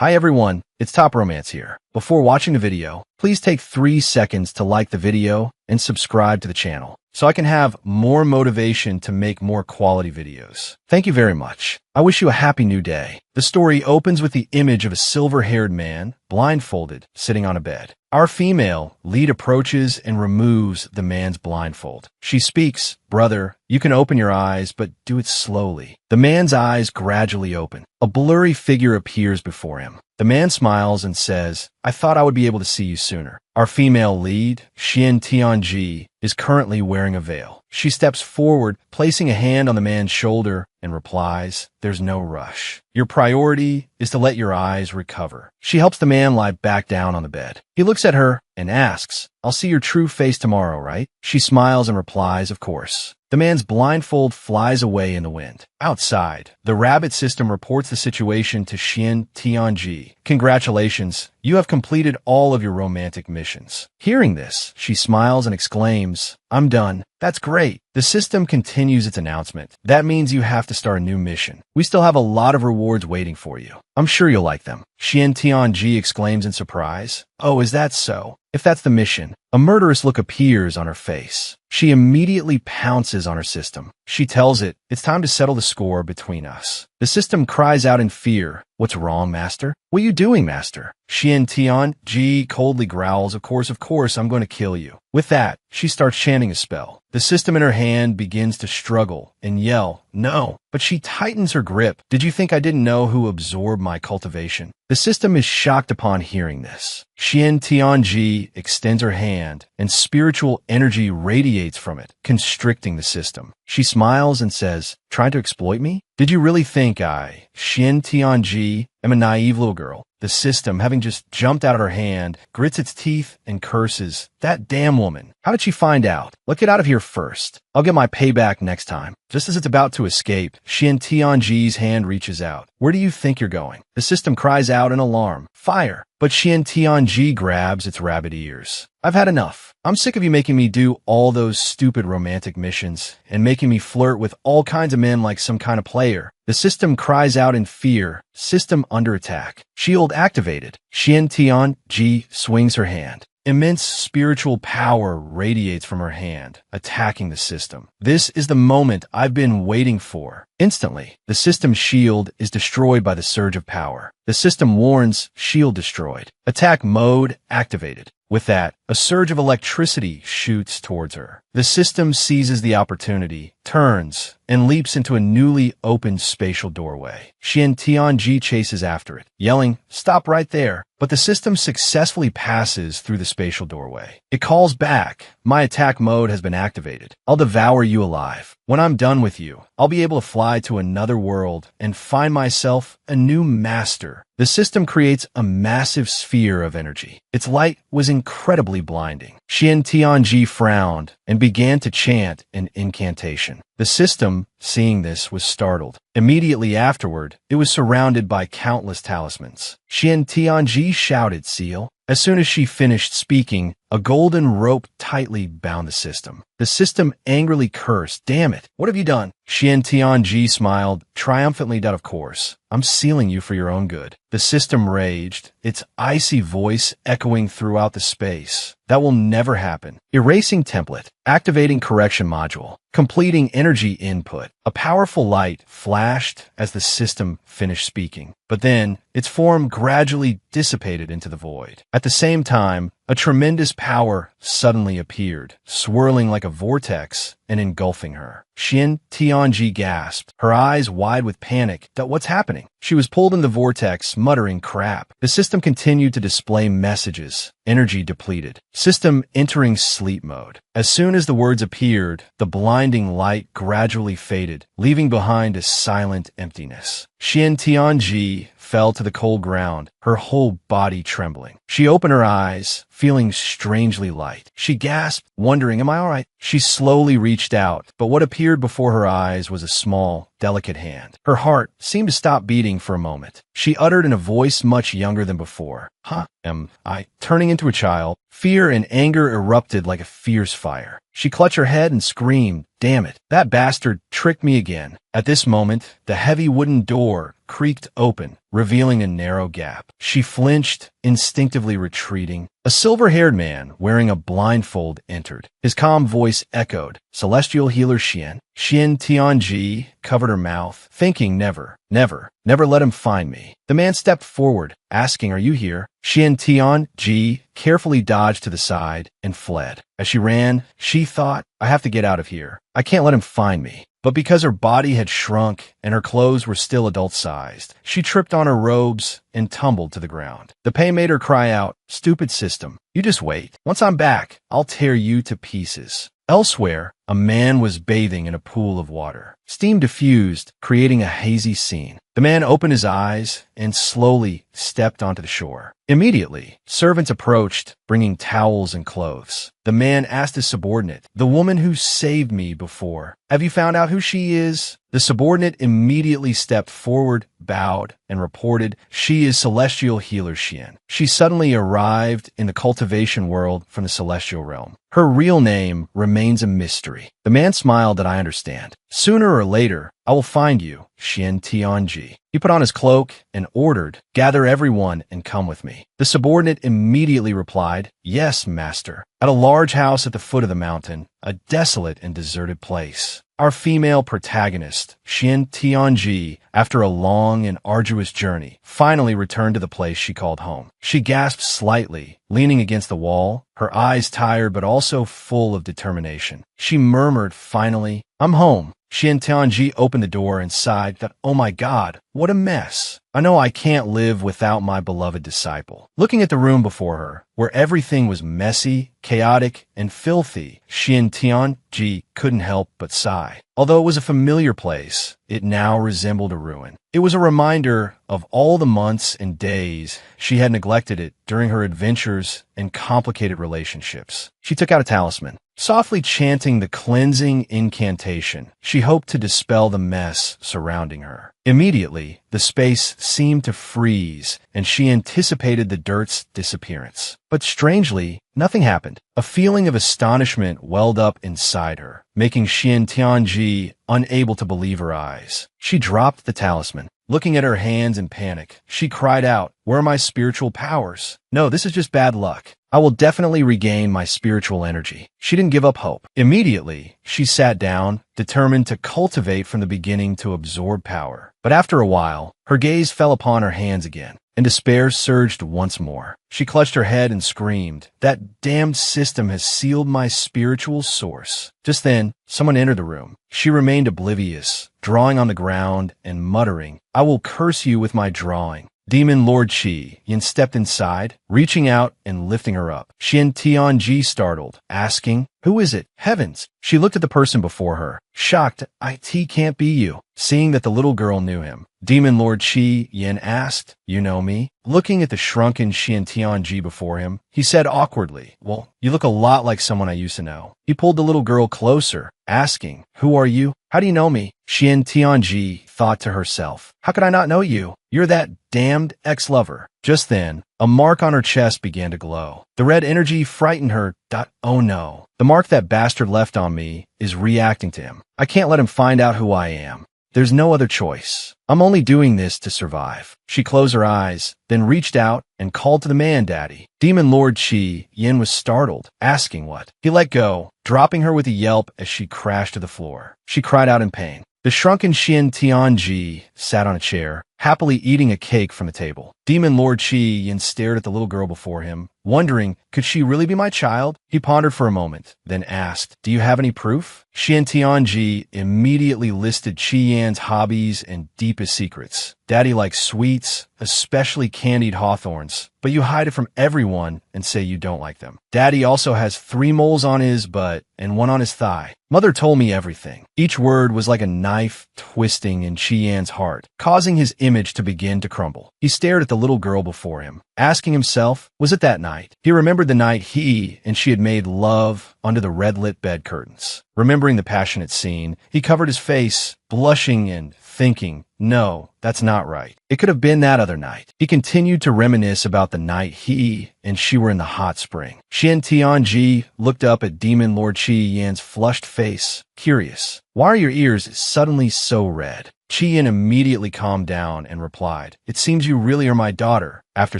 Hi everyone, it's Top Romance here. Before watching the video, please take 3 seconds to like the video and subscribe to the channel so I can have more motivation to make more quality videos. Thank you very much. I wish you a happy new day. The story opens with the image of a silver-haired man, blindfolded, sitting on a bed. Our female lead approaches and removes the man's blindfold. She speaks, "Brother, you can open your eyes, but do it slowly." The man's eyes gradually open. A blurry figure appears before him. The man smiles and says, "I thought I would be able to see you sooner." Our female lead, Xian Tianji, is currently wearing a veil. She steps forward, placing a hand on the man's shoulder, and replies, "There's no rush. Your priority is to let your eyes recover." She helps the man lie back down on the bed. He looks at her and asks, "I'll see your true face tomorrow, right?" She smiles and replies, "Of course." The man's blindfold flies away in the wind. Outside, the rabbit system reports the situation to Xian Tianji. "Congratulations, you have completed all of your romantic missions." Hearing this, she smiles and exclaims, "I'm done." "That's great." The system continues its announcement. "That means you have to start a new mission. We still have a lot of rewards waiting for you. I'm sure you'll like them." Xian Tianji exclaims in surprise, "Oh, is that so? If that's the mission." A murderous look appears on her face. She immediately pounces on her system. She tells it, "It's time to settle the score between us." The system cries out in fear, "What's wrong, Master? What are you doing, Master?" Xian Tianji coldly growls, of course, I'm going to kill you." With that, she starts chanting a spell. The system in her hand begins to struggle and yell, "No!" But she tightens her grip. "Did you think I didn't know who absorbed my cultivation?" The system is shocked upon hearing this. Xian Tianji extends her hand, and spiritual energy radiates from it, constricting the system. She smiles and says, "Trying to exploit me? Did you really think I, Xian Tianji, am a naive little girl?" The system, having just jumped out of her hand, grits its teeth and curses, "That damn woman. How did she find out? Let's get out of here first. I'll get my payback next time." Just as it's about to escape, Xian Tianji's hand reaches out. "Where do you think you're going?" The system cries out in alarm, "Fire!" But Xian Tianji grabs its rabbit ears. "I've had enough. I'm sick of you making me do all those stupid romantic missions and making me flirt with all kinds of men like some kind of player." The system cries out in fear, "System under attack. Shield activated." Xian Tianji swings her hand. Immense spiritual power radiates from her hand, attacking the system. "This is the moment I've been waiting for." Instantly, the system's shield is destroyed by the surge of power. The system warns, "Shield destroyed. Attack mode activated." With that, a surge of electricity shoots towards her. The system seizes the opportunity, turns, and leaps into a newly opened spatial doorway. Xian Tianji chases after it, yelling, "Stop right there." But the system successfully passes through the spatial doorway. It calls back, "My attack mode has been activated. I'll devour you alive. When I'm done with you, I'll be able to fly to another world and find myself a new master." The system creates a massive sphere of energy. Its light was incredibly blinding. Xian Tianji frowned and began to chant an incantation. The system, seeing this, was startled. Immediately afterward, it was surrounded by countless talismans. Xian Tianji shouted, "Seal." As soon as she finished speaking, a golden rope tightly bound the system. The system angrily cursed, "Damn it, what have you done?" Xian Tianji smiled triumphantly, "That of course. I'm sealing you for your own good." The system raged, its icy voice echoing throughout the space. "That will never happen." Erasing template, activating correction module, completing energy input. A powerful light flashed as the system finished speaking, but then its form gradually dissipated into the void. At the same time, a tremendous power suddenly appeared, swirling like a vortex and engulfing her. Xian Tianji gasped, her eyes wide with panic. "What's happening?" She was pulled in the vortex, muttering, "Crap." The system continued to display messages. Energy depleted. System entering sleep mode. As soon as the words appeared, the blinding light gradually faded, leaving behind a silent emptiness. Xian Tianji fell to the cold ground, her whole body trembling. She opened her eyes, feeling strangely light. She gasped, wondering, "Am I all right?" She slowly reached out, but what appeared before her eyes was a small, delicate hand. Her heart seemed to stop beating for a moment. She uttered in a voice much younger than before, "Huh, am I turning into a child?" Fear and anger erupted like a fierce fire. She clutched her head and screamed, "Damn it, that bastard tricked me again." At this moment, the heavy wooden door creaked open, revealing a narrow gap. She flinched, instinctively retreating. A silver-haired man wearing a blindfold entered. His calm voice echoed, "Celestial healer Xian." Xian Tianji covered her mouth, thinking never let him find me. The man stepped forward, asking, "Are you here?" Xian Tianji carefully dodged to the side and fled. As she ran, she thought, "I have to get out of here. I can't let him find me." But because her body had shrunk and her clothes were still adult-sized, she tripped on her robes and tumbled to the ground. The pain made her cry out, "Stupid system. You just wait. Once I'm back, I'll tear you to pieces." Elsewhere, a man was bathing in a pool of water. Steam diffused, creating a hazy scene. The man opened his eyes and slowly stepped onto the shore. Immediately, servants approached, bringing towels and clothes. The man asked his subordinate, "The woman who saved me before, have you found out who she is?" The subordinate immediately stepped forward, bowed, and reported, "She is Celestial Healer Xian. She suddenly arrived in the cultivation world from the celestial realm. Her real name remains a mystery." The man smiled that I understand. "Sooner or later, I will find you, Xian Tianji." He put on his cloak and ordered, "Gather everyone and come with me." The subordinate immediately replied, "Yes, master." At a large house at the foot of the mountain, a desolate and deserted place, our female protagonist, Xian Tianji, after a long and arduous journey, finally returned to the place she called home. She gasped slightly, leaning against the wall, her eyes tired but also full of determination. She murmured finally, "I'm home." Xian Tianji opened the door and sighed that, "Oh my God, what a mess. I know I can't live without my beloved disciple." Looking at the room before her, where everything was messy, chaotic, and filthy, Xian Tianji couldn't help but sigh. Although it was a familiar place, it now resembled a ruin. It was a reminder of all the months and days she had neglected it during her adventures and complicated relationships. She took out a talisman. Softly chanting the cleansing incantation, she hoped to dispel the mess surrounding her. Immediately, the space seemed to freeze, and she anticipated the dirt's disappearance. But strangely, nothing happened. A feeling of astonishment welled up inside her, making Xian Tianji unable to believe her eyes. She dropped the talisman. Looking at her hands in panic, she cried out, "Where are my spiritual powers? No, this is just bad luck. I will definitely regain my spiritual energy." She didn't give up hope. Immediately, she sat down, determined to cultivate from the beginning to absorb power. But after a while, her gaze fell upon her hands again, and despair surged once more. She clutched her head and screamed, "That damned system has sealed my spiritual source." Just then, someone entered the room. She remained oblivious, drawing on the ground and muttering, "I will curse you with my drawing." Demon Lord Qi Yin stepped inside, reaching out and lifting her up. Xian Tianji startled, asking, "Who is it? Heavens!" She looked at the person before her, shocked. "It can't be you." Seeing that the little girl knew him, Demon Lord Qi Yin asked, "You know me?" Looking at the shrunken Xian Tianji before him, he said awkwardly, "Well, you look a lot like someone I used to know." He pulled the little girl closer, asking, "Who are you? How do you know me?" Xian Tianji thought to herself, "How could I not know you? You're that damned ex-lover." Just then, a mark on her chest began to glow. The red energy frightened her. Oh no. The mark that bastard left on me is reacting to him. I can't let him find out who I am. There's no other choice. I'm only doing this to survive. She closed her eyes, then reached out and called to the man daddy. Demon Lord Qi Yin was startled, asking what. He let go, dropping her with a yelp as she crashed to the floor. She cried out in pain. The shrunken Xian Tianji sat on a chair, happily eating a cake from the table. Demon Lord Qi Yin stared at the little girl before him, wondering, could she really be my child? He pondered for a moment, then asked, "Do you have any proof?" Xian Tianji immediately listed Qi Yan's hobbies and deepest secrets. Daddy likes sweets, especially candied hawthorns, but you hide it from everyone and say you don't like them. Daddy also has 3 moles on his butt and 1 on his thigh. Mother told me everything. Each word was like a knife twisting in Qi Yan's heart, causing his image to begin to crumble. He stared at the little girl before him, asking himself, was it that night? He remembered the night he and she had made love under the red-lit bed curtains. Remembering the passionate scene, he covered his face, blushing and thinking, no, that's not right. It could have been that other night. He continued to reminisce about the night he and she were in the hot spring. Xian Tianji looked up at Demon Lord Qi Yan's flushed face, curious. Why are your ears suddenly so red? Qi Yan immediately calmed down and replied, it seems you really are my daughter. After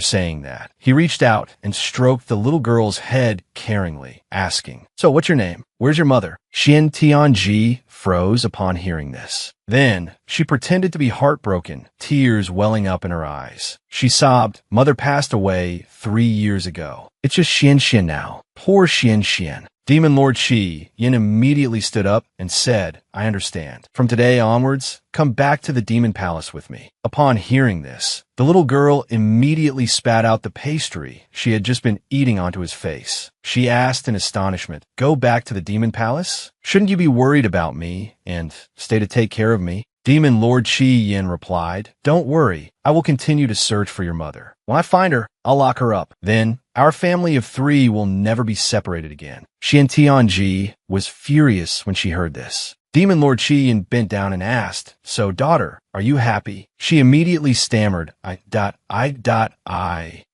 saying that, he reached out and stroked the little girl's head caringly, asking, so what's your name? Where's your mother? Xian Tianji froze upon hearing this. Then she pretended to be heartbroken, tears welling up in her eyes. She sobbed, mother passed away 3 years ago. It's just Xian now. Poor Xian. Demon Lord Qi Yan immediately stood up and said, I understand. From today onwards, come back to the demon palace with me. Upon hearing this, the little girl immediately spat out the pastry she had just been eating onto his face. She asked in astonishment, go back to the demon palace? Shouldn't you be worried about me and stay to take care of me? Demon Lord Qi Yan replied, don't worry, I will continue to search for your mother. When I find her, I'll lock her up. Then, our family of 3 will never be separated again. Xian Tianji was furious when she heard this. Demon Lord Qi Yan bent down and asked, so daughter, are you happy? She immediately stammered, I.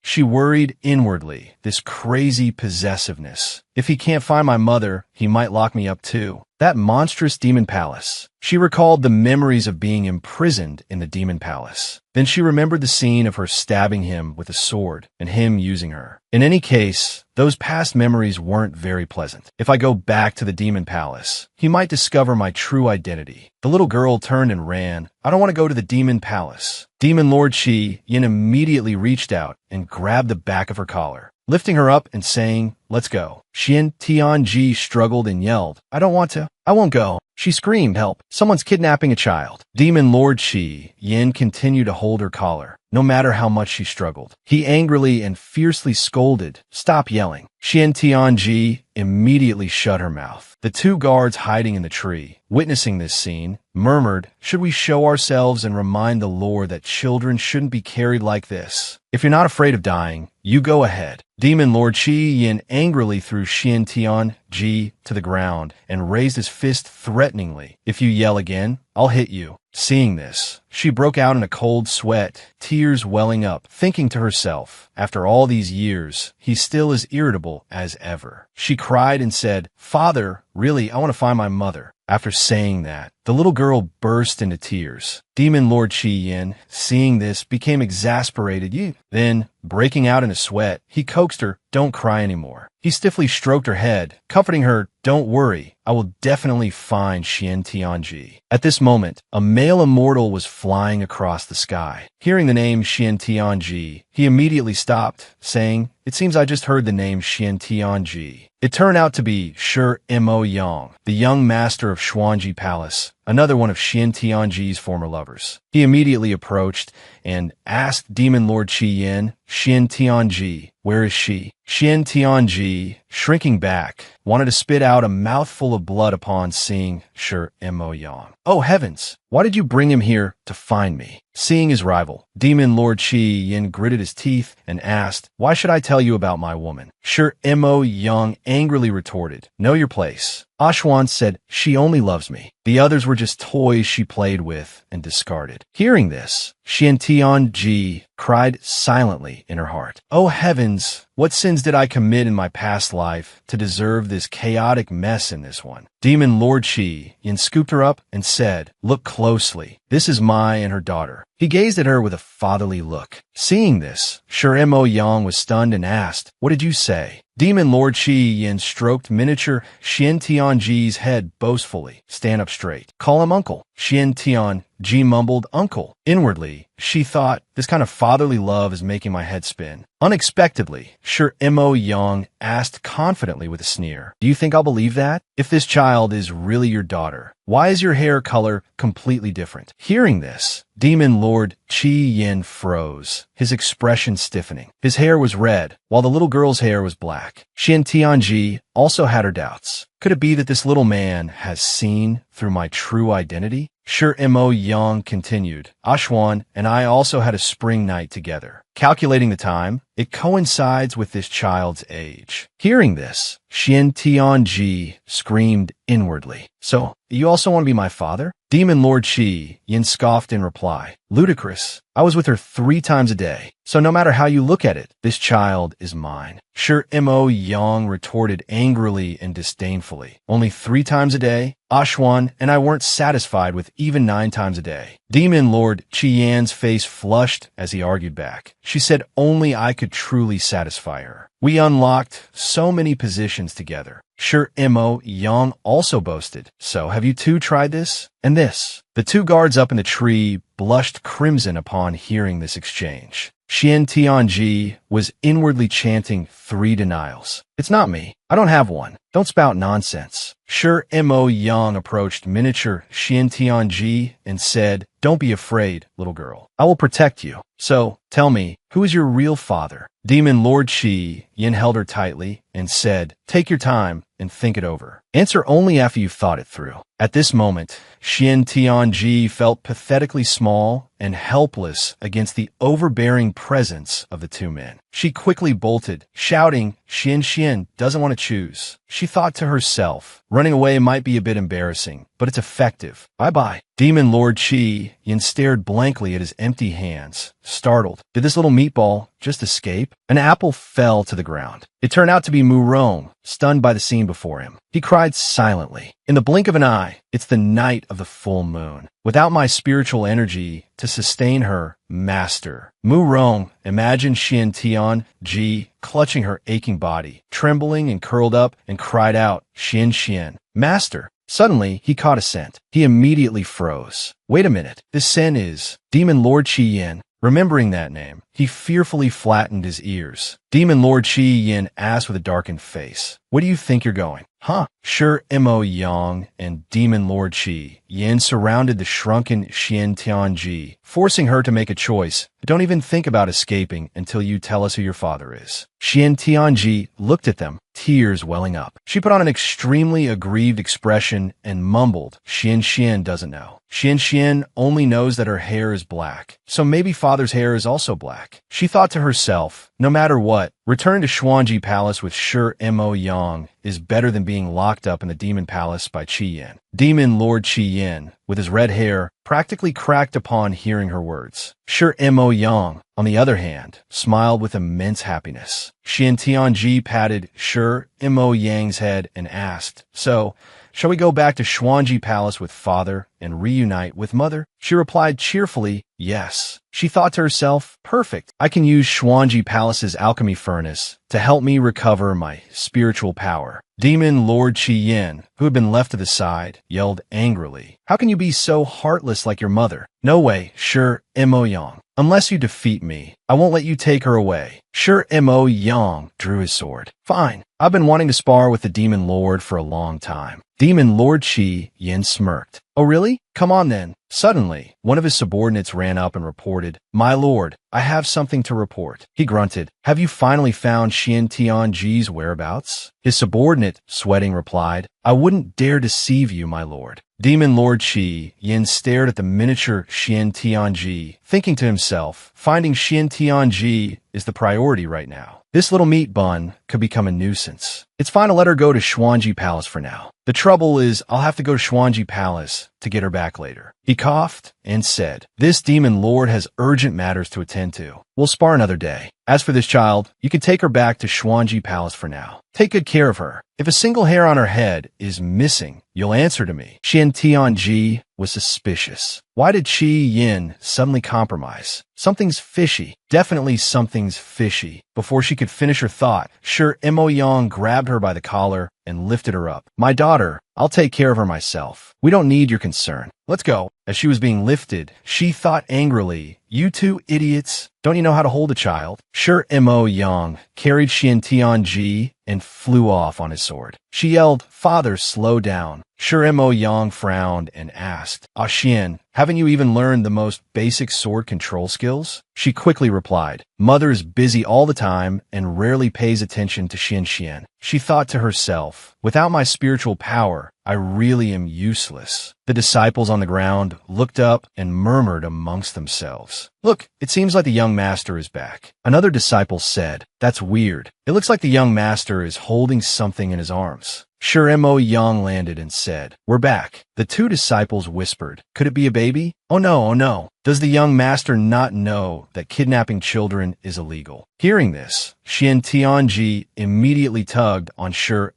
She worried inwardly, this crazy possessiveness. If he can't find my mother, he might lock me up too. That monstrous demon palace. She recalled the memories of being imprisoned in the demon palace. Then she remembered the scene of her stabbing him with a sword and him using her. In any case, those past memories weren't very pleasant. If I go back to the demon palace, he might discover my true identity. The little girl turned and ran. I don't want to go to the demon palace. Demon Lord Qi Yan immediately reached out and grabbed the back of her collar, lifting her up and saying, let's go. Xian Tianji struggled and yelled, I don't want to. I won't go. She screamed, help. Someone's kidnapping a child. Demon Lord Qi Yan continued to hold her collar, no matter how much she struggled. He angrily and fiercely scolded, stop yelling. Xian Tianji immediately shut her mouth. The 2 guards hiding in the tree, witnessing this scene, murmured, should we show ourselves and remind the lore that children shouldn't be carried like this? If you're not afraid of dying, you go ahead. Demon Lord Qi Yan angrily threw Xian Tianji to the ground and raised his fist threateningly. If you yell again, I'll hit you. Seeing this, she broke out in a cold sweat, tears welling up, thinking to herself, after all these years, he's still as irritable as ever. She cried and said, Father, really, I want to find my mother. After saying that, the little girl burst into tears. Demon Lord Qi Yan, seeing this, became exasperated. Then, breaking out in a sweat, he coaxed her, don't cry anymore. He stiffly stroked her head, comforting her, don't worry, I will definitely find Xian Tianji. At this moment, a male immortal was flying across the sky. Hearing the name Xian Tianji, he immediately stopped, saying, it seems I just heard the name Xian Tianji. It turned out to be Shi Mo Yang, the young master of Xuanji Palace, another one of Xian Tianji's former lovers. He immediately approached and asked Demon Lord Qi Yan, Xian Tianji, where is she? Xian Tianji, shrinking back, wanted to spit out a mouthful of blood upon seeing Shi Mo Yang. Oh heavens, why did you bring him here to find me? Seeing his rival, Demon Lord Qi Yan gritted his teeth and asked, why should I tell you about my woman? Shi Mo Yang angrily retorted, know your place. Ashwan said, she only loves me. The others were just toys she played with and discarded. Hearing this, Xian Tianji cried silently in her heart. Oh heavens, what sins did I commit in my past life to deserve this chaotic mess in this one? Demon Lord Qi Yan scooped her up and said, look closely. This is Mai and her daughter. He gazed at her with a fatherly look. Seeing this, Shi Mo Yang was stunned and asked, what did you say? Demon Lord Qi Yan stroked miniature Xian Tianji's head boastfully. Stand up straight. Call him uncle. Xian Tianji mumbled, uncle. Inwardly, she thought, this kind of fatherly love is making my head spin. Unexpectedly, Shi Mo Yang asked confidently with a sneer, do you think I'll believe that? If this child is really your daughter, why is your hair color completely different? Hearing this, Demon Lord Qi Yan froze, his expression stiffening. His hair was red, while the little girl's hair was black. Xian Tianji also had her doubts. Could it be that this little man has seen through my true identity? Shi Mo Yang continued, Ashwan and I also had a spring night together. Calculating the time, it coincides with this child's age. Hearing this, Xian Tianji screamed inwardly. So, you also want to be my father? Demon Lord Qi Yin scoffed in reply. Ludicrous. I was with her 3 times a day. So no matter how you look at it, this child is mine. Sure, Mo Yang retorted angrily and disdainfully. Only 3 times a day? Ashwan and I weren't satisfied with even 9 times a day. Demon Lord Qi Yan's face flushed as he argued back. She said only I could truly satisfy her. We unlocked so many positions together. Sure, Mo Yang also boasted. So have you two tried this? And this? The 2 guards up in the tree blushed crimson upon hearing this exchange. Xian Tianji was inwardly chanting 3 denials. It's not me. I don't have one. Don't spout nonsense. Sure, Mo Yang approached miniature Xian Tianji and said, don't be afraid, little girl. I will protect you. So, tell me, who is your real father? Demon Lord Qi Yin held her tightly and said, take your time and think it over. Answer only after you've thought it through. At this moment, Xian Tianji felt pathetically small and helpless against the overbearing presence of the 2 men. She quickly bolted, shouting, Xian doesn't want to choose. She thought to herself, running away might be a bit embarrassing, but it's effective. Bye-bye. Demon Lord Qi Yin stared blankly at his empty hands, startled. Did this little meatball just escape? An apple fell to the ground. It turned out to be Mu Rong, stunned by the scene before him. He cried silently. In the blink of an eye, it's the night of the full moon. Without my spiritual energy to sustain her, master. Mu Rong imagined Xian Tianji clutching her aching body, trembling and curled up, and cried out, Xian, master. Suddenly, he caught a scent. He immediately froze. Wait a minute. This scent is Demon Lord Qi Yin. Remembering that name, he fearfully flattened his ears. Demon Lord Qi Yin asked with a darkened face, where do you think you're going? Huh? Sure, Mo Yang and Demon Lord Qi Yin surrounded the shrunken Xian Tianji, forcing her to make a choice. Don't even think about escaping until you tell us who your father is. Xian Tianji looked at them, tears welling up. She put on an extremely aggrieved expression and mumbled, Xian doesn't know. Xian only knows that her hair is black, so maybe father's hair is also black. She thought to herself, no matter what, return to Xuanji Palace with Sure Mo Yang is better than being locked up in the Demon Palace by Qi Yin. Demon Lord Qi Yin, with his red hair, practically cracked upon hearing her words. Sure Mo Yang, on the other hand, smiled with immense happiness. Xian Tianji patted Sure Mo Yang's head and asked, so, shall we go back to Xuanji Palace with father and reunite with mother? She replied cheerfully, yes. She thought to herself, perfect. I can use Xuanji Palace's alchemy furnace to help me recover my spiritual power. Demon Lord Qi Yin, who had been left to the side, yelled angrily, how can you be so heartless like your mother? No way, Sure Mo Yang. Unless you defeat me, I won't let you take her away. Sure Mo Yang drew his sword. Fine. I've been wanting to spar with the Demon Lord for a long time. Demon Lord Qi Yin smirked. Oh really? Come on then. Suddenly, one of his subordinates ran up and reported, my lord, I have something to report. He grunted, have you finally found Xian Tianji's whereabouts? His subordinate, sweating, replied, I wouldn't dare deceive you, my lord. Demon Lord Qi Yin stared at the miniature Xian Tianji, thinking to himself, finding Xian Tianji is the priority right now. This little meat bun could become a nuisance. It's fine to let her go to Xuanji Palace for now. The trouble is, I'll have to go to Xuanji Palace to get her back later. He coughed and said, this demon lord has urgent matters to attend to. We'll spar another day. As for this child, you can take her back to Xuanji Palace for now. Take good care of her. If a single hair on her head is missing, you'll answer to me. Xian Tianji was suspicious. Why did Qi Yin suddenly compromise? Something's fishy. Definitely something's fishy. Before she could finish her thought, Sure Mo Yang grabbed her by the collar and lifted her up. My daughter, I'll take care of her myself. We don't need your concern. Let's go. As she was being lifted, she thought angrily, you two idiots, don't you know how to hold a child? Sure Mo Yang carried Xian Tianji and flew off on his sword. She yelled, father, slow down. Sure Mo Yang frowned and asked, Xian, haven't you even learned the most basic sword control skills? She quickly replied, mother is busy all the time and rarely pays attention to Xian. She thought to herself, without my spiritual power, I really am useless. The disciples on the ground looked up and murmured amongst themselves. Look, it seems like the young master is back. Another disciple said, that's weird. It looks like the young master is holding something in his arms. Mo Yang landed and said, "We're back." The two disciples whispered, "Could it be a baby? Oh no, oh no. Does the young master not know that kidnapping children is illegal?" Hearing this, Xian Tianji immediately tugged on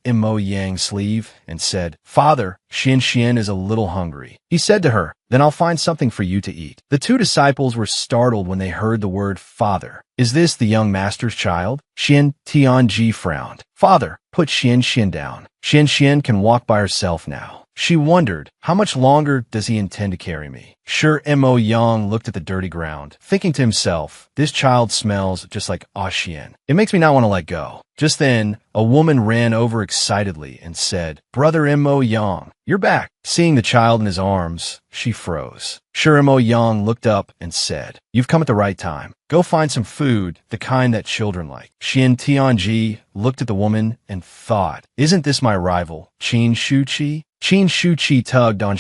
Mo Yang's sleeve and said, "Father, Xian is a little hungry." He said to her, "Then I'll find something for you to eat." The two disciples were startled when they heard the word father. "Is this the young master's child?" Xian Tianji frowned. "Father, put Xian down. Xian can walk by herself now." She wondered, how much longer does he intend to carry me? Mo Yang looked at the dirty ground, thinking to himself, this child smells just like Xian. It makes me not want to let go. Just then, a woman ran over excitedly and said, "Brother Mo Yang, you're back." Seeing the child in his arms, she froze. Mo Yang looked up and said, "You've come at the right time. Go find some food, the kind that children like." Xian Tianji looked at the woman and thought, "Isn't this my rival, Qin Shuqi?" Qin Shuqi tugged on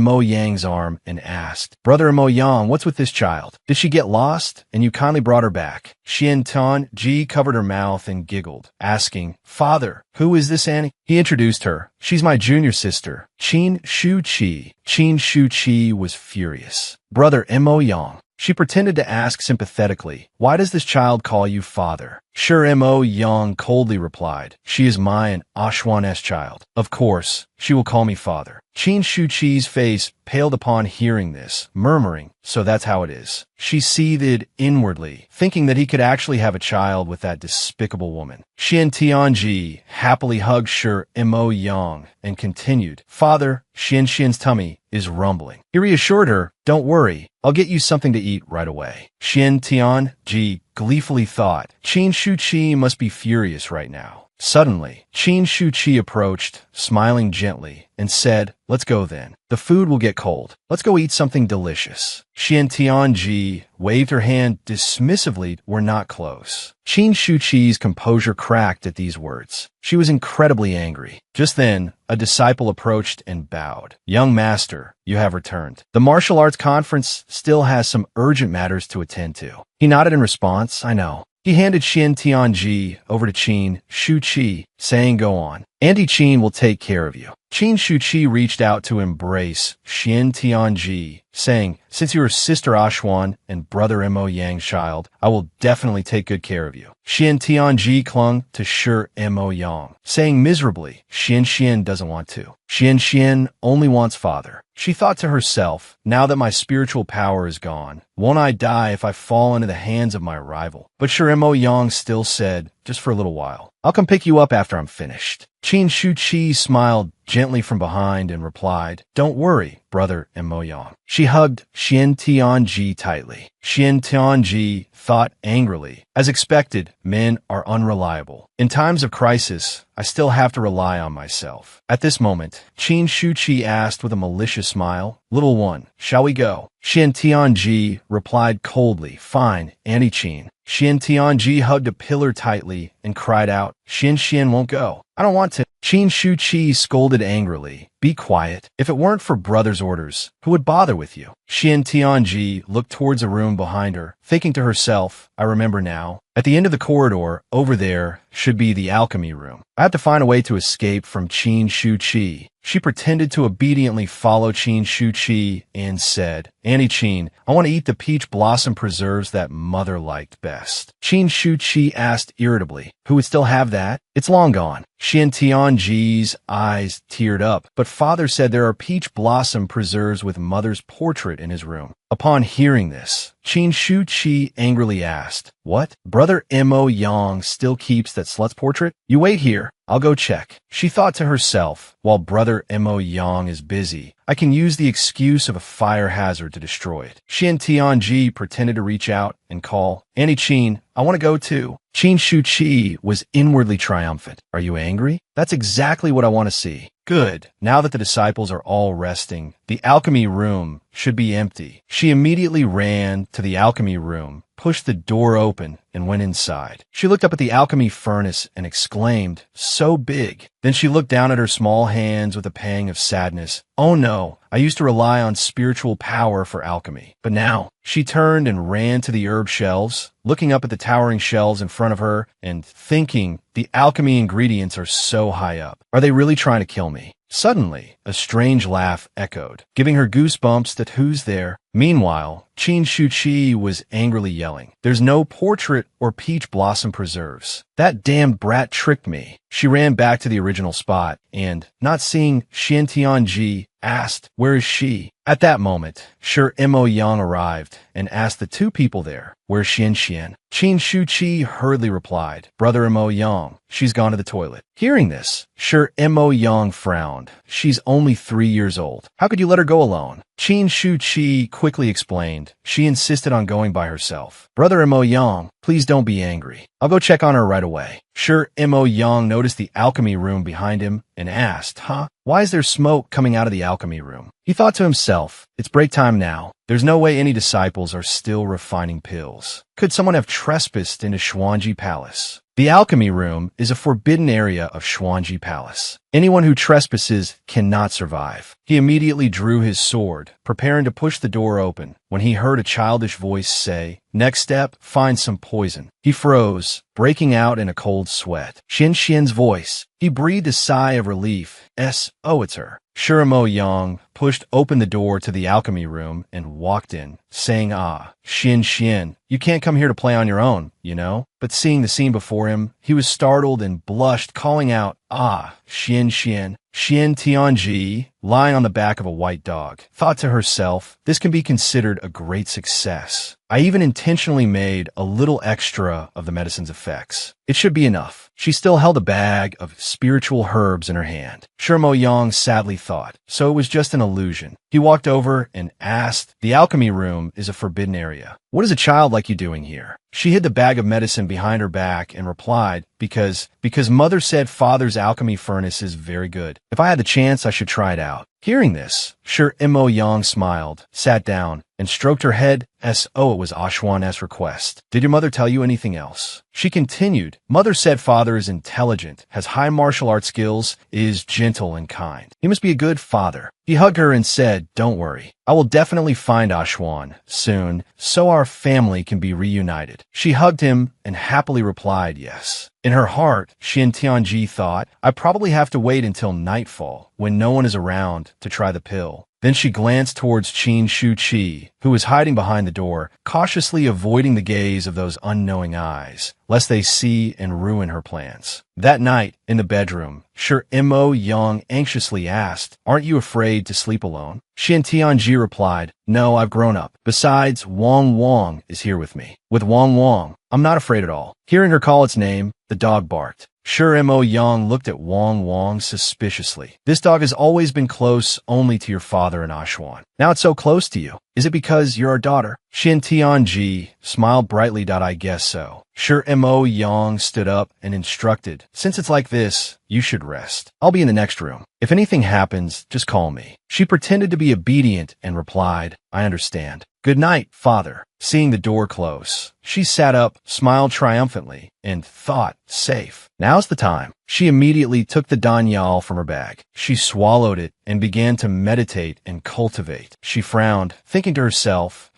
Mo Yang's arm and asked, "Brother Mo Yang, what's with this child? Did she get lost, and you kindly brought her back?" Xian Tianji covered her mouth and giggled, asking, "Father, who is this Annie?" He introduced her. "She's my junior sister, Qin Shuqi." Qin Shuqi was furious. "Brother Mo Yang." She pretended to ask sympathetically, "Why does this child call you father?" Mo Yang coldly replied, "She is my and Ashwan's child. Of course, she will call me father." Qin Shuqi's face paled upon hearing this, murmuring, "So that's how it is." She seethed inwardly, thinking that he could actually have a child with that despicable woman. Xian Tianji happily hugged Mo Yang and continued, "Father, Xian's tummy is rumbling." He reassured her, "Don't worry, I'll get you something to eat right away." Xian Tianji gleefully thought, Qin Shuqi must be furious right now. Suddenly, Qin Shuqi approached, smiling gently, and said, "Let's go then. The food will get cold. Let's go eat something delicious." Xian Tianji waved her hand dismissively. "We're not close." Qin Shuqi's composure cracked at these words. She was incredibly angry. Just then, a disciple approached and bowed. "Young master, you have returned. The martial arts conference still has some urgent matters to attend to." He nodded in response, "I know." He handed Xian Tianji over to Qin Shuqi, saying, "Go on. Auntie Qin will take care of you." Qin Shuqi reached out to embrace Xian Tianji, saying, "Since you are Sister Ashwan and Brother Mo Yang's child, I will definitely take good care of you." Xian Tianji clung to Mo Yang, saying miserably, Xian doesn't want to. Xian only wants father. She thought to herself, "Now that my spiritual power is gone, won't I die if I fall into the hands of my rival?" But Mo Yang still said, "Just for a little while. I'll come pick you up after I'm finished." Qin Shuqi smiled gently from behind and replied, "Don't worry, Brother Mo Yang." She hugged Xian Tianji tightly. Xian Tianji thought angrily, "As expected, men are unreliable. In times of crisis, I still have to rely on myself." At this moment, Qin Shuqi asked with a malicious smile, "Little one, shall we go?" Xian Tianji replied coldly, "Fine, Auntie Qin." Xian Tianji hugged a pillar tightly and cried out, Xian won't go. "I don't want to." Qin Shuqi scolded angrily, "Be quiet. If it weren't for brother's orders, who would bother with you?" Xian Tianji looked towards a room behind her, thinking to herself, "I remember now. At the end of the corridor, over there, should be the alchemy room. I have to find a way to escape from Qin Shuqi." She pretended to obediently follow Qin Shuqi and said, "Auntie Qin, I want to eat the peach blossom preserves that mother liked best." Qin Shuqi asked irritably, "Who would still have that? It's long gone." Xian Tianji's eyes teared up, but father said there are peach blossom preserves with mother's portrait in his room. Upon hearing this, Qin Shuqi angrily asked, "What? Brother Mo Yang still keeps that slut's portrait? You wait here. I'll go check." She thought to herself, while Brother Mo Yang is busy, I can use the excuse of a fire hazard to destroy it. Xian Tianji pretended to reach out and call, "Auntie Qin, I want to go too." Qin Shuqi was inwardly triumphant. "Are you angry? That's exactly what I want to see." Good. Now that the disciples are all resting, the alchemy room should be empty. She immediately ran to the alchemy room, pushed the door open, and went inside. She looked up at the alchemy furnace and exclaimed, "So big." Then she looked down at her small hands with a pang of sadness. "Oh no, I used to rely on spiritual power for alchemy. But now," she turned and ran to the herb shelves, looking up at the towering shelves in front of her and thinking, the alchemy ingredients are so so high up. Are they really trying to kill me? Suddenly, a strange laugh echoed, giving her goosebumps that who's there. Meanwhile, Qin Shuqi was angrily yelling, "There's no portrait or peach blossom preserves. That damned brat tricked me." She ran back to the original spot and, not seeing Xian Tianji, asked, "Where is she?" At that moment, Shi Mo Yang arrived and asked the two people there, "Where's Xian Xian?" Qin Shuqi hurriedly replied, "Brother Mo Yang, she's gone to the toilet." Hearing this, Shi Mo Yang frowned. "She's only 3 years old. How could you let her go alone?" Qin Shuqi quickly explained, "She insisted on going by herself." "Brother Mo Yang, please don't be angry. I'll go check on her right away." Shi Mo Yang noticed the alchemy room behind him and asked, "Why is there smoke coming out of the alchemy room?" He thought to himself, "It's break time now. There's no way any disciples are still refining pills. Could someone have trespassed into Xuanji Palace?" The alchemy room is a forbidden area of Xuanji Palace. Anyone who trespasses cannot survive. He immediately drew his sword, preparing to push the door open, when he heard a childish voice say, "Next step, find some poison." He froze, breaking out in a cold sweat. Xian Xian's voice. He breathed a sigh of relief. Oh, it's her. Shi Mo Yang pushed open the door to the alchemy room and walked in, saying, Xian Xian, you can't come here to play on your own, you know?" But seeing the scene before him, he was startled and blushed, calling out, Xian Xian." Xian Tianji, lying on the back of a white dog, thought to herself, "This can be considered a great success. I even intentionally made a little extra of the medicine's effects. It should be enough." She still held a bag of spiritual herbs in her hand. Shi Mo Yang sadly thought, so it was just an illusion. He walked over and asked, "The alchemy room is a forbidden area. What is a child like you doing here?" She hid the bag of medicine behind her back and replied, because mother said father's alchemy furnace is very good. If I had the chance, I should try it out." Hearing this, Shi Mo Yang smiled, sat down, and stroked her head. It was Ashwan's request. "Did your mother tell you anything else?" She continued, "Mother said father is intelligent, has high martial arts skills, is gentle and kind. He must be a good father." He hugged her and said, "Don't worry. I will definitely find Ashwan soon, so our family can be reunited." She hugged him and happily replied, "Yes." In her heart, Xian Tianji thought, "I probably have to wait until nightfall, when no one is around, to try the pill." Then she glanced towards Qin Shuqi, who was hiding behind the door, cautiously avoiding the gaze of those unknowing eyes, lest they see and ruin her plans. That night, in the bedroom, Shi Mo Yang anxiously asked, "Aren't you afraid to sleep alone?" Xian Tianji replied, "No, I've grown up. Besides, Wang is here with me. With Wang, I'm not afraid at all." Hearing her call its name, the dog barked. Shi Mo Yang looked at Wang suspiciously. "This dog has always been close only to your father and Ashwan. Now it's so close to you. Is it because you're our daughter?" Xian Tianji smiled brightly. "I guess so." Shi Mo Yang stood up and instructed, "Since it's like this, you should rest. I'll be in the next room. If anything happens, just call me." She pretended to be obedient and replied, "I understand. Good night, father." Seeing the door close, she sat up, smiled triumphantly, and thought, "Safe. Now's the time." She immediately took the danyal from her bag. She swallowed it and began to meditate and cultivate. She frowned, thinking to herself,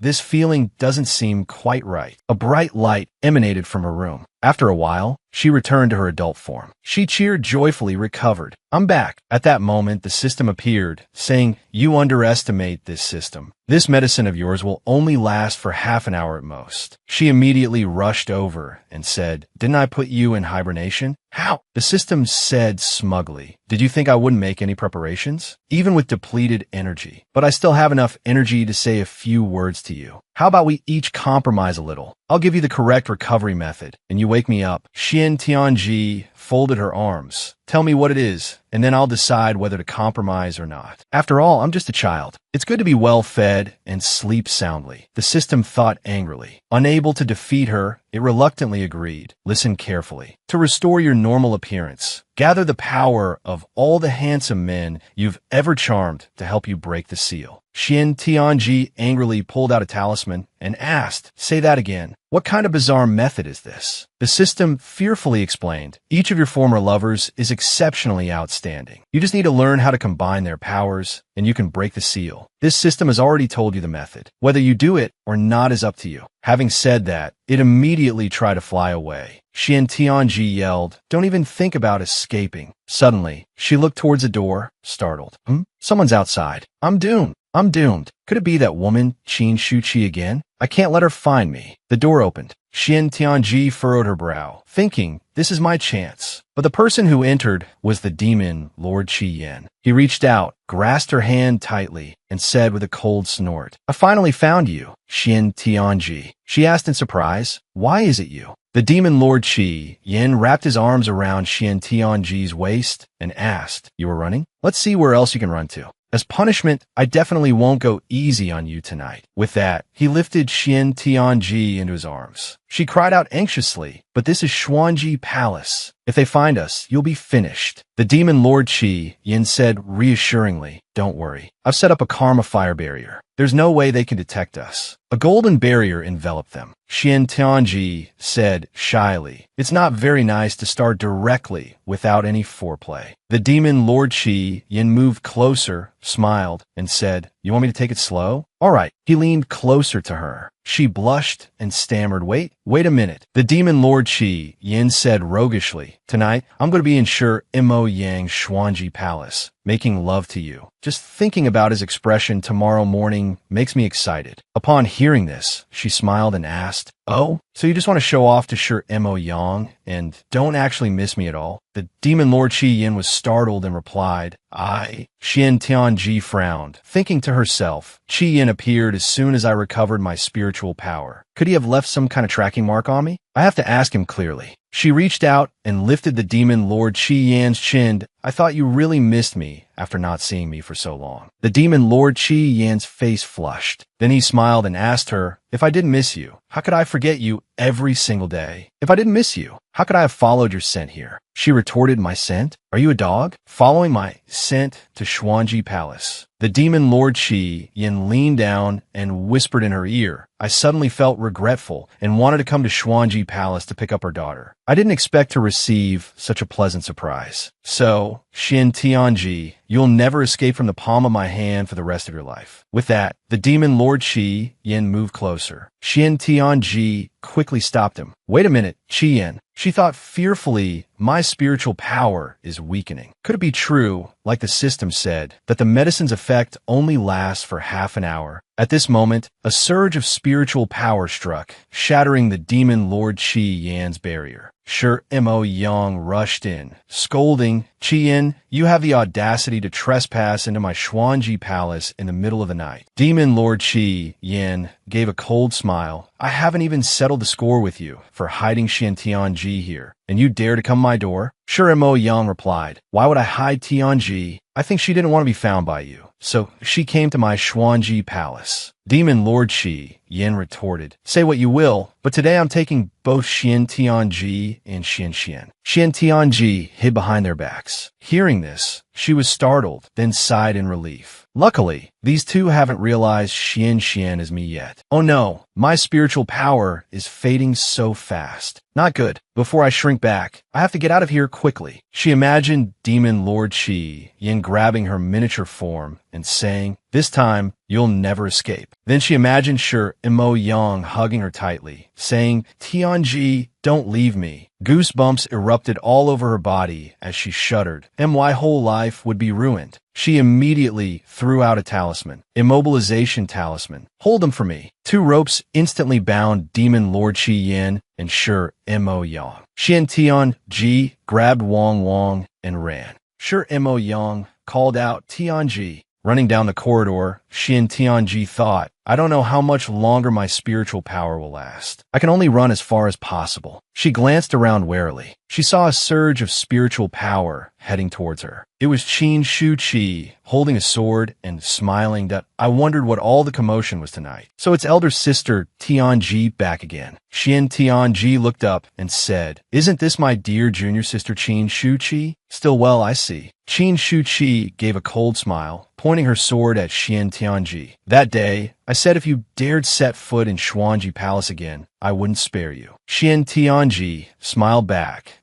this feeling doesn't seem quite right. A bright light emanated from her room. After a while, she returned to her adult form. She cheered joyfully, recovered. "I'm back." At that moment, the system appeared, saying, "You underestimate this system. This medicine of yours will only last for half an hour at most." She immediately rushed over and said, "Didn't I put you in hibernation?" "How?" The system said smugly, "Did you think I wouldn't make any preparations? Even with depleted energy. But I still have enough energy to say a few words to you. How about we each compromise a little? I'll give you the correct recovery method, and you wake me up." Xian Tianji folded her arms. "Tell me what it is, and then I'll decide whether to compromise or not. After all, I'm just a child. It's good to be well fed and sleep soundly." The system thought angrily. Unable to defeat her, it reluctantly agreed. "Listen carefully. To restore your normal appearance, gather the power of all the handsome men you've ever charmed to help you break the seal." Xian Tianji angrily pulled out a talisman and asked, "Say that again. What kind of bizarre method is this?" The system fearfully explained, "Each of your former lovers is exceptionally outstanding. You just need to learn how to combine their powers, and you can break the seal. This system has already told you the method. Whether you do it or not is up to you." Having said that, it immediately tried to fly away. Xian Tianji yelled, "Don't even think about escaping." Suddenly, she looked towards the door, startled. Someone's outside. I'm doomed. I'm doomed. Could it be that woman, Qin Shuqi again? I can't let her find me. The door opened. Xian Tianji furrowed her brow, thinking, this is my chance. But the person who entered was the demon, Lord Qi Yan. He reached out, grasped her hand tightly, and said with a cold snort, I finally found you, Xian Tianji. She asked in surprise, why is it you? The demon Lord Qi Yan wrapped his arms around Xian Tianji's waist and asked, you were running? Let's see where else you can run to. As punishment, I definitely won't go easy on you tonight. With that, he lifted Xian Tianji into his arms. She cried out anxiously, but this is Xuanji Palace. If they find us, you'll be finished. The demon Lord Qi Yan said reassuringly, don't worry. I've set up a karma fire barrier. There's no way they can detect us. A golden barrier enveloped them. Xian Tianji said shyly, it's not very nice to start directly without any foreplay. The demon Lord Qi Yan moved closer, smiled, and said, you want me to take it slow? All right. He leaned closer to her. She blushed and stammered, wait a minute. The demon Lord Qi Yan said roguishly, tonight, I'm going to be in Shi Mo Yang Xuanji Palace, making love to you. Just thinking about his expression tomorrow morning makes me excited. Upon hearing this, she smiled and asked, oh, so you just want to show off to Shi Mo Yang and don't actually miss me at all? The demon Lord Qi Yan was startled and replied, I. Xian Tianji frowned, thinking to herself, Qi Yan appeared as soon as I recovered my spiritual power. Could he have left some kind of tracking mark on me? I have to ask him clearly. She reached out and lifted the demon Lord Qi Yan's chin. I thought you really missed me after not seeing me for so long. The demon Lord Qi Yan's face flushed. Then he smiled and asked her, if I didn't miss you, how could I forget you every single day? If I didn't miss you, how could I have followed your scent here? She retorted, my scent? Are you a dog? Following my scent to Xuanji Palace. The demon Lord Qi Yan leaned down and whispered in her ear. I suddenly felt regretful and wanted to come to Xuanji Palace to pick up her daughter. I didn't expect to receive such a pleasant surprise. So, Xian Tianji, you'll never escape from the palm of my hand for the rest of your life. With that, the demon Lord Qi Yan moved closer. Xian Tianji quickly stopped him. Wait a minute, Qi Yan. She thought fearfully, my spiritual power is weakening. Could it be true, like the system said, that the medicine's effect only lasts for half an hour? At this moment, a surge of spiritual power struck, shattering the demon Lord Qi Yan's barrier. Shi Mo Yang rushed in, scolding, Qi Yan, you have the audacity to trespass into my Xuanji Palace in the middle of the night. Demon Lord Qi Yan gave a cold smile. I haven't even settled the score with you for hiding Xian Tianji here, and you dare to come my door? Shi Mo Yang replied, why would I hide Tianji? I think she didn't want to be found by you, so she came to my Xuanji Palace. Demon Lord Qi Yan retorted, say what you will, but today I'm taking both Xian Tianji and Xian. Xian Tianji hid behind their backs. Hearing this, she was startled, then sighed in relief. Luckily, these two haven't realized Xian is me yet. Oh no, my spiritual power is fading so fast. Not good. Before I shrink back, I have to get out of here quickly. She imagined Demon Lord Qi Yan grabbing her miniature form and saying, this time, you'll never escape. Then she imagined Shi Mo Yang hugging her tightly, saying, Tianji, don't leave me. Goosebumps erupted all over her body as she shuddered. My whole life would be ruined. She immediately threw out a talisman, immobilization talisman. Hold them for me. 2 ropes instantly bound Demon Lord Qi Yan and Shi Mo Yang. Xian Tianji grabbed Wang and ran. Shi Mo Yang called out, Tianji. Running down the corridor, Xian Tianji thought, I don't know how much longer my spiritual power will last. I can only run as far as possible. She glanced around warily. She saw a surge of spiritual power heading towards her. It was Qin Shuqi, holding a sword and smiling. I wondered what all the commotion was tonight. So it's elder sister Tianji back again. Xian Tianji looked up and said, isn't this my dear junior sister Qin Shuqi? Still well, I see. Qin Shuqi gave a cold smile, pointing her sword at Xian Tianji. That day, I said if you dared set foot in Xuanji Palace again, I wouldn't spare you. Xian Tianji smiled back.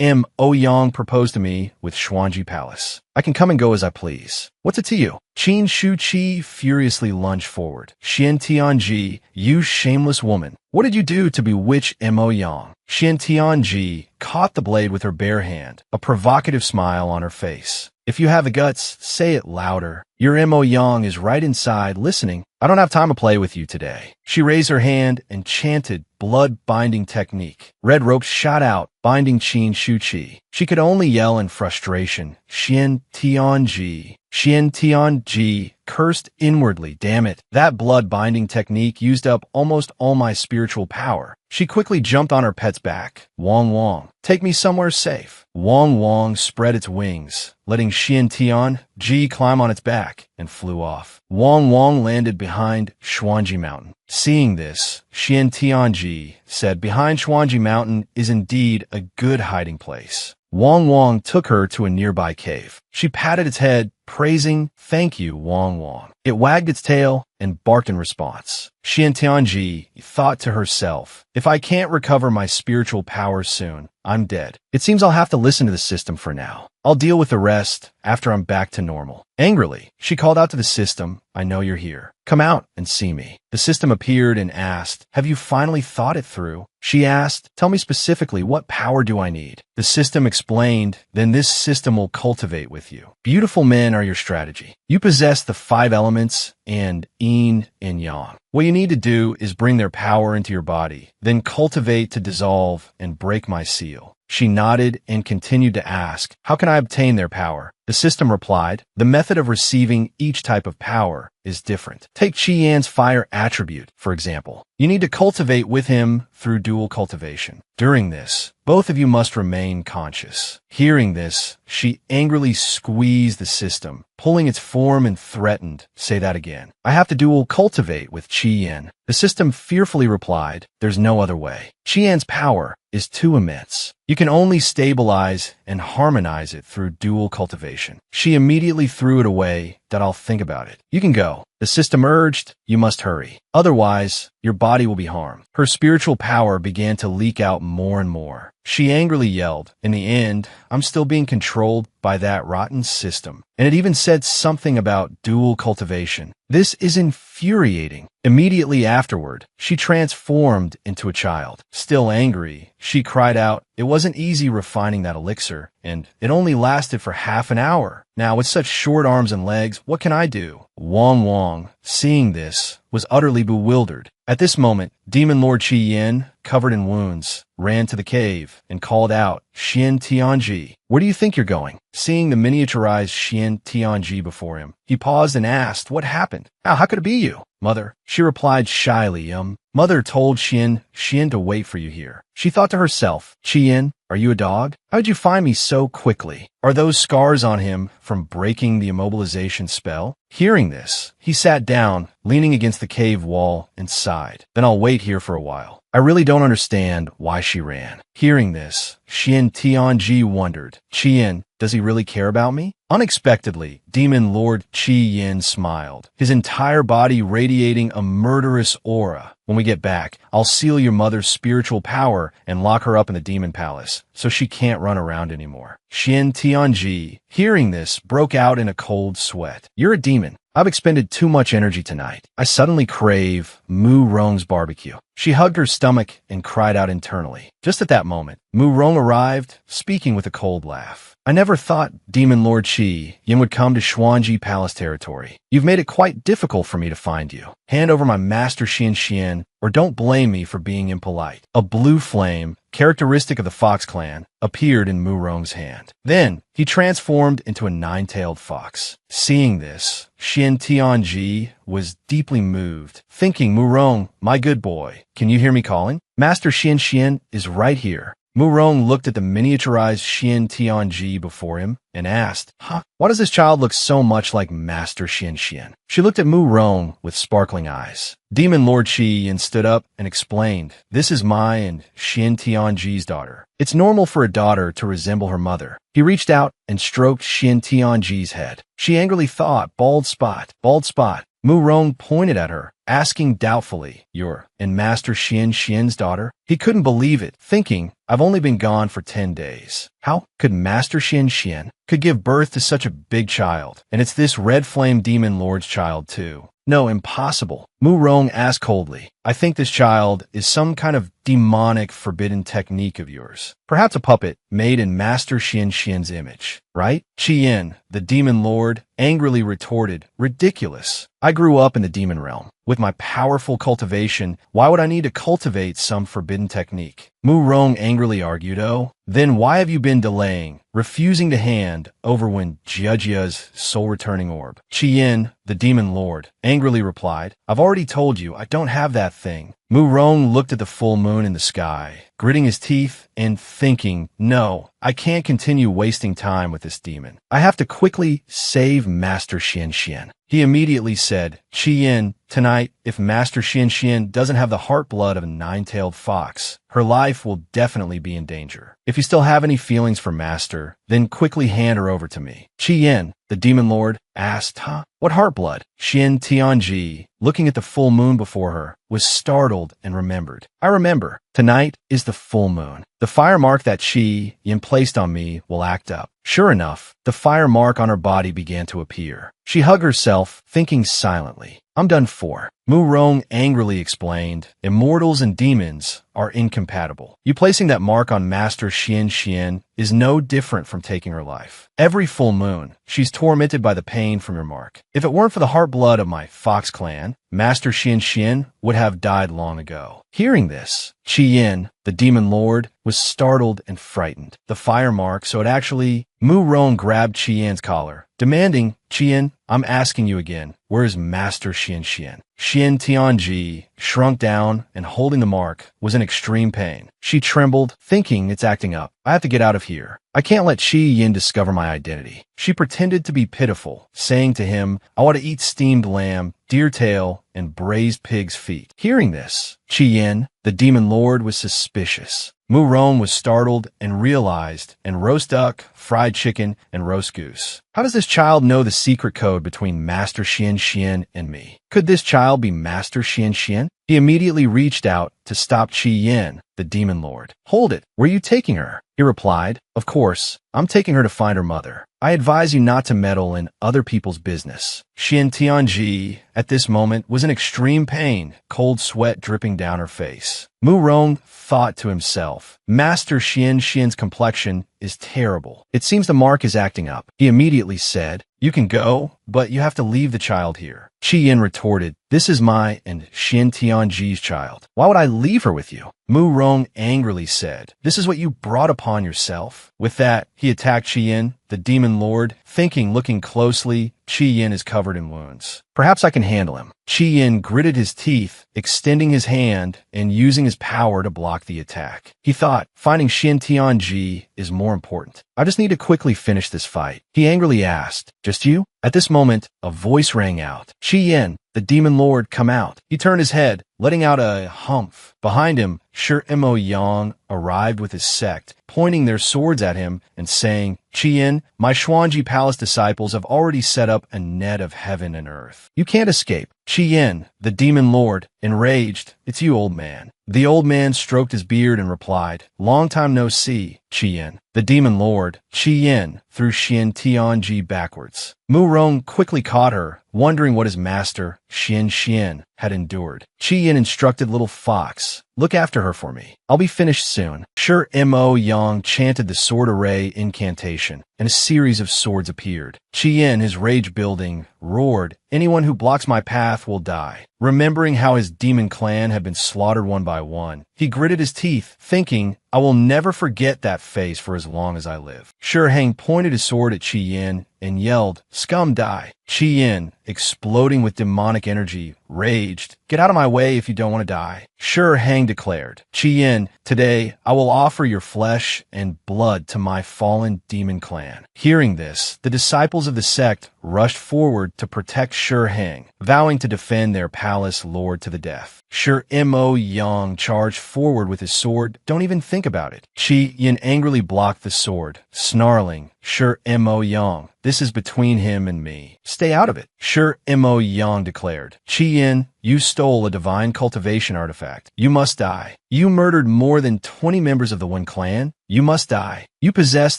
Mo Yang proposed to me with Xuanji Palace. I can come and go as I please. What's it to you? Qin Shu Qi furiously lunged forward. Xian Tianji, you shameless woman. What did you do to bewitch Mo Yang? Xian Tianji caught the blade with her bare hand, a provocative smile on her face. If you have the guts, say it louder. Your Mo Yang is right inside, listening. I don't have time to play with you today. She raised her hand and chanted blood-binding technique. Red ropes shot out, binding Qin Shu Qi. She could only yell in frustration. Xian Tianji. Xian Tianji cursed inwardly. Damn it. That blood-binding technique used up almost all my spiritual power. She quickly jumped on her pet's back. Wong Wong, take me somewhere safe. Wong Wong spread its wings, letting Xian Tianji climb on its back, and flew off. Wong Wong landed behind Xuanji Mountain. Seeing this, Xian Tianji said behind Xuanji Mountain is indeed a good hiding place. Wong Wong took her to a nearby cave. She patted its head, praising, "Thank you, Wong Wong." It wagged its tail and barked in response. Xian Tianji thought to herself, if I can't recover my spiritual powers soon, I'm dead. It seems I'll have to listen to the system for now. I'll deal with the rest after I'm back to normal. Angrily, she called out to the system, I know you're here. Come out and see me. The system appeared and asked, have you finally thought it through? She asked, tell me specifically, what power do I need? The system explained, then this system will cultivate with you. Beautiful men are your strategy. You possess the 5 elements and yin and yang. What you need to do is bring their power into your body, then cultivate to dissolve and break my seal. She nodded and continued to ask, how can I obtain their power? The system replied, the method of receiving each type of power is different. Take Qi Yan's fire attribute, for example. You need to cultivate with him through dual cultivation. During this, both of you must remain conscious. Hearing this, she angrily squeezed the system, pulling its form and threatened, say that again. I have to dual cultivate with Qi Yan. The system fearfully replied, there's no other way. Qi Yan's power is too immense. You can only stabilize and harmonize it through dual cultivation. She immediately threw it away, that I'll think about it. You can go. The system urged, you must hurry. Otherwise, your body will be harmed. Her spiritual power began to leak out more and more. She angrily yelled, in the end, I'm still being controlled by that rotten system. And it even said something about dual cultivation. This is infuriating. Immediately afterward, she transformed into a child. Still angry, she cried out, it wasn't easy refining that elixir, and it only lasted for half an hour. Now, with such short arms and legs, what can I do? Wong Wong, seeing this, was utterly bewildered. At this moment, Demon Lord Qi Yin, covered in wounds, ran to the cave and called out, Xian Tianji, where do you think you're going? Seeing the miniaturized Xian Tianji before him, he paused and asked, what happened? How could it be you? Mother, she replied shyly, Mother told Xian to wait for you here. She thought to herself, Qian, are you a dog? How did you find me so quickly? Are those scars on him from breaking the immobilization spell? Hearing this, he sat down, leaning against the cave wall, and sighed. Then I'll wait here for a while. I really don't understand why she ran. Hearing this, Xian Tianji wondered, Qian, does he really care about me? Unexpectedly, Demon Lord Qi Yin smiled, his entire body radiating a murderous aura. When we get back, I'll seal your mother's spiritual power and lock her up in the demon palace, so she can't run around anymore. Xian Tianji, hearing this, broke out in a cold sweat. You're a demon. I've expended too much energy tonight. I suddenly crave Mu Rong's barbecue. She hugged her stomach and cried out internally. Just at that moment, Mu Rong arrived, speaking with a cold laugh. I never thought Demon Lord Qi Yin would come to Xuanji Palace territory. You've made it quite difficult for me to find you. Hand over my master Xian, or don't blame me for being impolite. A blue flame, characteristic of the Fox clan, appeared in Mu Rong's hand. Then, he transformed into a 9-tailed fox. Seeing this, Xian Tianji was deeply moved, thinking, Mu Rong, my good boy, can you hear me calling? Master Xian is right here. Mu Rong looked at the miniaturized Xian Tianji before him and asked, why does this child look so much like Master Xian Xian? She looked at Mu Rong with sparkling eyes. Demon Lord Qiyin stood up and explained, this is my and Xian Tianji's daughter. It's normal for a daughter to resemble her mother. He reached out and stroked Xian Tianji's head. She angrily thought, bald spot, bald spot. Mu Rong pointed at her, asking doubtfully, you're and Master Xian Xian's daughter? He couldn't believe it, thinking, I've only been gone for 10 days. How could Master Xian Xian could give birth to such a big child? And it's this red flame demon lord's child too. No, impossible. Mu Rong asked coldly, I think this child is some kind of demonic forbidden technique of yours. Perhaps a puppet made in Master Xian Xian's image, right? Qiyin, the demon lord, angrily retorted, ridiculous. I grew up in the demon realm. With my powerful cultivation, why would I need to cultivate some forbidden technique? Mu Rong angrily argued, oh, then why have you been delaying, refusing to hand over when Jiajia's soul-returning orb? Qiyin, the demon lord, angrily replied, I've already told you I don't have that thing. Mu Rong looked at the full moon in the sky, gritting his teeth and thinking, no, I can't continue wasting time with this demon. I have to quickly save Master Xian Xian. He immediately said, Qiyin, tonight, if Master Xian Xian doesn't have the heart blood of a nine-tailed fox, her life will definitely be in danger. If you still have any feelings for Master, then quickly hand her over to me. Qiyin, the demon lord, asked, what heart blood? Xian Tianji, looking at the full moon before her, was startled and remembered. I remember. Tonight is the full moon. The fire mark that Qiyin placed on me will act up. Sure enough, the fire mark on her body began to appear. She hugged herself, thinking silently, I'm done for. Mu Rong angrily explained, immortals and demons are incompatible. You placing that mark on Master Xian Xian is no different from taking her life. Every full moon, she's tormented by the pain from your mark. If it weren't for the heart blood of my Fox clan, Master Xian Xian would have died long ago. Hearing this, Qiyin, the demon lord, was startled and frightened. The fire mark, so it actually... Mu Rong grabbed Qiyin's collar, demanding, Qiyin, I'm asking you again, where is Master Xian Xian? Xian Tianji shrunk down and holding the mark was in extreme pain. She trembled, thinking it's acting up. I have to get out of here. I can't let Qiyin discover my identity. She pretended to be pitiful, saying to him, I want to eat steamed lamb, deer tail, and braised pig's feet. Hearing this, Qiyin, the demon lord, was suspicious. Mu Rong was startled and realized, and roast duck, fried chicken, and roast goose. How does this child know the secret code between Master Xian Xian and me? Could this child be Master Xian Xian? He immediately reached out to stop Qiyin, the demon lord. Hold it, where are you taking her? He replied, of course, I'm taking her to find her mother. I advise you not to meddle in other people's business. Xian Tianji, at this moment, was in extreme pain, cold sweat dripping down her face. Mu Rong thought to himself, Master Xian Xian's complexion is terrible. It seems the mark is acting up. He immediately said, you can go, but you have to leave the child here. Qiyin retorted, this is my and Xian Tianji's child. Why would I leave her with you? Mu Rong angrily said, this is what you brought upon yourself. With that, he attacked Qiyin, the demon lord, thinking, looking closely, Qiyin is covered in wounds. Perhaps I can handle him. Qiyin gritted his teeth, extending his hand and using his power to block the attack. He thought, finding Xian Tianji is more important. I just need to quickly finish this fight. He angrily asked, just you? At this moment, a voice rang out. Qiyin, the demon lord, come out. He turned his head, letting out a humph. Behind him, Shi Mo Yang arrived with his sect, pointing their swords at him and saying, Qiyin, my Xuanji Palace disciples have already set up a net of heaven and earth. You can't escape. Qiyin, the demon lord, enraged, it's you, old man. The old man stroked his beard and replied, long time no see, Qiyin. The demon lord, Qiyin, threw Xian Tianji backwards. Mu Rong quickly caught her, wondering what his master, Xian Xian, had endured. Qiyin instructed little fox, look after her for me. I'll be finished soon. Shi Mo Yang chanted the sword array incantation, and a series of swords appeared. Qiyin, his rage building, roared, anyone who blocks my path will die. Remembering how his demon clan had been slaughtered one by one, he gritted his teeth, thinking, I will never forget that face for as long as I live. Shi Hang pointed his sword at Qiyin and yelled, scum die. Qiyin, exploding with demonic energy, raged, Get out of my way if you don't want to die. Sure, Hang declared. Qian, today I will offer your flesh and blood to my fallen demon clan. Hearing this, the disciples of the sect rushed forward to protect Shi Hang, vowing to defend their palace lord to the death. Shi Mo Yang charged forward with his sword. Don't even think about it. Qi Yin angrily blocked the sword, snarling, Shi Mo Yang, this is between him and me. Stay out of it. Shi Mo Yang declared. Qi Yin, you stole a divine cultivation artifact. You must die. You murdered more than 20 members of the One Clan. You must die. You possess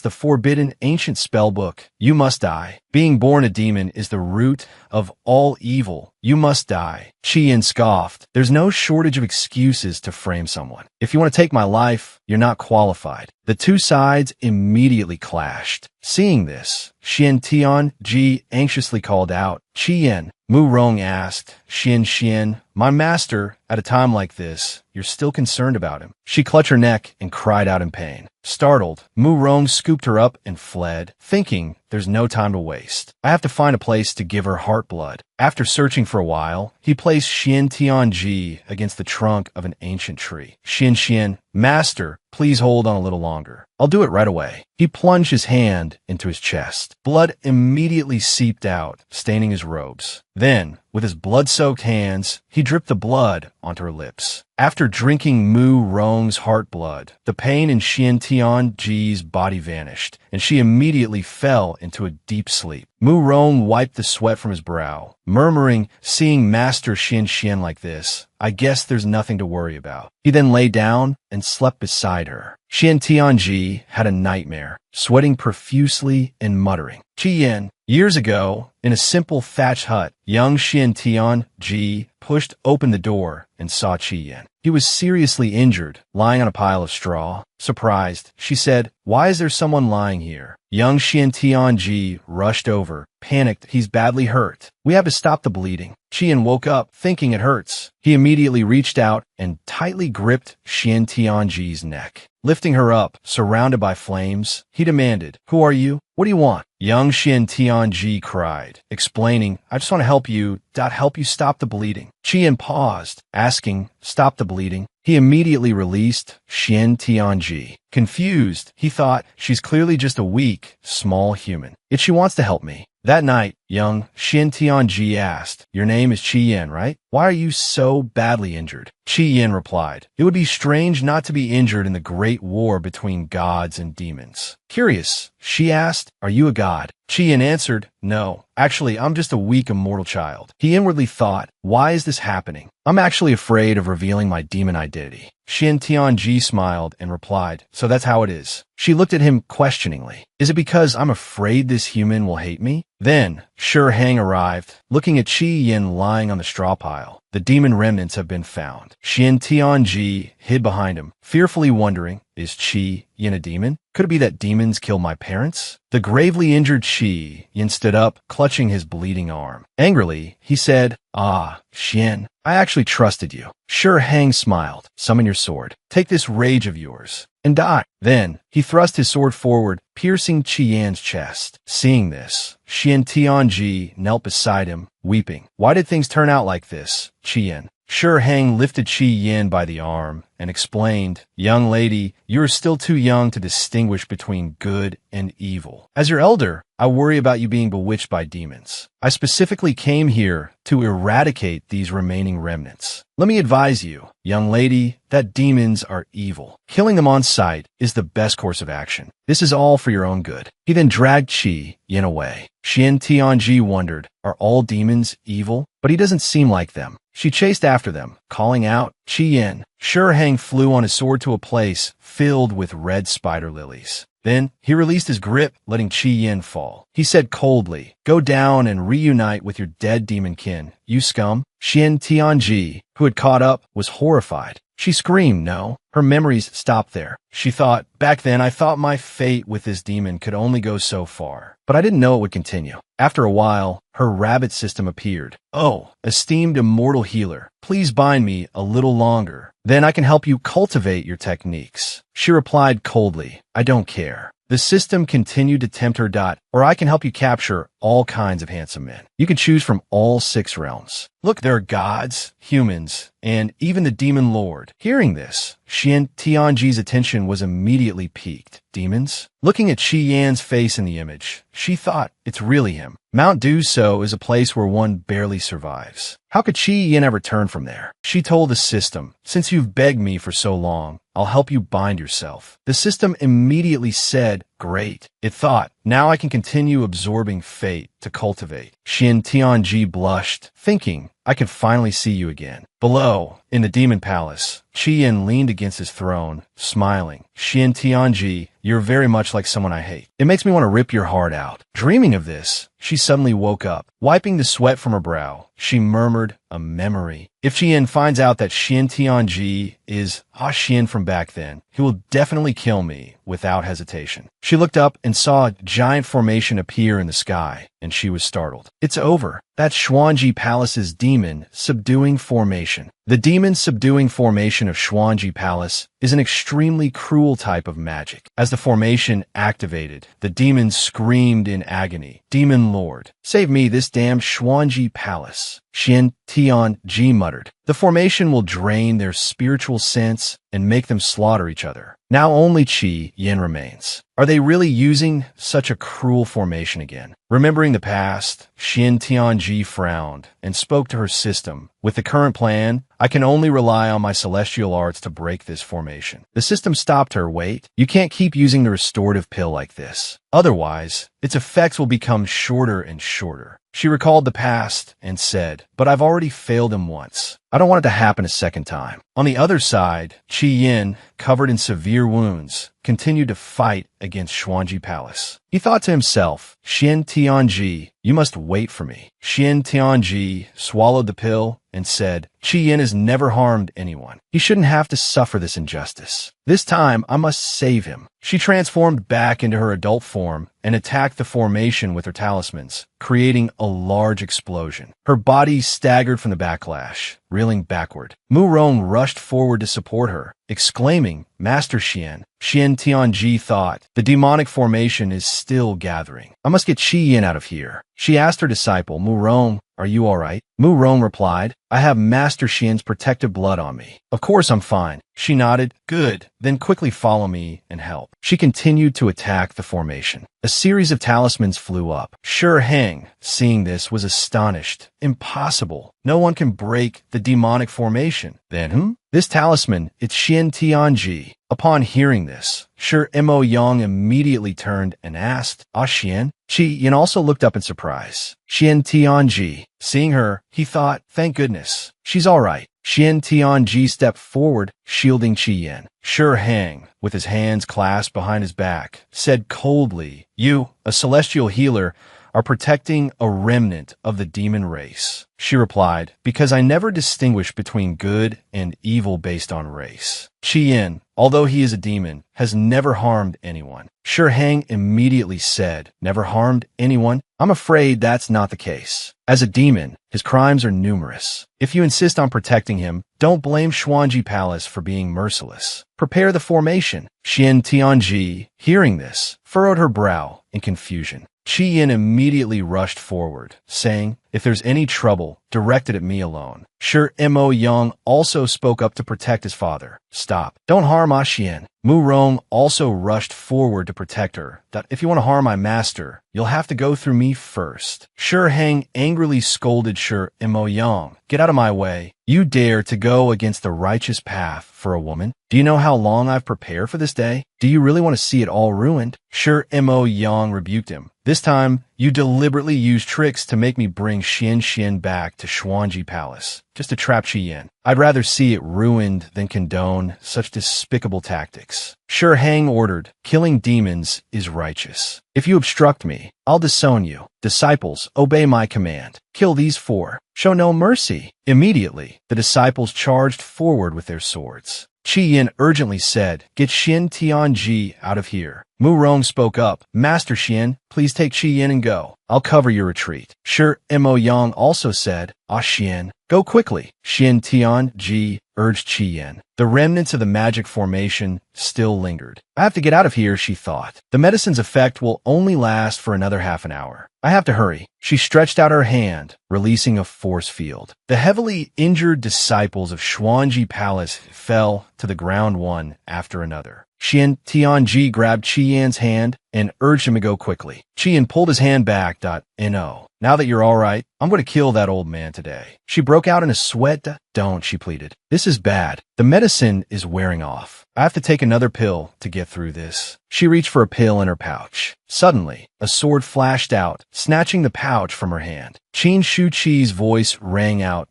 the forbidden ancient spellbook. You must die. Being born a demon is the root of all evil. You must die. Qian scoffed. There's no shortage of excuses to frame someone. If you want to take my life, you're not qualified. The two sides immediately clashed. Seeing this, Xian Tianji anxiously called out, Qian. Mu Rong asked, Xian, my master, at a time like this, you're still concerned about him. She clutched her neck and cried out in pain. Startled, Mu Rong scooped her up and fled, thinking there's no time to waste. I have to find a place to give her heart blood. After searching for a while, he placed Xian Tianji against the trunk of an ancient tree. Xian, master, please hold on a little longer. I'll do it right away. He plunged his hand into his chest. Blood immediately seeped out, staining his robes. Then, with his blood-soaked hands, he dripped the blood onto her lips. After drinking Mu Rong's heart blood, the pain in Xian Tianji's body vanished, and she immediately fell into a deep sleep. Mu Rong wiped the sweat from his brow, murmuring, seeing Master Xian like this, I guess there's nothing to worry about. He then lay down and slept beside her. Xian Tianji had a nightmare, sweating profusely and muttering. Qian, years ago, in a simple thatched hut, young Xian Tianji pushed open the door and saw Qian. He was seriously injured, lying on a pile of straw. Surprised, she said, why is there someone lying here? Young Xian Tianji rushed over, panicked, he's badly hurt. We have to stop the bleeding. Qian woke up, thinking it hurts. He immediately reached out and tightly gripped Xian Tianji's neck. Lifting her up, surrounded by flames, he demanded, who are you? What do you want? Young Xian Tianji cried, explaining, I just want to help you stop the bleeding. Qian paused, asking, stop the bleeding? He immediately released Xian Tianji. Confused, he thought, she's clearly just a weak, small human. Yet she wants to help me. That night, young Xian Tianji asked, your name is Qian, right? Why are you so badly injured? Qian replied, it would be strange not to be injured in the great war between gods and demons. Curious, she asked, are you a god? Qian answered, no, actually, I'm just a weak immortal child. He inwardly thought, why is this happening? I'm actually afraid of revealing my demon identity. Xian Tianji smiled and replied, so that's how it is. She looked at him questioningly. Is it because I'm afraid this human will hate me? Then, Shi Hang arrived, looking at Qi Yin lying on the straw pile. The demon remnants have been found. Xian Tianji hid behind him, fearfully wondering, is Qi Yin a demon? Could it be that demons kill my parents? The gravely injured Qi Yin stood up, clutching his bleeding arm. Angrily, he said, Xian, I actually trusted you. Shi Hang smiled. Summon your sword. Take this rage of yours and die. Then, he thrust his sword forward, piercing Qian's chest. Seeing this, Xian Tianji knelt beside him, weeping. Why did things turn out like this, Qian? Shi Hang lifted Qi Yin by the arm and explained, young lady, you are still too young to distinguish between good and evil. As your elder, I worry about you being bewitched by demons. I specifically came here to eradicate these remaining remnants. Let me advise you, young lady, that demons are evil. Killing them on sight is the best course of action. This is all for your own good. He then dragged Qi Yin away. Xian Tianji wondered, are all demons evil? But he doesn't seem like them. She chased after them, calling out, Qi Yin. Shi Hang flew on his sword to a place filled with red spider lilies. Then he released his grip, letting Qi Yin fall. He said coldly, go down and reunite with your dead demon kin, you scum. Xian Tianji, who had caught up, was horrified. She screamed, no. Her memories stopped there. She thought, back then I thought my fate with this demon could only go so far. But I didn't know it would continue. After a while, her rabbit system appeared. Oh, esteemed immortal healer, please bind me a little longer. Then I can help you cultivate your techniques. She replied coldly, I don't care. The system continued to tempt her. Or I can help you capture all kinds of handsome men. You can choose from all 6 realms. Look, there are gods, humans, and even the demon lord. Hearing this, Xian Tianji's attention was immediately piqued. Demons? Looking at Qi Yan's face in the image, she thought, it's really him. Mount Duso is a place where one barely survives. How could Qi Yan ever turn from there? She told the system, since you've begged me for so long, I'll help you bind yourself. The system immediately said, great. It thought, now I can continue absorbing fate to cultivate. Xian Tianji blushed, thinking, I can finally see you again. Below, in the demon palace, Qi Yan leaned against his throne, smiling. Xian Tianji, you're very much like someone I hate. It makes me want to rip your heart out. Dreaming of this, she suddenly woke up. Wiping the sweat from her brow, she murmured, a memory. If Qi Yan finds out that Xian Tianji is Xian from back then, he will definitely kill me without hesitation. She looked up and saw a giant formation appear in the sky, and she was startled. It's over. That's Xuanji Palace's demon subduing formation. The demon subduing formation of Xuanji Palace is an extremely cruel type of magic. As the formation activated, the demon screamed in agony. Demon Lord, save me this damned Xuanji Palace. Xian Tianji muttered. The formation will drain their spiritual sense and make them slaughter each other. Now only Qi Yan remains. Are they really using such a cruel formation again? Remembering the past, Xian Tianji frowned and spoke to her system. With the current plan, I can only rely on my celestial arts to break this formation. The system stopped her. Wait, you can't keep using the restorative pill like this. Otherwise, its effects will become shorter and shorter. She recalled the past and said, but I've already failed him once. I don't want it to happen a second time. On the other side, Qi Yan, covered in severe wounds, continued to fight against Xuanji Palace. He thought to himself, Xian Tianji, you must wait for me. Xian Tianji swallowed the pill and said, Qi Yan has never harmed anyone. He shouldn't have to suffer this injustice. This time, I must save him. She transformed back into her adult form and attacked the formation with her talismans, creating a large explosion. Her body staggered from the backlash, reeling backward. Mu Rong rushed forward to support her, exclaiming, Master Xian. Xian Tianji thought, the demonic formation is still gathering. I must get Qi Yan out of here. She asked her disciple, Mu Rong, are you all right? Mu Rong replied, I have Master Xian's protective blood on me. Of course I'm fine. She nodded. Good. Then quickly follow me and help. She continued to attack the formation. A series of talismans flew up. Shi Heng, seeing this, was astonished. Impossible. No one can break the demonic formation. Then, This talisman, it's Xian Tianji. Upon hearing this, Shi Mo Yang immediately turned and asked, Xian? Qi Yan also looked up in surprise. Xian Tianji. Seeing her, he thought, thank goodness. She's all right. Xian Tianji stepped forward, shielding Qi Yan. Shi Heng, with his hands clasped behind his back, said coldly, You, a celestial healer, are protecting a remnant of the demon race. She replied, because I never distinguish between good and evil based on race. Qi Yan, although he is a demon, has never harmed anyone. Shi Heng immediately said, never harmed anyone? I'm afraid that's not the case. As a demon, his crimes are numerous. If you insist on protecting him, don't blame Xuanji Palace for being merciless. Prepare the formation. Xian Tianji, hearing this, furrowed her brow in confusion. Qi Yan immediately rushed forward, saying, if there's any trouble, direct it at me alone. Shi Mo Yang also spoke up to protect his father. Stop. Don't harm Xian. Mu Rong also rushed forward to protect her. If you want to harm my master, you'll have to go through me first. Shi Heng angrily scolded Shi Mo Yang. Get out of my way. You dare to go against the righteous path for a woman? Do you know how long I've prepared for this day? Do you really want to see it all ruined? Shi Mo Yang rebuked him. This time, you deliberately used tricks to make me bring Xian back to Xuanji Palace, just to trap Qi Yan. I'd rather see it ruined than condone such despicable tactics. Shi Heng ordered, killing demons is righteous. If you obstruct me, I'll disown you. Disciples, obey my command. Kill these 4. Show no mercy. Immediately, the disciples charged forward with their swords. Qi Yan urgently said, get Xian Tianji out of here. Mu Rong spoke up, Master Xian, please take Qi Yan and go. I'll cover your retreat. Shi Mo Yang also said, Xian, go quickly. Xian Tianji urged Qi-Yin. The remnants of the magic formation still lingered. I have to get out of here, she thought. The medicine's effect will only last for another half an hour. I have to hurry. She stretched out her hand, releasing a force field. The heavily injured disciples of Xuanji Palace fell to the ground one after another. Xian Tianji grabbed Qi-Yan's hand and urged him to go quickly. Qi-Yan pulled his hand back. No. Now that you're all right, I'm going to kill that old man today. She broke out in a sweat. Don't, she pleaded. This is bad. The medicine is wearing off. I have to take another pill to get through this. She reached for a pill in her pouch. Suddenly, a sword flashed out, snatching the pouch from her hand. Qin Shuqi's voice rang out.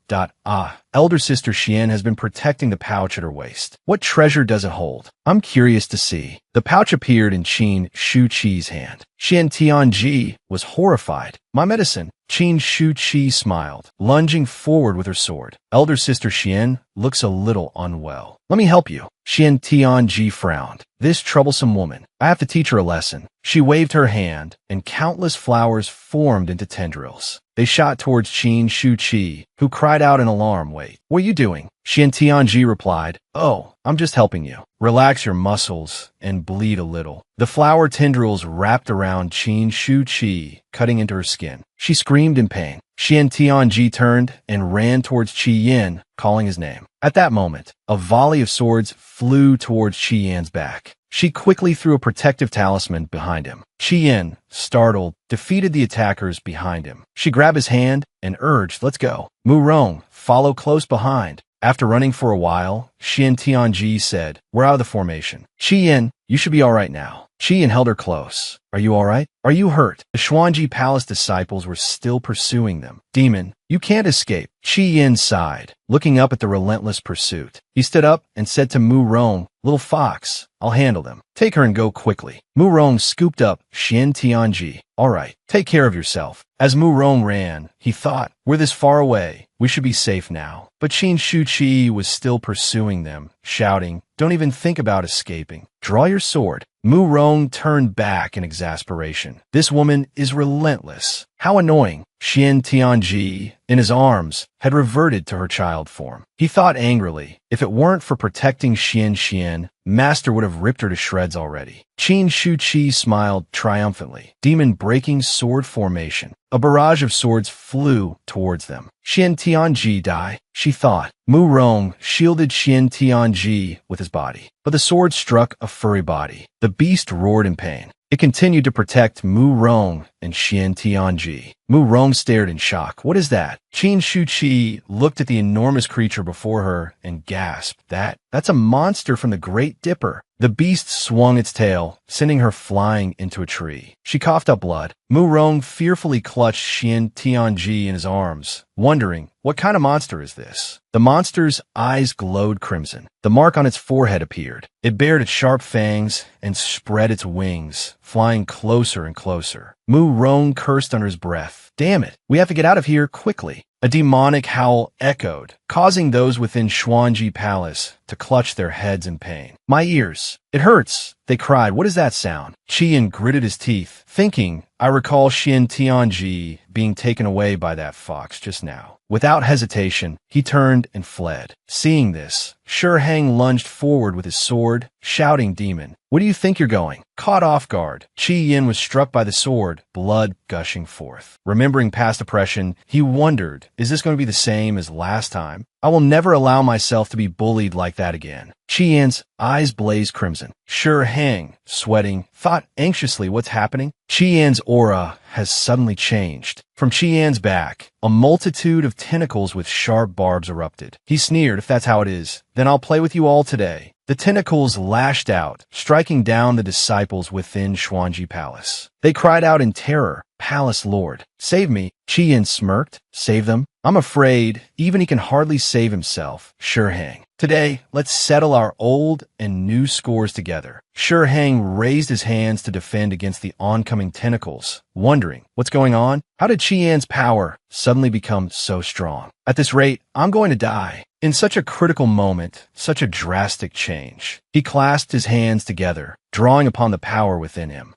Elder sister Xian has been protecting the pouch at her waist. What treasure does it hold? I'm curious to see. The pouch appeared in Qin Shuqi's hand. Xian Tianji was horrified. My medicine. Qin Shuqi smiled, lunging forward with her sword. Elder sister Xian looks a little unwell. Let me help you. Xian Tianji frowned. This troublesome woman. I have to teach her a lesson. She waved her hand, and countless flowers formed into tendrils. They shot towards Qin Shuqi, who cried out in alarm. Wait, what are you doing? Xian Tianji replied, Oh, I'm just helping you. Relax your muscles and bleed a little. The flower tendrils wrapped around Qin Shuqi, cutting into her skin. She screamed in pain. Xian Tianji turned and ran towards Qi-Yin, calling his name. At that moment, a volley of swords flew towards Qi-Yan's back. She quickly threw a protective talisman behind him. Qi-Yin, startled, defeated the attackers behind him. She grabbed his hand and urged, Let's go. Mu Rong, follow close behind. After running for a while, Xian Tianji said, We're out of the formation. Qi-Yin, you should be all right now. Qi-Yin held her close. Are you all right? Are you hurt? The Xuanji Palace disciples were still pursuing them. Demon, you can't escape. Qi-Yin sighed, looking up at the relentless pursuit. He stood up and said to Mu Rong, Little fox, I'll handle them. Take her and go quickly. Mu Rong scooped up Xian Tianji. All right, take care of yourself. As Mu Rong ran, he thought, We're this far away. We should be safe now. But Qin Shuqi was still pursuing them, shouting, Don't even think about escaping. Draw your sword. Mu Rong turned back in exasperation. This woman is relentless. How annoying. Xian Tianji, in his arms, had reverted to her child form. He thought angrily, if it weren't for protecting Xian, Master would have ripped her to shreds already. Qin Shuqi smiled triumphantly. Demon breaking sword formation. A barrage of swords flew towards them. Xian Tianji die, she thought. Mu Rong shielded Xian Tianji with his body, but the sword struck a furry body. The beast roared in pain. It continued to protect Mu Rong and Xian Tianji. Mu Rong stared in shock. What is that? Qin Shuqi looked at the enormous creature before her and gasped. That's a monster from the Great Dipper. The beast swung its tail, sending her flying into a tree. She coughed up blood. Mu Rong fearfully clutched Xian Tianji in his arms, wondering, what kind of monster is this? The monster's eyes glowed crimson. The mark on its forehead appeared. It bared its sharp fangs and spread its wings, flying closer and closer. Mu Rong cursed under his breath. Damn it, we have to get out of here quickly. A demonic howl echoed, causing those within Xuanji Palace to clutch their heads in pain. My ears. It hurts, they cried. What is that sound? Qi-Yin gritted his teeth, thinking, I recall Xian Tianji being taken away by that fox just now. Without hesitation, he turned and fled. Seeing this, Hang lunged forward with his sword, shouting, Demon, where do you think you're going? Caught off guard, Qi-Yin was struck by the sword, blood gushing forth. Remembering past oppression, he wondered, is this going to be the same as last time? I will never allow myself to be bullied like that again. Qi-Yin's eyes blazed crimson. Hang, sweating, thought anxiously what's happening. Qi-Yin's aura has suddenly changed. From Qi-Yin's back, a multitude of tentacles with sharp barbs erupted. He sneered, if that's how it is, then I'll play with you all today. The tentacles lashed out, striking down the disciples within Xuanji Palace. They cried out in terror, Palace Lord, save me. Qi-Yin smirked, save them? I'm afraid even he can hardly save himself. Hang. Today, let's settle our old and new scores together. Hang raised his hands to defend against the oncoming tentacles, wondering, what's going on? How did Qi-Yan's power suddenly become so strong? At this rate, I'm going to die. In such a critical moment, such a drastic change. He clasped his hands together, drawing upon the power within him.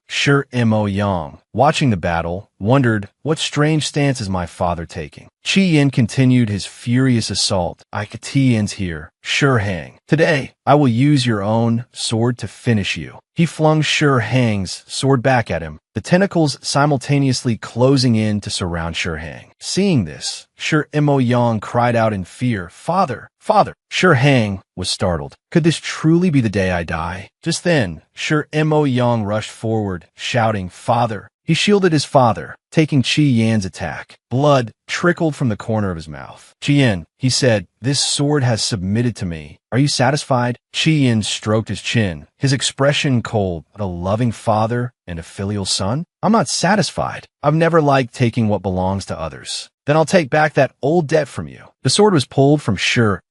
Mo Yang, watching the battle, wondered, what strange stance is my father taking? Qi Yin continued his furious assault. Tian's here. Hang. Today, I will use your own sword to finish you. He flung Hang's sword back at him, the tentacles simultaneously closing in to surround Hang. Seeing this, Mo Yang cried out in fear, Father! Father! Hang was startled. Could this truly be the day I die? Just then, Mo Yang rushed forward, shouting, Father! He shielded his father, taking Qi Yan's attack. Blood trickled from the corner of his mouth. Qi Yan, he said, this sword has submitted to me. Are you satisfied? Qi Yan stroked his chin, his expression cold. A loving father and a filial son? I'm not satisfied. I've never liked taking what belongs to others. Then I'll take back that old debt from you. The sword was pulled from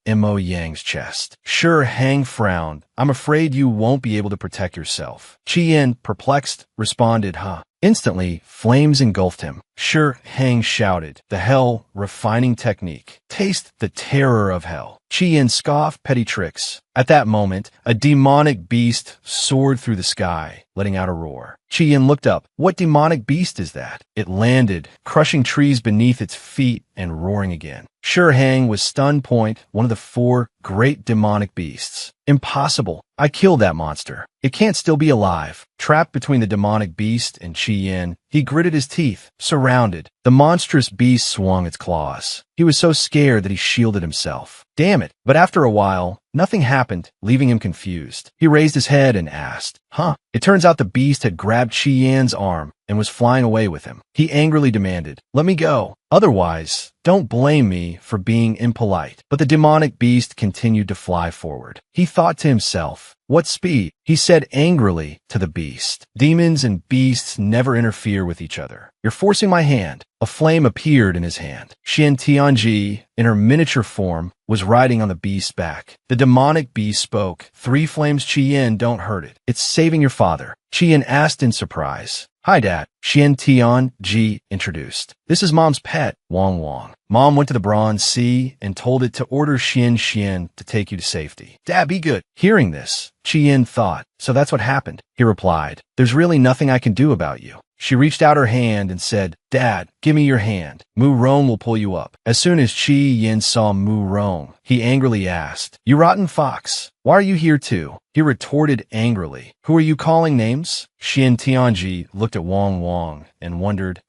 Mo Yang's chest. Hang frowned. I'm afraid you won't be able to protect yourself. Qi Yan, perplexed, responded, huh? Instantly, flames engulfed him. Hang shouted, the hell refining technique. Taste the terror of hell. Qi Yan scoffed, petty tricks. At that moment, a demonic beast soared through the sky, letting out a roar. Qi Yan looked up. What demonic beast is that? It landed, crushing trees beneath its feet and roaring again. Hang was stunned point, one of the 4 great demonic beasts. Impossible. I killed that monster. It can't still be alive. Trapped between the demonic beast and Qi Yan, he gritted his teeth. Surrounded, the monstrous beast swung its claws. He was so scared that he shielded himself. Damn it. But after a while, nothing happened, leaving him confused. He raised his head and asked, huh? It turns out the beast had grabbed Qi Yan's arm and was flying away with him. He angrily demanded, let me go. Otherwise, don't blame me for being impolite. But the demonic beast continued to fly forward. He thought to himself, what speed? He said angrily to the beast. Demons and beasts never interfere with each other. You're forcing my hand. A flame appeared in his hand. Tianji, in her miniature form, was riding on the beast's back. The demonic beast spoke. 3 flames, Qi Yan, don't hurt it. It's saving your father. Qi Yan asked in surprise. Hi, Dad. Tianji introduced. This is Mom's pet, Wang. Mom went to the Bronze Sea and told it to order Xian to take you to safety. Dad, be good. Hearing this, Qi Yan thought, so that's what happened. He replied, there's really nothing I can do about you. She reached out her hand and said, Dad, give me your hand. Mu Rong will pull you up. As soon as Qi Yan saw Mu Rong, he angrily asked, you rotten fox, why are you here too? He retorted angrily, who are you calling names? Tianji looked at Wang and wondered,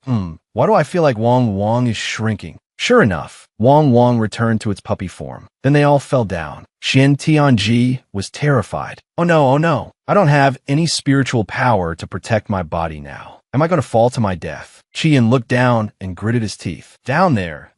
why do I feel like Wang is shrinking? Sure enough, Wang returned to its puppy form. Then they all fell down. Tianji was terrified. Oh no, I don't have any spiritual power to protect my body now. Am I going to fall to my death? Qi Yan looked down and gritted his teeth. Down there,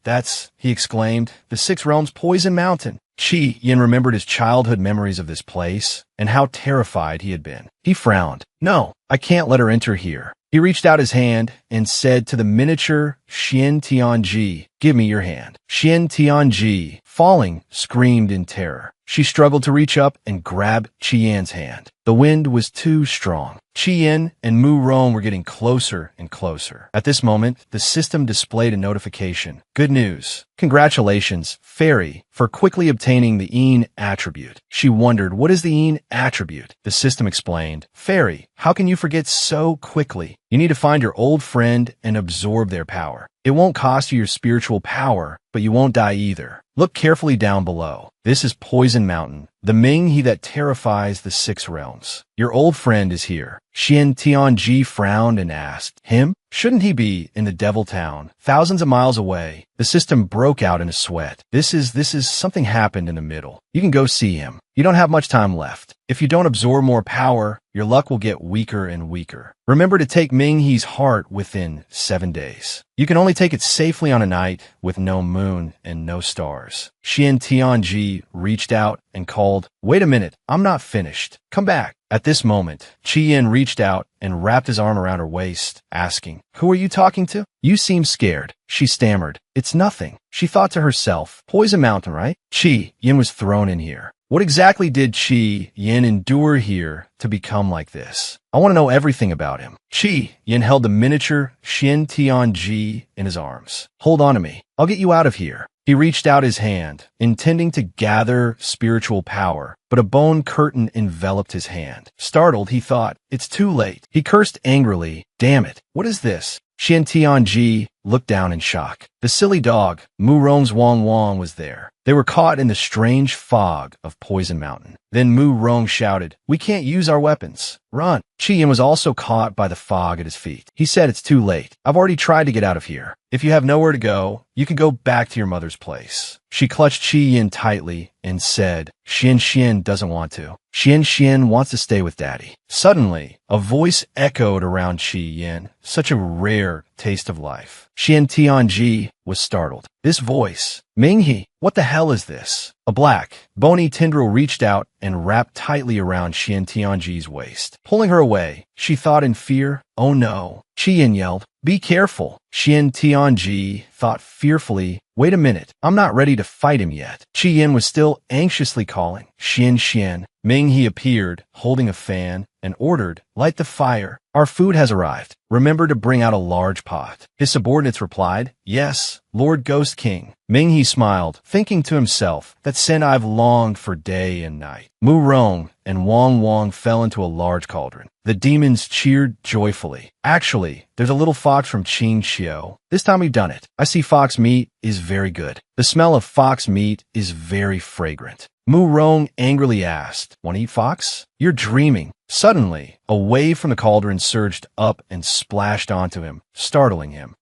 he exclaimed, the 6 Realms Poison Mountain. Qi Yan remembered his childhood memories of this place and how terrified he had been. He frowned. No, I can't let her enter here. He reached out his hand and said to the miniature Tianji, give me your hand. Tianji, falling, screamed in terror. She struggled to reach up and grab Qi Yan's hand. The wind was too strong. Qi Yan and Mu Rong were getting closer and closer. At this moment, the system displayed a notification. Good news. Congratulations, Fairy, for quickly obtaining the Yin attribute. She wondered, what is the Yin attribute? The system explained, Fairy, how can you forget so quickly? You need to find your old friend and absorb their power. It won't cost you your spiritual power, but you won't die either. Look carefully down below. This is Poison Mountain, the Ming he that terrifies the 6 realms. Your old friend is here. Tianji frowned and asked, him? Shouldn't he be in the Devil Town, thousands of miles away? The system broke out in a sweat. This is something happened in the middle. You can go see him. You don't have much time left. If you don't absorb more power, your luck will get weaker and weaker. Remember to take Ming He's heart within 7 days. You can only take it safely on a night with no moon and no stars. Tianji reached out and called, wait a minute, I'm not finished. Come back. At this moment, Qi Yan reached out and wrapped his arm around her waist, asking, who are you talking to? You seem scared. She stammered. It's nothing. She thought to herself, Poison Mountain, right? Qi Yan was thrown in here. What exactly did Qi Yan endure here to become like this? I want to know everything about him. Qi Yan held the miniature Tianji in his arms. Hold on to me. I'll get you out of here. He reached out his hand, intending to gather spiritual power, but a bone curtain enveloped his hand. Startled, he thought, "It's too late." He cursed angrily. "Damn it, what is this?" Xian Tianji looked down in shock. The silly dog, Mu Rong's Wang Wang, was there. They were caught in the strange fog of Poison Mountain. Then Mu Rong shouted, "We can't use our weapons. Run!" Qi Yin was also caught by the fog at his feet. He said, "It's too late. I've already tried to get out of here. If you have nowhere to go, you can go back to your mother's place." She clutched Qi Yin tightly and said, Xian doesn't want to. Xian wants to stay with Daddy." Suddenly, a voice echoed around Qi Yin, such a rare taste of life. Xian Tianji was startled. This voice, Minghe, what the hell is this? A black, bony tendril reached out and wrapped tightly around Xian Tianji's waist. Pulling her away, she thought in fear, "Oh no." Qi Yin yelled, "Be careful." Xian Tianji thought fearfully, "Wait a minute, I'm not ready to fight him yet." Qi Yin was still anxiously calling, Xian. Minghe appeared, holding a fan, and ordered, "Light the fire. Our food has arrived. Remember to bring out a large pot." His subordinates replied, "Yes, Lord Ghost King." Minghe smiled, thinking to himself, "That scent I've longed for day and night." Mu Rong and Wang fell into a large cauldron. The demons cheered joyfully. "Actually, there's a little fox from Qing Xiao. This time we've done it. I see fox meat is very good. The smell of fox meat is very fragrant." Mu Rong angrily asked, "Want to eat fox? You're dreaming." Suddenly, a wave from the cauldron surged up and splashed onto him, startling him.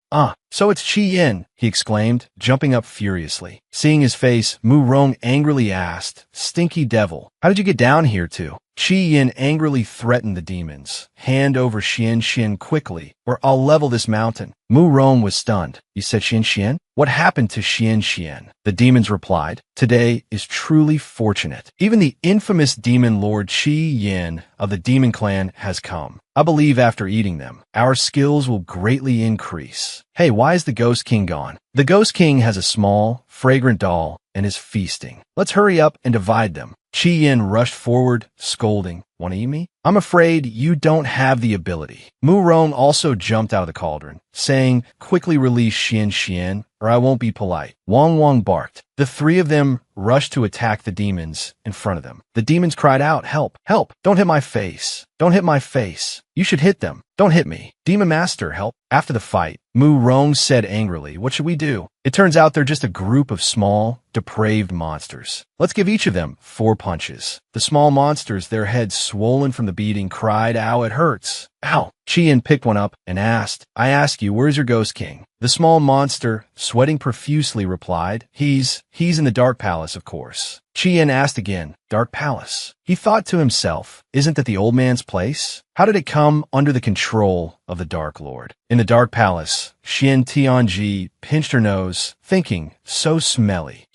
So it's Qi Yin," he exclaimed, jumping up furiously. Seeing his face, Mu Rong angrily asked, "Stinky devil, how did you get down here too?" Qi Yin angrily threatened the demons. "Hand over Xian quickly, or I'll level this mountain." Mu Rong was stunned. "You said Xian? What happened to Xian?" The demons replied, "Today is truly fortunate. Even the infamous demon lord Qi Yin of the demon clan has come. I believe after eating them, our skills will greatly increase. Hey, why is the Ghost King gone?" "The Ghost King has a small, fragrant doll and is feasting. Let's hurry up and divide them." Qi Yin rushed forward, scolding, "Want to eat me? I'm afraid you don't have the ability." Mu Rong also jumped out of the cauldron, saying, "Quickly release Xian, or I won't be polite." Wang barked. The three of them rushed to attack the demons in front of them. The demons cried out, "Help! Help! Don't hit my face! Don't hit my face! You should hit them! Don't hit me! Demon Master, help!" After the fight, Mu Rong said angrily, "What should we do? It turns out they're just a group of small, depraved monsters. Let's give each of them 4 punches." The small monsters, their heads swollen from the beating, cried, "Ow, it hurts." "Ow!" Qi Yin picked one up and asked, "I ask you, where's your Ghost King?" The small monster, sweating profusely, replied, He's in the Dark Palace, of course." Qi Yin asked again, "Dark Palace?" He thought to himself, "Isn't that the old man's place? How did it come under the control of the Dark Lord?" In the Dark Palace, Xian Tianji pinched her nose, thinking, so smelly.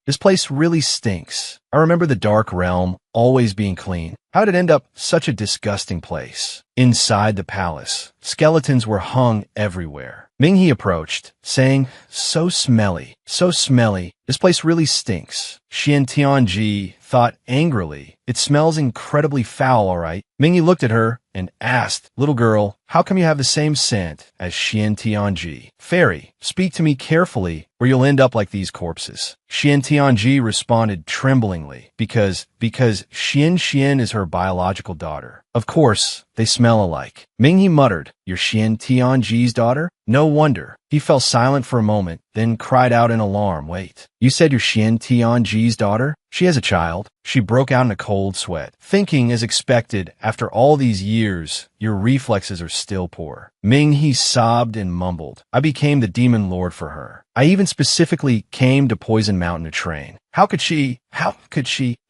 This place really stinks. I remember the Dark Realm always being clean. How did it end up such a disgusting place? Inside the palace, skeletons were hung everywhere. Minghe approached, saying, so smelly. This place really stinks." Xian Tianji thought angrily, "It smells incredibly foul, all right." Minghe looked at her and asked, "Little girl, how come you have the same scent as Xian Tianji?" "Fairy, speak to me carefully or you'll end up like these corpses." Xian Tianji responded tremblingly, because Xian is her biological daughter. Of course, they smell alike. Minghe muttered, "You're Xian Tianji's daughter? No wonder." He fell silent for a moment, then cried out in alarm, "Wait, you said you're Xian Tianji's daughter? She has a child." She broke out in a cold sweat. Thinking as expected, after all these years, your reflexes are still poor. Minghe sobbed and mumbled, "I became the demon lord for her. I even specifically came to Poison Mountain to train. How could she?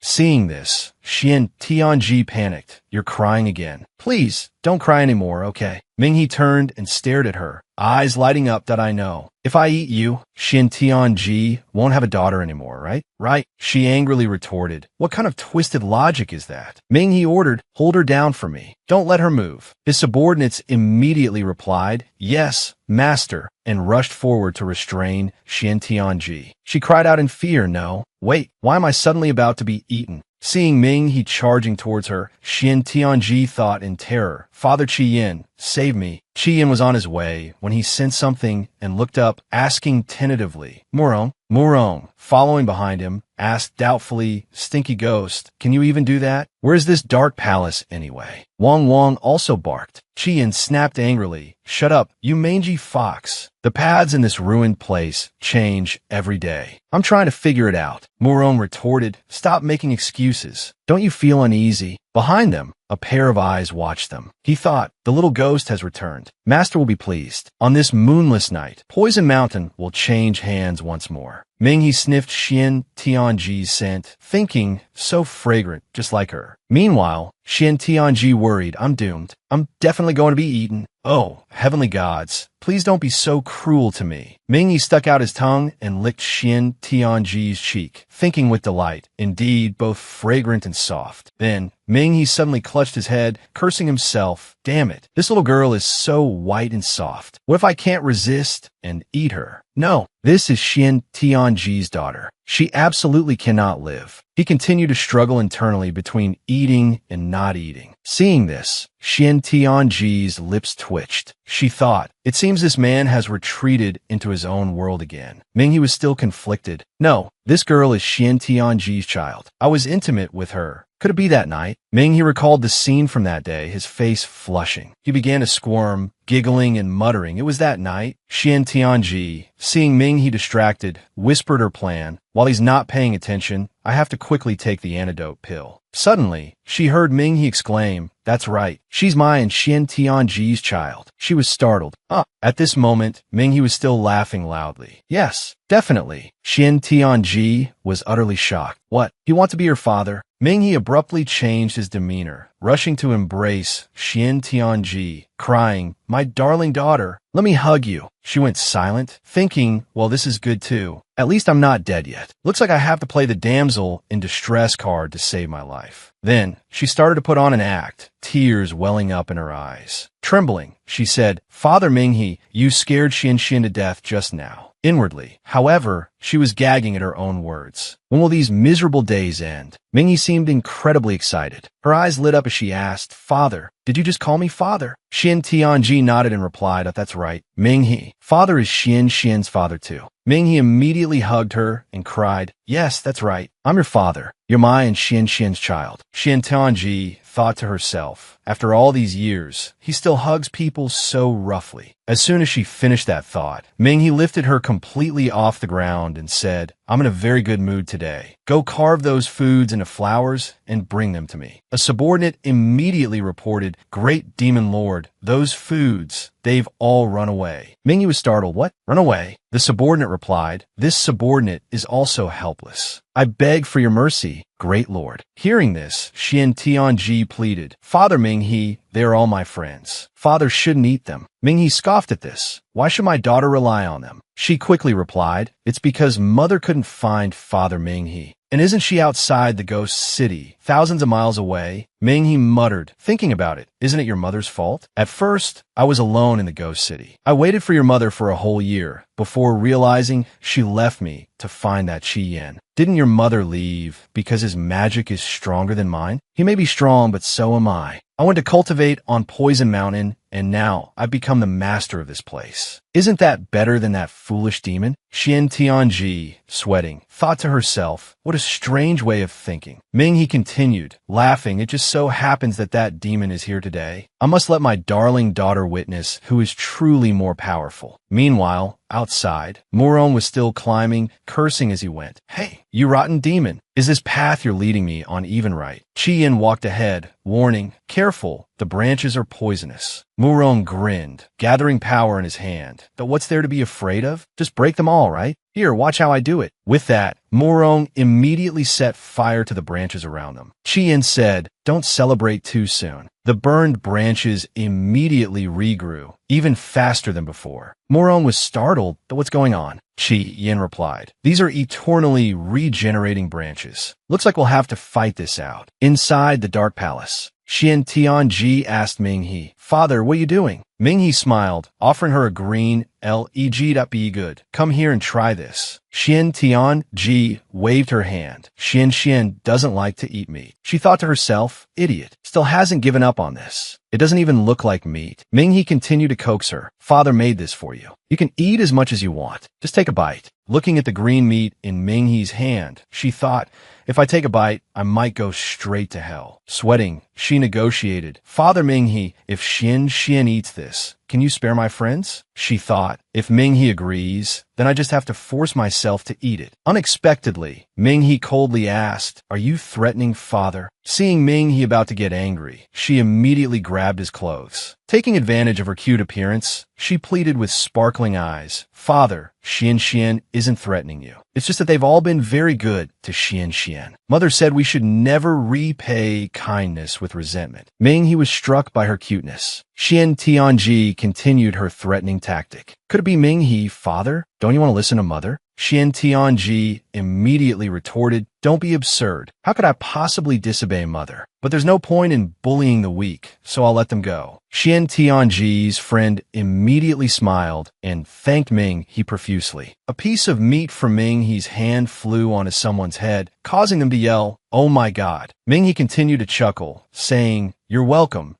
Seeing this, Xian Tianji panicked. "You're crying again. Please, don't cry anymore, okay?" Minghe turned and stared at her, eyes lighting up. "That I know. If I eat you, Xian Tianji won't have a daughter anymore, right?" "Right," she angrily retorted. "What kind of twisted logic is that?" Minghe ordered, "Hold her down for me. Don't let her move." His subordinates immediately replied, "Yes, master," and rushed forward to restrain Xian Tianji. She cried out in fear, "No, wait, why am I suddenly about to be eaten?" Seeing Ming He charging towards her, Xian Tianji thought in terror, "Father Qiyin, save me." Qiyin was on his way when he sensed something and looked up, asking tentatively, "Murong?" Murong, following behind him, asked doubtfully, "Stinky ghost, can you even do that? Where's this dark palace anyway?" Wang Wang also barked. Qiyin snapped angrily, "Shut up, you mangy fox. The paths in this ruined place change every day. I'm trying to figure it out." Murong retorted, "Stop making excuses. Don't you feel uneasy?" Behind them, a pair of eyes watched them. He thought, "The little ghost has returned. Master will be pleased. On this moonless night, Poison Mountain will change hands once more." Ming He sniffed Xian Tianji's scent, thinking, so fragrant, just like her. Meanwhile, Xian Tianji worried, "I'm doomed. I'm definitely going to be eaten. Oh, heavenly gods, please don't be so cruel to me." Ming He stuck out his tongue and licked Xian Tianji's cheek, thinking with delight, indeed, both fragrant and soft. Then, Ming He suddenly clutched his head, cursing himself. "Damn it, this little girl is so white and soft. What if I can't resist and eat her? No, this is Xian Tianji's daughter. She absolutely cannot live." He continued to struggle internally between eating and not eating. Seeing this, Xian Tianji's lips twitched. She thought, "It seems this man has retreated into his own world again." Ming He was still conflicted. "No, this girl is Xian Tianji's child. I was intimate with her. Could it be that night?" Ming He recalled the scene from that day, his face flushing. He began to squirm, giggling and muttering, "It was that night." Xian Tianji, seeing Ming He distracted, whispered her plan. "While he's not paying attention, I have to quickly take the antidote pill." Suddenly, she heard Ming He exclaim, "That's right. She's my and Xian Tianji's child." She was startled. At this moment, Ming He was still laughing loudly. "Yes, definitely." Xian Tianji was utterly shocked. "What? You want to be your father?" Ming He abruptly changed his demeanor, rushing to embrace Xian Tianji, crying, "My darling daughter, let me hug you." She went silent, thinking, "Well, this is good too. At least I'm not dead yet. Looks like I have to play the damsel in distress card to save my life." Then, she started to put on an act, tears welling up in her eyes. Trembling, she said, "Father Ming He, you scared Xian to death just now." Inwardly, however, she was gagging at her own words. When will these miserable days end? Ming He seemed incredibly excited. Her eyes lit up as she asked, "Father, did you just call me father?" Xian Tianji nodded and replied, "That's right, Ming He. Father is Xian's father too." Ming He immediately hugged her and cried, "Yes, that's right. I'm your father. You're my and Xian's child." Xian Tianji thought to herself, after all these years, he still hugs people so roughly. As soon as she finished that thought, Ming He lifted her completely off the ground and said, "I'm in a very good mood today. Go carve those foods into flowers and bring them to me." A subordinate immediately reported, "Great demon lord, those foods, they've all run away." Ming He was startled. "What? Run away?" The subordinate replied, "This subordinate is also helpless. I beg for your mercy, great lord." Hearing this, Xian Tianji pleaded, "Father Ming He, they are all my friends. Father shouldn't eat them." Ming He scoffed at this. "Why should my daughter rely on them?" She quickly replied, "It's because mother couldn't find Father Ming He. And isn't she outside the ghost city, thousands of miles away?" Ming He muttered, thinking about it, "Isn't it your mother's fault? At first, I was alone in the ghost city. I waited for your mother for a whole year, before realizing she left me to find that Qiyin. Didn't your mother leave because his magic is stronger than mine? He may be strong, but so am I. I went to cultivate on Poison Mountain, and now I've become the master of this place. Isn't that better than that foolish demon?" Xian Tianji, sweating, thought to herself, "What a strange way of thinking." Ming He continued, laughing, "It just so happens that that demon is here today. I must let my darling daughter witness who is truly more powerful." Meanwhile, outside, Murong was still climbing, cursing as he went. "Hey, you rotten demon! Is this path you're leading me on even right?" Qiyin walked ahead, warning, "Careful, the branches are poisonous." Murong grinned, gathering power in his hand. "But what's there to be afraid of? Just break them all, right? Here, watch how I do it." With that, Murong immediately set fire to the branches around them. Qiyin said, "Don't celebrate too soon." The burned branches immediately regrew, even faster than before. Murong was startled, "But what's going on?" Qiyin replied, "These are eternally regenerating branches. Looks like we'll have to fight this out." Inside the dark palace, Xian Tianji asked Ming He, "Father, what are you doing?" Ming-He smiled, offering her a green leg. Good. Come here and try this. Xian Tianji waved her hand. Xian doesn't like to eat meat. She thought to herself, idiot, still hasn't given up on this. It doesn't even look like meat. Ming-He continued to coax her. Father made this for you. You can eat as much as you want. Just take a bite. Looking at the green meat in Ming-He's hand, she thought, if I take a bite, I might go straight to hell. Sweating, she negotiated. Father Ming-He, if Xian eats this, can you spare my friends? She thought, if Ming-He agrees, then I just have to force myself to eat it. Unexpectedly, Ming-He coldly asked, are you threatening, Father? Seeing Ming-He about to get angry, she immediately grabbed his clothes. Taking advantage of her cute appearance, she pleaded with sparkling eyes, Father, Xian isn't threatening you. It's just that they've all been very good to Xian. Mother said we should never repay kindness with resentment. Ming-He was struck by her cuteness. Xian Tianji continued her threatening tactic. Could it be Ming-He, Father? Don't you want to listen to Mother? Xian Tianji immediately retorted, don't be absurd. How could I possibly disobey Mother? But there's no point in bullying the weak, so I'll let them go. Xian Tianji's friend immediately smiled and thanked Ming-He profusely. A piece of meat from Ming-He's hand flew onto someone's head, causing them to yell, oh my God. Ming-He continued to chuckle, saying, you're welcome.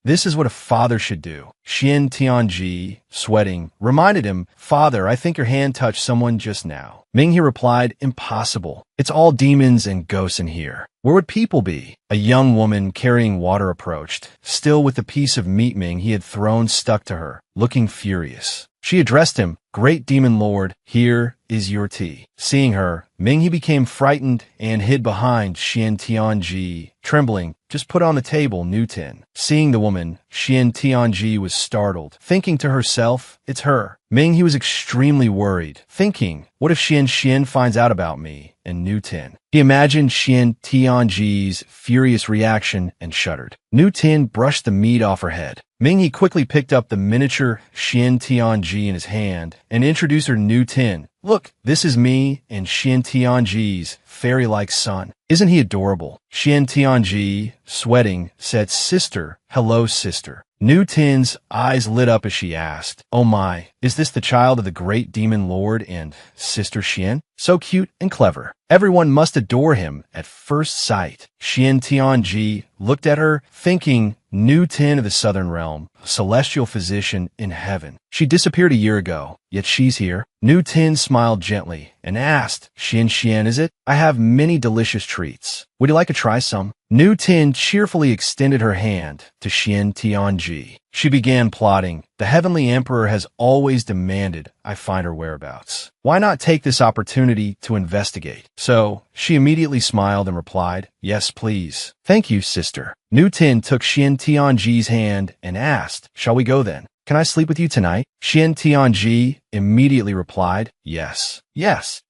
This is what a father should do. Xian Tianji, sweating, reminded him, Father, I think your hand touched someone just now. Ming-He replied, impossible. It's all demons and ghosts in here. Where would people be? A young woman carrying water approached, still with the piece of meat Ming-He had thrown stuck to her, looking furious. She addressed him, Great Demon Lord, here is your tea. Seeing her, Ming-He became frightened and hid behind Xian Tianji. Trembling, just put on the table new tin. Seeing the woman, Xian Tianji was startled, thinking to herself, it's her. Ming-He was extremely worried, thinking, what if Xian finds out about me and new tin? He imagined Xian Tianji's furious reaction and shuddered. New tin brushed the meat off her head. Ming-He quickly picked up the miniature Xian Tianji in his hand and introduced her new tin. Look, this is me and Xian Tianji's fairy-like son. Isn't he adorable? Xian Tianji, sweating, said, Sister, hello, sister. New Tin's eyes lit up as she asked, oh my, is this the child of the great demon lord and Sister Xian? So cute and clever. Everyone must adore him at first sight. Xian Tianji looked at her, thinking, New Tin of the Southern Realm, celestial physician in heaven. She disappeared a year ago, yet she's here. New Tin smiled gently and asked, Xian, is it? I have many delicious treats. Would you like to try some? New Tin cheerfully extended her hand to Xian Tianji. She began plotting. The Heavenly Emperor has always demanded I find her whereabouts. Why not take this opportunity to investigate? So, she immediately smiled and replied, yes, please. Thank you, sister. New Tin took Xian Tianji's hand and asked, shall we go then? Can I sleep with you tonight? Xian Tianji immediately replied, yes.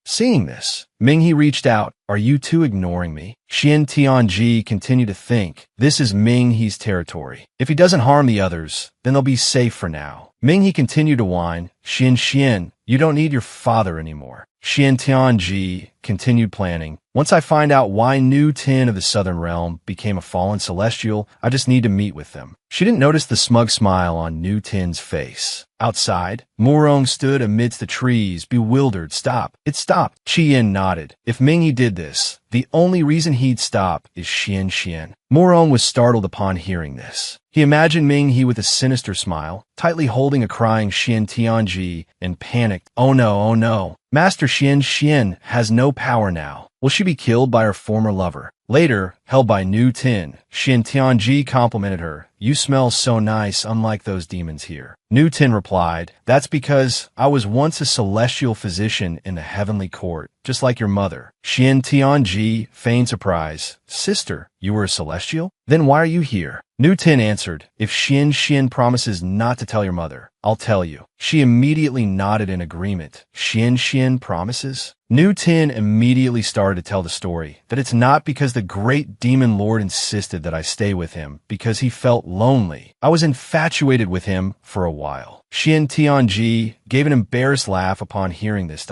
Seeing this, Ming-He reached out. Are you two ignoring me? Xian Tianji continued to think, this is Ming-He's territory. If he doesn't harm the others, then they'll be safe for now. Ming-He continued to whine, Xian, you don't need your father anymore. Xian Tianji continued planning. Once I find out why New Tin of the Southern Realm became a fallen celestial, I just need to meet with them. She didn't notice the smug smile on New Tin's face. Outside, Morong stood amidst the trees, bewildered. Stop. It stopped. Qian nodded. If Ming-He did this, the only reason he'd stop is Xian. Morong was startled upon hearing this. He imagined Ming-He with a sinister smile, tightly holding a crying Xian Tianji, and panicked. Oh no. Master Xian has no power now. Will she be killed by her former lover? Later, held by New Tin, Xian Tianji complimented her. You smell so nice, unlike those demons here. New Tin replied, that's because I was once a celestial physician in the heavenly court, just like your mother. Xian Tianji feigned surprise. Sister, you were a celestial? Then why are you here? New Tin answered, if Xian promises not to tell your mother, I'll tell you. She immediately nodded in agreement. Xian promises? New Tin immediately started to tell the story, that it's not because the great demon lord insisted that I stay with him, because he felt lonely. I was infatuated with him for a while. Xian Tianji gave an embarrassed laugh upon hearing this.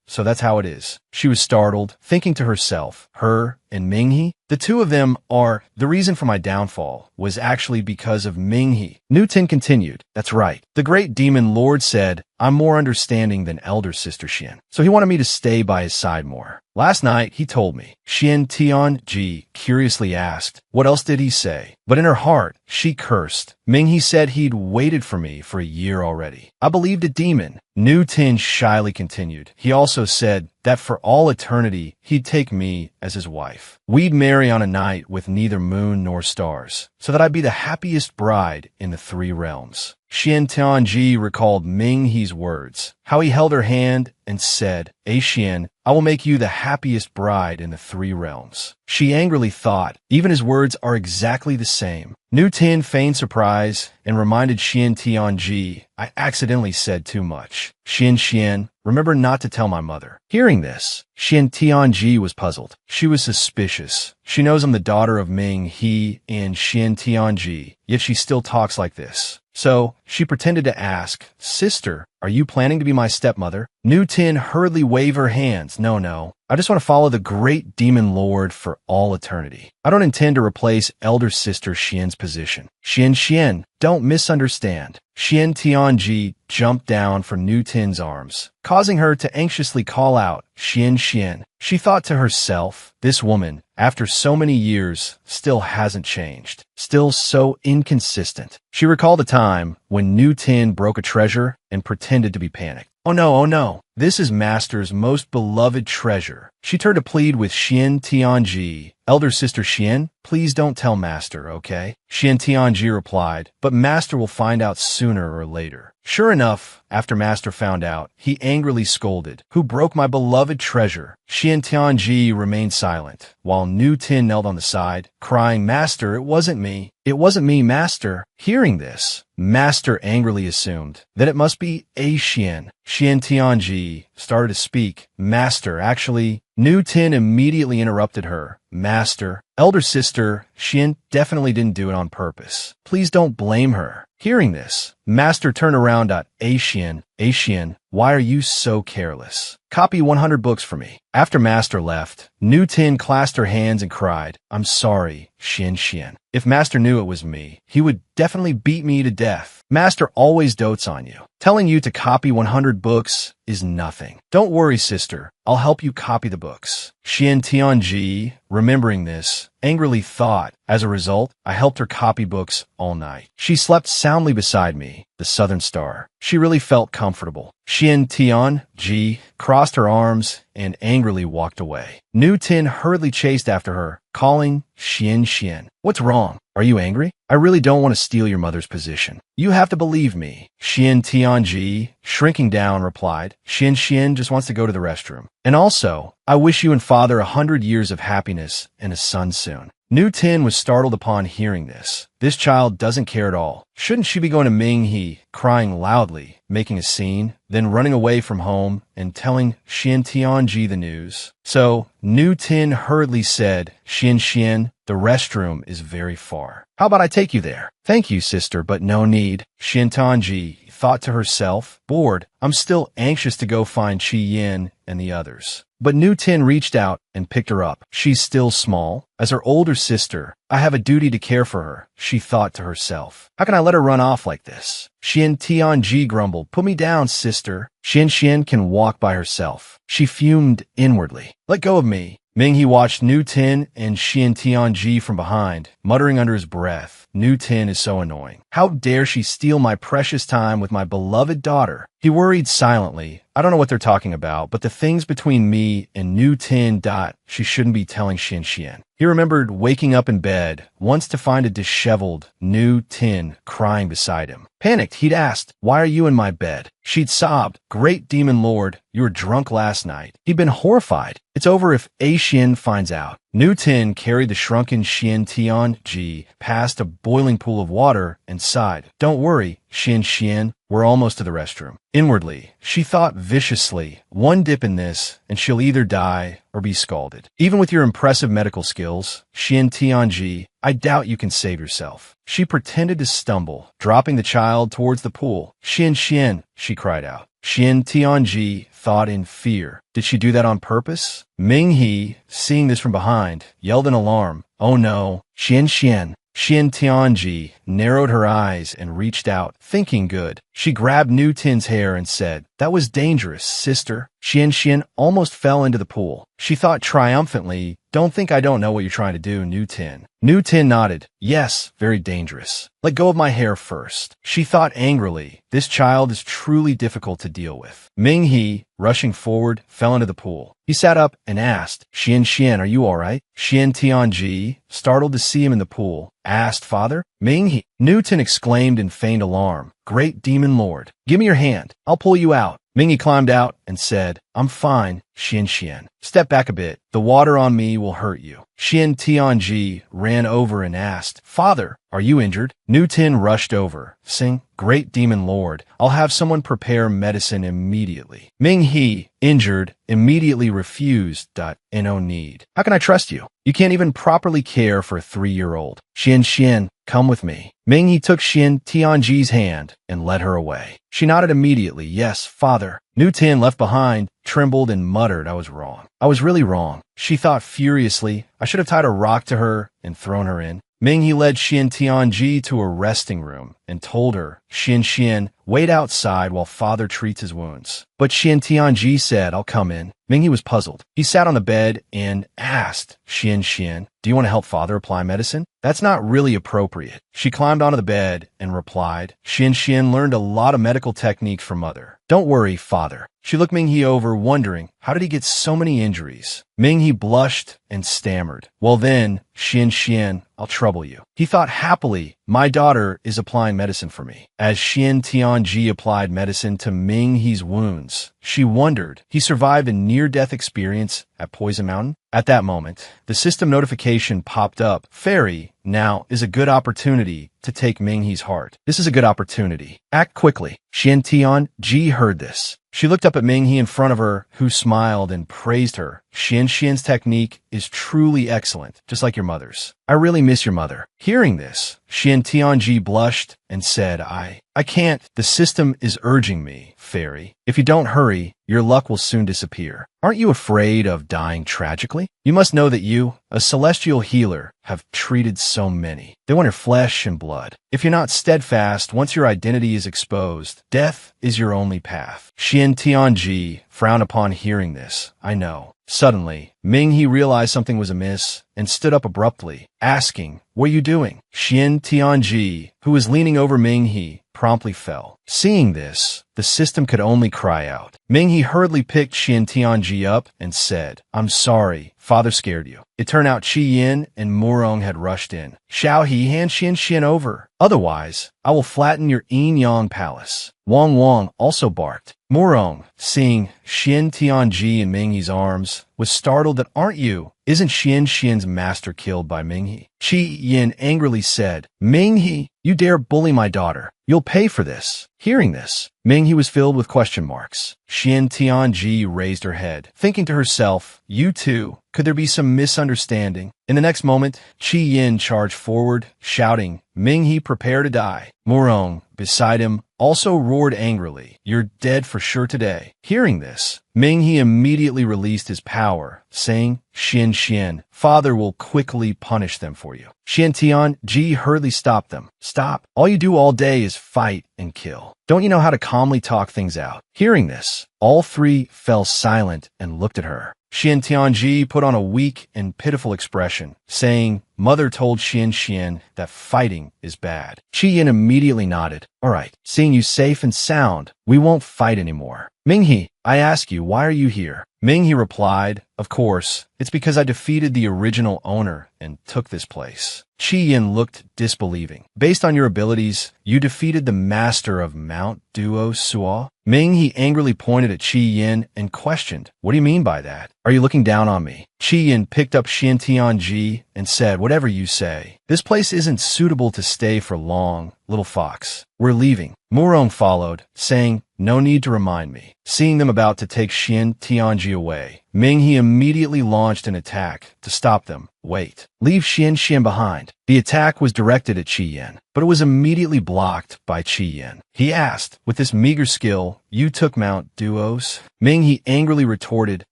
So that's how it is. She was startled, thinking to herself, her and Minghe? The two of them are the reason for my downfall was actually because of Minghe. Newton continued, that's right. The great demon lord said, I'm more understanding than elder sister Xian. So he wanted me to stay by his side more. Last night, he told me. Xian Tianji curiously asked, what else did he say? But in her heart, she cursed. Minghe said he'd waited for me for a year already. I believed a demon. Nu Tin shyly continued. He also said that for all eternity, he'd take me as his wife. We'd marry on a night with neither moon nor stars, so that I'd be the happiest bride in the three realms. Xian Tianji recalled Minghe's words, how he held her hand and said, Xian, I will make you the happiest bride in the three realms. She angrily thought, even his words are exactly the same. Nu Tin feigned surprise and reminded Xian Tianji, I accidentally said too much. Xian, remember not to tell my mother. Hearing this, Xian Tianji was puzzled. She was suspicious. She knows I'm the daughter of Minghe and Xian Tianji, yet she still talks like this. So, she pretended to ask, Sister, are you planning to be my stepmother? Nu Tin hurriedly waved her hands. No. I just want to follow the great demon lord for all eternity. I don't intend to replace elder sister Xian's position. Xian, don't misunderstand. Xian Tianji jumped down from Nu Tin's arms, causing her to anxiously call out, Xian. She thought to herself, this woman, after so many years, still hasn't changed. Still so inconsistent. She recalled a time when Nu Tin broke a treasure and pretended to be panicked. Oh no. This is Master's most beloved treasure. She turned to plead with Xian Tianji. Elder sister Xian, please don't tell Master, okay? Xian Tianji replied, but Master will find out sooner or later. Sure enough, after Master found out, he angrily scolded, who broke my beloved treasure? Xian Tianji remained silent, while Nu Tin knelt on the side, crying, Master, it wasn't me. It wasn't me, Master. Hearing this, Master angrily assumed that it must be Xian. Xian Tianji started to speak. Master, actually, Nu Tin immediately interrupted her. Master, elder sister, Xian definitely didn't do it on purpose. Please don't blame her. Hearing this, Master turned around at Xian, why are you so careless? Copy 100 books for me. After Master left, Nu Tin clasped her hands and cried, I'm sorry, Xian. If Master knew it was me, he would definitely beat me to death. Master always dotes on you. Telling you to copy 100 books is nothing. Don't worry, sister. I'll help you copy the books. Xian Tianji, remembering this, angrily thought, as a result, I helped her copy books all night. She slept soundly beside me, the Southern Star. She really felt comfortable. Xian Tianji crossed her arms and angrily walked away. Nu Tin hurriedly chased after her, calling, Xian. What's wrong? Are you angry? I really don't want to steal your mother's position. You have to believe me. Xian Tianji, shrinking down, replied, Xian just wants to go to the restroom. And also, I wish you and father 100 years of happiness and a son soon. Nu Tin was startled upon hearing this. This child doesn't care at all. Shouldn't she be going to Minghe, crying loudly, making a scene, then running away from home and telling Xian Tianji the news? So, Nu Tin hurriedly said, Xian, the restroom is very far. How about I take you there? Thank you, sister, but no need. Xian Tianji thought to herself, bored, I'm still anxious to go find Qi Yin and the others. But Nu Tin reached out and picked her up. She's still small. As her older sister, I have a duty to care for her, she thought to herself. How can I let her run off like this? Xian Tianji grumbled, put me down, sister. Xian can walk by herself. She fumed inwardly. Let go of me. Minghe watched Nu Tin and Xian Tianji from behind, muttering under his breath, Nu Tin is so annoying. How dare she steal my precious time with my beloved daughter? He worried silently. I don't know what they're talking about, but the things between me and Nu Tin. She shouldn't be telling Xian. He remembered waking up in bed once to find a disheveled Nu Tin crying beside him. Panicked, he'd asked, why are you in my bed? She'd sobbed, great demon lord, you were drunk last night. He'd been horrified. It's over if Xian finds out. Nu Tin carried the shrunken Xian Tianji past a boiling pool of water and sighed. Don't worry, Xian, we're almost to the restroom. Inwardly, she thought viciously, one dip in this, and she'll either die or be scalded. Even with your impressive medical skills, Xian Tianji, I doubt you can save yourself. She pretended to stumble, dropping the child towards the pool. Xian, she cried out. Xian Tianji thought in fear. Did she do that on purpose? Ming He, seeing this from behind, yelled in alarm. Oh no, Xian. Xian Tianji narrowed her eyes and reached out, thinking good. She grabbed Nu Tin's hair and said, "That was dangerous, sister." Xian almost fell into the pool. She thought triumphantly, "Don't think I don't know what you're trying to do, Nu Tin." Nu Tin nodded. "Yes, very dangerous. Let go of my hair first." She thought angrily, "This child is truly difficult to deal with." Ming He, rushing forward, fell into the pool. He sat up and asked, Xian, are you all right?" Xian Tianji, startled to see him in the pool, asked, "Father?" Ming He. Nu Tin exclaimed in feigned alarm, "Great demon lord, give me your hand. I'll pull you out." Ming He climbed out and said, "I'm fine, Xian. Step back a bit. The water on me will hurt you." Xian Tianji ran over and asked, "Father, are you injured?" Nu Tin rushed over, saying, "Great demon lord, I'll have someone prepare medicine immediately." Ming He, injured, immediately refused. No need. How can I trust you? You can't even properly care for a 3-year-old. Xian, come with me. Ming He took Xian Tianji's hand and led her away. She nodded immediately. "Yes, father." Nu Tin, left behind, trembled and muttered, "I was wrong. I was really wrong." She thought furiously, "I should have tied a rock to her and thrown her in." Ming He led Xian Tianji to a resting room and told her, Xian, wait outside while father treats his wounds." But Xian Tianji said, "I'll come in." Ming He was puzzled. He sat on the bed and asked, Xian, do you want to help father apply medicine? That's not really appropriate." She climbed onto the bed and replied, Xian learned a lot of medical techniques from mother. "Don't worry, father." She looked Ming He over, wondering, how did he get so many injuries? Ming He blushed and stammered. "Well then, Xian, I'll trouble you." He thought happily, "My daughter is applying medicine for me." As Xian Tianji applied medicine to Ming He's wounds, she wondered, he survived a near-death experience at Poison Mountain? At that moment, the system notification popped up. "Fairy, now is a good opportunity to take Ming He's heart. This is a good opportunity. Act quickly." Xian Tianji heard this. She looked up at Ming He in front of her, who smiled and praised her. Xian's technique is truly excellent, just like your mother's. "I really miss your mother." Hearing this, Xian Tianji blushed and said, I can't. The system is urging me, Fairy. If you don't hurry, your luck will soon disappear. Aren't you afraid of dying tragically? You must know that you, a celestial healer, have treated so many. They want your flesh and blood. If you're not steadfast, once your identity is exposed, death is your only path." Xian Tianji frowned upon hearing this. "I know." Suddenly, Ming He realized something was amiss and stood up abruptly, asking, "What are you doing?" Xian Tianji, who was leaning over Ming He, promptly fell. Seeing this, the system could only cry out. Ming He hurriedly picked Xian Tianji up and said, "I'm sorry, father scared you." It turned out Qi Yin and Murong had rushed in. "Xiao He, hand Xian over. Otherwise, I will flatten your yin-yang palace." Wang also barked. Murong, seeing Xian Tianji in Ming He's arms, was startled that, "Aren't you? Isn't Xian's master killed by Ming He?" Qi Yin angrily said, "Ming He, you dare bully my daughter. You'll pay for this." Hearing this, Ming He was filled with question marks. Xian Tianji raised her head, thinking to herself, "You too. Could there be some misunderstanding?" In the next moment, Qi Yin charged forward, shouting, "Ming He, prepare to die." Murong, beside him, also roared angrily, "You're dead for sure today." Hearing this, Ming He immediately released his power, saying, Xian, father will quickly punish them for you." Xian Tianji hurriedly stopped them. "Stop. All you do all day is fight and kill. Don't you know how to calmly talk things out?" Hearing this, all three fell silent and looked at her. Xian Tianji put on a weak and pitiful expression, saying, "Mother told Xian that fighting is bad." Qi Yin immediately nodded. "All right, seeing you safe and sound, we won't fight anymore." "Ming He, I ask you, why are you here?" Ming He replied, "Of course, it's because I defeated the original owner and took this place." Qi Yin looked disbelieving. "Based on your abilities, you defeated the master of Mount Duo Suo?" Ming He angrily pointed at Qi Yin and questioned, "What do you mean by that? Are you looking down on me?" Qi Yin picked up Xian Tianji and said, "Whatever you say. This place isn't suitable to stay for long, little fox. We're leaving." Murong followed, saying, "No need to remind me." Seeing them about to take Xian Tianji away, Ming He immediately launched an attack to stop them. Wait, leave Xian behind. The attack was directed at Qi Yan, but it was immediately blocked by Qi Yan. He asked, with this meager skill, you took Mount Duos? Ming He angrily retorted,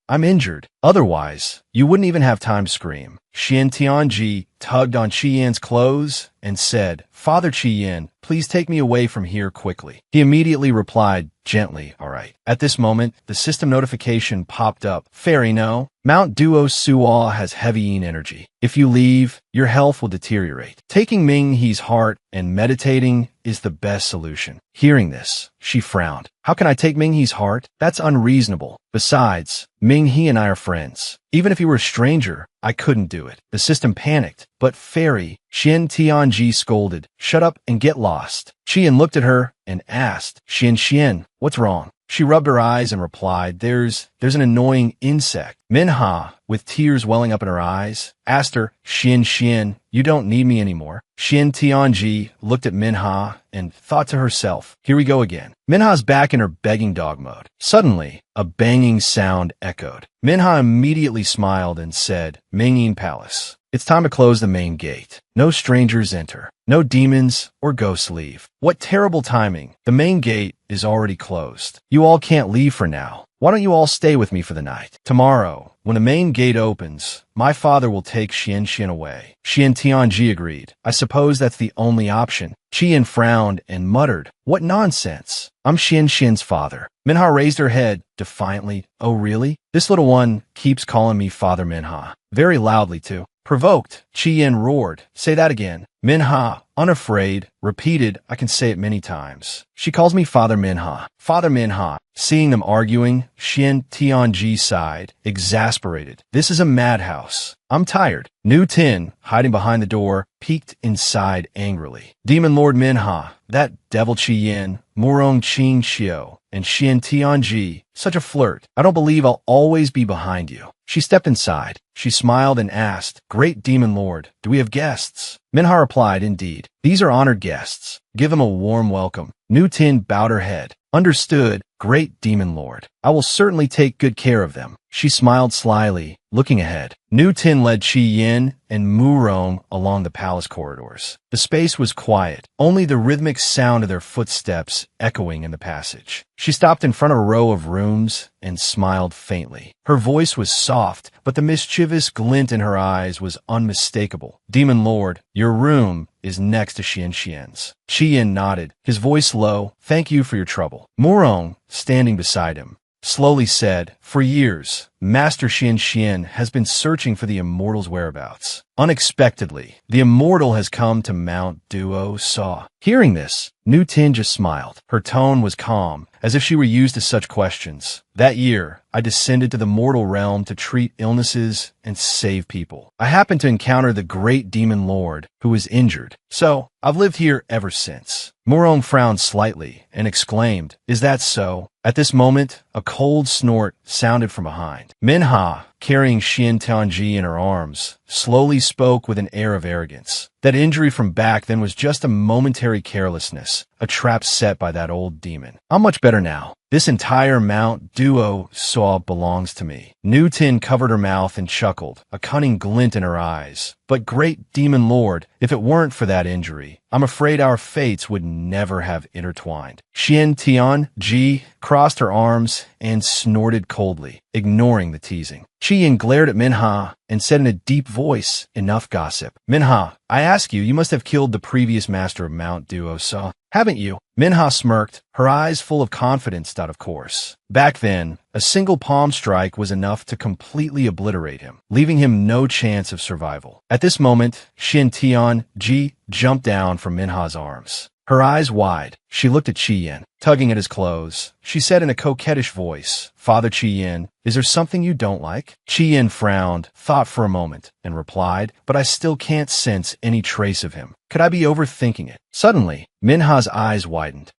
I'm injured. Otherwise, you wouldn't even have time to scream. Xian Tianji tugged on Qi Yan's clothes and said, Father Qi Yan, please take me away from here quickly. He immediately replied, gently, all right. At this moment, the system notification popped up. Fairy no. Mount Duo Suo has heavy yin energy. If you leave, your health will deteriorate. Taking Ming He's heart and meditating is the best solution. Hearing this, she frowned. How can I take Ming He's heart? That's unreasonable. Besides, Ming He and I are friends. Even if he were a stranger, I couldn't do it. The system panicked. But Fairy, Xian Tianji scolded, shut up and get lost. Qian looked at her and asked, Xian, what's wrong? She rubbed her eyes and replied, there's an annoying insect. Minha, with tears welling up in her eyes, asked her, Xian, you don't need me anymore. Xian Tianji looked at Minha and thought to herself, here we go again. Minha's back in her begging dog mode. Suddenly, a banging sound echoed. Minha immediately smiled and said, Mingyin Palace. It's time to close the main gate. No strangers enter. No demons or ghosts leave. What terrible timing. The main gate is already closed. You all can't leave for now. Why don't you all stay with me for the night? Tomorrow, when the main gate opens, my father will take Xian away. Xian Tianji agreed. I suppose that's the only option. Qian frowned and muttered, what nonsense. I'm Xian's father. Minha raised her head defiantly. Oh really? This little one keeps calling me Father Minha. Very loudly too. Provoked, Qian roared. Say that again. Minha, unafraid, repeated, I can say it many times. She calls me Father Minha. Father Minha. Seeing them arguing, Xian Tianji sighed, exasperated. This is a madhouse. I'm tired. Nu Tin, hiding behind the door, peeked inside angrily. Demon Lord Minha, that devil Qi Yan, Murong Qing Xiao, and Xian Tianji, such a flirt. I don't believe I'll always be behind you. She stepped inside. She smiled and asked, Great Demon Lord, do we have guests? Minha replied, Indeed. These are honored guests. Give them a warm welcome. Nu Tin bowed her head. Understood, Great Demon Lord. I will certainly take good care of them. She smiled slyly, looking ahead. Nu Tin led Qi Yan and Murong along the palace corridors. The space was quiet, only the rhythmic sound of their footsteps echoing in the passage. She stopped in front of a row of rooms and smiled faintly. Her voice was soft, but the mischievous glint in her eyes was unmistakable. Demon Lord, your room is next to Xian's. Qian nodded, his voice low. Thank you for your trouble. Murong, standing beside him, slowly said, For years, Master Xian has been searching for the immortal's whereabouts. Unexpectedly, the immortal has come to Mount Duo Saw. Hearing this, Nu Tin just smiled. Her tone was calm, as if she were used to such questions. That year, I descended to the mortal realm to treat illnesses and save people. I happened to encounter the great demon lord, who was injured. So, I've lived here ever since. Murong frowned slightly and exclaimed, Is that so? At this moment, a cold snort sounded from behind. Minha, carrying Xian Tianji in her arms, slowly spoke with an air of arrogance. That injury from back then was just a momentary carelessness, a trap set by that old demon. I'm much better now. This entire Mount Duo Saw belongs to me. Nu Tin covered her mouth and chuckled, a cunning glint in her eyes. But great demon lord, if it weren't for that injury, I'm afraid our fates would never have intertwined. Xian Tianji crossed her arms and snorted coldly, ignoring the teasing. Qian glared at Minha and said in a deep voice, Enough gossip. Minha, I ask you, you must have killed the previous master of Mount Duo Saw, haven't you? Minha smirked, her eyes full of confidence, of course. Back then, a single palm strike was enough to completely obliterate him, leaving him no chance of survival. At this moment, Xian Tianji jumped down from Minha's arms. Her eyes wide, she looked at Qi Yan, tugging at his clothes. She said in a coquettish voice, Father Qi Yan, is there something you don't like? Qi Yan frowned, thought for a moment, and replied, But I still can't sense any trace of him. Could I be overthinking it? Suddenly, Minha's eyes widened.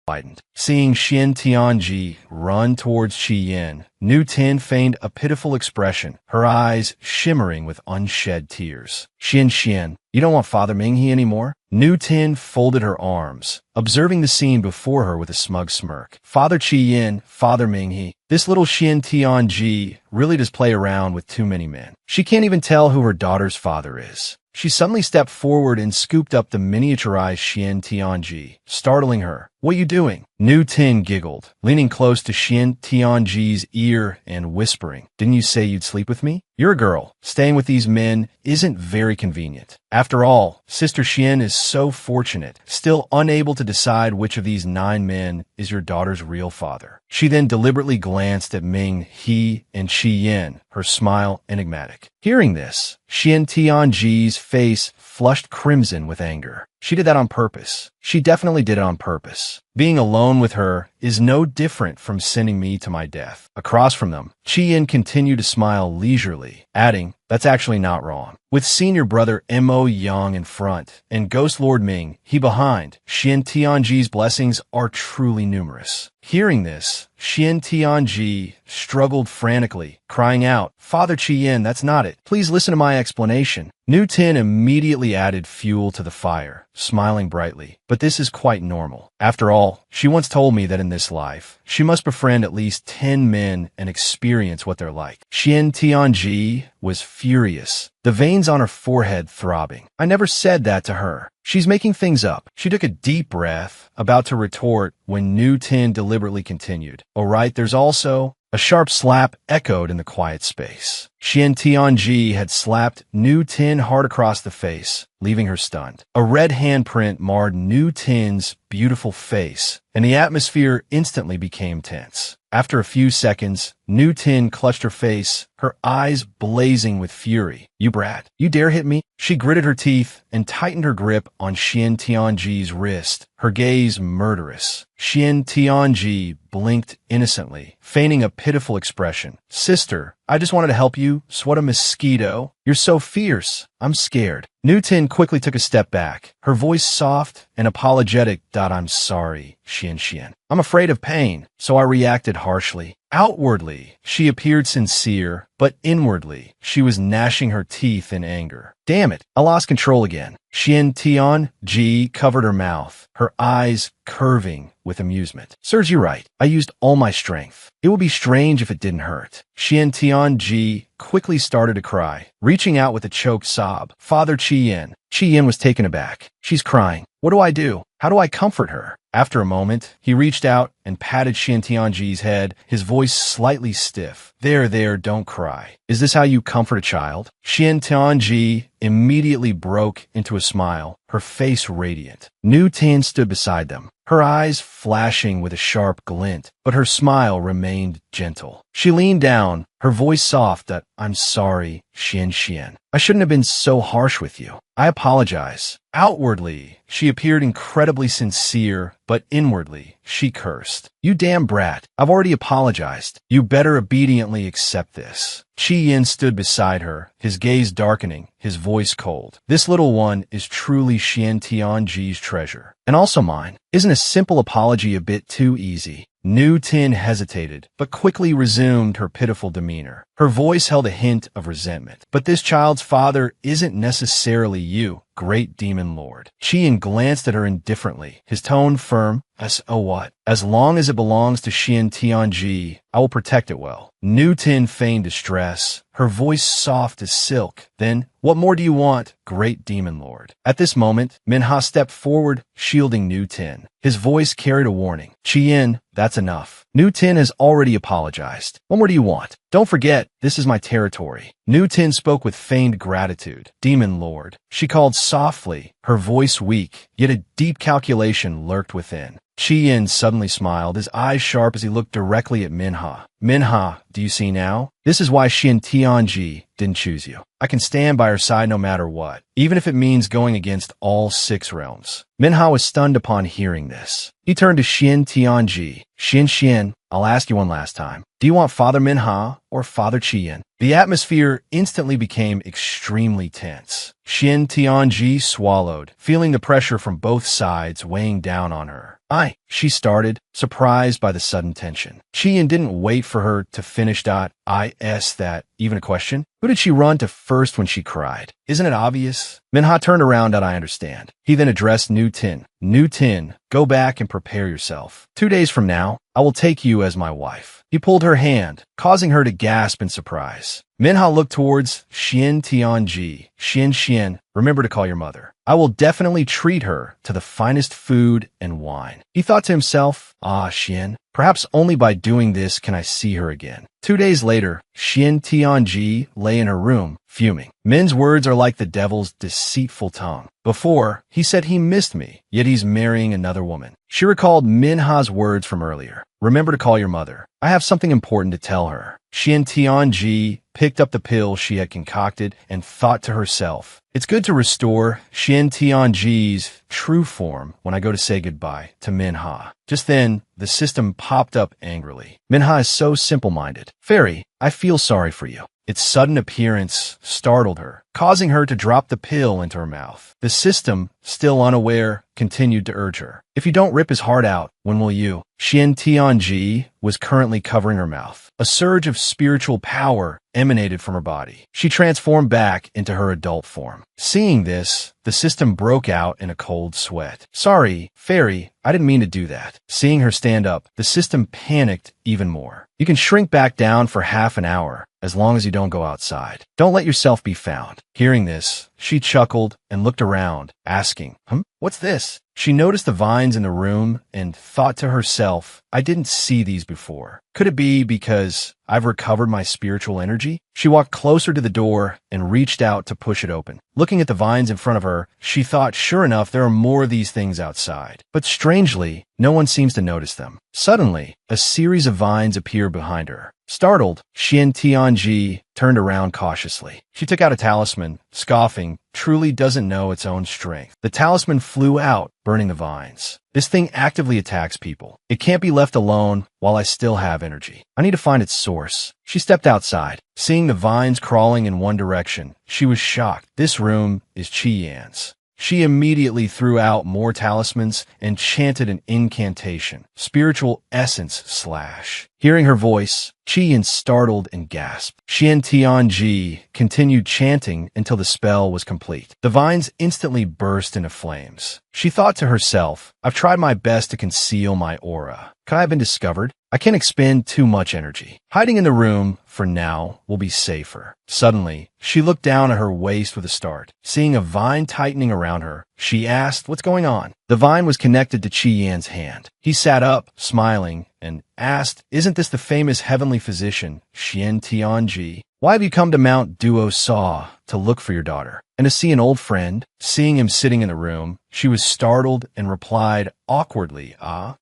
Seeing Xian Tianji run towards Qi Yan, Nu Tin feigned a pitiful expression, her eyes shimmering with unshed tears. Xian, You don't want Father Minghe anymore? Nu Tin folded her arms, observing the scene before her with a smug smirk. Father Chi-yin, Father Minghe, this little Xian Tianji really does play around with too many men. She can't even tell who her daughter's father is. She suddenly stepped forward and scooped up the miniaturized Xian Tianji, startling her. What you doing? Nu Tin giggled, leaning close to Xian Tianji's ear and whispering, Didn't you say you'd sleep with me? You're a girl. Staying with these men isn't very convenient. After all, Sister Xian is so fortunate, still unable to decide which of these 9 men is your daughter's real father. She then deliberately glanced at Ming He and Shi Yin, her smile enigmatic. Hearing this, Xian Tianji's face flushed crimson with anger. She did that on purpose. She definitely did it on purpose. Being alone with her is no different from sending me to my death. Across from them, Chi-yin continued to smile leisurely, adding, That's actually not wrong. With senior brother Mo Yang in front and Ghost Lord Ming He behind, Xian Tianji's blessings are truly numerous. Hearing this, Xian Tianji struggled frantically, crying out, Father Chi-yin, that's not it. Please listen to my explanation. Nu Tin immediately added fuel to the fire, smiling brightly. But this is quite normal. After all, she once told me that in this life, she must befriend at least 10 men and experience what they're like. Xian Tianji was furious, the veins on her forehead throbbing. I never said that to her. She's making things up. She took a deep breath, about to retort when Nu Tin deliberately continued. Oh right, there's also... A sharp slap echoed in the quiet space. Xian Tianji had slapped Nu Tin hard across the face, leaving her stunned. A red handprint marred Nu Tin's beautiful face, and the atmosphere instantly became tense. After a few seconds, Nu Tin clutched her face, her eyes blazing with fury. You brat, you dare hit me? She gritted her teeth and tightened her grip on Xian Tianji's wrist, her gaze murderous. Xian Tianji blinked innocently, feigning a pitiful expression. Sister, I just wanted to help you. Swat a mosquito. You're so fierce. I'm scared. Nu Tin quickly took a step back, her voice soft and apologetic. I'm sorry, Xian. I'm afraid of pain, so I reacted harshly. Outwardly, she appeared sincere, but inwardly, she was gnashing her teeth in anger. Damn it, I lost control again. Xian Tianji covered her mouth, her eyes curving with amusement. Serves you right. I used all my strength. It would be strange if it didn't hurt. Xian Tianji quickly started to cry, reaching out with a choked sob. Father Chi-yin. Chi-yin was taken aback. She's crying. What do I do? How do I comfort her? After a moment, he reached out and patted Xian Tianji's head, his voice slightly stiff. There, don't cry. Is this how you comfort a child? Xian Tianji immediately broke into a smile, her face radiant. Nu Tin stood beside them, her eyes flashing with a sharp glint, but her smile remained gentle. She leaned down, her voice soft. I'm sorry, Xian. I shouldn't have been so harsh with you. I apologize. Outwardly, she appeared incredibly sincere, but inwardly, she cursed. You damn brat. I've already apologized. You better obediently accept this. Chi-yin stood beside her, his gaze darkening, his voice cold. This little one is truly Xian Tianji's treasure. And also mine. Isn't a simple apology a bit too easy? Nu Tin hesitated, but quickly resumed her pitiful demeanor. Her voice held a hint of resentment. But this child's father isn't necessarily you, great demon lord. Chi-yin glanced at her indifferently, his tone firm. Oh what? As long as it belongs to Xian Tianji, I will protect it well. Nu Tin feigned distress, her voice soft as silk. Then, what more do you want, great demon lord? At this moment, Minha stepped forward, shielding Nu Tin. His voice carried a warning. Chi-yin, that's enough. Nu Tin has already apologized. What more do you want? Don't forget, this is my territory. Nu Tin spoke with feigned gratitude. Demon lord. She called softly, her voice weak, yet a deep calculation lurked within. Chi-yin suddenly smiled, his eyes sharp as he looked directly at Minha. Minha, do you see now? This is why Xian Tianji didn't choose you. I can stand by her side no matter what, even if it means going against all 6 realms. Minha was stunned upon hearing this. He turned to Xian Tianji. Xian, I'll ask you one last time. Do you want Father Minha or Father Chi-yin? The atmosphere instantly became extremely tense. Xian Tianji swallowed, feeling the pressure from both sides weighing down on her. She started, surprised by the sudden tension. Chi-Yin didn't wait for her to finish. Is that even a question? Who did she run to first when she cried? Isn't it obvious? Minha turned around. I understand. He then addressed Nu Tin. Nu Tin, go back and prepare yourself. 2 days from now, I will take you as my wife. He pulled her hand, causing her to gasp in surprise. Minha looked towards Xian Tianji. Xian, remember to call your mother. I will definitely treat her to the finest food and wine. He thought to himself, Xian, perhaps only by doing this can I see her again. 2 days later, Xian Tianji lay in her room, fuming. Men's words are like the devil's deceitful tongue. Before, he said he missed me, yet he's marrying another woman. She recalled Minha's words from earlier. Remember to call your mother. I have something important to tell her. Xian Tianji picked up the pill she had concocted and thought to herself, it's good to restore Xian Tianji's true form when I go to say goodbye to Minha. Just then, the system popped up angrily. Minha is so simple-minded. Fairy, I feel sorry for you. Its sudden appearance startled her, causing her to drop the pill into her mouth. The system, still unaware, continued to urge her. If you don't rip his heart out, when will you? Xian Tianji was currently covering her mouth. A surge of spiritual power emanated from her body. She transformed back into her adult form. Seeing this, the system broke out in a cold sweat. Sorry, Fairy, I didn't mean to do that. Seeing her stand up, the system panicked even more. You can shrink back down for half an hour, as long as you don't go outside. Don't let yourself be found. Hearing this, she chuckled and looked around, asking, what's this? She noticed the vines in the room and thought to herself, I didn't see these before. Could it be because I've recovered my spiritual energy? She walked closer to the door and reached out to push it open. Looking at the vines in front of her, she thought, sure enough, there are more of these things outside. But strangely, no one seems to notice them. Suddenly, a series of vines appeared behind her. Startled, Xian Tianji turned around cautiously. She took out a talisman, scoffing, truly doesn't know its own strength. The talisman flew out, burning the vines. This thing actively attacks people. It can't be left alone while I still have energy. I need to find its source. She stepped outside. Seeing the vines crawling in one direction, she was shocked. This room is Chi-Yan's. She immediately threw out more talismans and chanted an incantation, spiritual essence / Hearing her voice, Chi-Yin startled and gasped. Xian Tianji continued chanting until the spell was complete. The vines instantly burst into flames. She thought to herself, I've tried my best to conceal my aura. Could I have been discovered? I can't expend too much energy. Hiding in the room, for now, will be safer. Suddenly, she looked down at her waist with a start. Seeing a vine tightening around her, she asked, what's going on? The vine was connected to Chi-Yan's hand. He sat up, smiling, and asked, isn't this the famous heavenly physician, Xian Tianji? Why have you come to Mount Duo Saw to look for your daughter and to see an old friend? Seeing him sitting in the room, she was startled and replied awkwardly,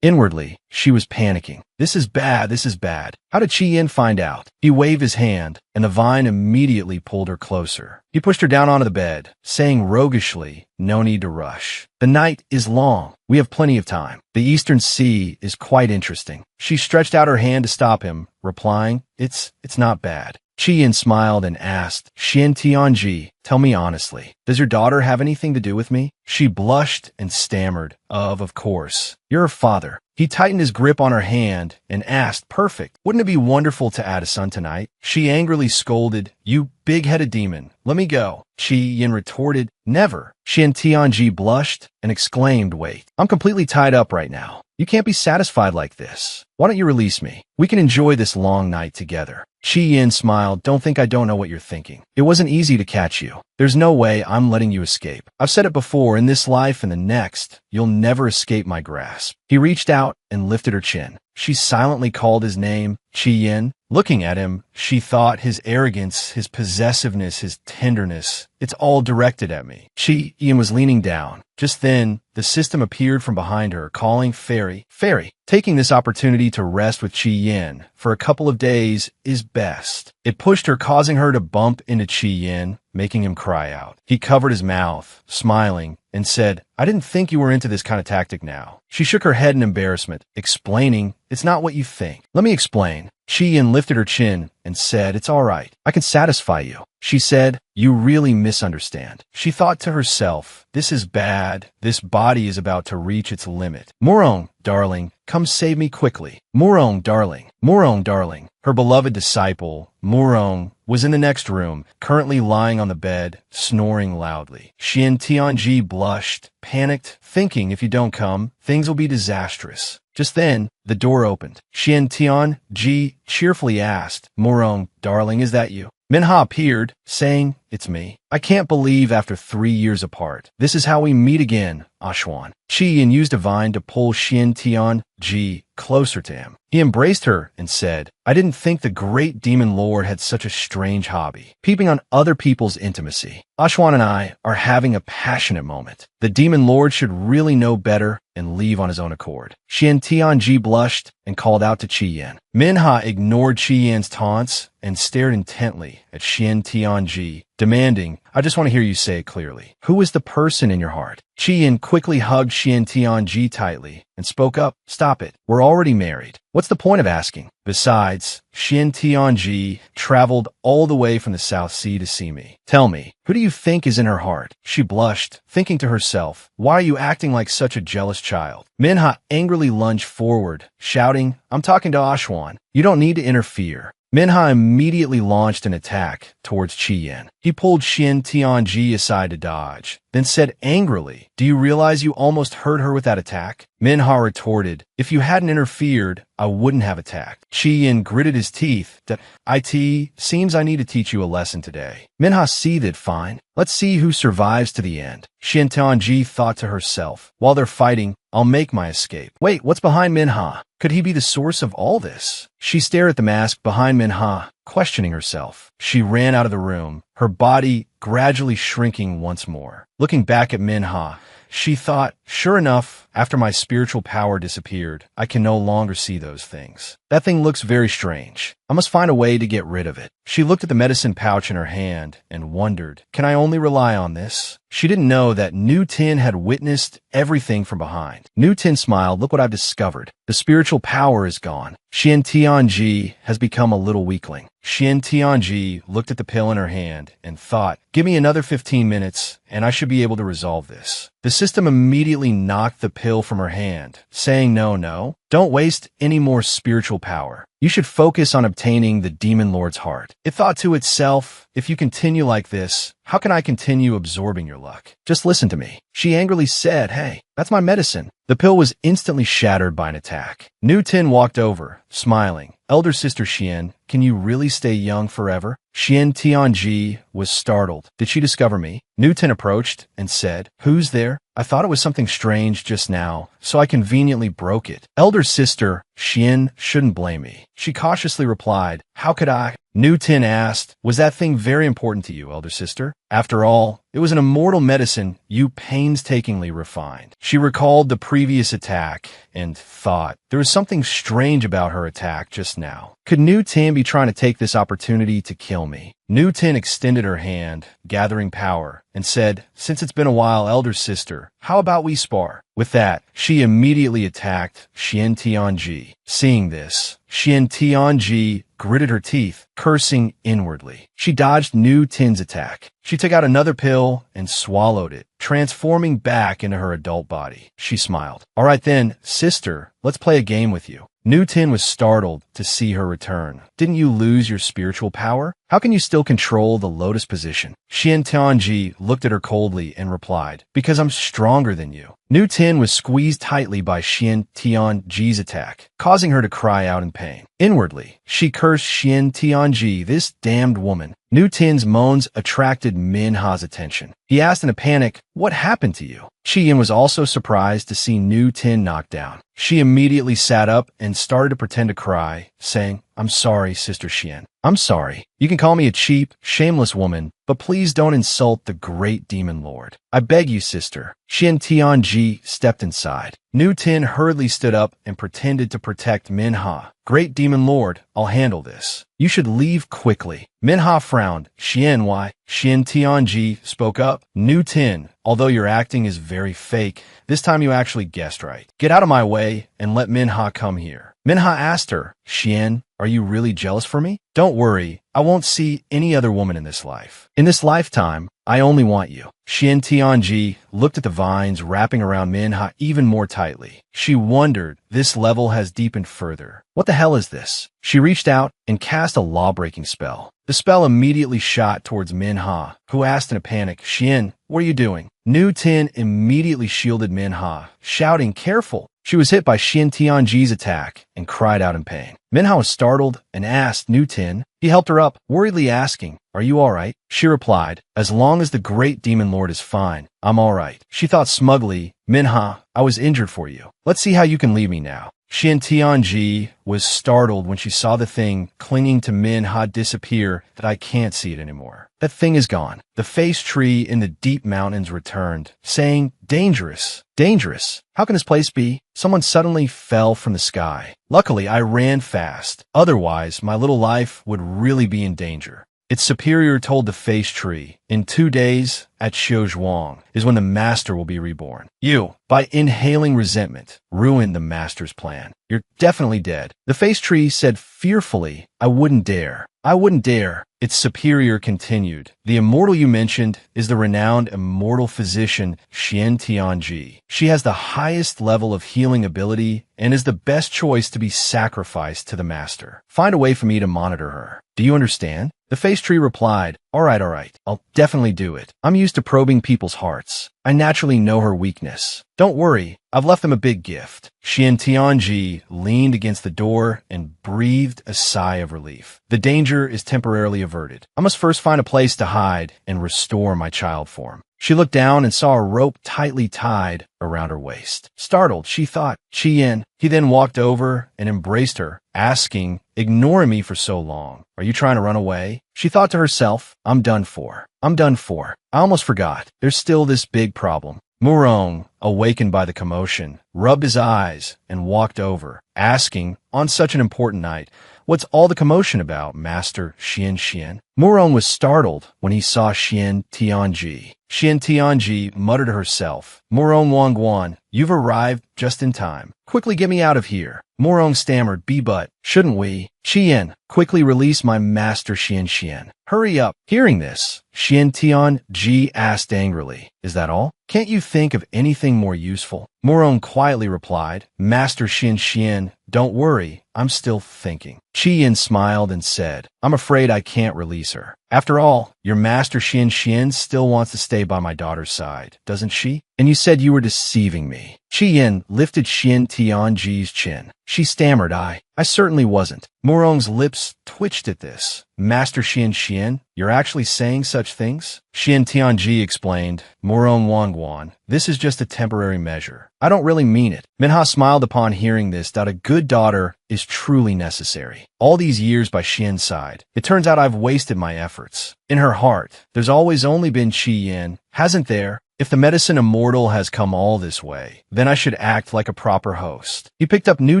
Inwardly, she was panicking. This is bad. How did Chi-Yin find out? He waved his hand, and the vine immediately pulled her closer. He pushed her down onto the bed, saying roguishly, no need to rush. The night is long. We have plenty of time. The Eastern Sea is quite interesting. She stretched out her hand to stop him, replying, It's not bad. Chi-Yin smiled and asked, Xian Tianji, tell me honestly, does your daughter have anything to do with me? She blushed and stammered, of course. You're her father. He tightened his grip on her hand and asked, perfect. Wouldn't it be wonderful to add a son tonight? She angrily scolded, you big-headed demon. Let me go. Chi-Yin retorted, never. Xian Tianji blushed and exclaimed, wait, I'm completely tied up right now. You can't be satisfied like this. Why don't you release me? We can enjoy this long night together. Chi-Yin smiled, don't think I don't know what you're thinking. It wasn't easy to catch you. There's no way I'm letting you escape. I've said it before, in this life and the next, you'll never escape my grasp. He reached out and lifted her chin. She silently called his name, Chi-Yin. Looking at him, she thought his arrogance, his possessiveness, his tenderness, it's all directed at me. Chi-Yin was leaning down. Just then, the system appeared from behind her, calling Fairy. Fairy, taking this opportunity to rest with Chi-Yin for a couple of days is best. It pushed her, causing her to bump into Chi-Yin, making him cry out. He covered his mouth, smiling, and said, I didn't think you were into this kind of tactic now. She shook her head in embarrassment, explaining, it's not what you think. Let me explain. Chi-Yin lifted her chin and said, it's all right. I can satisfy you. She said, "You really misunderstand." She thought to herself, "This is bad. This body is about to reach its limit. Morong, darling, come save me quickly. Morong, darling. Morong, darling." Her beloved disciple, Morong, was in the next room, currently lying on the bed, snoring loudly. Xian Tianji blushed, panicked, thinking if you don't come, things will be disastrous. Just then, the door opened. Xian Tianji cheerfully asked, "Morong, darling, is that you?" Minha appeared, saying, "It's me. I can't believe after 3 years apart. This is how we meet again, Ashwan." Qi Yin used a vine to pull Xian Tianji closer to him. He embraced her and said, "I didn't think the great demon lord had such a strange hobby, peeping on other people's intimacy. Ashwan and I are having a passionate moment. The demon lord should really know better and leave on his own accord." Xian Tianji blushed and called out to Qi Yin. Minha ignored Qi Yin's taunts and stared intently at Xian Tianji, demanding, "I just want to hear you say it clearly. Who is the person in your heart?" Qi Yin quickly hugged Xian Tianji tightly and spoke up, "Stop it. We're already married. What's the point of asking? Besides, Xian Tianji traveled all the way from the South Sea to see me. Tell me, who do you think is in her heart?" She blushed, thinking to herself, "Why are you acting like such a jealous child?" Minha angrily lunged forward, shouting, "I'm talking to Ashwan. You don't need to interfere." Minha immediately launched an attack towards Qi Yin. He pulled Xian Tianji aside to dodge, then said angrily, "Do you realize you almost hurt her with that attack?" Minha retorted, "If you hadn't interfered, I wouldn't have attacked." Qi Yin gritted his teeth. "It seems I need to teach you a lesson today." Minha seethed, "Fine. Let's see who survives to the end." Xian Tianji thought to herself, "While they're fighting, I'll make my escape." Wait, what's behind Minha? Could he be the source of all this? She stared at the mask behind Minha, questioning herself. She ran out of the room, her body gradually shrinking once more. Looking back at Minha, she thought, "Sure enough, after my spiritual power disappeared, I can no longer see those things. That thing looks very strange. I must find a way to get rid of it." She looked at the medicine pouch in her hand and wondered, "Can I only rely on this?" She didn't know that Nu Tin had witnessed everything from behind. Nu Tin smiled, "Look what I've discovered. The spiritual power is gone. Xian Tianji has become a little weakling." Xian Tianji looked at the pill in her hand and thought, "Give me another 15 minutes and I should be able to resolve this." The system immediately knocked the pill from her hand, saying, No, don't waste any more spiritual power. You should focus on obtaining the demon lord's heart." It thought to itself, "If you continue like this, how can I continue absorbing your luck? Just listen to me." She angrily said, "Hey, that's my medicine." The pill was instantly shattered by an attack. Nu Tin walked over, smiling. "Elder sister Xian, can you really stay young forever?" Xian Tianji was startled. Did she discover me? Nu Tin approached and said, "Who's there? I thought it was something strange just now, so I conveniently broke it." Elder sister Xian shouldn't blame me. She cautiously replied, "How could I?" Nu Tin asked, "Was that thing very important to you, elder sister? After all, it was an immortal medicine you painstakingly refined." She recalled the previous attack and thought, there was something strange about her attack just now. Could Nu Tin be trying to take this opportunity to kill me? Nu Tin extended her hand, gathering power, and said, "Since it's been a while, elder sister, how about we spar?" With that, she immediately attacked Xian Tianji. Seeing this, Xian Tianji gritted her teeth, cursing inwardly. She dodged Nu Tin's attack. She took out another pill and swallowed it, transforming back into her adult body. She smiled. "All right then, sister, let's play a game with you." Nu Tin was startled to see her return. "Didn't you lose your spiritual power? How can you still control the lotus position?" Xian Tianji looked at her coldly and replied, "Because I'm stronger than you." Nu Tin was squeezed tightly by Xian Tianji's attack, causing her to cry out in pain. Inwardly, she cursed Xian Tianji, "This damned woman." Nu Tin's moans attracted Minha's attention. He asked in a panic, "What happened to you?" Qi Yin was also surprised to see Nu Tin knocked down. She immediately sat up and started to pretend to cry, saying, "I'm sorry, Sister Xian. I'm sorry. You can call me a cheap, shameless woman, but please don't insult the great demon lord. I beg you, sister." Xian Tianji stepped inside. Nu Tin hurriedly stood up and pretended to protect Minha. "Great demon lord, I'll handle this. You should leave quickly." Minha frowned. "Xian, why?" Xian Tianji spoke up. "Nu Tin, although your acting is very fake, this time you actually guessed right. Get out of my way and let Minha come here." Minha asked her, "Xian, Are you really jealous for me? Don't worry, I won't see any other woman in this life. In this lifetime, I only want you. Xian Tianji looked at the vines wrapping around Minha even more tightly. She wondered, this level has deepened further. What the hell is this? She reached out and cast a law-breaking spell. The spell immediately shot towards Minha, who asked in a panic, Xian, what are you doing? Nu Tin immediately shielded Minha, shouting, careful. She was hit by Xian Tianji's attack and cried out in pain. Minha was startled and asked Nu Tin. He helped her up, worriedly asking, are you all right? She replied, as long as the great demon lord is fine, I'm all right. She thought smugly, Minha, I was injured for you. Let's see how you can leave me now. Xian Tianji was startled when she saw the thing clinging to Minha disappear, that I can't see it anymore. That thing is gone. The face tree in the deep mountains returned, saying, dangerous, dangerous. How can this place be? Someone suddenly fell from the sky. Luckily, I ran fast. Otherwise, my little life would really be in danger. Its superior told the face tree, in 2 days, at Xiuzhuang, is when the master will be reborn. You, by inhaling resentment, ruined the master's plan. You're definitely dead. The face tree said fearfully, I wouldn't dare. I wouldn't dare. Its superior continued, the immortal you mentioned is the renowned immortal physician Xian Tianji. She has the highest level of healing ability and is the best choice to be sacrificed to the master. Find a way for me to monitor her. Do you understand? The face tree replied, all right, I'll definitely do it. I'm used to probing people's hearts. I naturally know her weakness. Don't worry, I've left them a big gift. Xian Tianji leaned against the door and breathed a sigh of relief. The danger is temporarily averted. I must first find a place to hide and restore my child form. She looked down and saw a rope tightly tied around her waist. Startled, she thought, Qian. He then walked over and embraced her, asking, ignoring me for so long. Are you trying to run away? She thought to herself, I'm done for. I'm done for. I almost forgot. There's still this big problem. Murong, awakened by the commotion, rubbed his eyes and walked over, asking, on such an important night, what's all the commotion about, Master Xian? Murong was startled when he saw Xian Tianji. Xian Tianji muttered to herself, Murong Wangguan, you've arrived just in time. Quickly get me out of here. Murong stammered, but shouldn't we? Qian, quickly release my master Xian. Hurry up. Hearing this, Xian Tianji asked angrily, is that all? Can't you think of anything more useful? Murong quietly replied, Master Xian, don't worry, I'm still thinking. Qian smiled and said, I'm afraid I can't release her. After all, your master Xian still wants to stay by my daughter's side, doesn't she? And you said you were deceiving me. Qian lifted Xian Tianji's chin. She stammered, I certainly wasn't. Murong's lips twitched at this. Master Xian, you're actually saying such things? Xian Tianji explained, Murong Wangguan, this is just a temporary measure. I don't really mean it. Minha smiled upon hearing this, that a good daughter is truly necessary. All these years by Xian's side, it turns out I've wasted my efforts. In her heart, there's always only been Qian, hasn't there? If the medicine immortal has come all this way, then I should act like a proper host. He picked up Nu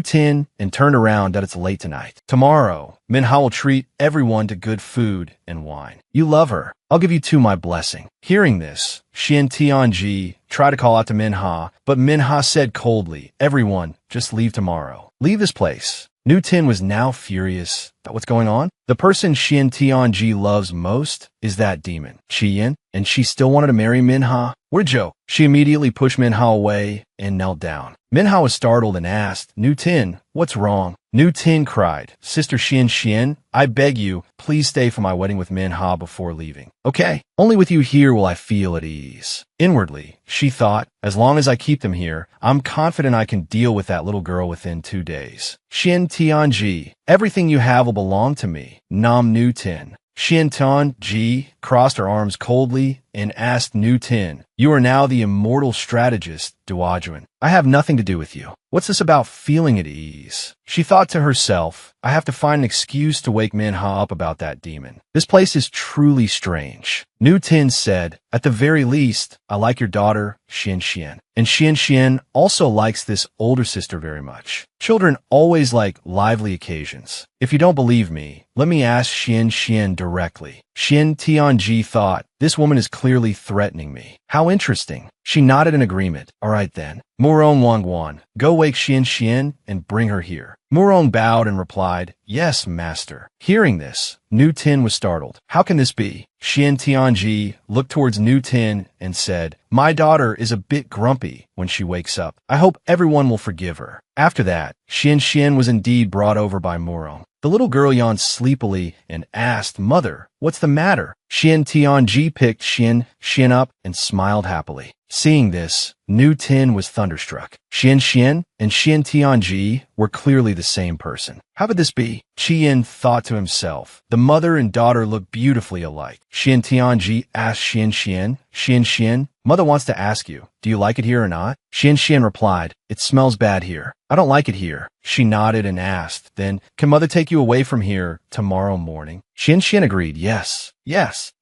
Tin and turned around that it's late tonight. Tomorrow, Minha will treat everyone to good food and wine. You love her. I'll give you too my blessing. Hearing this, Xian Tianji tried to call out to Minha, but Minha said coldly, everyone, just leave tomorrow. Leave this place. Nu Tin was now furious about what's going on. The person Xian Tianji loves most is that demon, Qian, and she still wanted to marry Minha. What a joke. She immediately pushed Minha away and knelt down. Minha was startled and asked, Nu Tin, what's wrong? Nu Tin cried, Sister Xian, I beg you, please stay for my wedding with Minha before leaving. Okay, only with you here will I feel at ease. Inwardly, she thought, as long as I keep them here, I'm confident I can deal with that little girl within 2 days. Xian Tianji, everything you have will belong to me. Nam Nu Tin. Xian Tianji crossed her arms coldly and asked Nu Tin, you are now the immortal strategist, Duojuan. I have nothing to do with you. What's this about feeling at ease? She thought to herself, I have to find an excuse to wake Minha up about that demon. This place is truly strange. Nu Tin said, at the very least, I like your daughter, Xian. And Xian also likes this older sister very much. Children always like lively occasions. If you don't believe me, let me ask Xian directly. Xin Tianji thought, this woman is clearly threatening me. How interesting. She nodded in agreement. All right then. Murong Wangguan, go wake Xian and bring her here. Murong bowed and replied, yes, master. Hearing this, Nu Tin was startled. How can this be? Xian Tianji looked towards Nu Tin and said, my daughter is a bit grumpy when she wakes up. I hope everyone will forgive her. After that, Xian was indeed brought over by Murong. The little girl yawned sleepily and asked, Mother, what's the matter? Xian Tianji picked Xian up and smiled happily. Seeing this, Nu Tin was thunderstruck. Xian and Xian Tianji were clearly the same person. How could this be? Qian thought to himself. The mother and daughter look beautifully alike. Xian Tianji asked Xian, Mother wants to ask you, do you like it here or not? Xian replied, it smells bad here. I don't like it here. She nodded and asked, then, can Mother take you away from here tomorrow morning? Xian agreed, yes.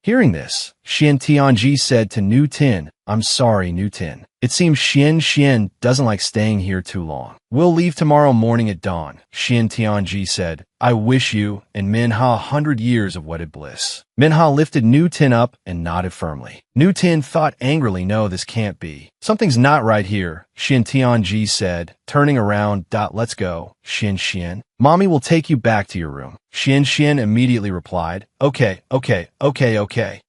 Hearing this, Xian Tianji said to Nu Tin, I'm sorry, Nu Tin. It seems Xian doesn't like staying here too long. We'll leave tomorrow morning at dawn. Xian Tianji said, I wish you and Minha 100 years of wedded bliss. Minha lifted Nu Tin up and nodded firmly. Nu Tin thought angrily, no, this can't be. Something's not right here, Xian Tianji said, turning around. Let's go, Xian. Mommy will take you back to your room. Xian immediately replied, okay.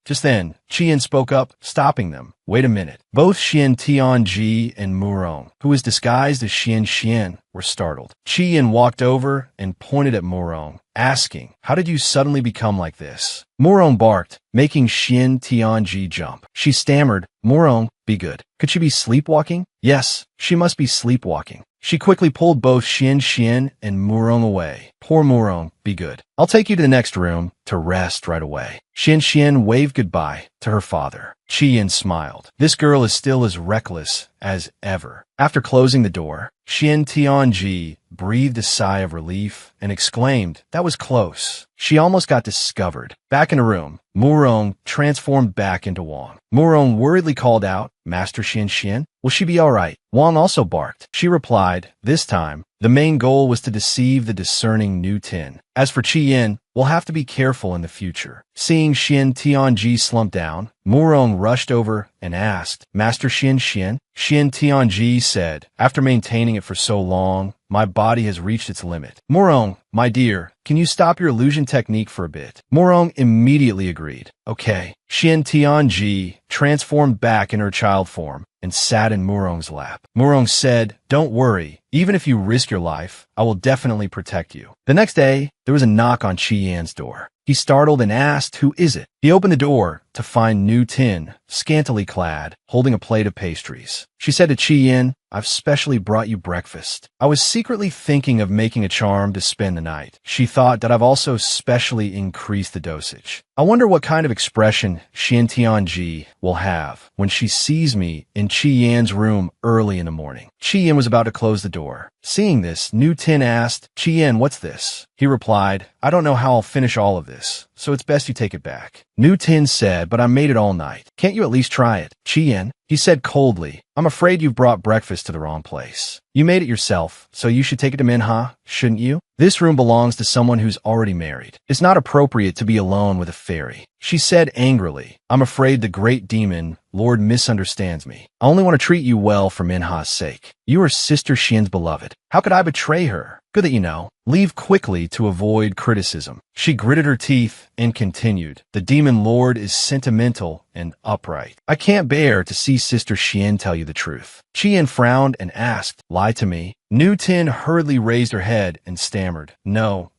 Just then, Qian spoke up, stopping them. Wait a minute. Both Xian Tianji and Murong, who was disguised as Xian, were startled. Qian walked over and pointed at Murong, asking, how did you suddenly become like this? Murong barked, making Xian Tianji jump. She stammered, Murong, be good. Could she be sleepwalking? Yes, she must be sleepwalking. She quickly pulled both Xian and Murong away. Poor Murong, be good. I'll take you to the next room to rest right away. Xian waved goodbye to her father. Qian smiled. This girl is still as reckless as ever. After closing the door, Xian Tianji breathed a sigh of relief and exclaimed, that was close. She almost got discovered. Back in the room, Murong transformed back into Wang. Murong worriedly called out, Master Xian, will she be all right? Wang also barked. She replied, this time, the main goal was to deceive the discerning Nu Tin. As for Qian, we'll have to be careful in the future. Seeing Xian Tianji slump down, Murong rushed over and asked, Master Xian? Xian Tianji said, after maintaining it for so long, my body has reached its limit. Murong, my dear, can you stop your illusion technique for a bit? Murong immediately agreed. Okay. Xian Tianji transformed back in her child form and sat in Murong's lap. Murong said, don't worry, even if you risk your life, I will definitely protect you. The next day, there was a knock on Qian's door. He startled and asked, who is it? He opened the door to find Nu Tin, scantily clad, holding a plate of pastries. She said to Qian, I've specially brought you breakfast. I was secretly thinking of making a charm to spend the night. She thought that I've also specially increased the dosage. I wonder what kind of expression Xian Tianji will have when she sees me in Qian's room early in the morning. Qian was about to close the door. Seeing this, Nu Tin asked, Qian, what's this? He replied, I don't know how I'll finish all of this, so it's best you take it back. Nu Tin said, but I made it all night. Can't you at least try it? Qian, he said coldly, I'm afraid you've brought breakfast to the wrong place. You made it yourself, so you should take it to Minha, shouldn't you? This room belongs to someone who's already married. It's not appropriate to be alone with a fairy. She said angrily, I'm afraid the great demon, Lord, misunderstands me. I only want to treat you well for Minha's sake. You are Sister Xian's beloved. How could I betray her? Good that you know. Leave quickly to avoid criticism. She gritted her teeth and continued, the demon lord is sentimental and upright. I can't bear to see Sister Xian tell you the truth. Qian frowned and asked, lie to me? Nu Tin hurriedly raised her head and stammered, no,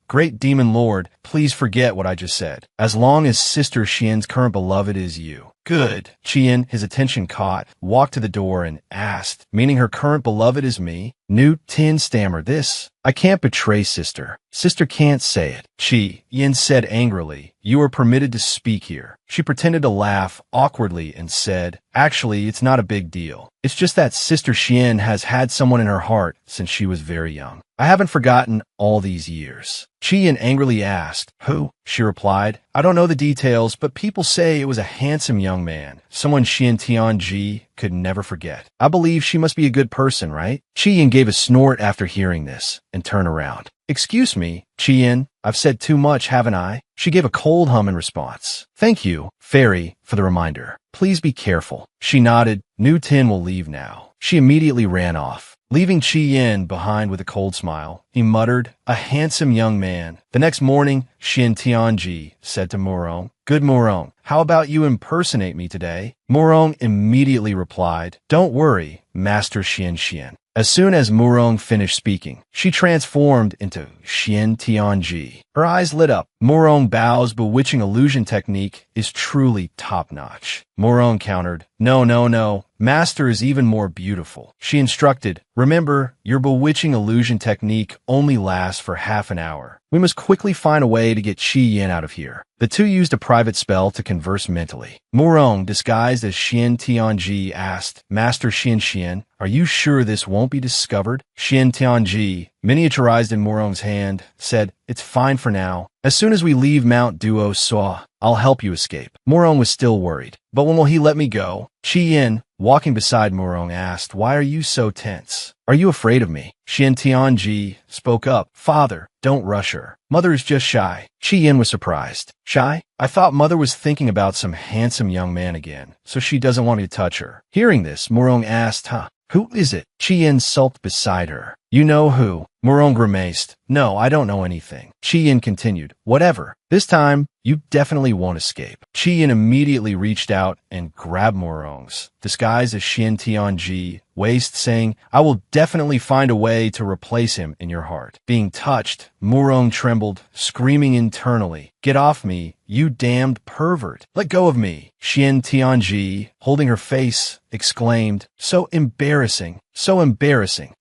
great demon lord, please forget what I just said. As long as Sister Xian's current beloved is you. Good. Qian, his attention caught, walked to the door and asked, meaning her current beloved is me? Nu Tin stammered, this. I can't betray Sister. Sister can't say it. Qian said angrily, you are permitted to speak here. She pretended to laugh awkwardly and said, actually, it's not a big deal. It's just that Sister Xian has had someone in her heart since she was very young. I haven't forgotten all these years. Qian angrily asked, who? She replied, I don't know the details, but people say it was a handsome young man, someone Xian Tianji could never forget. I believe she must be a good person, right? Qian gave a snort after hearing this and turned around. Excuse me, Qian, I've said too much, haven't I? She gave a cold hum in response. Thank you, Fairy, for the reminder. Please be careful. She nodded. New Tin will leave now. She immediately ran off, leaving Chi Yin behind with a cold smile. He muttered, a handsome young man. The next morning, Xian Tianji said to Murong, Good Murong, how about you impersonate me today? Murong immediately replied, Don't worry, Master Xian. As soon as Murong finished speaking, she transformed into Xian Tianji. Her eyes lit up. Murong Bao's bewitching illusion technique is truly top-notch. Murong countered, No. Master is even more beautiful. She instructed, Remember, your bewitching illusion technique only lasts for half an hour. We must quickly find a way to get Chi Yin out of here. The two used a private spell to converse mentally. Murong, disguised as Xian Tianji, asked, Master Xian, are you sure this won't be discovered? Xian Tianji, miniaturized in Murong's hand, said, It's fine for now. As soon as we leave Mount Duo Saw, I'll help you escape. Murong was still worried. But when will he let me go? Chi Yin, walking beside Murong, asked, Why are you so tense? Are you afraid of me? Xian Tianji spoke up. Father, don't rush her. Mother is just shy. Chi Yin was surprised. Shy? I thought Mother was thinking about some handsome young man again, so she doesn't want me to touch her. Hearing this, Murong asked, Who is it? Chi Yin sulked beside her. You know who? Murong grimaced. No, I don't know anything. Chi Yin continued. Whatever. This time, you definitely won't escape. Chi Yin immediately reached out and grabbed Murong's, disguised as Xian Tianji, waist, saying, I will definitely find a way to replace him in your heart. Being touched, Murong trembled, screaming internally, Get off me, you damned pervert. Let go of me. Xian Tianji, holding her face, exclaimed, So embarrassing.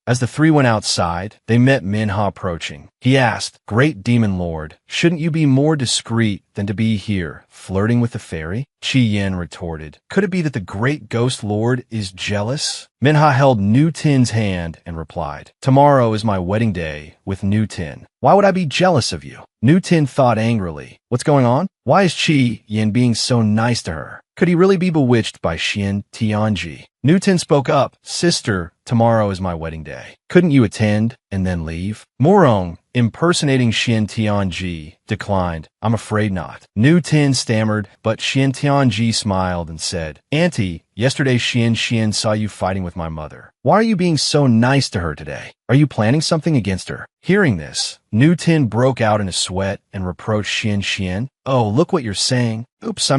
As the three went outside, they met Minha approaching. He asked, Great Demon Lord, shouldn't you be more discreet than to be here, flirting with the fairy? Chi Yin retorted, Could it be that the Great Ghost Lord is jealous? Minha held Nu Tin's hand and replied, Tomorrow is my wedding day with Nu Tin. Why would I be jealous of you? Nu Tin thought angrily. What's going on? Why is Chi Yin being so nice to her? Could he really be bewitched by Xian Tianji? Nu Tin spoke up. Sister, tomorrow is my wedding day. Couldn't you attend and then leave? Murong, impersonating Xian Tianji, declined. I'm afraid not. Nu Tin stammered, but Xian Tianji smiled and said, Auntie, yesterday Xian saw you fighting with my mother. Why are you being so nice to her today? Are you planning something against her? Hearing this, Nu Tin broke out in a sweat and reproached Xian. Oh, look what you're saying. Oops,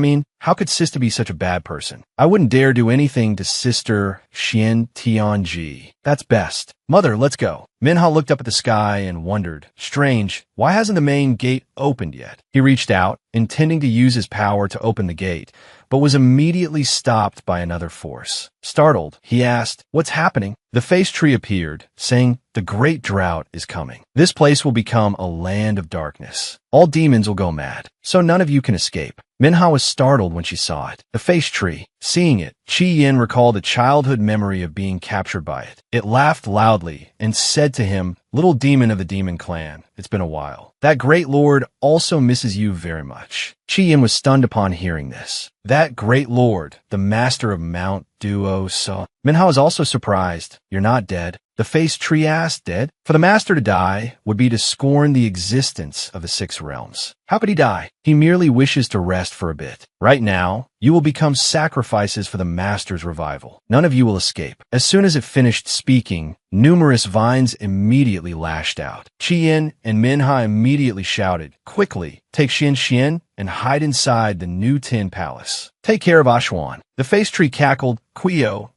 how could Sister be such a bad person? I wouldn't dare do anything to Sister Xian Tianji. That's best. Mother, let's go. Minha looked up at the sky and wondered, Strange, why hasn't the main gate opened yet? He reached out, intending to use his power to open the gate, but was immediately stopped by another force. Startled, he asked, What's happening? The face tree appeared, saying, The great drought is coming. This place will become a land of darkness. All demons will go mad, so none of you can escape. Minha was startled when she saw it. The face tree. Seeing it, Chi Yin recalled a childhood memory of being captured by it. It laughed loudly and said to him, Little demon of the demon clan, it's been a while. That great lord also misses you very much. Chi Yin was stunned upon hearing this. That great lord, the master of Mount Duo Saw. Minha was also surprised. You're not dead. The face tree asked, Dead? For the master to die would be to scorn the existence of the six realms. How could he die? He merely wishes to rest for a bit. Right now, you will become sacrifices for the master's revival. None of you will escape. As soon as it finished speaking, numerous vines immediately lashed out. Chi Yin and Minha immediately shouted, Quickly, take Xian and hide inside the Nu Tin Palace. Take care of Ashuan. The face tree cackled, Quio.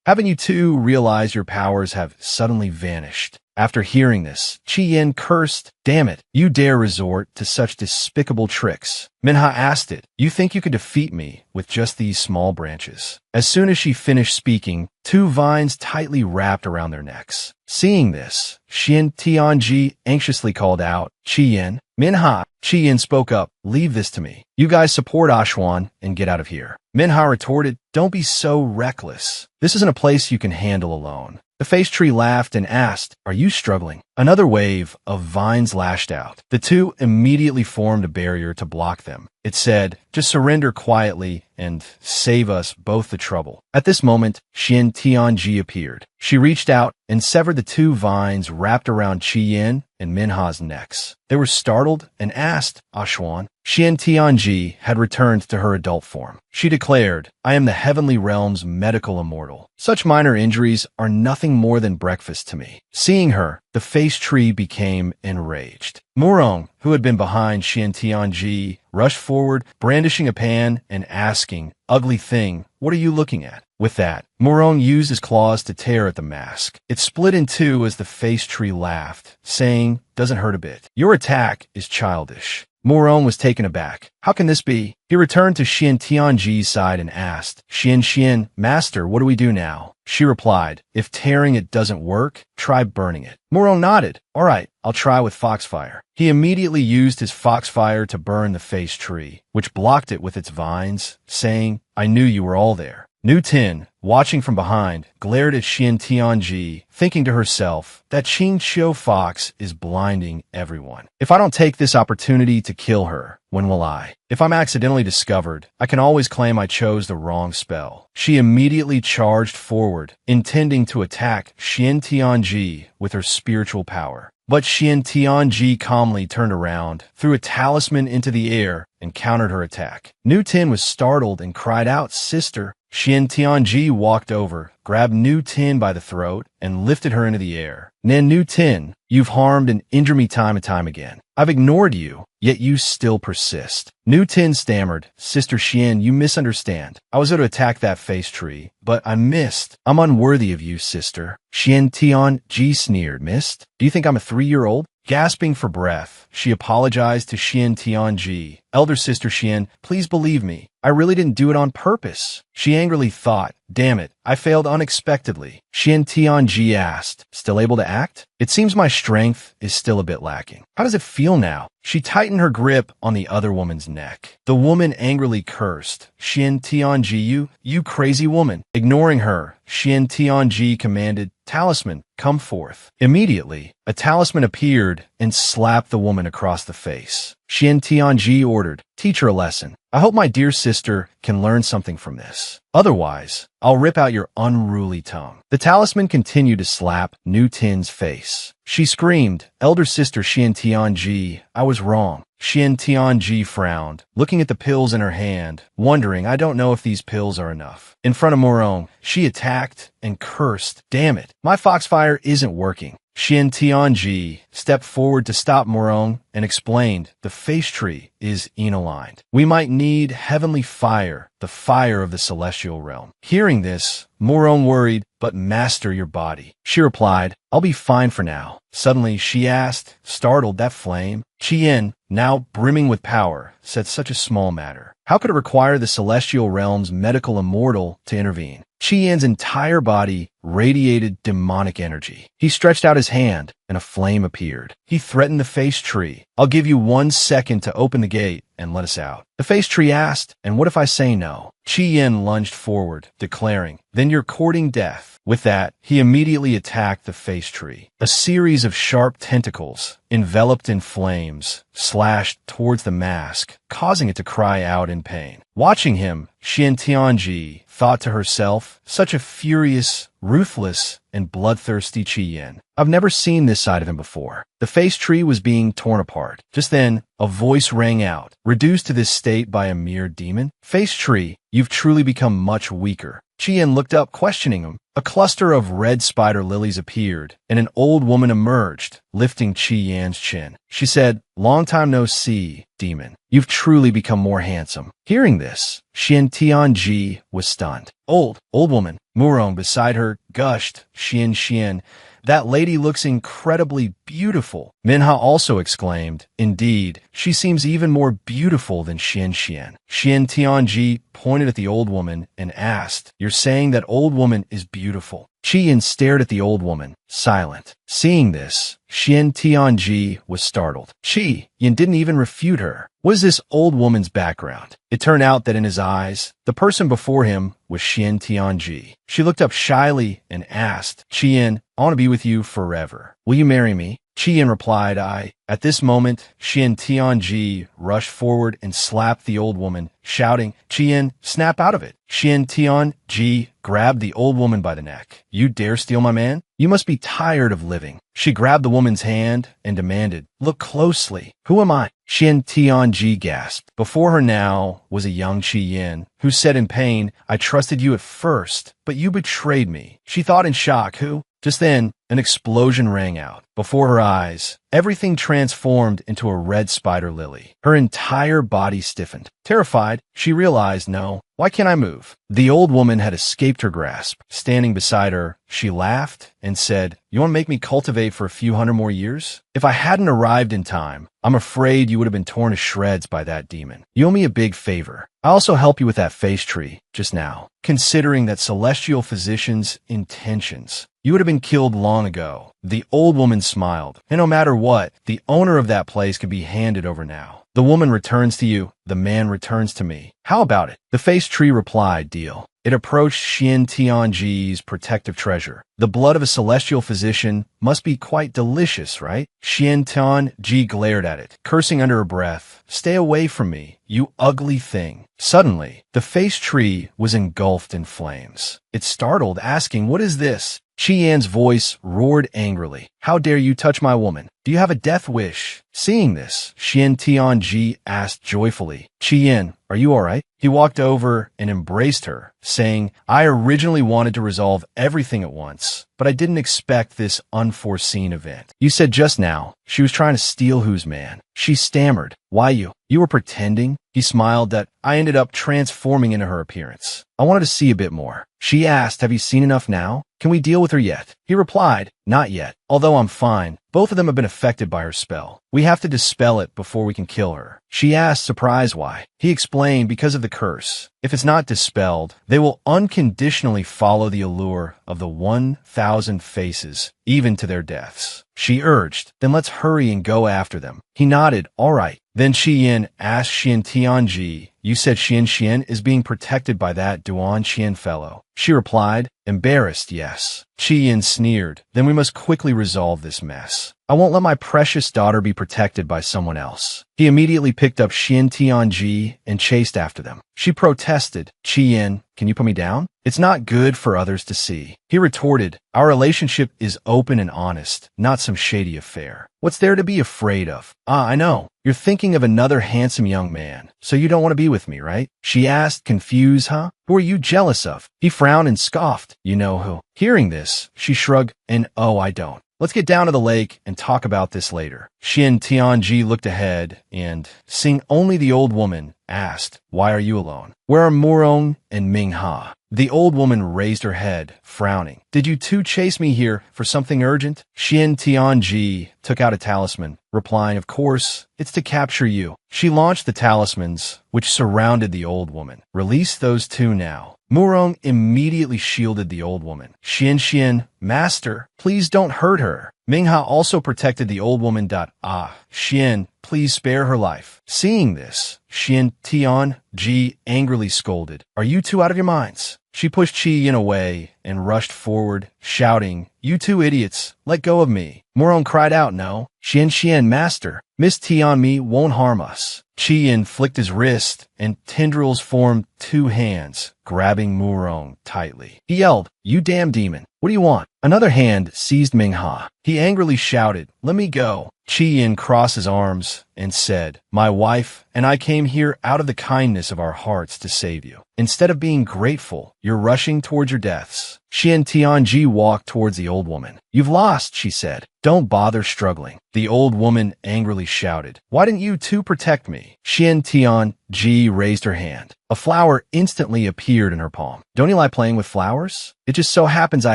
Haven't you two realized your powers have suddenly vanished? After hearing this, Chi Yin cursed, Damn it, you dare resort to such despicable tricks. Minha asked it, You think you could defeat me with just these small branches? As soon as she finished speaking, two vines tightly wrapped around their necks. Seeing this, Xian Tianji anxiously called out, Chi Yin, Minha. Chi Yin spoke up, Leave this to me. You guys support Ashuan and get out of here. Minha retorted, Don't be so reckless. This isn't a place you can handle alone. The face tree laughed and asked, Are you struggling? Another wave of vines lashed out. The two immediately formed a barrier to block them. It said, just surrender quietly and save us both the trouble. At this moment, Xian Tianji appeared. She reached out and severed the two vines wrapped around Qi Yin and Minha's necks. They were startled and asked, Xuan. Xian Tianji had returned to her adult form. She declared, I am the heavenly realm's medical immortal. Such minor injuries are nothing more than breakfast to me. Seeing her, the face tree became enraged. Murong, who had been behind Xian Tianji, rushed forward, brandishing a pan and asking, Ugly thing, what are you looking at? With that, Murong used his claws to tear at the mask. It split in two as the face tree laughed, saying, Doesn't hurt a bit. Your attack is childish. Murong was taken aback. How can this be? He returned to Xian Tianji's side and asked, Xian, Master, what do we do now? She replied, If tearing it doesn't work, try burning it. Murong nodded. All right, I'll try with foxfire. He immediately used his foxfire to burn the face tree, which blocked it with its vines, saying, I knew you were all there. Nu Tin, watching from behind, glared at Xian Tianji, thinking to herself, that Qing Qiu fox is blinding everyone. If I don't take this opportunity to kill her, when will I? If I'm accidentally discovered, I can always claim I chose the wrong spell. She immediately charged forward, intending to attack Xian Tianji with her spiritual power. But Xian Tianji calmly turned around, threw a talisman into the air, and countered her attack. Nu Tin was startled and cried out, Sister. Xian Tianji walked over, grabbed Nu Tin by the throat, and lifted her into the air. Nu Tin, you've harmed and injured me time and time again. I've ignored you, yet you still persist. Nu Tin stammered, Sister Xian, you misunderstand. I was going to attack that face tree, but I missed. I'm unworthy of you, sister. Xian Tianji sneered, Missed? Do you think I'm a 3-year-old? Gasping for breath, she apologized to Xian Tianji. Elder sister Xian, please believe me. I really didn't do it on purpose. She angrily thought, damn it, I failed unexpectedly. Xian Tianji asked, still able to act? It seems my strength is still a bit lacking. How does it feel now? She tightened her grip on the other woman's neck. The woman angrily cursed, Xian Tianji, you crazy woman. Ignoring her, Xian Tianji commanded, Talisman, come forth. Immediately, a talisman appeared and slapped the woman across the face. Xian Tianji ordered, teach her a lesson. I hope my dear sister can learn something from this. Otherwise, I'll rip out your unruly tongue. The talisman continued to slap Nu Tin's face. She screamed, Elder sister Xian Tianji, I was wrong. Xian Tianji frowned, looking at the pills in her hand, wondering, I don't know if these pills are enough. In front of Murong, she attacked and cursed, damn it, my foxfire isn't working. Xian Tianji stepped forward to stop Murong and explained, the face tree is inaligned. We might need heavenly fire, the fire of the celestial realm. Hearing this, Murong worried, but master your body. She replied, I'll be fine for now. Suddenly, she asked, startled, that flame? Qian, now brimming with power, said such a small matter. How could it require the celestial realm's medical immortal to intervene? Qian's entire body radiated demonic energy. He stretched out his hand, and a flame appeared. He threatened the face tree. I'll give you 1 second to open the gate and let us out. The face tree asked, and what if I say no? Qian lunged forward, declaring, then you're courting death. With that, he immediately attacked the face tree. A series of sharp tentacles, enveloped in flames, slashed towards the mask, causing it to cry out in pain. Watching him, Xian Tianji thought to herself, such a furious, ruthless, and bloodthirsty Qi Yin. I've never seen this side of him before. The face tree was being torn apart. Just then, a voice rang out, reduced to this state by a mere demon. Face tree, you've truly become much weaker. Qi Yin looked up, questioning him. A cluster of red spider lilies appeared, and an old woman emerged, lifting Qi Yan's chin. She said, long time no see, demon. You've truly become more handsome. Hearing this, Xian Tianji was stunned. Old woman. Murong beside her gushed, Xian, that lady looks incredibly beautiful. Minha also exclaimed, indeed, she seems even more beautiful than Xian. Xian Tianji pointed at the old woman and asked, you're saying that old woman is beautiful? Qi Yin stared at the old woman, silent. Seeing this, Xian Tianji was startled. Qi Yin didn't even refute her. What is this old woman's background? It turned out that in his eyes, the person before him was Xian Tianji. She looked up shyly and asked, Qi Yin, I want to be with you forever. Will you marry me? Qian replied, I. At this moment, Qian Tianji rushed forward and slapped the old woman, shouting, Qian, snap out of it. Qian Tianji grabbed the old woman by the neck. You dare steal my man? You must be tired of living. She grabbed the woman's hand and demanded, look closely. Who am I? Qian Tianji gasped. Before her now was a young Qian, who said in pain, I trusted you at first, but you betrayed me. She thought in shock, who? Just then, an explosion rang out. Before her eyes, everything transformed into a red spider lily. Her entire body stiffened. Terrified, she realized, no, why can't I move? The old woman had escaped her grasp. Standing beside her, she laughed and said, you want to make me cultivate for a few hundred more years? If I hadn't arrived in time, I'm afraid you would have been torn to shreds by that demon. You owe me a big favor. I also helped you with that face tree just now. Considering that celestial physician's intentions, you would have been killed long ago. The old woman smiled. And no matter what, the owner of that place could be handed over now. The woman returns to you. The man returns to me. How about it? The face tree replied, deal. It approached Qian Tianji's protective treasure. The blood of a celestial physician must be quite delicious, right? Qian Tianji glared at it, cursing under her breath. Stay away from me, you ugly thing. Suddenly, the face tree was engulfed in flames. It startled, asking, what is this? Qian's voice roared angrily. How dare you touch my woman? Do you have a death wish? Seeing this, Qian Tianji asked joyfully, Qian, are you all right? He walked over and embraced her, saying, I originally wanted to resolve everything at once, but I didn't expect this unforeseen event. You said just now she was trying to steal whose man? She stammered. Why you? You were pretending? He smiled that I ended up transforming into her appearance. I wanted to see a bit more. She asked, have you seen enough now? Can we deal with her yet? He replied, not yet. Although I'm fine, both of them have been affected by her spell. We have to dispel it before we can kill her. She asked, surprised why. He explained, because of the curse. If it's not dispelled, they will unconditionally follow the allure of the 1,000 faces, even to their deaths. She urged, then let's hurry and go after them. He nodded, all right. Then Qian asked Qian Tianji, you said Qian is being protected by that Duan Qian fellow. She replied, embarrassed, yes. Qian sneered, then we must quickly resolve this mess. I won't let my precious daughter be protected by someone else. He immediately picked up Qian Tianji and chased after them. She protested, Qian, can you put me down? It's not good for others to see. He retorted, our relationship is open and honest, not some shady affair. What's there to be afraid of? I know. You're thinking of another handsome young man, so you don't want to be with me, right? She asked, confused, huh? Who are you jealous of? He frowned and scoffed. You know who? Hearing this, she shrugged, and oh, I don't. Let's get down to the lake and talk about this later. Qian Tianji looked ahead and, seeing only the old woman, asked, why are you alone? Where are Murong and Mingha? The old woman raised her head, frowning. Did you two chase me here for something urgent? Qian Tianji took out a talisman, replying, of course, it's to capture you. She launched the talismans, which surrounded the old woman. Release those two now. Murong immediately shielded the old woman. Qian, master, please don't hurt her. Mingha also protected the old woman. Qian, please spare her life. Seeing this, Qian Tianji angrily scolded, are you two out of your minds? She pushed Qian away and rushed forward, shouting, you two idiots, let go of me. Murong cried out, no. Qian, master, Miss Tianmi won't harm us. Qian flicked his wrist, and tendrils formed two hands, grabbing Murong tightly. He yelled, you damn demon, what do you want? Another hand seized Mingha. He angrily shouted, let me go. Qian crossed his arms and said, my wife and I came here out of the kindness of our hearts to save you. Instead of being grateful, you're rushing towards your deaths. Qian Tianji walked towards the old woman. You've lost, she said. Don't bother struggling. The old woman angrily shouted, why didn't you two protect me? Qian Tianji raised her hand. A flower instantly appeared in her palm. Don't you like playing with flowers? It just so happens I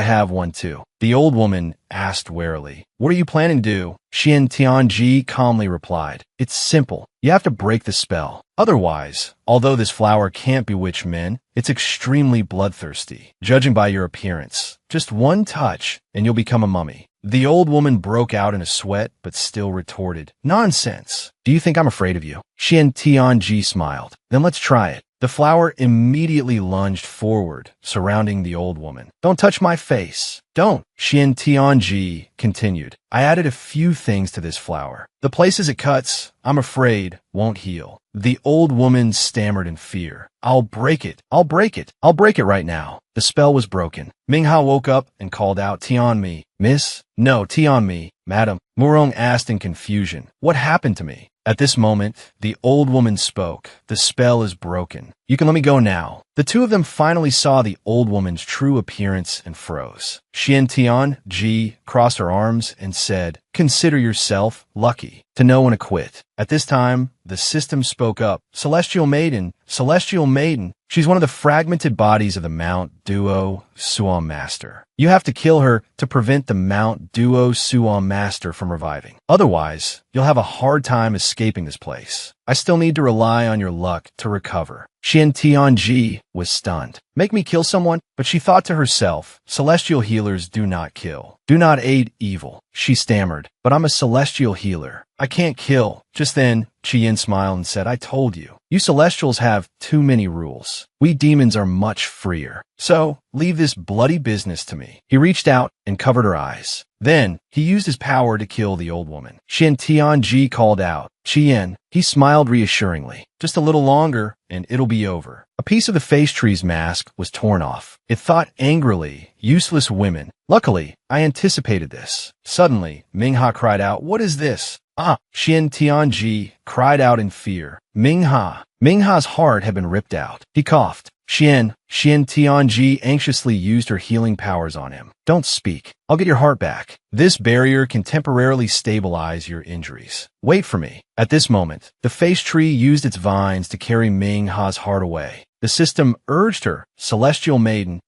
have one too. The old woman asked warily, what are you planning to do? Qian Tianji calmly replied, it's simple. You have to break the spell. Otherwise, although this flower can't bewitch men, it's extremely bloodthirsty. Judging by your appearance, just one touch and you'll become a mummy. The old woman broke out in a sweat, but still retorted, nonsense. Do you think I'm afraid of you? Qian Tianji smiled. Then let's try it. The flower immediately lunged forward, surrounding the old woman. Don't touch my face. Don't, Xian Tianji continued. I added a few things to this flower. The places it cuts, I'm afraid, won't heal. The old woman stammered in fear. I'll break it. I'll break it. I'll break it right now. The spell was broken. Mingha woke up and called out, Tianmi. Miss? No, Tianmi. Madam. Murong asked in confusion. What happened to me? At this moment, the old woman spoke. The spell is broken. You can let me go now. The two of them finally saw the old woman's true appearance and froze. Xian Tianji crossed her arms and said, Consider yourself lucky to know when to quit. At this time, the system spoke up. Celestial Maiden, Celestial Maiden. She's one of the fragmented bodies of the Mount Duo Suam Master. You have to kill her to prevent the Mount Duo Suam Master from reviving. Otherwise, you'll have a hard time escaping this place. I still need to rely on your luck to recover. Xian Tianji was stunned. Make me kill someone? But she thought to herself, celestial healers do not kill. Do not aid evil. She stammered, but I'm a celestial healer. I can't kill. Just then, Qian smiled and said, I told you. You celestials have too many rules. We demons are much freer. So, leave this bloody business to me. He reached out and covered her eyes. Then, he used his power to kill the old woman. Xian Tianji called out, Qian. He smiled reassuringly. Just a little longer, and it'll be over. A piece of the face tree's mask was torn off. It thought angrily, useless women. Luckily, I anticipated this. Suddenly, Mingha cried out, What is this? Ah! Xian Tianji cried out in fear. Mingha. Mingha's heart had been ripped out. He coughed. Xian Tianji anxiously used her healing powers on him. Don't speak. I'll get your heart back. This barrier can temporarily stabilize your injuries. Wait for me. At this moment, the face tree used its vines to carry Mingha's heart away. The system urged her, Celestial Maiden,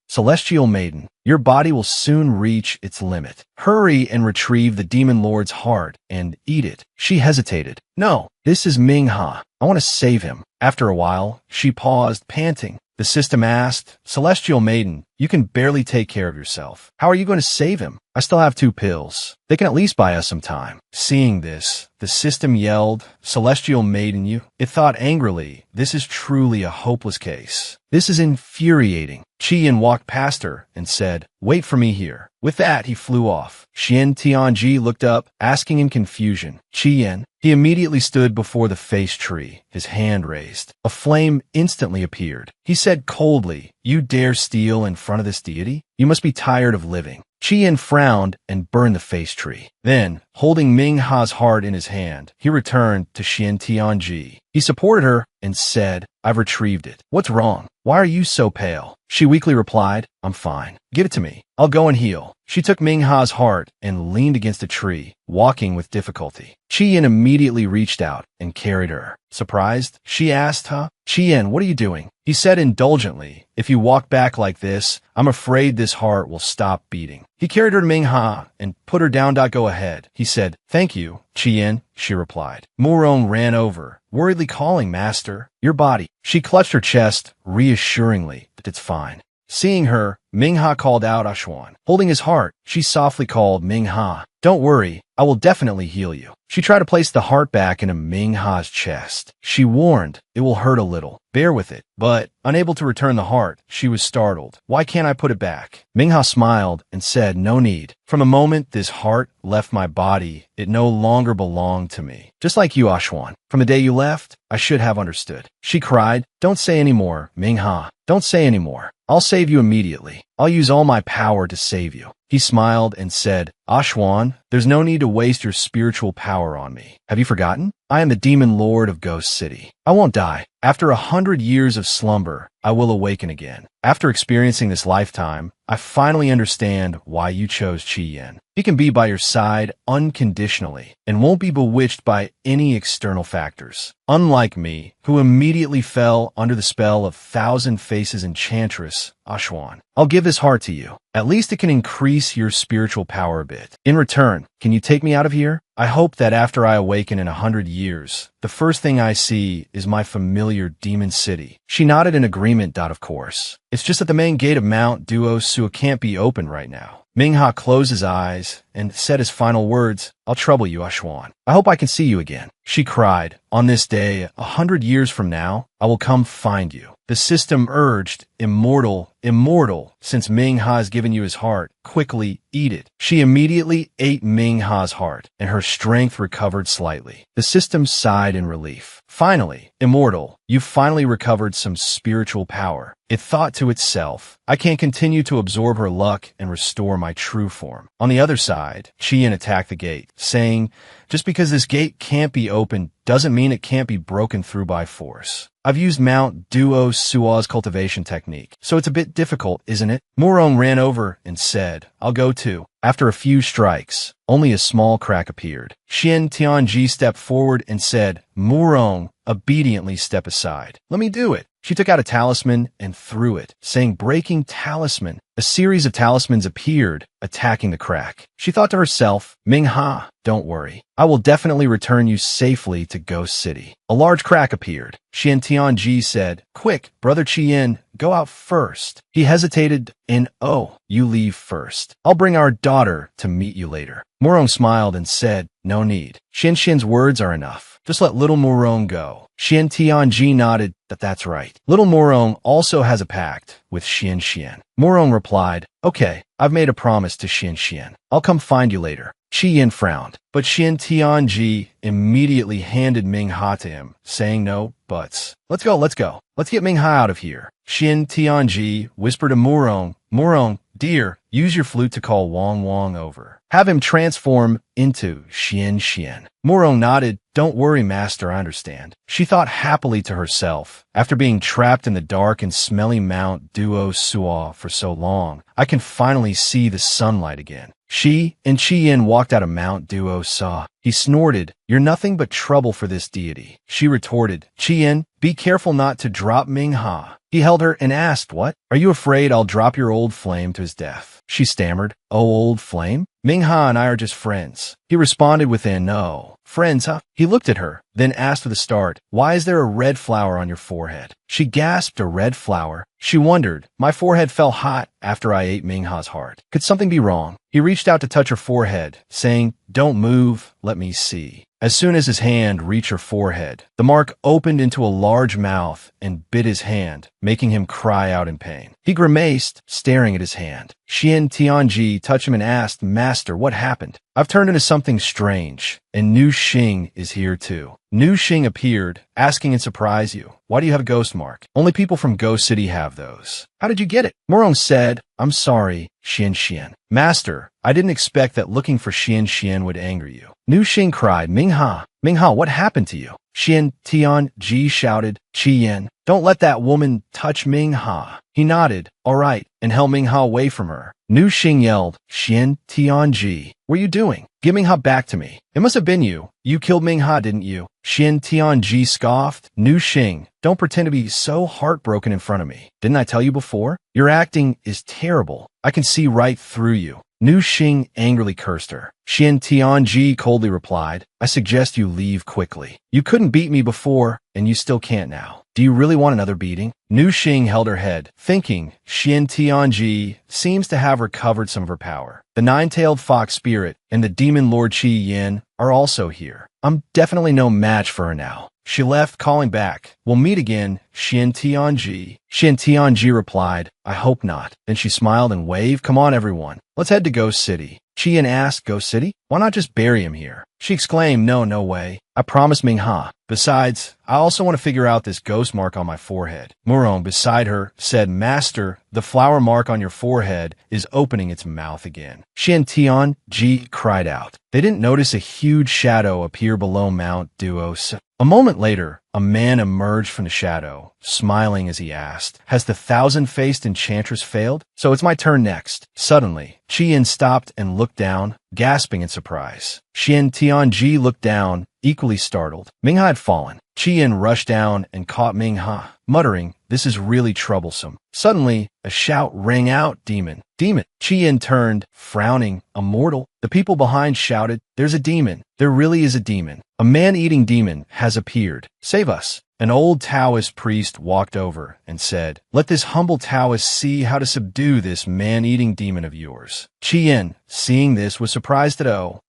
your body will soon reach its limit. Hurry and retrieve the demon lord's heart and eat it. She hesitated. No, this is Mingha. I want to save him. After a while, she paused, panting. The system asked, Celestial Maiden, you can barely take care of yourself. How are you going to save him? I still have 2 pills. They can at least buy us some time. Seeing this, the system yelled, Celestial Maiden, you. It thought angrily, this is truly a hopeless case. This is infuriating. Qian walked past her and said, Wait for me here. With that, he flew off. Xian Tianji looked up, asking in confusion, Qian. He immediately stood before the face tree, his hand raised. A flame instantly appeared. He said coldly, You dare steal in front of this deity? You must be tired of living. Qian frowned and burned the face tree. Then, holding Mingha's heart in his hand, he returned to Xian Tianji. He supported her and said, I've retrieved it. What's wrong? Why are you so pale? She weakly replied, I'm fine. Give it to me. I'll go and heal. She took Mingha's heart and leaned against a tree, walking with difficulty. Qian immediately reached out and carried her. Surprised, she asked, Qian, what are you doing? He said indulgently, If you walk back like this, I'm afraid this heart will stop beating. He carried her to Mingha and put her down. Go ahead. He said, Thank you, Qian, she replied. Murong ran over, worriedly calling, Master, your body. She clutched her chest reassuringly, but it's fine. Seeing her, Mingha called out Ashwan. Holding his heart, she softly called, Mingha, don't worry, I will definitely heal you. She tried to place the heart back into Mingha's chest. She warned, it will hurt a little. Bear with it. But, unable to return the heart, she was startled. Why can't I put it back? Mingha smiled and said, No need. From the moment this heart left my body, it no longer belonged to me. Just like you, Ashwan. From the day you left, I should have understood. She cried, Don't say any more, Mingha. Don't say any more. I'll save you immediately. I'll use all my power to save you. He smiled and said, Ashwan, there's no need to waste your spiritual power on me. Have you forgotten? I am the demon lord of Ghost City. I won't die. After 100 years of slumber, I will awaken again. After experiencing this lifetime, I finally understand why you chose Qian. He can be by your side unconditionally and won't be bewitched by any external factors. Unlike me, who immediately fell under the spell of Thousand Faces Enchantress, Ashwan. I'll give his heart to you. At least it can increase your spiritual power a bit. In return, can you take me out of here? I hope that after I awaken in 100 years, the first thing I see is my familiar demon city. She nodded in agreement. Of course. It's just that the main gate of Mount Duo Sua can't be open right now. Mingha closed his eyes and said his final words, I'll trouble you, Ashwan. I hope I can see you again. She cried, On this day, 100 years from now, I will come find you. The system urged, immortal, immortal, since Ming Ha has given you his heart, quickly eat it. She immediately ate Ming Ha's heart, and her strength recovered slightly. The system sighed in relief. Finally, immortal, you've finally recovered some spiritual power. It thought to itself, I can't continue to absorb her luck and restore my true form. On the other side, Qian attacked the gate, saying, just because this gate can't be opened doesn't mean it can't be broken through by force. I've used Mount Duo Sua's cultivation technique, so it's a bit difficult, isn't it? Murong ran over and said, I'll go too. After a few strikes, only a small crack appeared. Xian Tianji stepped forward and said, Murong, obediently step aside. Let me do it. She took out a talisman and threw it, saying breaking talisman. A series of talismans appeared, attacking the crack. She thought to herself, Ming Ha, don't worry. I will definitely return you safely to Ghost City. A large crack appeared. Xian Tianji said, quick, Brother Qian, go out first. He hesitated and, oh, you leave first. I'll bring our daughter to meet you later. Murong smiled and said, no need. Xian's words are enough. Just let little Murong go. Xian Tianji nodded that's right. Little Murong also has a pact with Xian. Murong replied, okay, I've made a promise to Xian. I'll come find you later. Qian frowned, but Xian Tianji immediately handed Ming Ha to him, saying no buts. Let's go. Let's get Ming Ha out of here. Xian Tianji whispered to Murong, dear, use your flute to call Wang over. Have him transform into Xian. Murong nodded. Don't worry, master, I understand. She thought happily to herself. After being trapped in the dark and smelly Mount Duo Sua for so long, I can finally see the sunlight again. She and Qian walked out of Mount Duo Sa. He snorted, you're nothing but trouble for this deity. She retorted, Qian, be careful not to drop Ming Ha. He held her and asked, what? Are you afraid I'll drop your old flame to his death? She stammered, oh, old flame? Ming Ha and I are just friends. He responded with an, no. Friends, huh? He looked at her, then asked for the start, why is there a red flower on your forehead? She gasped, a red flower. She wondered, my forehead felt hot after I ate Ming Ha's heart. Could something be wrong? He reached out to touch her forehead, saying, don't move, let me see. As soon as his hand reached her forehead, the mark opened into a large mouth and bit his hand, making him cry out in pain. He grimaced, staring at his hand. Xian Tianji touched him and asked, Master, what happened? I've turned into something strange, and Nu Xing is here too. Nu Xing appeared, asking in surprise you, why do you have a ghost mark? Only people from Ghost City have those. How did you get it? Murong said, I'm sorry, Xian. Master, I didn't expect that looking for Xian would anger you. Nu Xing cried, Ming Ha, what happened to you? Xian Tianji shouted, Qian, don't let that woman touch Ming Ha. He nodded, all right, and held Ming Ha away from her. Nu Xing yelled, Xian Tianji, what are you doing? Give Ming Ha back to me. It must have been you. You killed Ming Ha, didn't you? Xian Tianji scoffed. Nu Xing, don't pretend to be so heartbroken in front of me. Didn't I tell you before? Your acting is terrible. I can see right through you. Nu Xing angrily cursed her. Xian Tianji coldly replied, I suggest you leave quickly. You couldn't beat me before, and you still can't now. Do you really want another beating? Nu Xing held her head, thinking, Xian Tianji seems to have recovered some of her power. The nine-tailed fox spirit and the demon Lord Qi Yin are also here. I'm definitely no match for her now. She left, calling back, we'll meet again, Xian Tianji. Xian Tianji replied, I hope not. Then she smiled and waved, come on everyone, let's head to Ghost City. Qian asked, Ghost City? Why not just bury him here? She exclaimed, no way. I promised Ming Ha. Besides, I also want to figure out this ghost mark on my forehead. Murong, beside her, said, Master, the flower mark on your forehead is opening its mouth again. Xian Tianji cried out. They didn't notice a huge shadow appear below Mount Duos. A moment later, a man emerged from the shadow, smiling as he asked, has the thousand-faced enchantress failed? So it's my turn next. Suddenly, Qian stopped and looked down, gasping in surprise. Xian Tianji looked down, equally startled. Ming Ha had fallen. Qian rushed down and caught Ming Ha, muttering, this is really troublesome. Suddenly, a shout rang out, demon. Qian turned, frowning, a mortal. The people behind shouted, there's a demon. There really is a demon. A man-eating demon has appeared. Save us. An old Taoist priest walked over and said, let this humble Taoist see how to subdue this man-eating demon of yours. Qian, seeing this, was surprised at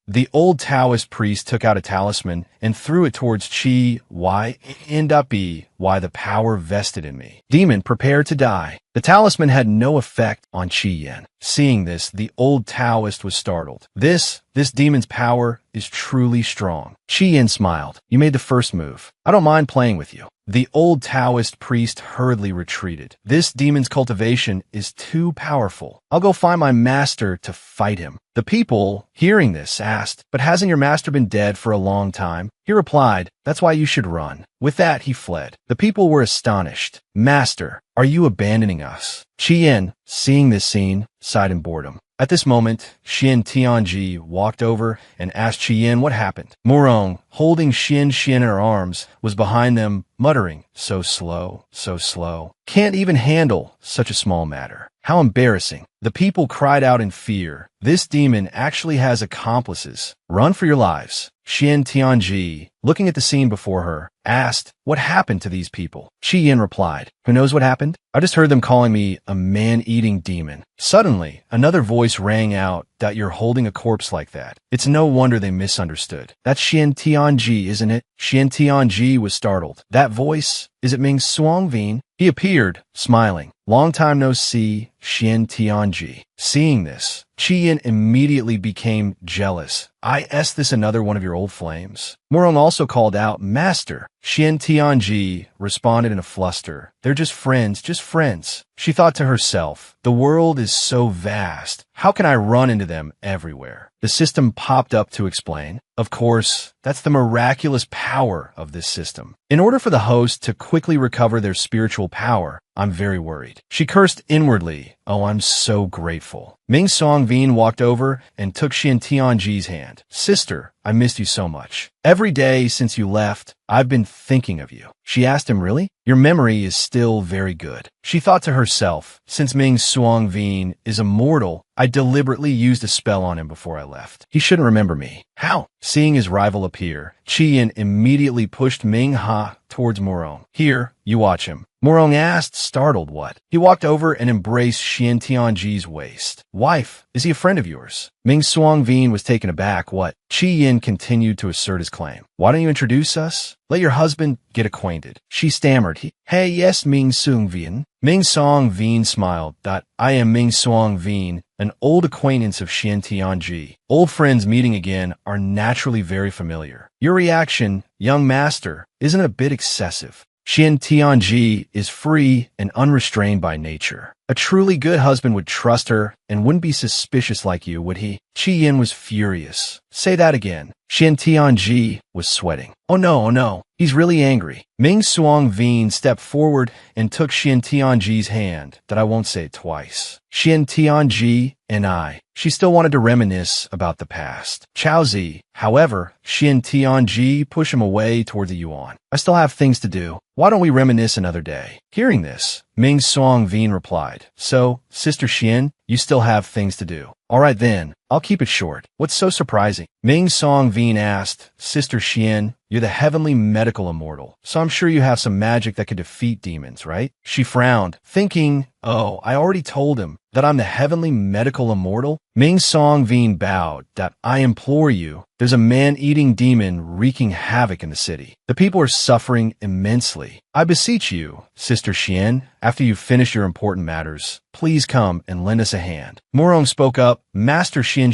the old Taoist priest took out a talisman and threw it towards Qi. Why? End up be why the power vested in me. Demon, prepare to die. The talisman had no effect on Qian. Seeing this, the old Taoist was startled. This demon's power is truly strong. Qian smiled. You made the first move. I don't mind playing with you. The old Taoist priest hurriedly retreated. This demon's cultivation is too powerful. I'll go find my master to fight him. The people, hearing this, asked, but hasn't your master been dead for a long time? He replied, that's why you should run. With that, he fled. The people were astonished. Master, are you abandoning us? Qian, seeing this scene, sighed in boredom. At this moment, Xian Tianji walked over and asked Qian what happened. Morong, holding Xian in her arms, was behind them, muttering, so slow, so slow. Can't even handle such a small matter. How embarrassing. The people cried out in fear. This demon actually has accomplices. Run for your lives. Xian Tianji, looking at the scene before her, asked, what happened to these people? Qian replied, who knows what happened? I just heard them calling me a man-eating demon. Suddenly, another voice rang out that you're holding a corpse like that. It's no wonder they misunderstood. That's Xian Tianji, isn't it? Xian Tianji was startled. That voice? Is it Ming Suangvin? He appeared, smiling. Long time no see, Xian Tianji. Seeing this, Qian immediately became jealous. Is this another one of your old flames? Morong also called out, Master. Xian Tianji responded in a fluster. They're just friends, just friends. She thought to herself, the world is so vast. How can I run into them everywhere? The system popped up to explain. Of course, that's the miraculous power of this system. In order for the host to quickly recover their spiritual power, I'm very worried. She cursed inwardly. Oh, I'm so grateful. Ming Songvin walked over and took Xian Tianji's hand. Sister, I missed you so much. Every day since you left, I've been thinking of you. She asked him, really? Your memory is still very good. She thought to herself, since Ming Suangvin is immortal, I deliberately used a spell on him before I left. He shouldn't remember me. How? Seeing his rival appear, Qian immediately pushed Ming Ha towards Morong. Here, you watch him. Morong asked, startled, what? He walked over and embraced Xian Tianji's waist. Wife, is he a friend of yours? Ming Suangvin was taken aback. What? Qian continued to assert his claim. Why don't you introduce us? Let your husband get acquainted. She stammered. Hey, yes, Ming Suangvin. Ming Songvin smiled. I am Ming Suangvin, an old acquaintance of Xian Tianji. Old friends meeting again are naturally very familiar. Your reaction, young master, isn't it a bit excessive? Xian Tianji is free and unrestrained by nature. A truly good husband would trust her and wouldn't be suspicious like you, would he? Qian was furious. Say that again. Xian Tianji was sweating. Oh no, he's really angry. Ming Suangvin stepped forward and took Xian Tianji's hand. That I won't say it twice. Xian Tianji and I. She still wanted to reminisce about the past. Chaozi, however, Xian Tianji pushed him away toward the yuan. I still have things to do. Why don't we reminisce another day? Hearing this, Ming Suangvin replied, so, Sister Xian, you still have things to do. All right then, I'll keep it short. What's so surprising? Ming Songvin asked, Sister Xian, you're the heavenly medical immortal, so I'm sure you have some magic that could defeat demons, right? She frowned, thinking, oh, I already told him that I'm the heavenly medical immortal. Ming Songvin bowed. I implore you, there's a man-eating demon wreaking havoc in the city. The people are suffering immensely. I beseech you, Sister Xian, after you finish your important matters, please come and lend us a hand. Morong spoke up, Master Xian,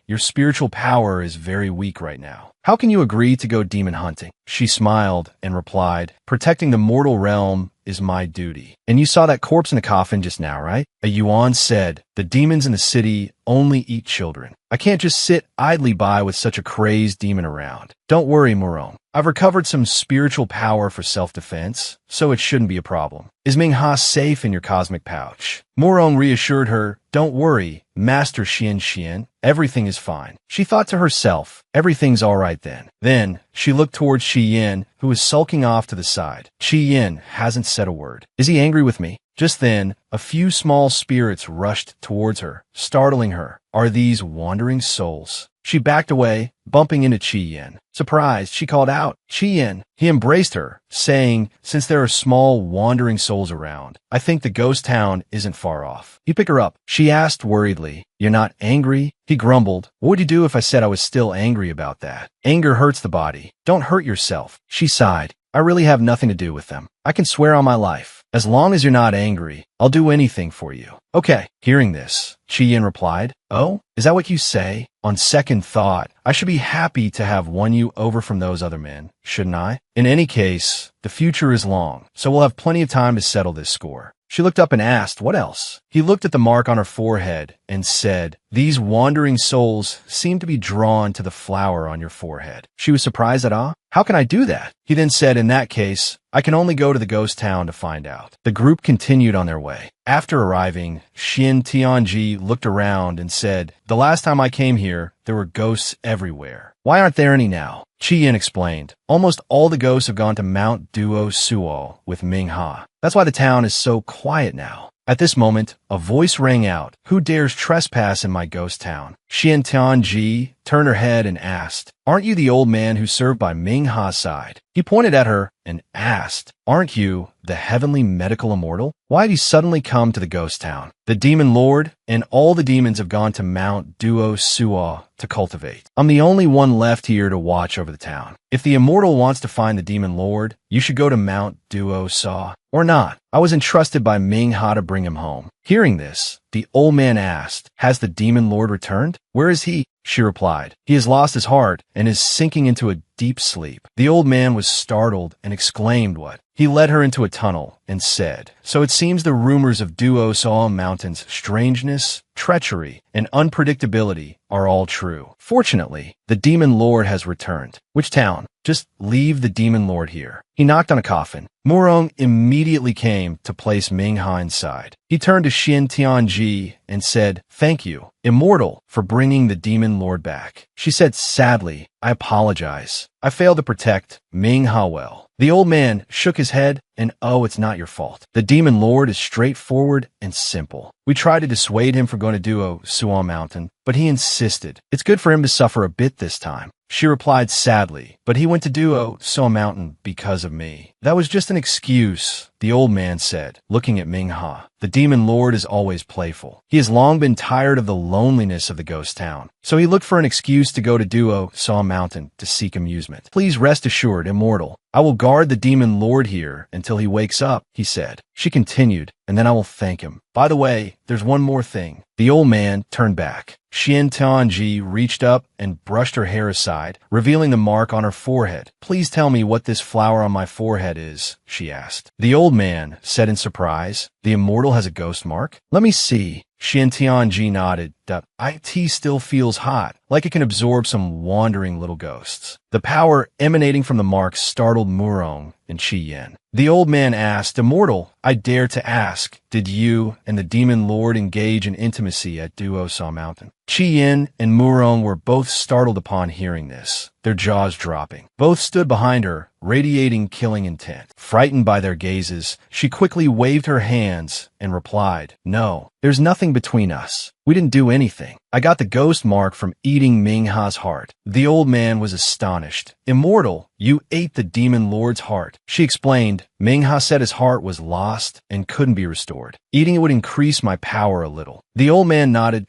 your spiritual power is very weak right now. How can you agree to go demon hunting? She smiled and replied, protecting the mortal realm is my duty. And you saw that corpse in the coffin just now, right? A yuan said, the demons in the city only eat children. I can't just sit idly by with such a crazed demon around. Don't worry, Morong. I've recovered some spiritual power for self-defense, so it shouldn't be a problem. Is Ming Ha safe in your cosmic pouch? Morong reassured her, don't worry, Master Xian, everything is fine. She thought to herself, everything's all right then. Then, she looked towards Qian, who was sulking off to the side. Qian hasn't said a word. Is he angry with me? Just then, a few small spirits rushed towards her, startling her. are these wandering souls. She backed away, bumping into Qian. Surprised, she called out, Qian. He embraced her, saying, since there are small wandering souls around, I think the ghost town isn't far off. You pick her up? She asked worriedly. You're not angry? He grumbled. What would you do if I said I was still angry about that? Anger hurts the body. Don't hurt yourself. She sighed. I really have nothing to do with them. I can swear on my life. As long as you're not angry, I'll do anything for you. Okay. Hearing this, Qian replied, Oh, is that what you say? On second thought, I should be happy to have won you over from those other men, shouldn't I? In any case, the future is long, so we'll have plenty of time to settle this score. She looked up and asked, what else? He looked at the mark on her forehead and said, these wandering souls seem to be drawn to the flower on your forehead. She was surprised at, how can I do that? He then said, in that case, I can only go to the ghost town to find out. The group continued on their way. After arriving, Xin Tianji looked around and said, the last time I came here, there were ghosts everywhere. Why aren't there any now? Qian explained, almost all the ghosts have gone to Mount Duo Suo with Ming Ha. That's why the town is so quiet now. At this moment, a voice rang out, who dares trespass in my ghost town? Xian Tianji turned her head and asked, aren't you the old man who served by Ming Ha's side? He pointed at her and asked, aren't you the heavenly medical immortal? Why have you suddenly come to the ghost town? The demon lord and all the demons have gone to Mount Duo Suo to cultivate. I'm the only one left here to watch over the town. If the immortal wants to find the demon lord, you should go to Mount Duo Suo. Or not. I was entrusted by Ming Ha to bring him home. Hearing this, the old man asked, has the demon lord returned? Where is he? She replied, he has lost his heart and is sinking into a deep sleep. The old man was startled and exclaimed, what? He led her into a tunnel and said, so it seems the rumors of Duo Suo Mountain's strangeness, treachery, and unpredictability are all true. Fortunately, the demon lord has returned. Which town? Just leave the demon lord here. He knocked on a coffin. Murong immediately came to place Ming Ha inside. He turned to Xin Tianji and said, thank you, immortal, for bringing the demon lord back. She said sadly, I apologize. I failed to protect Ming Ha well. The old man shook his head and, oh, it's not your fault. The demon lord is straightforward and simple. We tried to dissuade him from going to Duo Suo Mountain, but he insisted. It's good for him to suffer a bit this time. She replied sadly, but he went to Duo Suo Mountain because of me. That was just an excuse, the old man said, looking at Ming Ha. The demon lord is always playful. He has long been tired of the loneliness of the ghost town, so he looked for an excuse to go to Duo Suo Mountain to seek amusement. Please rest assured, immortal, I will guard the demon lord here until he wakes up, he said. She continued, and then I will thank him. By the way, there's one more thing. The old man turned back. Xian Tianji reached up and brushed her hair aside, revealing the mark on her forehead. Please tell me what this flower on my forehead is, she asked. The old man said in surprise, the immortal has a ghost mark? Let me see. Xian Tianji nodded. It still feels hot, like it can absorb some wandering little ghosts. The power emanating from the mark startled Murong and Qian. The old man asked, immortal, I dare to ask, did you and the demon lord engage in intimacy at Duo Suo Mountain? Qian and Murong were both startled upon hearing this, their jaws dropping. Both stood behind her, radiating killing intent. Frightened by their gazes, she quickly waved her hands and replied, no, there's nothing between us. We didn't do anything. I got the ghost mark from eating Ming Ha's heart. The old man was astonished. Immortal, you ate the demon lord's heart. She explained, Ming Ha said his heart was lost and couldn't be restored. Eating it would increase my power a little. The old man nodded.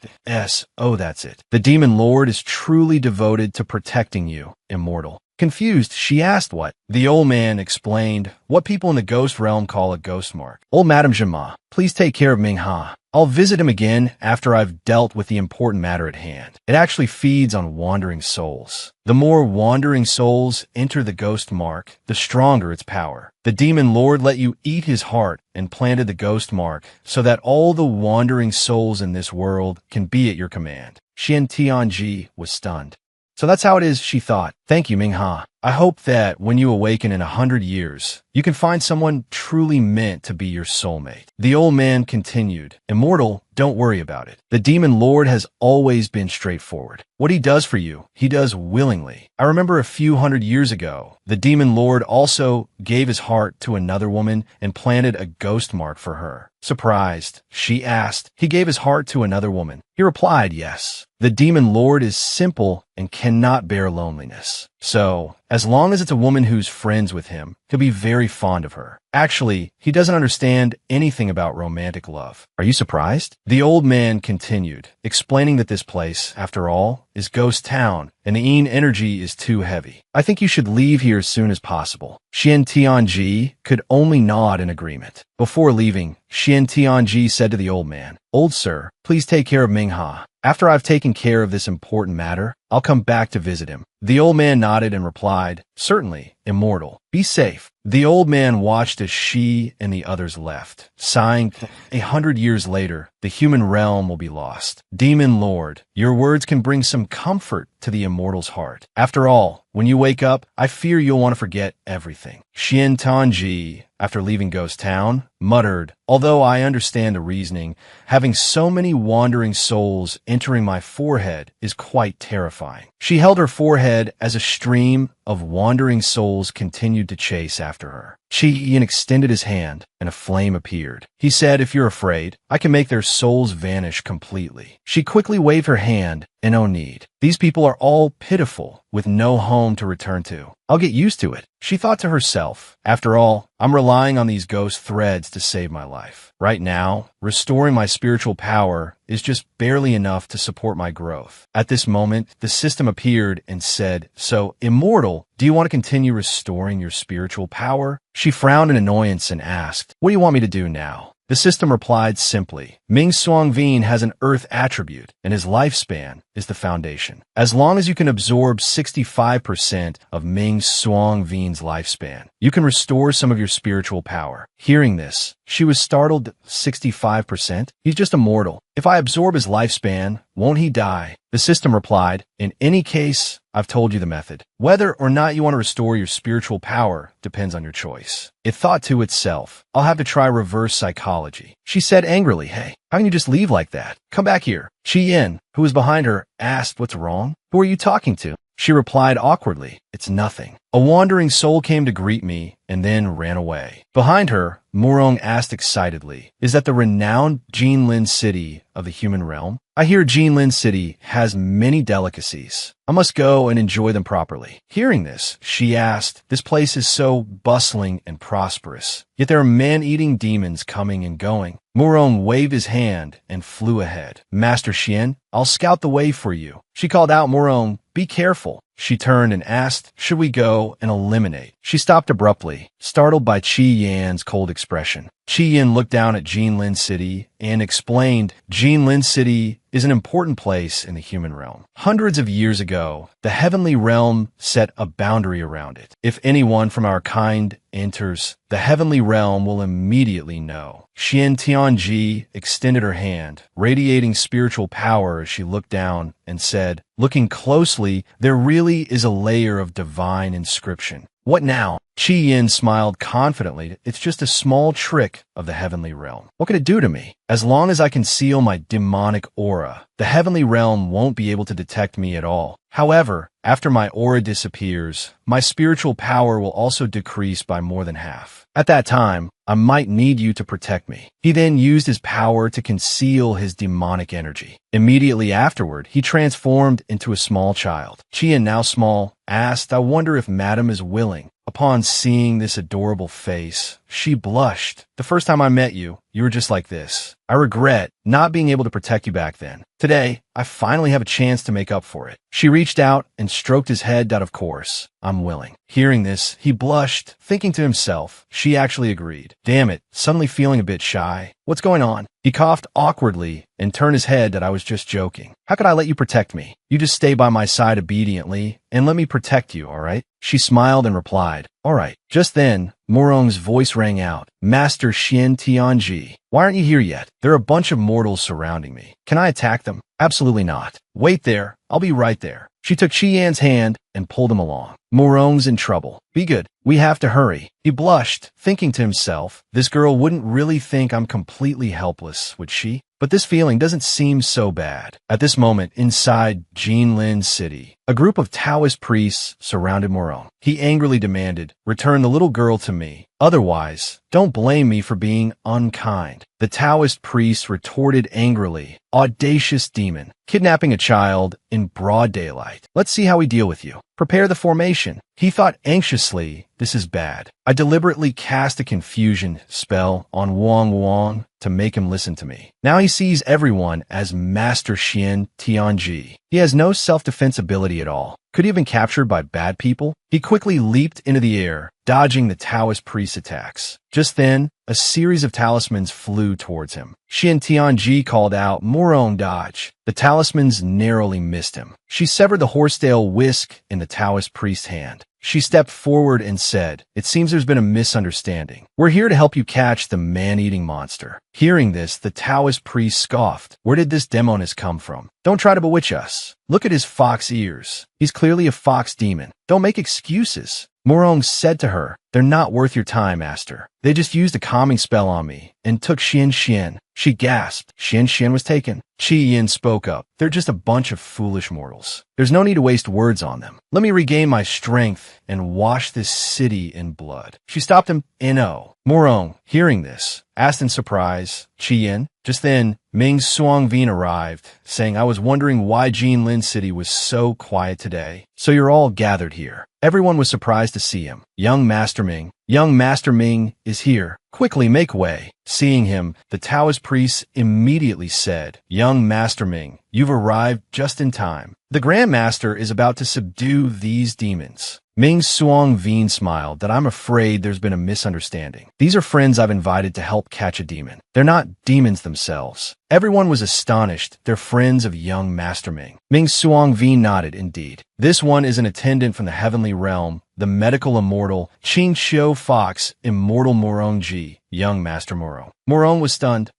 Oh, that's it. The demon lord is truly devoted to protecting you, immortal. Confused, she asked what? The old man explained what people in the ghost realm call a ghost mark. Old Madame Jima, please take care of Ming Ha. I'll visit him again after I've dealt with the important matter at hand. It actually feeds on wandering souls. The more wandering souls enter the ghost mark, the stronger its power. The demon lord let you eat his heart and planted the ghost mark so that all the wandering souls in this world can be at your command. Xian Tianji was stunned. So that's how it is, she thought. Thank you, Ming Ha. I hope that when you awaken in 100 years, you can find someone truly meant to be your soulmate. The old man continued, Immortal, don't worry about it. The demon lord has always been straightforward. What he does for you, he does willingly. I remember a few hundred years ago, the demon lord also gave his heart to another woman and planted a ghost mark for her. Surprised, she asked, he gave his heart to another woman. He replied, yes. The demon lord is simple and cannot bear loneliness. So, as long as it's a woman who's friends with him, he'll be very fond of her. Actually, he doesn't understand anything about romantic love. Are you surprised? The old man continued, explaining that this place, after all, is Ghost Town, and the Yin energy is too heavy. I think you should leave here as soon as possible. Xian Tianji could only nod in agreement. Before leaving, Xian Tianji said to the old man, Old sir, please take care of Mingha. After I've taken care of this important matter, I'll come back to visit him. The old man nodded and replied, Certainly, Immortal. Be safe. The old man watched as she and the others left, sighing, 100 years later, the human realm will be lost. Demon Lord, your words can bring some comfort to the immortal's heart. After all, when you wake up, I fear you'll want to forget everything. Xian Tanji, after leaving Ghost Town, muttered, Although I understand the reasoning, having so many wandering souls entering my forehead is quite terrifying. She held her forehead as a stream of wandering souls continued to chase after her. Qi Yin extended his hand, and a flame appeared. He said, If you're afraid, I can make their souls vanish completely. She quickly waved her hand, and no need. These people are all pitiful, with no home to return to. I'll get used to it. She thought to herself, After all, I'm relying on these ghost threads to save my life. Right now, restoring my spiritual power is just barely enough to support my growth. At this moment, the system appeared and said, So, Immortal, do you want to continue restoring your spiritual power? She frowned in annoyance and asked, What do you want me to do now? The system replied simply, Ming Suangvin has an earth attribute, and his lifespan is the foundation. As long as you can absorb 65% of Ming Suangvin's lifespan, you can restore some of your spiritual power. Hearing this, she was startled. 65%? He's just a mortal. If I absorb his lifespan, won't he die? The system replied, In any case, I've told you the method. Whether or not you want to restore your spiritual power depends on your choice. It thought to itself, I'll have to try reverse psychology. She said angrily, Hey, how can you just leave like that? Come back here. Qi Yin, who was behind her, asked, What's wrong? Who are you talking to? She replied awkwardly, It's nothing. A wandering soul came to greet me and then ran away. Behind her, Murong asked excitedly, Is that the renowned Jinlin city of the human realm? I hear Jinlin city has many delicacies. I must go and enjoy them properly. Hearing this, she asked, This place is so bustling and prosperous, yet there are man-eating demons coming and going. Murong waved his hand and flew ahead. Master Xian, I'll scout the way for you. She called out, Murong, Be careful. She turned and asked, Should we go and eliminate? She stopped abruptly, startled by Qi Yan's cold expression. Qi Yan looked down at Jinlin City and explained, Jinlin City is an important place in the human realm. Hundreds of years ago, the heavenly realm set a boundary around it. If anyone from our kind enters, the heavenly realm will immediately know. Xian Tianji extended her hand, radiating spiritual power as she looked down and said, Looking closely, there really is a layer of divine inscription. What now? Qi Yin smiled confidently. It's just a small trick of the heavenly realm. What could it do to me? As long as I conceal my demonic aura, the heavenly realm won't be able to detect me at all. However, after my aura disappears, my spiritual power will also decrease by more than half. At that time, I might need you to protect me. He then used his power to conceal his demonic energy. Immediately afterward, he transformed into a small child. Qian, now small, asked, I wonder if Madam is willing. Upon seeing this adorable face, she blushed. The first time I met you, you were just like this. I regret not being able to protect you back then. Today, I finally have a chance to make up for it. She reached out and stroked his head. Of course, I'm willing. Hearing this, he blushed, thinking to himself, she actually agreed. Damn it, suddenly feeling a bit shy. What's going on? He coughed awkwardly and turned his head that I was just joking. How could I let you protect me? You just stay by my side obediently and let me protect you, all right? She smiled and replied, All right. Just then, Murong's voice rang out. Master Xian Tianji, why aren't you here yet? There are a bunch of mortals surrounding me. Can I attack them? Absolutely not. Wait there. I'll be right there. She took Qi Yan's hand and pulled him along. Morong's in trouble. Be good. We have to hurry. He blushed, thinking to himself, this girl wouldn't really think I'm completely helpless, would she? But this feeling doesn't seem so bad. At this moment, inside Jinlin City, a group of Taoist priests surrounded Morong. He angrily demanded, return the little girl to me. Otherwise, don't blame me for being unkind. The Taoist priest retorted angrily, audacious demon, kidnapping a child in broad daylight. Let's see how we deal with you. Prepare the formation. He thought anxiously, this is bad. I deliberately cast a confusion spell on Wang to make him listen to me. Now he sees everyone as Master Xian Tianji. He has no self-defense ability at all. Could he have been captured by bad people? He quickly leaped into the air, dodging the Taoist priest's attacks. Just then, a series of talismans flew towards him. Xian Tianji called out, Morong dodge. The talismans narrowly missed him. She severed the horsetail whisk in the Taoist priest's hand. She stepped forward and said, it seems there's been a misunderstanding. We're here to help you catch the man-eating monster. Hearing this, the Taoist priest scoffed. Where did this demoness come from? Don't try to bewitch us. Look at his fox ears. He's clearly a fox demon. Don't make excuses. Morong said to her, they're not worth your time, master. They just used a calming spell on me and took Xian. She gasped. Xian was taken. Qi Yin spoke up. They're just a bunch of foolish mortals. There's no need to waste words on them. Let me regain my strength and wash this city in blood. She stopped him. No. Morong, hearing this, asked in surprise, Qi Yin. Just then, Ming Suangvin arrived, saying, I was wondering why Jinlin City was so quiet today. So you're all gathered here. Everyone was surprised to see him. Young Master Ming is here. Quickly make way. Seeing him, the Taoist priest immediately said, Young Master Ming, you've arrived just in time. The Grand Master is about to subdue these demons. Ming Suangvin smiled that I'm afraid there's been a misunderstanding. These are friends I've invited to help catch a demon. They're not demons themselves. Everyone was astonished. They're friends of young Master Ming. Ming Suangvin nodded, indeed. This one is an attendant from the heavenly realm, the medical immortal, Qing Xiu Fox, Immortal Morongji, young Master Morong. Morong was stunned.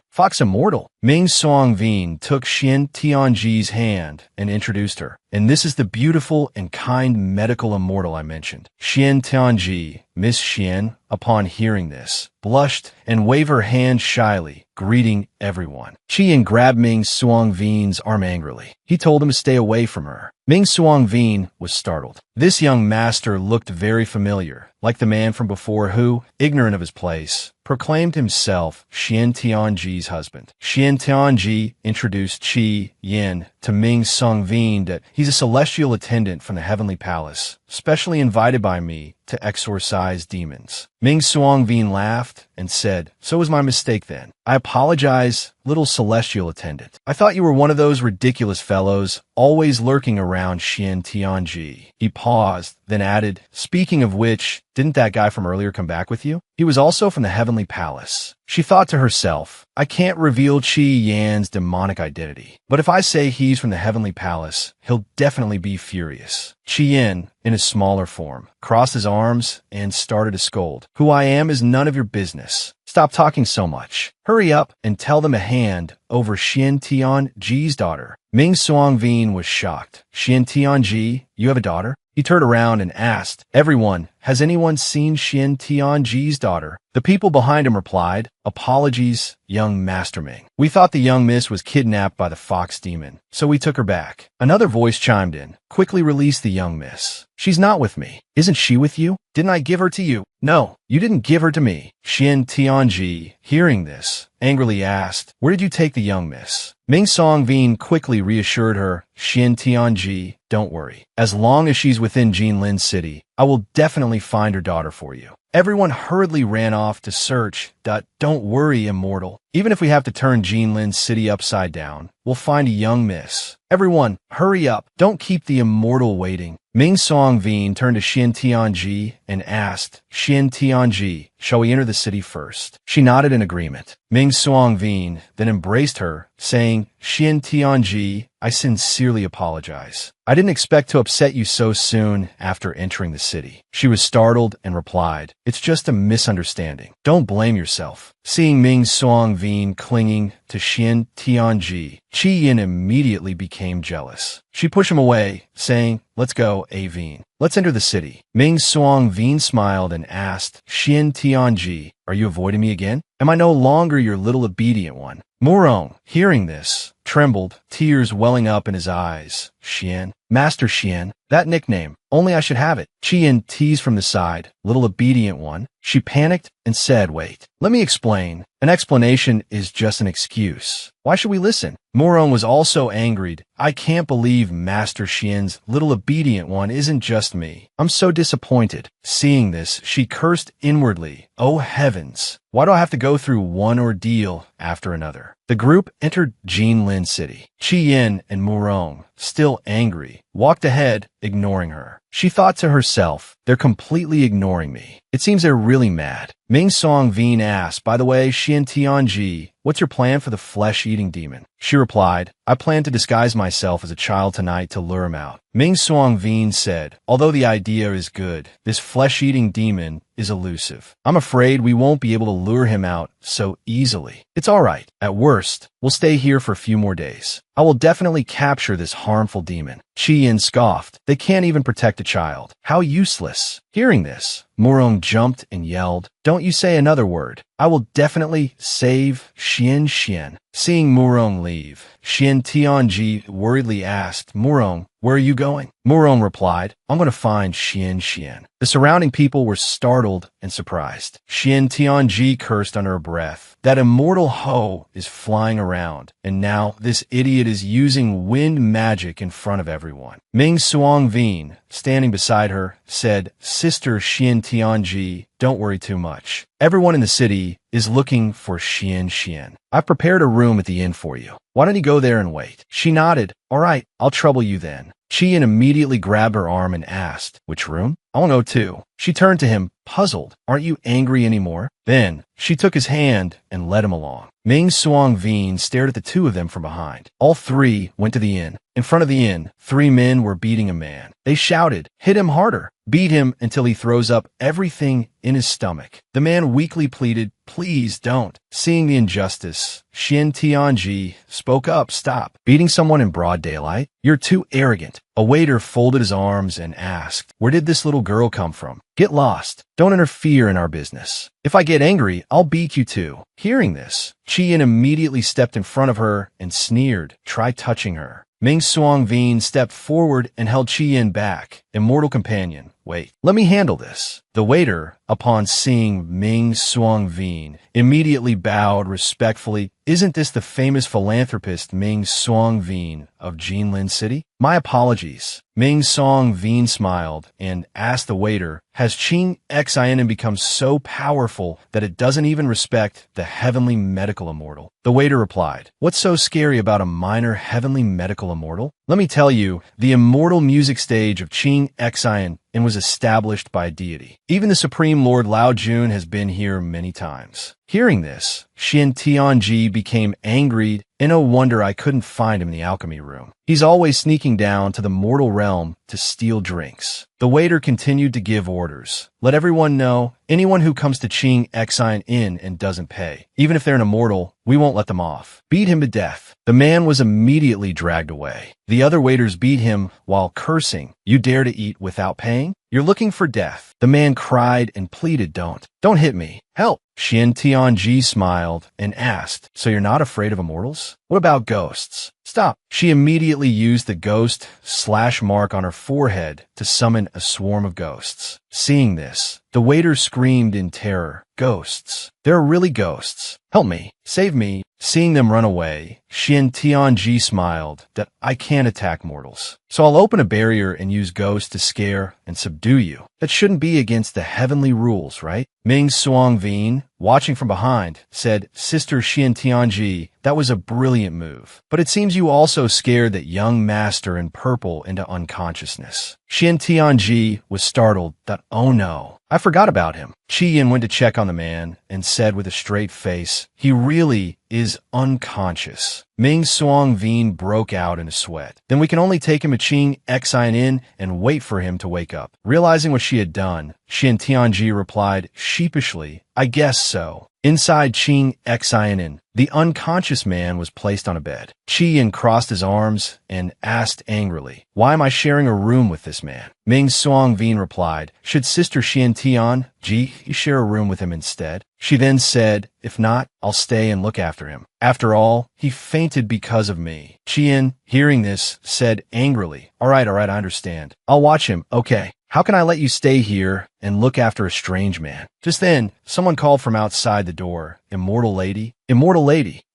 Fox immortal? Ming Suangvin took Xian Tianji's hand and introduced her. And this is the beautiful and kind medical immortal I mentioned. Xian Tianji, Miss Xian, upon hearing this, blushed and waved her hand shyly, greeting everyone. Qi Yin grabbed Ming Suangvin's arm angrily. He told him to stay away from her. Ming Suangvin was startled. This young master looked very familiar, like the man from before who, ignorant of his place, proclaimed himself Xian Tianji's husband. Xian Tianji introduced Qi Yin to Ming Suangvin that he's a celestial attendant from the heavenly palace, specially invited by me to exorcise demons. Ming Suangvin laughed and said, so was my mistake then. I apologize, little celestial attendant. I thought you were one of those ridiculous fellows always lurking around Xian Tianji. He paused, then added, speaking of which, didn't that guy from earlier come back with you? He was also from the heavenly palace. She thought to herself, I can't reveal Qi Yan's demonic identity, but if I say he's from the heavenly palace, he'll definitely be furious. Qi Yin, in a smaller form, crossed his arms and started to scold. Who I am is none of your business. Stop talking so much. Hurry up and tell them a hand over Xian Tianji's daughter. Ming Suangvin was shocked. Xian Tianji, you have a daughter? He turned around and asked, everyone, has anyone seen Xian Tianji's daughter? The people behind him replied, apologies, young Master Ming. We thought the young miss was kidnapped by the fox demon, so we took her back. Another voice chimed in, quickly release the young miss. She's not with me. Isn't she with you? Didn't I give her to you? No, you didn't give her to me. Xian Tianji, hearing this, angrily asked, where did you take the young miss? Ming Suangvin quickly reassured her, Xian Tianji, don't worry. As long as she's within Jinlin City, I will definitely find her daughter for you. Everyone hurriedly ran off to search. Don't worry, immortal. Even if we have to turn Jinlin City upside down, we'll find a young miss. Everyone, hurry up. Don't keep the immortal waiting. Ming Suangvin turned to Xian Tianji and asked, Xian Tianji, shall we enter the city first? She nodded in agreement. Ming Suangvin then embraced her, saying, Xian Tianji, I sincerely apologize. I didn't expect to upset you so soon after entering the city. She was startled and replied, "It's just a misunderstanding. Don't blame yourself." Seeing Ming Suang-Veen clinging to Xian Tianji, Qi Yin immediately became jealous. She pushed him away, saying, "Let's go, Veen. Let's enter the city." Ming Suang-Veen smiled and asked, "Xian Tianji, are you avoiding me again? Am I no longer your little obedient one?" Murong, hearing this, trembled, tears welling up in his eyes. "Xian, Master Xian, that nickname, only I should have it." Qi Yin teased from the side, "Little obedient one." She panicked and said, "Wait, let me explain. An explanation is just an excuse. Why should we listen?" Murong was also angered. "I can't believe Master Xian's little obedient one isn't just me. I'm so disappointed." Seeing this, she cursed inwardly. "Oh heavens, why do I have to go through one ordeal after another?" The group entered Jinlin City. Qi Yin and Murong, still angry, walked ahead, ignoring her. She thought to herself, "They're completely ignoring me. It seems they're really mad." Ming Suang-Veen asked, "By the way, Xian Tianji, what's your plan for the flesh-eating demon?" She replied, "I plan to disguise myself as a child tonight to lure him out." Ming Suang-Veen said, "Although the idea is good, this flesh-eating demon is elusive. I'm afraid we won't be able to lure him out so easily." "It's all right. At worst, we'll stay here for a few more days. I will definitely capture this harmful demon." Qi Yin scoffed, "They can't even protect a child. How useless." Hearing this, Murong jumped and yelled, "Don't you say another word. I will definitely save Xian." Seeing Murong leave, Xian Tianji worriedly asked, "Murong, where are you going?" Murong replied, "I'm going to find Xian." The surrounding people were startled and surprised. Xian Tianji cursed under her breath. "That immortal hoe is flying around, and now this idiot is using wind magic in front of everyone." Ming Suang-Veen, standing beside her, said, "Sister Xian Tianji, don't worry too much. Everyone in the city is looking for Xian. I've prepared a room at the inn for you. Why don't you go there and wait?" She nodded. "All right, I'll trouble you then." Qi Yin immediately grabbed her arm and asked, "Which room?" "I want to go too." She turned to him, puzzled. "Aren't you angry anymore?" Then she took his hand and led him along. Ming Suang-Veen stared at the two of them from behind. All three went to the inn. In front of the inn, three men were beating a man. They shouted, "Hit him harder. Beat him until he throws up everything in his stomach." The man weakly pleaded, "Please don't." Seeing the injustice, Xian Tianji spoke up, "Stop beating someone in broad daylight. You're too arrogant." A waiter folded his arms and asked, "Where did this little girl come from? Get lost. Don't interfere in our business. If I get angry, I'll beat you too." Hearing this, Qi Yin immediately stepped in front of her and sneered, "Try touching her." Ming Suang-Veen stepped forward and held Qi Yin back. "Immortal companion, wait. Let me handle this." The waiter, upon seeing Ming Suang-Veen, immediately bowed respectfully. "Isn't this the famous philanthropist Ming Suang-Veen of Jinlin City?" "My apologies." Ming Suang-Veen smiled and asked the waiter, "Has Qing Xin become so powerful that it doesn't even respect the heavenly medical immortal?" The waiter replied, "What's so scary about a minor heavenly medical immortal? Let me tell you, the immortal music stage of Qing Xin and was established by a deity. Even the Supreme Lord Lao Jun has been here many times." Hearing this, Xian Tianji became angry, and no wonder I couldn't find him in the alchemy room. He's always sneaking down to the mortal realm to steal drinks. The waiter continued to give orders. "Let everyone know, anyone who comes to Qing Xin Inn and doesn't pay, even if they're an immortal, we won't let them off. Beat him to death." The man was immediately dragged away. The other waiters beat him while cursing, "You dare to eat without paying? You're looking for death." The man cried and pleaded, Don't hit me. Help." Xian Tianji smiled and asked, "So you're not afraid of immortals? What about ghosts?" "Stop." She immediately used the ghost slash mark on her forehead to summon a swarm of ghosts. Seeing this, the waiter screamed in terror, "Ghosts! There are really ghosts. Help me. Save me." Seeing them run away, Xian Tianji smiled, "That I can't attack mortals. So I'll open a barrier and use ghosts to scare and subdue you. That shouldn't be against the heavenly rules, right?" Ming Suang-Veen, watching from behind, said, "Sister Xian Tianji, that was a brilliant move. But it seems you also so scared that young master in purple into unconsciousness. Xian Tianji was startled that, oh no, I forgot about him. Qi Yin went to check on the man and said with a straight face, he really is unconscious. Ming Suang Veen broke out in a sweat. Then we can only take him to Qing Xin and wait for him to wake up. Realizing what she had done, Xian Tianji replied sheepishly, I guess so. Inside Qing Xin, the unconscious man was placed on a bed. Qi Yin crossed his arms and asked angrily, why am I sharing a room with this man? Ming Suang Veen replied, should Sister Xian Tianji share a room with him instead? She then said, if not, I'll stay and look after him. After all, he fainted because of me. Qi Yin, hearing this, said angrily, all right, I understand. I'll watch him, okay. How can I let you stay here and look after a strange man? Just then, someone called from outside the door, Immortal Lady,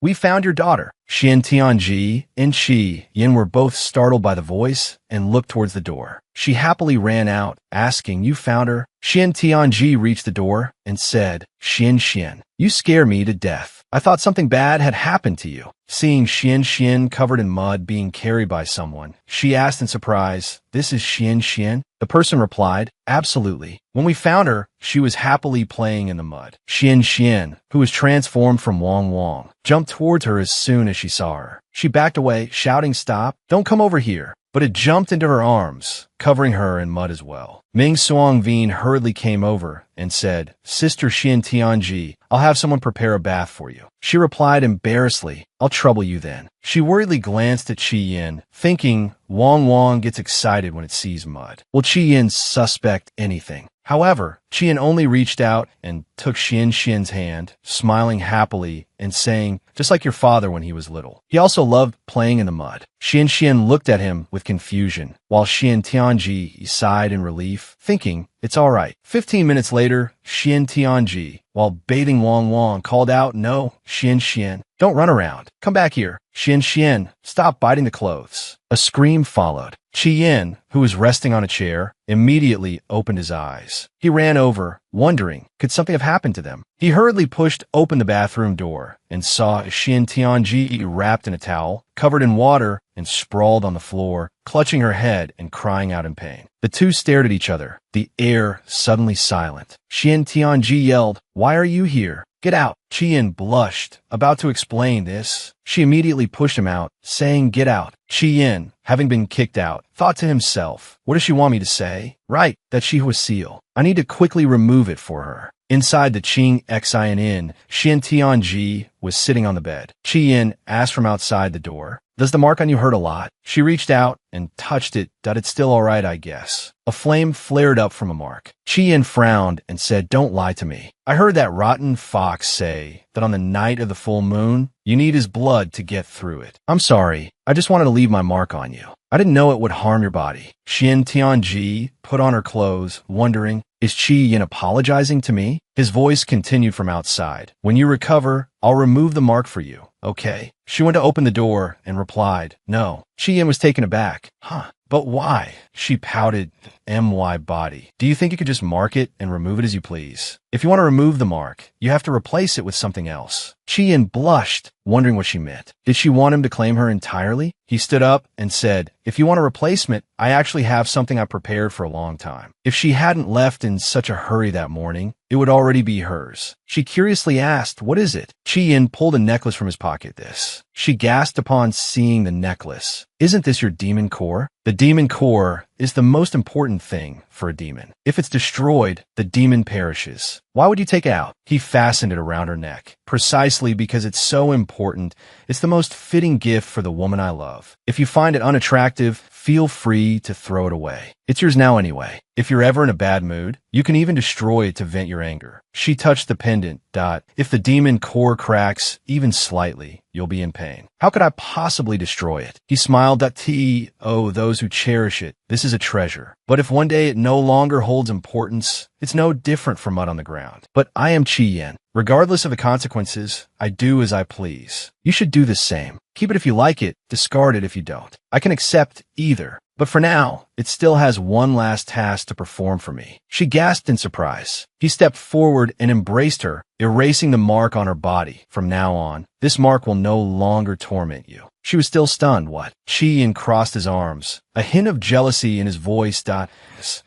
we found your daughter. Xian Tianji and Qi Yin were both startled by the voice and looked towards the door. She happily ran out, asking, you found her? Xian Tianji reached the door and said, Xian, you scare me to death. I thought something bad had happened to you. Seeing Xian covered in mud being carried by someone, she asked in surprise, this is Xian? The person replied, absolutely. When we found her, she was happily playing in the mud. Xian, who was transformed from Wang, jumped towards her as soon as she saw her. She backed away, shouting, stop, don't come over here. But it jumped into her arms, covering her in mud as well. Ming Suang Veen hurriedly came over and said, Sister Xian Tianji, I'll have someone prepare a bath for you. She replied embarrassedly, I'll trouble you then. She worriedly glanced at Qi Yin, thinking Wang gets excited when it sees mud. Will Qi Yin suspect anything? However, Qi Yin only reached out and took Xian's hand, smiling happily and saying, just like your father when he was little. He also loved playing in the mud. Xian looked at him with confusion, while Xian Tianji sighed in relief, thinking, it's all right. 15 minutes later, Xian Tianji, while bathing Wang, called out, no, Xian, don't run around. Come back here. Xian, stop biting the clothes. A scream followed. Qi Yin, who was resting on a chair, immediately opened his eyes. He ran over, wondering, could something have happened to them? He hurriedly pushed open the bathroom door and saw Xian Tianji wrapped in a towel, covered in water, and sprawled on the floor, clutching her head and crying out in pain. The two stared at each other, the air suddenly silent. Xian Tianji yelled, why are you here? Get out. Qi Yin blushed, about to explain this. She immediately pushed him out, saying, get out. Qi Yin, having been kicked out, thought to himself, what does she want me to say? Right, that she was seal. I need to quickly remove it for her. Inside the Qing Xin, Xian Tianji was sitting on the bed. Qi Yin asked from outside the door, does the mark on you hurt a lot? She reached out and touched it. It's still all right, I guess. A flame flared up from a mark. Qi Yin frowned and said, don't lie to me. I heard that rotten fox say that on the night of the full moon, you need his blood to get through it. I'm sorry. I just wanted to leave my mark on you. I didn't know it would harm your body. Xian Tianji put on her clothes, wondering, is Qi Yin apologizing to me? His voice continued from outside. When you recover, I'll remove the mark for you. Okay. She went to open the door and replied, no. Qi Yin was taken aback. But why? She pouted, my body. Do you think you could just mark it and remove it as you please? If you want to remove the mark, you have to replace it with something else. Qi Yin blushed, wondering what she meant. Did she want him to claim her entirely? He stood up and said, if you want a replacement, I actually have something I prepared for a long time. If she hadn't left in such a hurry that morning, it would already be hers. She curiously asked, what is it? Qi Yin pulled a necklace from his pocket. She gasped upon seeing the necklace. Isn't this your demon core? The demon core is the most important thing for a demon. If it's destroyed, the demon perishes. Why would you take it out? He fastened it around her neck. Precisely because it's so important. It's the most fitting gift for the woman I love. If you find it unattractive, feel free to throw it away. It's yours now anyway. If you're ever in a bad mood, you can even destroy it to vent your anger. She touched the pendant. If the demon core cracks even slightly, you'll be in pain. How could I possibly destroy it? He smiled. Those who cherish it. This is a treasure. But if one day it no longer holds importance, it's no different from mud on the ground. But I am Qi Yin. Regardless of the consequences, I do as I please. You should do the same. Keep it if you like it, discard it if you don't. I can accept either. But for now, It still has one last task to perform for me. She gasped in surprise. He stepped forward and embraced her, erasing the mark on her body. From now on, this mark will no longer torment you. She was still stunned. What? Chi-Yin crossed his arms, a hint of jealousy in his voice.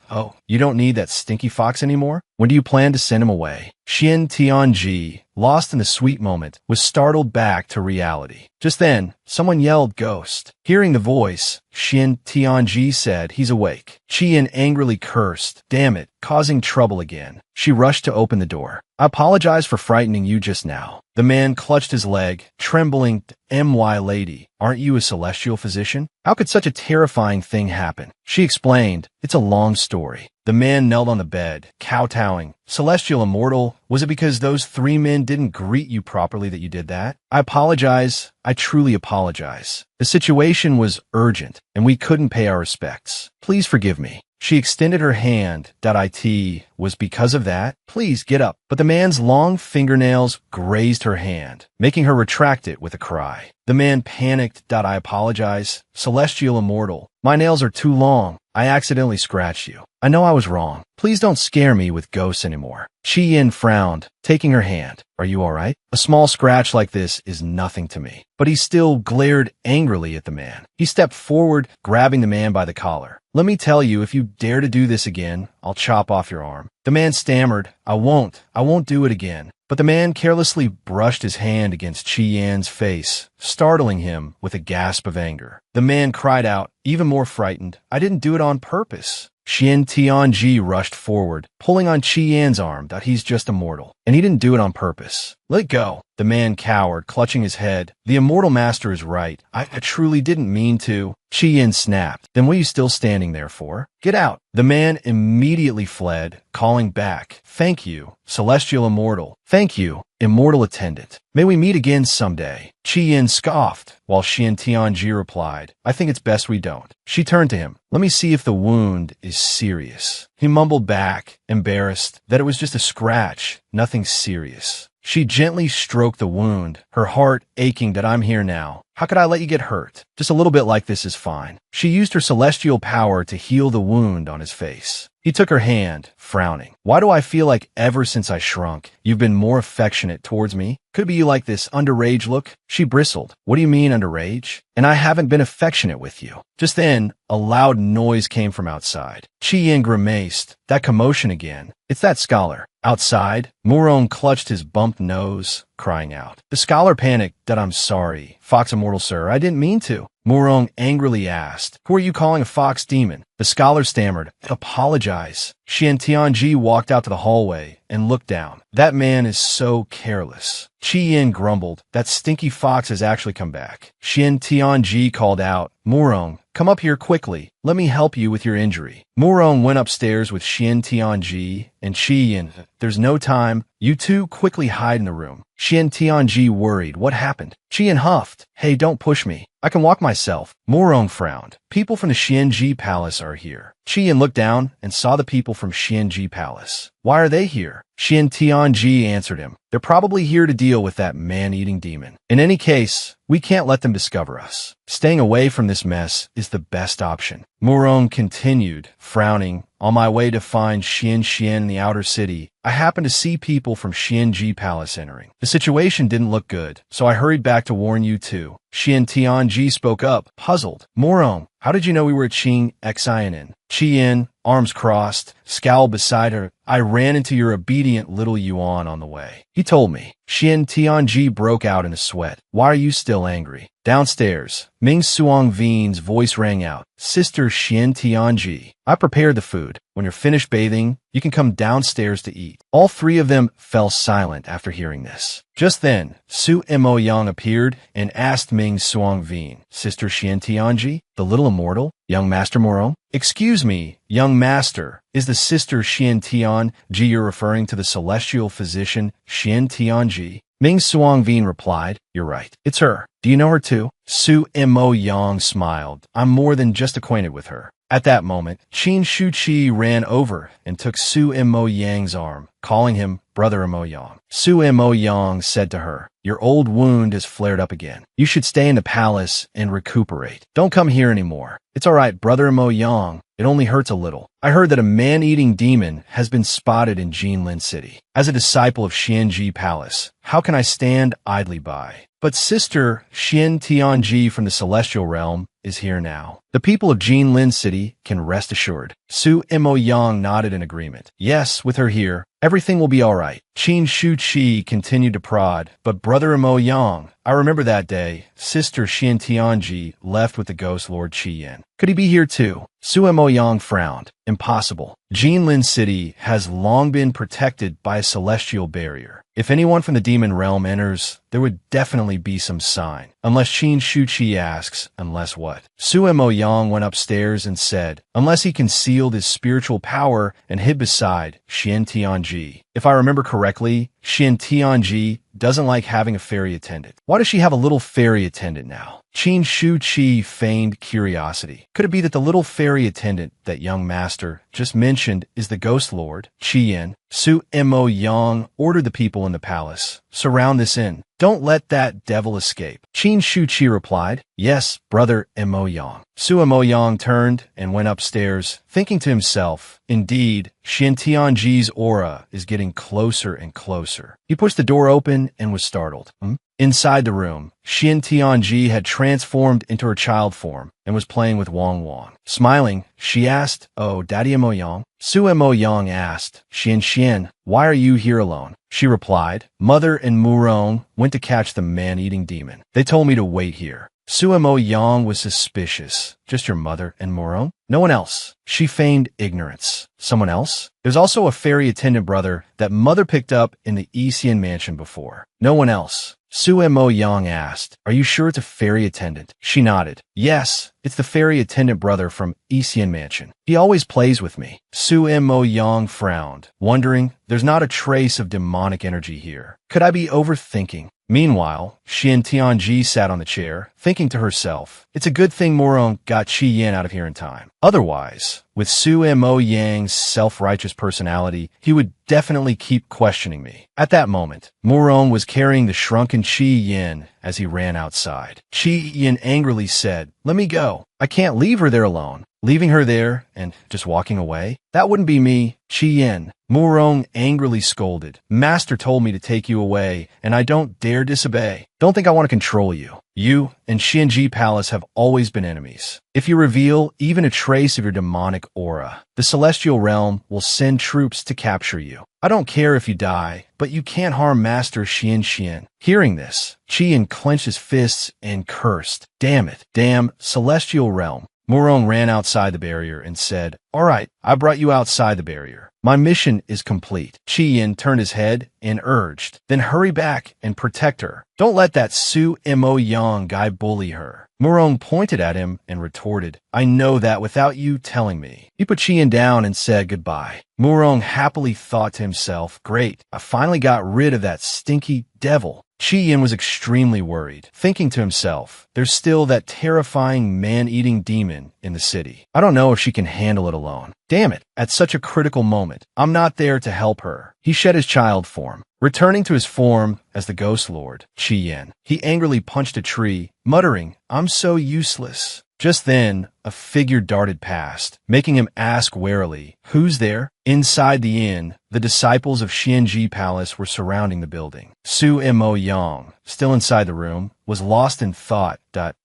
Oh, you don't need that stinky fox anymore? When do you plan to send him away? Xian Tianji, lost in the sweet moment, was startled back to reality. Just then, someone yelled, "Ghost!" Hearing the voice, Xian Tianji said, "He's awake." Qian angrily cursed, "Damn it, causing trouble again." She rushed to open the door. "I apologize for frightening you just now." The man clutched his leg, trembling. "My lady, aren't you a celestial physician? How could such a terrifying thing happen?" She explained, "It's a long story." The man knelt on the bed, kowtowing. "Celestial immortal, was it because those 3 men didn't greet you properly that you did that?" "I apologize. I truly apologize. The situation was urgent, and we couldn't pay our respects. Please forgive me." She extended her hand. "It was because of that? Please get up." But the man's long fingernails grazed her hand, making her retract it with a cry. The man panicked. "I apologize. Celestial immortal. My nails are too long. I accidentally scratched you. I know I was wrong. Please don't scare me with ghosts anymore." Chi-Yin frowned, taking her hand. "Are you all right? A small scratch like this is nothing to me." But he still glared angrily at the man. He stepped forward, grabbing the man by the collar. "Let me tell you, if you dare to do this again, I'll chop off your arm." The man stammered, I won't do it again." But the man carelessly brushed his hand against Chi-Yan's face, startling him with a gasp of anger. The man cried out, even more frightened, "I didn't do it on purpose." Xian Tianji rushed forward, pulling on Chi-Yan's arm. "He's just immortal, and he didn't do it on purpose. Let go." The man cowered, clutching his head. "The immortal master is right. I truly didn't mean to." Chi-Yin snapped. "Then what are you still standing there for? Get out." The man immediately fled, calling back, "Thank you, celestial immortal. Thank you, immortal attendant. May we meet again someday." Chi-Yin scoffed, while Xian Tianji replied, "I think it's best we don't." She turned to him. "Let me see if the wound is serious." He mumbled back, embarrassed, that it was just a scratch, nothing serious. She gently stroked the wound, her heart aching. "I'm here now. How could I let you get hurt? Just a little bit like this is fine." She used her celestial power to heal the wound on his face. He took her hand, frowning. "Why do I feel like ever since I shrunk, you've been more affectionate towards me? Could it be you like this underage look?" She bristled. "What do you mean underage? And I haven't been affectionate with you." Just then, a loud noise came from outside. Chi-Yin grimaced. "That commotion again. It's that scholar." Outside, Murong clutched his bumped nose, crying out. The scholar panicked. "I'm sorry, Fox Immortal Sir, I didn't mean to." Murong angrily asked, "Who are you calling a fox demon?" The scholar stammered, "Apologize." Xian Tianji walked out to the hallway and looked down. "That man is so careless." Chi-Yin grumbled, "That stinky fox has actually come back." Xian Tianji called out, "Murong, come up here quickly. Let me help you with your injury." Murong went upstairs with Xian Tianji and Chi-Yin. "There's no time. You two quickly hide in the room." Xian Tianji worried. "What happened?" Chi-Yin huffed. "Hey, don't push me. I can walk myself." Murong frowned. "People from the Xianji Palace are here." Chi-Yin looked down and saw the people from Xianji Palace. "Why are they here?" Xian Tianji answered him. "They're probably here to deal with that man-eating demon. In any case, we can't let them discover us. Staying away from this mess is the best option." Murong continued, frowning. "On my way to find Xian in the outer city, I happened to see people from Xianji Palace entering. The situation didn't look good, so I hurried back to warn you too." Xian Tianji spoke up, puzzled. "Murong, how did you know we were at Qing Xianin?" Chi-Yin, arms crossed, scowled beside her. "I ran into your obedient little Yuan on the way. He told me." Xian Tianji broke out in a sweat. "Why are you still angry?" Downstairs, Ming Suangvin's voice rang out. "Sister Xian Tianji, I prepared the food. When you're finished bathing, you can come downstairs to eat." All 3 of them fell silent after hearing this. Just then, Su Mo Yang appeared and asked Ming Suangvin, "Sister Xian Tianji, the little immortal, young Master Murong?" "Excuse me, young master, is the Sister Xian Tianji you're referring to the celestial physician Xian Tianji?" Ming Suangvin replied, "You're right. It's her. Do you know her too?" Su Mo Yang smiled. "I'm more than just acquainted with her." At that moment, Qin Shuqi ran over and took Su Mo Yang's arm. calling him Brother Mo Yang. Su Mo Yang said to her, "Your old wound has flared up again. You should stay in the palace and recuperate. Don't come here anymore." "It's all right, Brother Mo Yang. It only hurts a little. I heard that a man-eating demon has been spotted in Jinlin City. As a disciple of Xianji Palace, how can I stand idly by? But Sister Xian Tianji from the Celestial Realm is here now. The people of Jinlin City can rest assured." Su Mo Yang nodded in agreement. "Yes, with her here, everything will be all right." Qin Shu Qi continued to prod, "But Brother Mo Yang, I remember that day, Sister Xian Tianji left with the Ghost Lord Qi Yin. Could he be here too?" Su Mo Yang frowned. "Impossible. Jinlin City has long been protected by a celestial barrier. If anyone from the demon realm enters, there would definitely be some sign. Unless Qin Shu Qi asks, unless what?" Su Mo Yang went upstairs and said, "Unless he concealed his spiritual power and hid beside Xian Tianji. If I remember correctly, Xian Tianji doesn't like having a fairy attendant. Why does she have a little fairy attendant now?" Qin Shu Qi feigned curiosity. "Could it be that the little fairy attendant that young master just mentioned is the Ghost Lord, Qi Yin?" Su Mo Yang ordered the people in the palace, "Surround this inn. Don't let that devil escape." Qin Shu Qi replied, "Yes, Brother Mo Yang." Su Mo Yang turned and went upstairs, thinking to himself, "Indeed, Xian Tianji's aura is getting closer and closer." He pushed the door open and was startled. Inside the room, Xian Tianji had transformed into her child form and was playing with Wang Wang. Smiling, she asked, "Oh, Daddy Mo Yang?" Su Mo Yang asked, Xian, "Why are you here alone?" She replied, "Mother and Murong went to catch the man-eating demon. They told me to wait here." Su Mo Yang was suspicious. "Just your mother and Murong? No one else?" She feigned ignorance. "Someone else?" "There's also a fairy attendant brother that mother picked up in the Isian mansion before." "No one else?" Su Mo Yang asked, "Are you sure it's a fairy attendant?" She nodded. "Yes, it's the fairy attendant brother from Isian Mansion. He always plays with me." Su Mo Yang frowned, wondering, there's not a trace of demonic energy here. Could I be overthinking? Meanwhile, Xian Tianji sat on the chair, thinking to herself, it's a good thing Murong got Qi Yin out of here in time. Otherwise, with Su Mo Yang's self-righteous personality, he would definitely keep questioning me. At that moment, Murong was carrying the shrunken Qi Yin as he ran outside. Qi Yin angrily said, "Let me go. I can't leave her there alone." Leaving her there and just walking away? That wouldn't be me. Qi Yin. Murong angrily scolded. "Master told me to take you away, and I don't dare disobey. Don't think I want to control you. You and Xianji Palace have always been enemies. If you reveal even a trace of your demonic aura, the Celestial Realm will send troops to capture you. I don't care if you die, but you can't harm Master Xian. Hearing this, Qi Yin clenched his fists and cursed. Damn it. Damn Celestial Realm. Murong ran outside the barrier and said, "All right, I brought you outside the barrier. My mission is complete." Qi Yin turned his head and urged, "Then hurry back and protect her. Don't let that Su Mo Yang guy bully her." Murong pointed at him and retorted, "I know that without you telling me." He put Qi Yin down and said goodbye. Murong happily thought to himself, "Great, I finally got rid of that stinky devil." Qi Yin was extremely worried, thinking to himself, there's still that terrifying man-eating demon in the city. I don't know if she can handle it alone. Damn it, at such a critical moment, I'm not there to help her. He shed his child form. Returning to his form as the Ghost Lord, Qi Yin, he angrily punched a tree, muttering, "I'm so useless." Just then, a figure darted past, making him ask warily, "Who's there?" Inside the inn, the disciples of Xianji Palace were surrounding the building. Su Mo Yang, still inside the room, was lost in thought.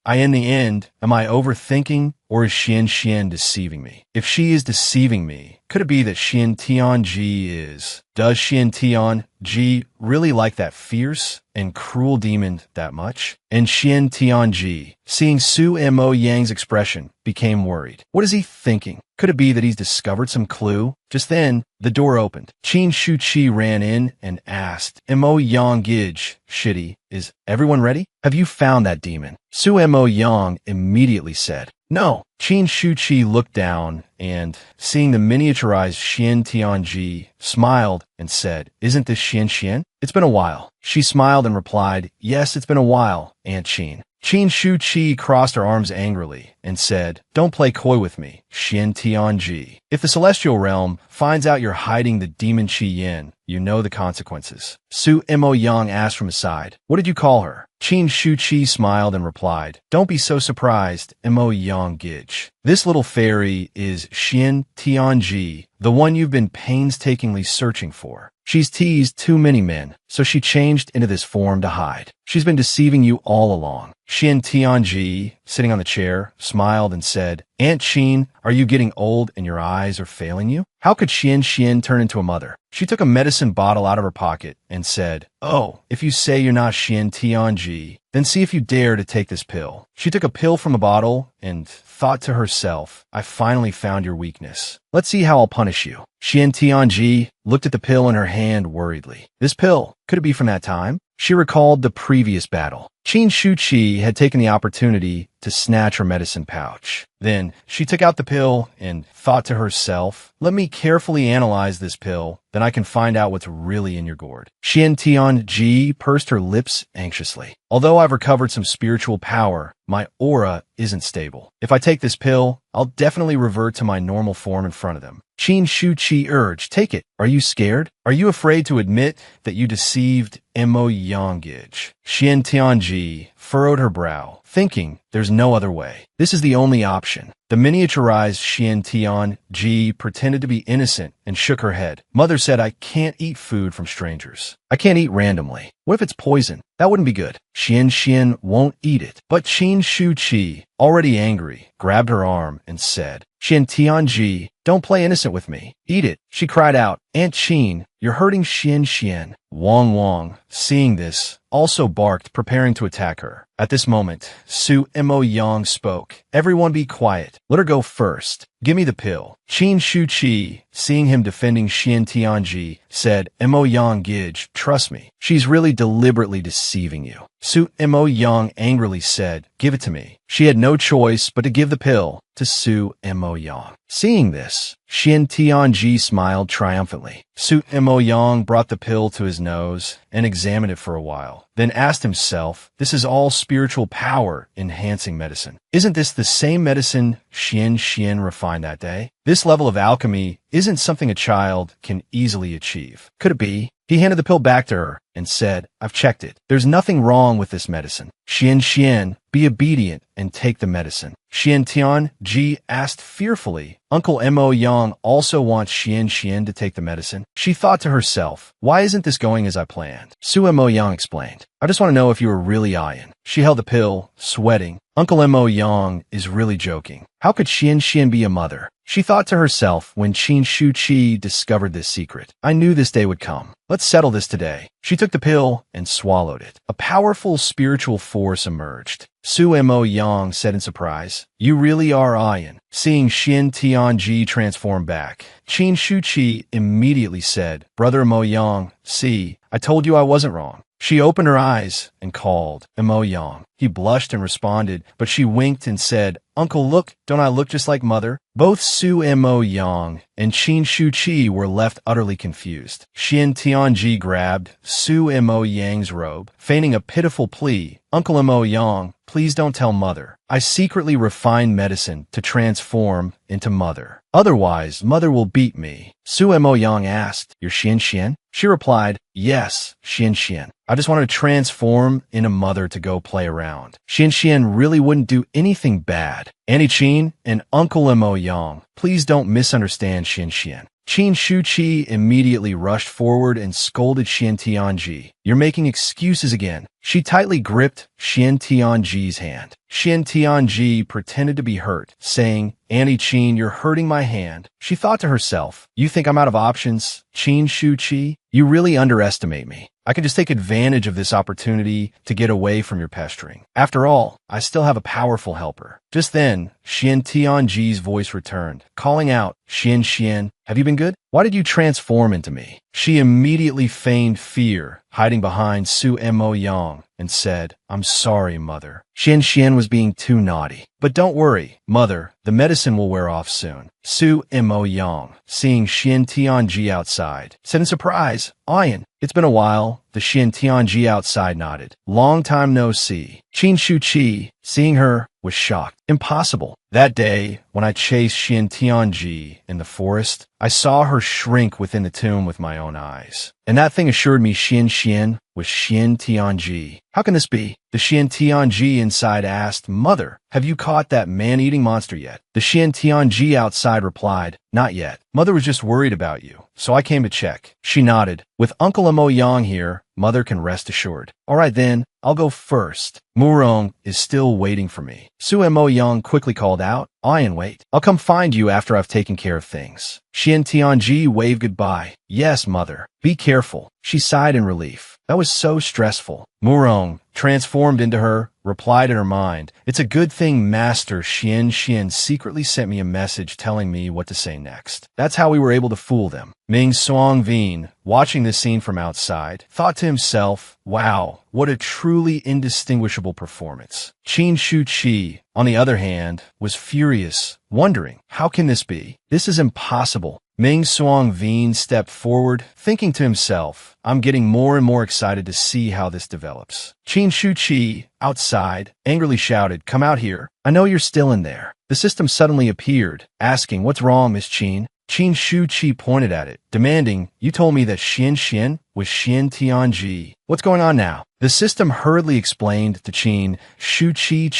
In the end, am I overthinking, or is Xian deceiving me? If she is deceiving me, could it be that Xian Tianji is? Does Xian Tianji really like that fierce and cruel demon that much? And Xian Tianji, seeing Su Mo Yang's expression, became worried. What is he thinking? Could it be that he's discovered some clue? Just then, the door opened. Qin Shu Qi ran in and asked, "Mo Yang Gij, Shitty, is everyone ready? Have you found that demon?" Su Mo Yang immediately said, "No." Qin Shu Qi looked down and, seeing the miniaturized Xian Tianji, smiled and said, "Isn't this Xian? It's been a while." She smiled and replied, "Yes, it's been a while, Aunt Qin." Qin Shu Qi crossed her arms angrily and said, "Don't play coy with me, Xian Tianji. If the Celestial Realm finds out you're hiding the demon Qi Yin, you know the consequences. Su Mo Yang asked from his side, "What did you call her?" Qin Shu Qi smiled and replied, "Don't be so surprised, Mo Yang Gij. This little fairy is Xian Tianji, the one you've been painstakingly searching for. She's teased too many men, so she changed into this form to hide. She's been deceiving you all along." Xian Tianji, sitting on the chair, smiled and said, "Aunt Qin, are you getting old and your eyes are failing you? How could Xian turn into a mother?" She took a medicine bottle out of her pocket and said, "Oh, if you say you're not Xian Tianji, then see if you dare to take this pill." She took a pill from a bottle and thought to herself, "I finally found your weakness. Let's see how I'll punish you." Xian Tianji looked at the pill in her hand worriedly. This pill, could it be from that time? She recalled the previous battle. Qin Shu Qi had taken the opportunity to snatch her medicine pouch. Then she took out the pill and thought to herself, "Let me carefully analyze this pill, then I can find out what's really in your gourd." Xian Tianji pursed her lips anxiously. "Although I've recovered some spiritual power, my aura isn't stable. If I take this pill, I'll definitely revert to my normal form in front of them." Qin Shu Qi urged, "Take it. Are you scared? Are you afraid to admit that you deceived Mo Yanggij?" Xian Tianji furrowed her brow, thinking, "There's no other way. This is the only option." The miniaturized Xian Tianji pretended to be innocent and shook her head. "Mother said I can't eat food from strangers. I can't eat randomly. What if it's poison? That wouldn't be good." Xian won't eat it. But Qin Shu Qi, already angry, grabbed her arm and said, "Xian Tianji, don't play innocent with me. Eat it." She cried out, "Aunt Qin, you're hurting Xian." Wang, seeing this, also barked, preparing to attack her. At this moment, Su Mo Yang spoke. "Everyone be quiet. Let her go first. Give me the pill." Qin Shu Qi, seeing him defending Xian Tianji, said, "Mo Yang Gij, trust me. She's really deliberately deceiving you." Su Mo Yang angrily said, "Give it to me." She had no choice but to give the pill to Su Mo Yang. Seeing this, Xian Tianji smiled triumphantly. Su Mo Yang brought the pill to his nose and examined it for a while, then asked himself, "This is all spiritual power enhancing medicine. Isn't this the same medicine Xian refined that day? This level of alchemy isn't something a child can easily achieve. Could it be?" He handed the pill back to her and said, "I've checked it. There's nothing wrong with this medicine. Xian, be obedient and take the medicine." Xian Tianji asked fearfully, "Uncle Mo Yang also wants Xian to take the medicine." She thought to herself, "Why isn't this going as I planned?" Su Mo Yang explained, "I just want to know if you were really Ian." She held the pill, sweating. Uncle Mo Yang is really joking. How could Xian be a mother? She thought to herself when Qin Shu Qi discovered this secret. "I knew this day would come. Let's settle this today." She took the pill and swallowed it. A powerful spiritual force emerged. Su Mo Yang said in surprise, "You really are Ian." Seeing Xian Tianji transform back, Qin Shu Qi immediately said, "Brother Mo Yang, see, I told you I wasn't wrong." She opened her eyes and called, "Mo Yang." He blushed and responded, but she winked and said, "Uncle, look, don't I look just like mother?" Both Su Mo Yang and Qin Shu Qi were left utterly confused. Xian Tianji grabbed Su Mo Yang's robe, feigning a pitiful plea, "Uncle Mo Yang, please don't tell mother. I secretly refined medicine to transform into mother. Otherwise, mother will beat me." Su Mo Yang asked, "You're Xian?" She replied, "Yes, Xian. I just wanted to transform into mother to go play around. Xian really wouldn't do anything bad. Auntie Qin and Uncle Mo Yang, please don't misunderstand Xian." Qin Shu Qi immediately rushed forward and scolded Xian Tianji. "You're making excuses again." She tightly gripped Xian Tianji's hand. Xian Tianji pretended to be hurt, saying, "Auntie Qin, you're hurting my hand." She thought to herself, "You think I'm out of options? Qin Shu Qi, you really underestimate me. I can just take advantage of this opportunity to get away from your pestering. After all, I still have a powerful helper." Just then, Xian Tianji's voice returned, calling out, Xian, have you been good? Why did you transform into me?" She immediately feigned fear, hiding behind Su Mo Yang, and said, "I'm sorry, mother. Xian was being too naughty. But don't worry, mother, the medicine will wear off soon." Su Mo Yang, seeing Xian Tianji outside, said in surprise, "Ian, it's been a while. The Xian Tianji outside nodded. Long time no see. Qin Shuqi, seeing her, was shocked. Impossible. That day, when I chased Xian Tianji in the forest, I saw her shrink within the tomb with my own eyes. And that thing assured me Xian was Xian Tianji. How can this be? The Xian Tianji inside asked, Mother, have you caught that man-eating monster yet? The Xian Tianji outside replied, Not yet. Mother was just worried about you, so I came to check. She nodded. With Uncle Mo Yang here, Mother can rest assured. All right then, I'll go first. Murong is still waiting for me. Su Mo Yang quickly called out, I and wait. I'll come find you after I've taken care of things. Xian Tianji waved goodbye. Yes, Mother. Be careful. She sighed in relief. That was so stressful. Murong, transformed into her, replied in her mind, It's a good thing Master Xian secretly sent me a message telling me what to say next. That's how we were able to fool them. Ming Suang Vin, watching this scene from outside, thought to himself, Wow, what a truly indistinguishable performance. Qin Shuqi, on the other hand, was furious, wondering, How can this be? This is impossible. Ming Suang Vin stepped forward, thinking to himself, I'm getting more and more excited to see how this develops. Qin Shuqi, outside, angrily shouted, Come out here. I know you're still in there. The system suddenly appeared, asking, What's wrong, Miss Qin? Qin Shuqi pointed at it, demanding, You told me that Xian was Xian Tianji. What's going on now? The system hurriedly explained to Qin Shuqi,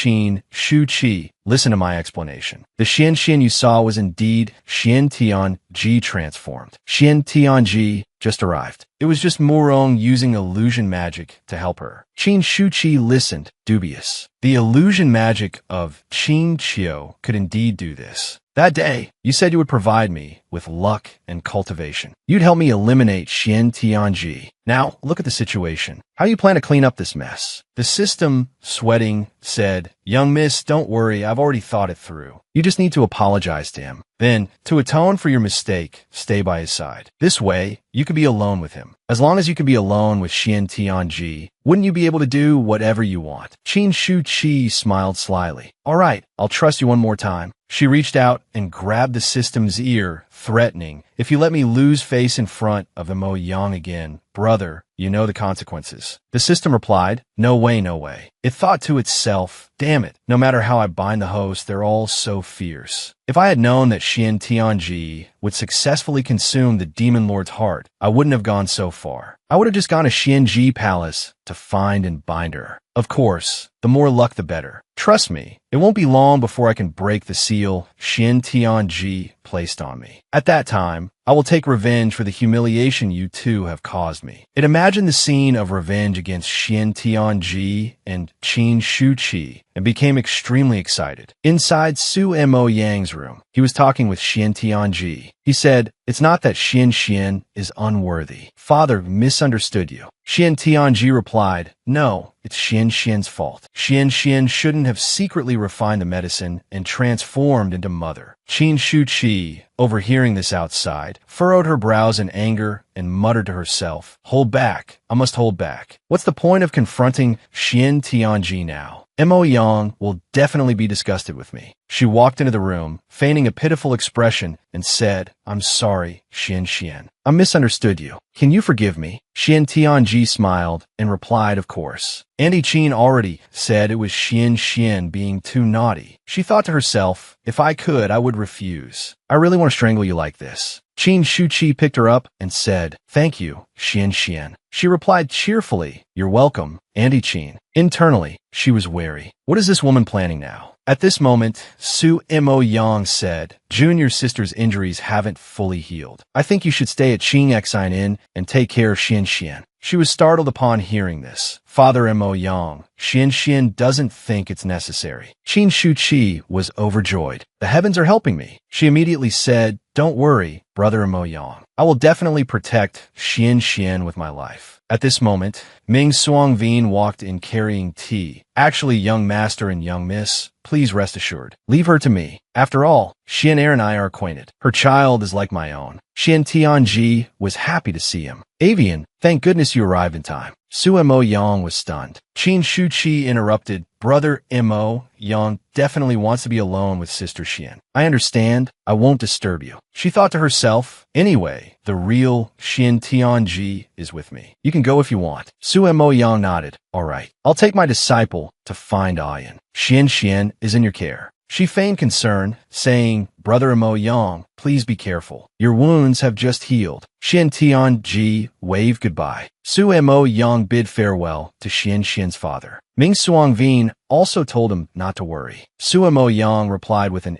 listen to my explanation. The Xian you saw was indeed Xian Tianji transformed. Xian Tianji just arrived. It was just Murong using illusion magic to help her. Qin Shuqi listened, dubious. The illusion magic of Qin Qiu could indeed do this. That day, you said you would provide me with luck and cultivation. You'd help me eliminate Xian Tianji. Now, look at the situation. How do you plan to clean up this mess? The system, sweating, said, Young miss, don't worry, I've already thought it through. You just need to apologize to him. Then, to atone for your mistake, stay by his side. This way, you can be alone with him. As long as you can be alone with Xian Tianji, wouldn't you be able to do whatever you want? Qin Shuqi smiled slyly. All right, I'll trust you one more time. She reached out and grabbed the system's ear, threatening, If you let me lose face in front of the Mo Yang again, brother, you know the consequences. The system replied, No way, no way. It thought to itself, Damn it, no matter how I bind the host, they're all so fierce. If I had known that Xian Tianji would successfully consume the demon lord's heart, I wouldn't have gone so far. I would have just gone to Xianji Palace to find and bind her. Of course, the more luck the better. Trust me, it won't be long before I can break the seal Xian Tianji placed on me. At that time, I will take revenge for the humiliation you two have caused me. It imagined the scene of revenge against Xian Tianji and Qin Shuqi and became extremely excited. Inside Su Mo Yang's room, he was talking with Xian Tianji. He said, It's not that Xian is unworthy. Father misunderstood you. Xian Tianji replied, No, it's Xian's fault. Xian shouldn't have secretly refined the medicine and transformed into mother. Qin Shuqi, overhearing this outside, furrowed her brows in anger and muttered to herself, Hold back. I must hold back. What's the point of confronting Xian Tianji now? Mo Yang will definitely be disgusted with me. She walked into the room, feigning a pitiful expression, and said, I'm sorry, Xian. I misunderstood you. Can you forgive me? Xian Tianji smiled and replied, Of course. Auntie Qin already said it was Xian being too naughty. She thought to herself, If I could, I would refuse. I really want to strangle you like this. Qin Shuqi picked her up and said, Thank you, Xian. She replied cheerfully, You're welcome, Auntie Qin. Internally, she was wary. What is this woman planning now? At this moment, Su Mo Yang said, Junior sister's injuries haven't fully healed. I think you should stay at Qing Exine Inn and take care of Xian. She was startled upon hearing this. Father Mo Yang, Xian doesn't think it's necessary. Qin Shuqi was overjoyed. The heavens are helping me. She immediately said, Don't worry, brother Mo Yang. I will definitely protect Xian with my life. At this moment, Ming Suang Vin walked in carrying tea. Actually, young master and young miss, please rest assured. Leave her to me. After all, Xian and I are acquainted. Her child is like my own. Xian Tianji was happy to see him. Avian, thank goodness you arrived in time. Su Mo Yang was stunned. Qin Shuqi interrupted, brother Mo Young definitely wants to be alone with Sister Xian. I understand. I won't disturb you. She thought to herself, anyway, the real Xian Tianji is with me. You can go if you want. Su Mo Yang nodded. All right. I'll take my disciple to find Ayan. Xian is in your care. She feigned concern, saying, Brother Mo Yang, please be careful. Your wounds have just healed. Xian Tianji waved goodbye. Su Mo Yang bid farewell to Xian's father. Ming Suangvin also told him not to worry. Su Mo Yang replied with an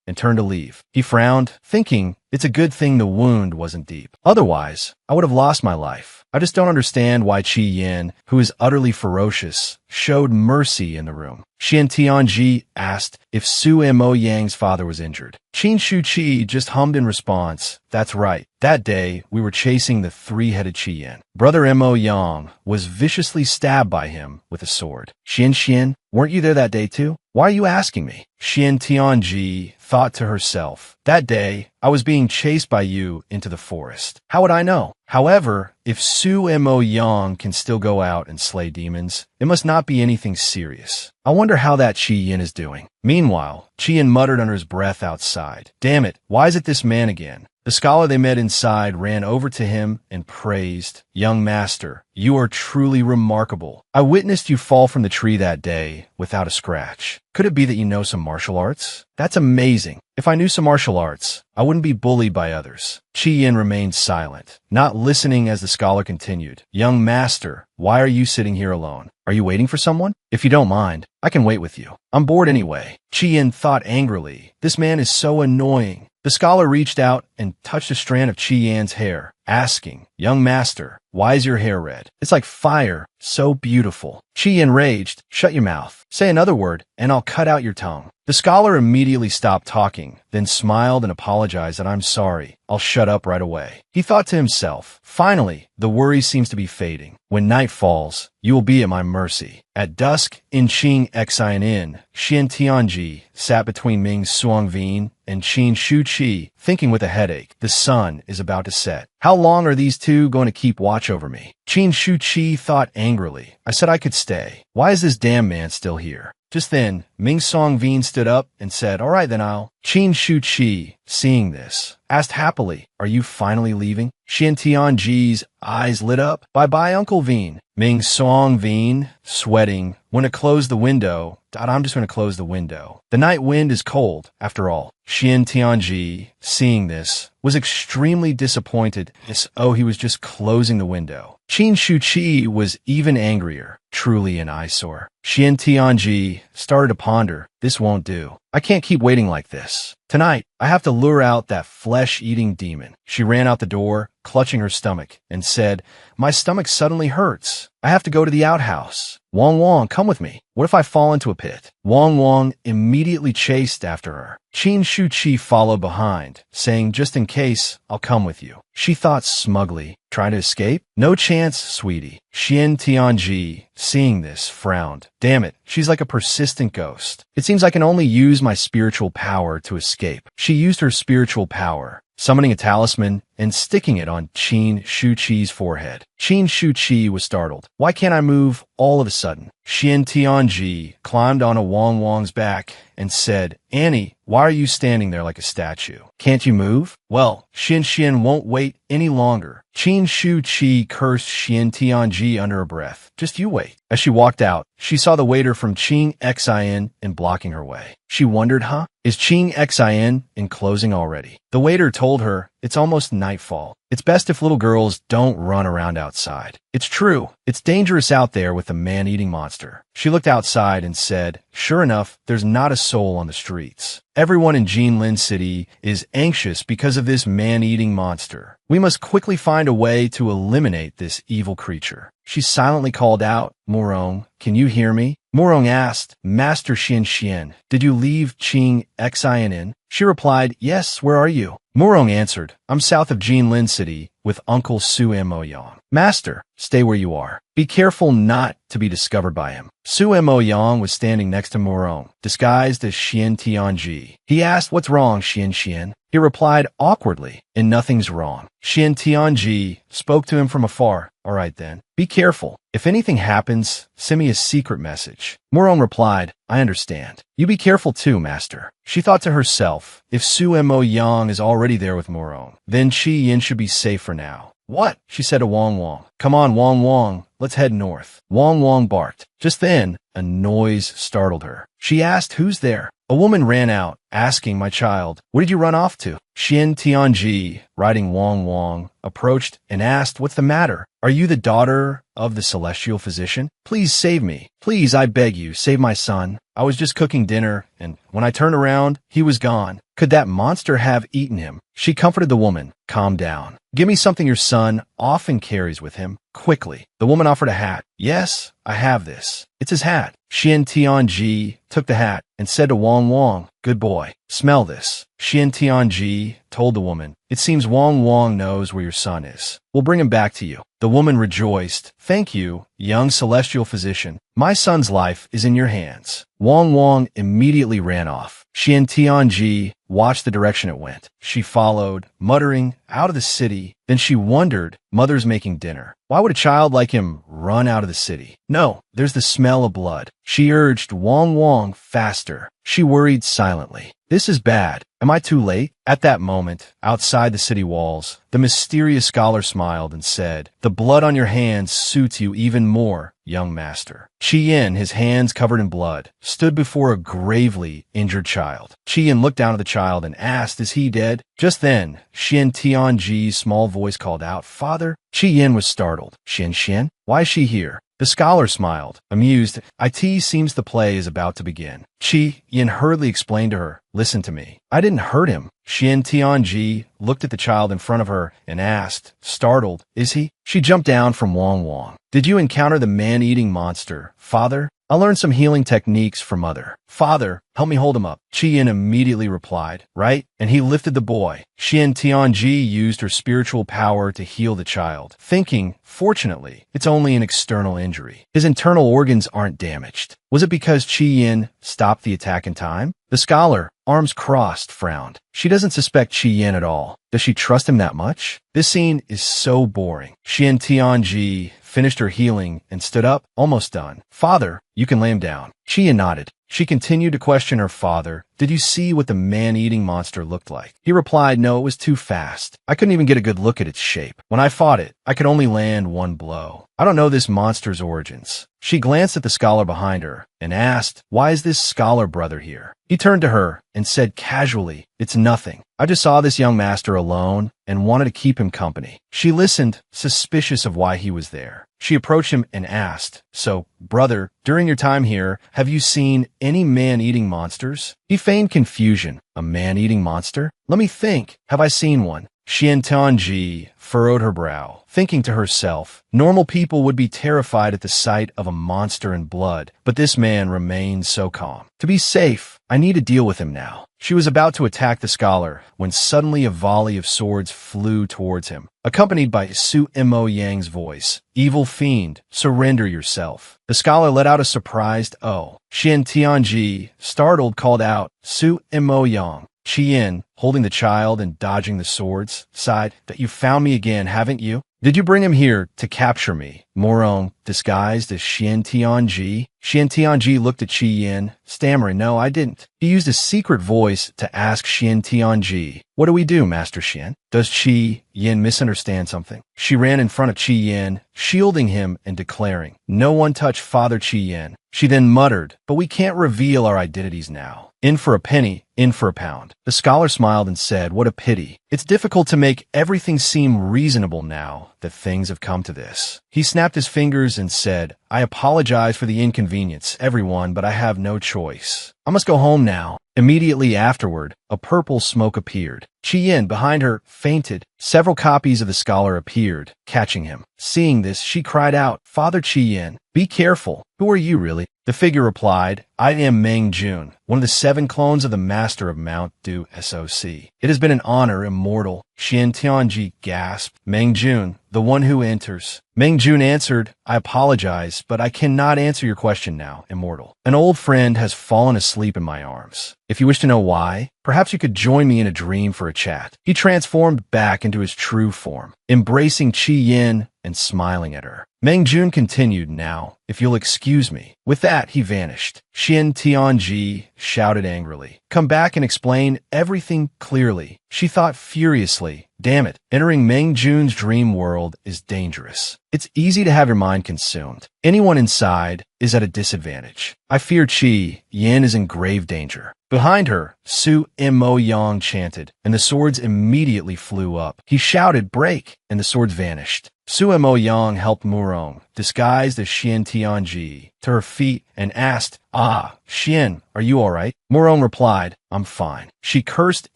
and turned to leave. He frowned, thinking, it's a good thing the wound wasn't deep. Otherwise, I would have lost my life. I just don't understand why Qi Yin, who is utterly ferocious, showed mercy in the room. Xian Tianji asked if Su Mo Yang's father was injured. Qin Shu Qi just hummed in response, that's right. That day, we were chasing the three-headed Qi Yin. Brother Mo Yang was viciously stabbed by him with a sword. Xian, weren't you there that day too? Why are you asking me? Xian Tianji thought to herself, that day, I was being chased by you into the forest. How would I know? However, if Su Mo Yang can still go out and slay demons, it must not be anything serious. I wonder how that Qi Yin is doing. Meanwhile, Qi Yin muttered under his breath outside. Damn it, why is it this man again? The scholar they met inside ran over to him and praised, Young master, you are truly remarkable. I witnessed you fall from the tree that day without a scratch. Could it be that you know some martial arts? That's amazing. If I knew some martial arts, I wouldn't be bullied by others. Qi Yin remained silent, not listening as the scholar continued. Young master, why are you sitting here alone? Are you waiting for someone? If you don't mind, I can wait with you. I'm bored anyway. Qi Yin thought angrily. This man is so annoying. The scholar reached out and touched a strand of Qi Yan's hair, asking, Young master, why is your hair red? It's like fire, so beautiful. Qi Yin raged, shut your mouth. Say another word, and I'll cut out your tongue. The scholar immediately stopped talking, then smiled and apologized that I'm sorry. I'll shut up right away. He thought to himself, finally, the worry seems to be fading. When night falls, you will be at my mercy. At dusk, in Qing Xian Inn, Xian Tianji sat between Ming Suangvin and Qin Shu Qi, thinking with a headache. The sun is about to set. How long are these two going to keep watch over me? Qin Shu Qi thought angrily. I said I could stay. Why is this damn man still here? Just then, Ming Songvin stood up and said, all right, then I'll. Qin Shu Qi, seeing this, asked happily, are you finally leaving? Xian Tianji's eyes lit up. Bye-bye, Uncle Vin. Ming Songvin, sweating, went to close the window. I'm just going to close the window. The night wind is cold, after all. Xian Tianji, seeing this, was extremely disappointed. He was just closing the window. Qin Shu Qi was even angrier. Truly an eyesore. Xian Tianji started to ponder. This won't do. I can't keep waiting like this. Tonight, I have to lure out that flesh-eating demon. She ran out the door, clutching her stomach, and said, my stomach suddenly hurts. I have to go to the outhouse. Wang, come with me. What if I fall into a pit? Wang immediately chased after her. Qin Shu Qi followed behind, saying, just in case, I'll come with you. She thought smugly, trying to escape? No chance, sweetie. Xian Tianji, seeing this, frowned. Damn it, she's like a persistent ghost. It seems I can only use my spiritual power to escape. She used her spiritual power, summoning a talisman and sticking it on Qin Shu Qi's forehead. Qin Shu Qi was startled. Why can't I move all of a sudden? Xian Tianji climbed onto Wang's back and said, Annie, why are you standing there like a statue? Can't you move? Well, Xian won't wait any longer. Qin Shu Qi cursed Xian Tianji under her breath. Just you wait. As she walked out, she saw the waiter from Qing Xian and blocking her way. She wondered, is Qing Xian in closing already? The waiter told her, it's almost nightfall. It's best if little girls don't run around outside. It's true. It's dangerous out there with the man-eating monster. She looked outside and said, sure enough, there's not a soul on the streets. Everyone in Jinlin City is anxious because of this man-eating monster. We must quickly find a way to eliminate this evil creature. She silently called out, Morong, can you hear me? Morong asked, Master Xian, did you leave Qing Xian Inn? She replied, yes, where are you? Morong answered, I'm south of Jinlin City with Uncle Su Mo Yang. Master, stay where you are. Be careful not to be discovered by him. Su Mo Yang was standing next to Morong, disguised as Xian Tianji. He asked, what's wrong, Xian? He replied awkwardly, and nothing's wrong. Xian Tianji spoke to him from afar. All right then. Be careful. If anything happens, send me a secret message. Morong replied, I understand. You be careful too, master. She thought to herself, if Su Mo Yang is already there with Morong, then Chi Yin should be safe for now. What? She said to Wong Wong. Come on, Wong Wong. Let's head north. Wong Wong barked. Just then, a noise startled her. She asked, who's there? A woman ran out, asking, my child, what did you run off to? Xian Tianji, riding Wong Wong, approached and asked, what's the matter? Are you the daughter of the celestial physician? Please save me. Please, I beg you, save my son. I was just cooking dinner, and when I turned around, he was gone. Could that monster have eaten him? She comforted the woman. Calm down. Give me something your son often carries with him. Quickly. The woman offered a hat. Yes, I have this. It's his hat. Xian Tianji took the hat and said to Wong Wong, good boy, smell this. Xian Tianji told the woman, it seems Wong Wong knows where your son is. We'll bring him back to you. The woman rejoiced. Thank you, young celestial physician. My son's life is in your hands. Wong Wong immediately ran off. Xian Tianji watched the direction it went. She followed, muttering, out of the city. Then she wondered, mother's making dinner. Why would a child like him run out of the city? No, there's the smell of blood. She urged Wong Wong faster. She worried silently. This is bad. Am I too late? At that moment, outside the city walls, the mysterious scholar smiled and said, the blood on your hands suits you even more, young master. Chi Yin, his hands covered in blood, stood before a gravely injured child. Chi Yin looked down at the child and asked, is he dead? Just then, Xian Tianji's small voice called out, Father? Chi Yin was startled. Xian, why is she here? The scholar smiled, amused. It seems the play is about to begin. Chi Yin hurriedly explained to her, listen to me. I didn't hurt him. Xian Tianji looked at the child in front of her and asked, startled, is he? She jumped down from Wong Wong. Did you encounter the man-eating monster, Father? I learned some healing techniques from Mother. Father, help me hold him up. Chi Yin immediately replied, right? And he lifted the boy. Xian Tianji used her spiritual power to heal the child, thinking, fortunately, it's only an external injury. His internal organs aren't damaged. Was it because Chi Yin stopped the attack in time? The scholar, arms crossed, frowned. She doesn't suspect Chi Yin at all. Does she trust him that much? This scene is so boring. Xian Tianji finished her healing and stood up, almost done. Father, you can lay him down. Chi Yin nodded. She continued to question her father. Did you see what the man-eating monster looked like? He replied, no, it was too fast. I couldn't even get a good look at its shape. When I fought it, I could only land one blow. I don't know this monster's origins. She glanced at the scholar behind her and asked, why is this scholar brother here? He turned to her and said casually, it's nothing. I just saw this young master alone and wanted to keep him company. She listened, suspicious of why he was there. She approached him and asked, so, brother, during your time here, have you seen any man-eating monsters? He feigned confusion. A man-eating monster? Let me think. Have I seen one? Xian Tianji furrowed her brow, thinking to herself, normal people would be terrified at the sight of a monster in blood, but this man remained so calm. To be safe, I need to deal with him now. She was about to attack the scholar when suddenly a volley of swords flew towards him, accompanied by Su Mo Yang's voice. Evil fiend, surrender yourself. The scholar let out a surprised oh. Xian Tianji, startled, called out, Su Mo Yang. Chi Yin, holding the child and dodging the swords, sighed, that you found me again, haven't you? Did you bring him here to capture me? Morong, disguised as Xian Tianji. Xian Tianji looked at Chi Yin, stammering, no, I didn't. He used a secret voice to ask Xian Tianji, what do we do, Master Xian? Does Chi Yin misunderstand something? She ran in front of Chi Yin, shielding him and declaring, no one touch Father Chi Yin. She then muttered, but we can't reveal our identities now. In for a penny, in for a pound. The scholar smiled and said, what a pity. It's difficult to make everything seem reasonable now that things have come to this. He snapped his fingers and said, I apologize for the inconvenience, everyone, but I have no choice. I must go home now. Immediately afterward, a purple smoke appeared. Chi Yin, behind her, fainted. Several copies of the scholar appeared, catching him. Seeing this, she cried out, Father Chi Yin, be careful. Who are you really? The figure replied, I am Meng Jun, one of the 7 clones of the master master of Mount Du Soc. It has been an honor, immortal. Xian Tianji gasped. Meng Jun, the one who enters. Meng Jun answered, I apologize, but I cannot answer your question now, immortal. An old friend has fallen asleep in my arms. If you wish to know why, perhaps you could join me in a dream for a chat. He transformed back into his true form, embracing Qi Yin and smiling at her. Meng Jun continued, now, if you'll excuse me. With that, he vanished. Xian Tianji shouted angrily, come back and explain everything clearly. She thought furiously, damn it, entering Meng Jun's dream world is dangerous. It's easy to have your mind consumed. Anyone inside is at a disadvantage. I fear Qi Yin is in grave danger. Behind her, Su Mo Yang chanted, and the swords immediately flew up. He shouted, break, and the swords vanished. Su Mo Yang helped Murong, disguised as Xian Tianji, to her feet and asked, Xian, are you all right? Murong replied, I'm fine. She cursed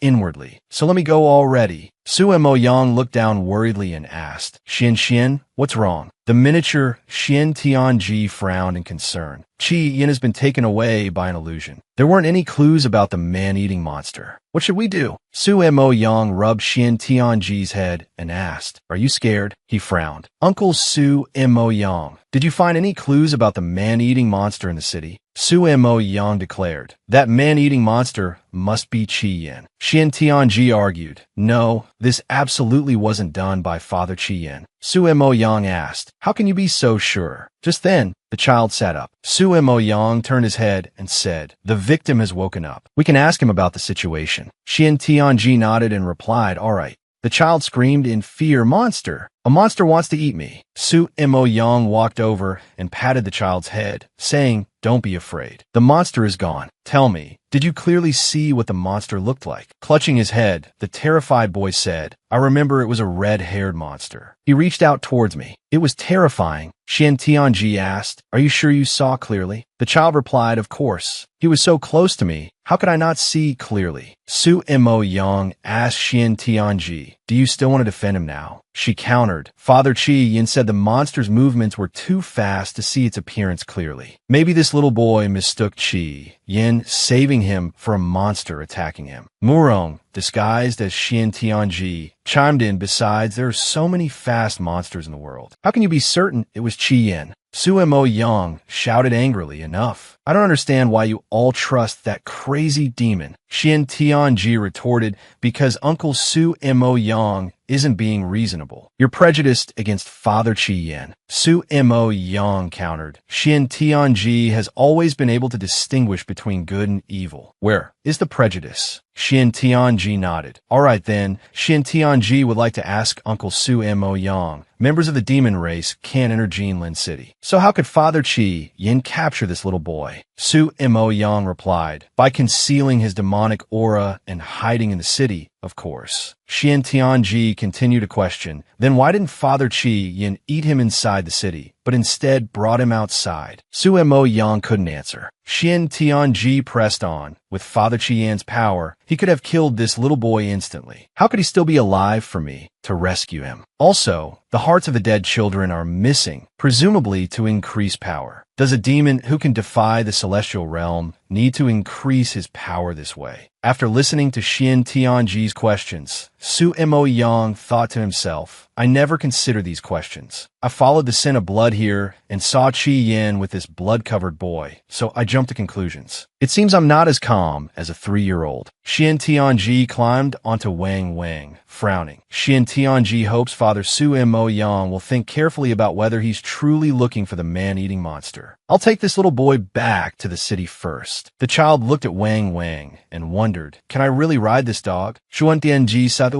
inwardly, so let me go already. Su Mo Yang looked down worriedly and asked, Xian, what's wrong? The miniature Xian Tianji frowned in concern. Qi Yin has been taken away by an illusion. There weren't any clues about the man-eating monster. What should we do? Su Mo Yang rubbed Xian Tianji's head and asked, are you scared? He frowned. Uncle Su Mo Yang, did you find any clues about the man-eating monster in the city? Su Mo Yang declared, that man-eating monster must be Qi Yin. Xian Tianji argued, no, this absolutely wasn't done by Father Qi Yin. Su Mo Yang asked, how can you be so sure? Just then, the child sat up. Su Mo Yang turned his head and said, the victim has woken up. We can ask him about the situation. Xian Tianji nodded and replied, all right. The child screamed in fear, monster! A monster wants to eat me. Su Mo Yang walked over and patted the child's head, saying, don't be afraid. The monster is gone. Tell me, did you clearly see what the monster looked like? Clutching his head, the terrified boy said, I remember it was a red-haired monster. He reached out towards me. It was terrifying. Xian Tianji asked, are you sure you saw clearly? The child replied, of course. He was so close to me. How could I not see clearly? Su Mo Yang asked Xian Tianji, do you still want to defend him now? She countered. Father Qi Yin said the monster's movements were too fast to see its appearance clearly. Maybe this little boy mistook Qi Yin, saving him for a monster attacking him. Murong, disguised as Xian Tianji, chimed in, besides, there are so many fast monsters in the world. How can you be certain it was Qi Yin? Su Mo Yang shouted angrily, enough. I don't understand why you all trust that crazy demon. Xian Tianji retorted, because Uncle Su Mo Yang isn't being reasonable. You're prejudiced against Father Qi Yin. Su Mo Yang countered. Xian Tianji has always been able to distinguish between good and evil. Where is the prejudice? Xian Tianji nodded. All right then, Xian Tianji would like to ask Uncle Su Mo Yang. Members of the demon race can't enter Jinlin City. So how could Father Qi Yin capture this little boy? Su Mo Yang replied, by concealing his demonic aura and hiding in the city, of course. Xian Tianji continued to question, then why didn't Father Qi Yin eat him inside the city, but instead brought him outside? Su Mo Yang couldn't answer. Xian Tianji pressed on. With Father Qi Yin's power, he could have killed this little boy instantly. How could he still be alive for me to rescue him? Also, the hearts of the dead children are missing, presumably to increase power. Does a demon who can defy the celestial realm need to increase his power this way? After listening to Xian Tianji's questions, Su Mo Yang thought to himself, I never considered these questions. I followed the scent of blood here and saw Qi Yin with this blood-covered boy, so I jumped to conclusions. It seems I'm not as calm as a 3-year-old. Xian Tianji climbed onto Wang, frowning. Xian Tianji hopes Father Su Mo Yang will think carefully about whether he's truly looking for the man-eating monster. I'll take this little boy back to the city first. The child looked at Wang and wondered, can I really ride this dog? Shuan Tianji satu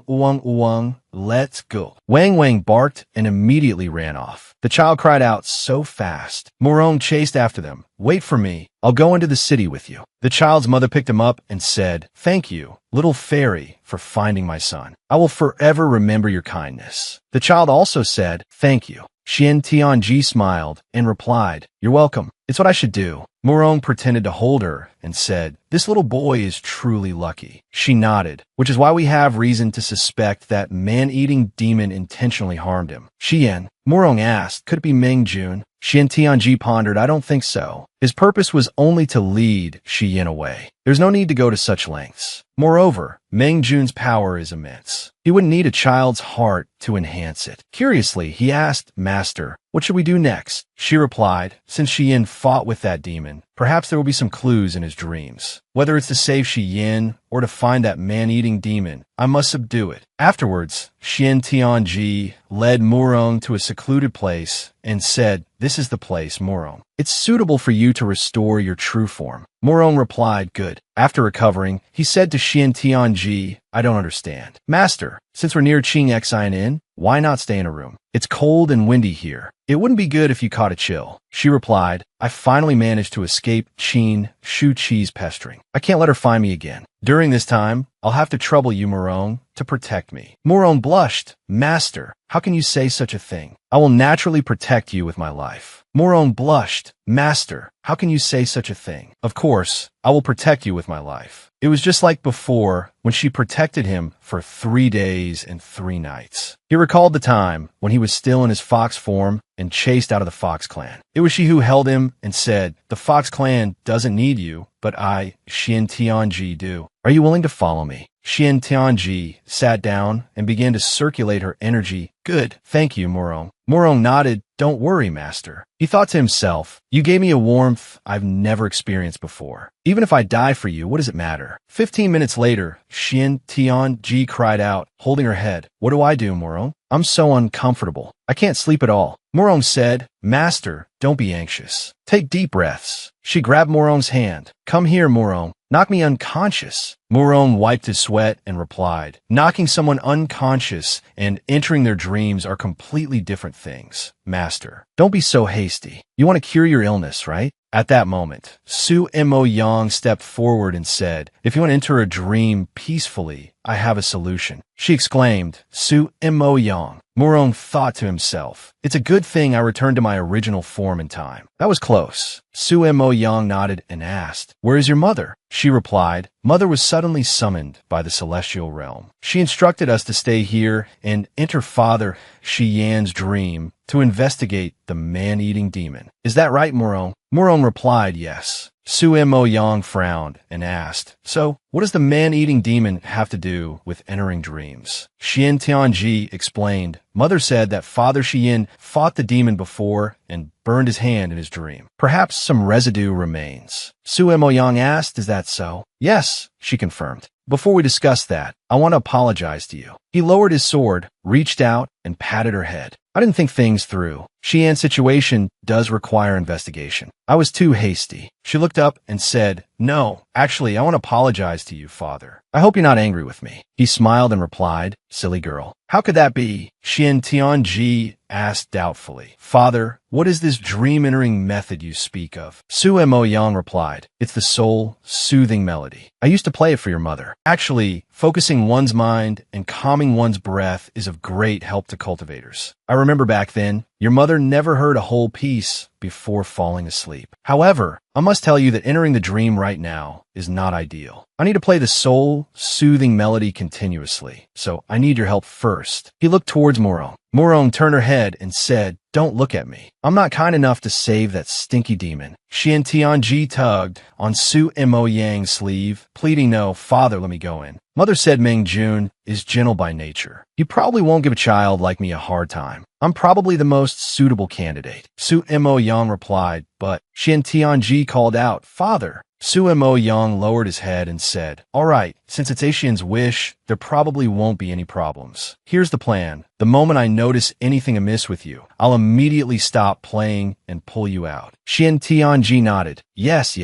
uang. Let's go. Wang barked and immediately ran off. The child cried out so fast. Murong chased after them. Wait for me. I'll go into the city with you. The child's mother picked him up and said, thank you, little fairy, for finding my son. I will forever remember your kindness. The child also said, thank you. Xian Tianji smiled and replied, you're welcome. It's what I should do. Morong pretended to hold her and said, "This little boy is truly lucky." She nodded, which is why we have reason to suspect that man-eating demon intentionally harmed him. Xian, Morong asked, "Could it be Meng-jun?" Xian Tianji pondered, "I don't think so. His purpose was only to lead Xian away. There's no need to go to such lengths. Moreover, Meng-jun's power is immense. He wouldn't need a child's heart to enhance it." Curiously, he asked, "Master, what should we do next?" She replied, "Since Xian fought with that demon, perhaps there will be some clues in his dreams. Whether it's to save Xian or to find that man-eating demon, I must subdue it." Afterwards, Xian Tianji led Morong to a secluded place and said, "This is the place, Morong. It's suitable for you to restore your true form." Morong replied, "Good." After recovering, he said to Xian Tianji, "I don't understand. Master, since we're near Qing Xian Inn, why not stay in a room? It's cold and windy here. It wouldn't be good if you caught a chill." She replied, "I finally managed to escape Qin Shu Qi's pestering. I can't let her find me again. During this time, I'll have to trouble you, Morong, to protect me." Morong blushed. "Master, how can you say such a thing? I will naturally protect you with my life." Morong blushed. "Master, how can you say such a thing? Of course, I will protect you with my life." It was just like before when she protected him for 3 days and 3 nights. He recalled the time when he was still in his fox form and chased out of the Fox clan. It was she who held him and said, "The Fox clan doesn't need you, but I, Xian Tianji, do. Are you willing to follow me?" Xian Tianji sat down and began to circulate her energy. "Good, thank you, Morong." Morong nodded. "Don't worry, master." He thought to himself, "You gave me a warmth I've never experienced before. Even if I die for you, what does it matter?" 15 minutes later, Xian Tianji cried out, holding her head, "What do I do, Morong? I'm so uncomfortable. I can't sleep at all." Morong said, "Master, don't be anxious. Take deep breaths." She grabbed Morong's hand. "Come here, Morong. Knock me unconscious." Morong wiped his sweat and replied, "Knocking someone unconscious and entering their dreams are completely different things, master. Don't be so hasty. You want to cure your illness, right?" At that moment, Su Mo Yang stepped forward and said, "If you want to enter a dream peacefully, I have a solution." She exclaimed, "Su Mo Yang." Morong thought to himself, "It's a good thing I returned to my original form in time." That was close. Su Mo Yang nodded and asked, "Where is your mother?" She replied, "Mother was suddenly summoned by the celestial realm. She instructed us to stay here and enter Father Xian's dream to investigate the man-eating demon. Is that right, Morong?" Morong replied, "Yes." Su Mo Yang frowned and asked, "So, what does the man-eating demon have to do with entering dreams?" Xian Tianji explained, "Mother said that Father Xian fought the demon before and burned his hand in his dream. Perhaps some residue remains." Su Mo Yang asked, "Is that so?" "Yes," she confirmed. "Before we discuss that, I want to apologize to you." He lowered his sword, reached out, and patted her head. "I didn't think things through. Xian's situation does require investigation. I was too hasty." She looked up and said, "No, actually, I want to apologize to you, Father. I hope you're not angry with me." He smiled and replied, "Silly girl. How could that be?" Xian Tianji asked doubtfully, "Father, what is this dream-entering method you speak of?" Su Mo Yang replied, "It's the soul-soothing melody. I used to play it for your mother. Actually, focusing one's mind and calming one's breath is of great help to cultivators. I remember back then, your mother never heard a whole piece before falling asleep. However, I must tell you that entering the dream right now is not ideal. I need to play the soul-soothing melody continuously, so I need your help first." He looked towards Morong. Morong turned her head and said, "Don't look at me. I'm not kind enough to save that stinky demon." Xian Tianji tugged on Su Mo Yang's sleeve, pleading, "No, Father, let me go in. Mother said Meng-jun is gentle by nature. He probably won't give a child like me a hard time. I'm probably the most suitable candidate." Su Mo Yang replied, "But..." Xian Tianji called out, "Father." Su Mo Yang lowered his head and said, "All right, since it's Aishian's wish, there probably won't be any problems. Here's the plan. The moment I notice anything amiss with you, I'll immediately stop playing and pull you out." Xian Tianji nodded. Yes.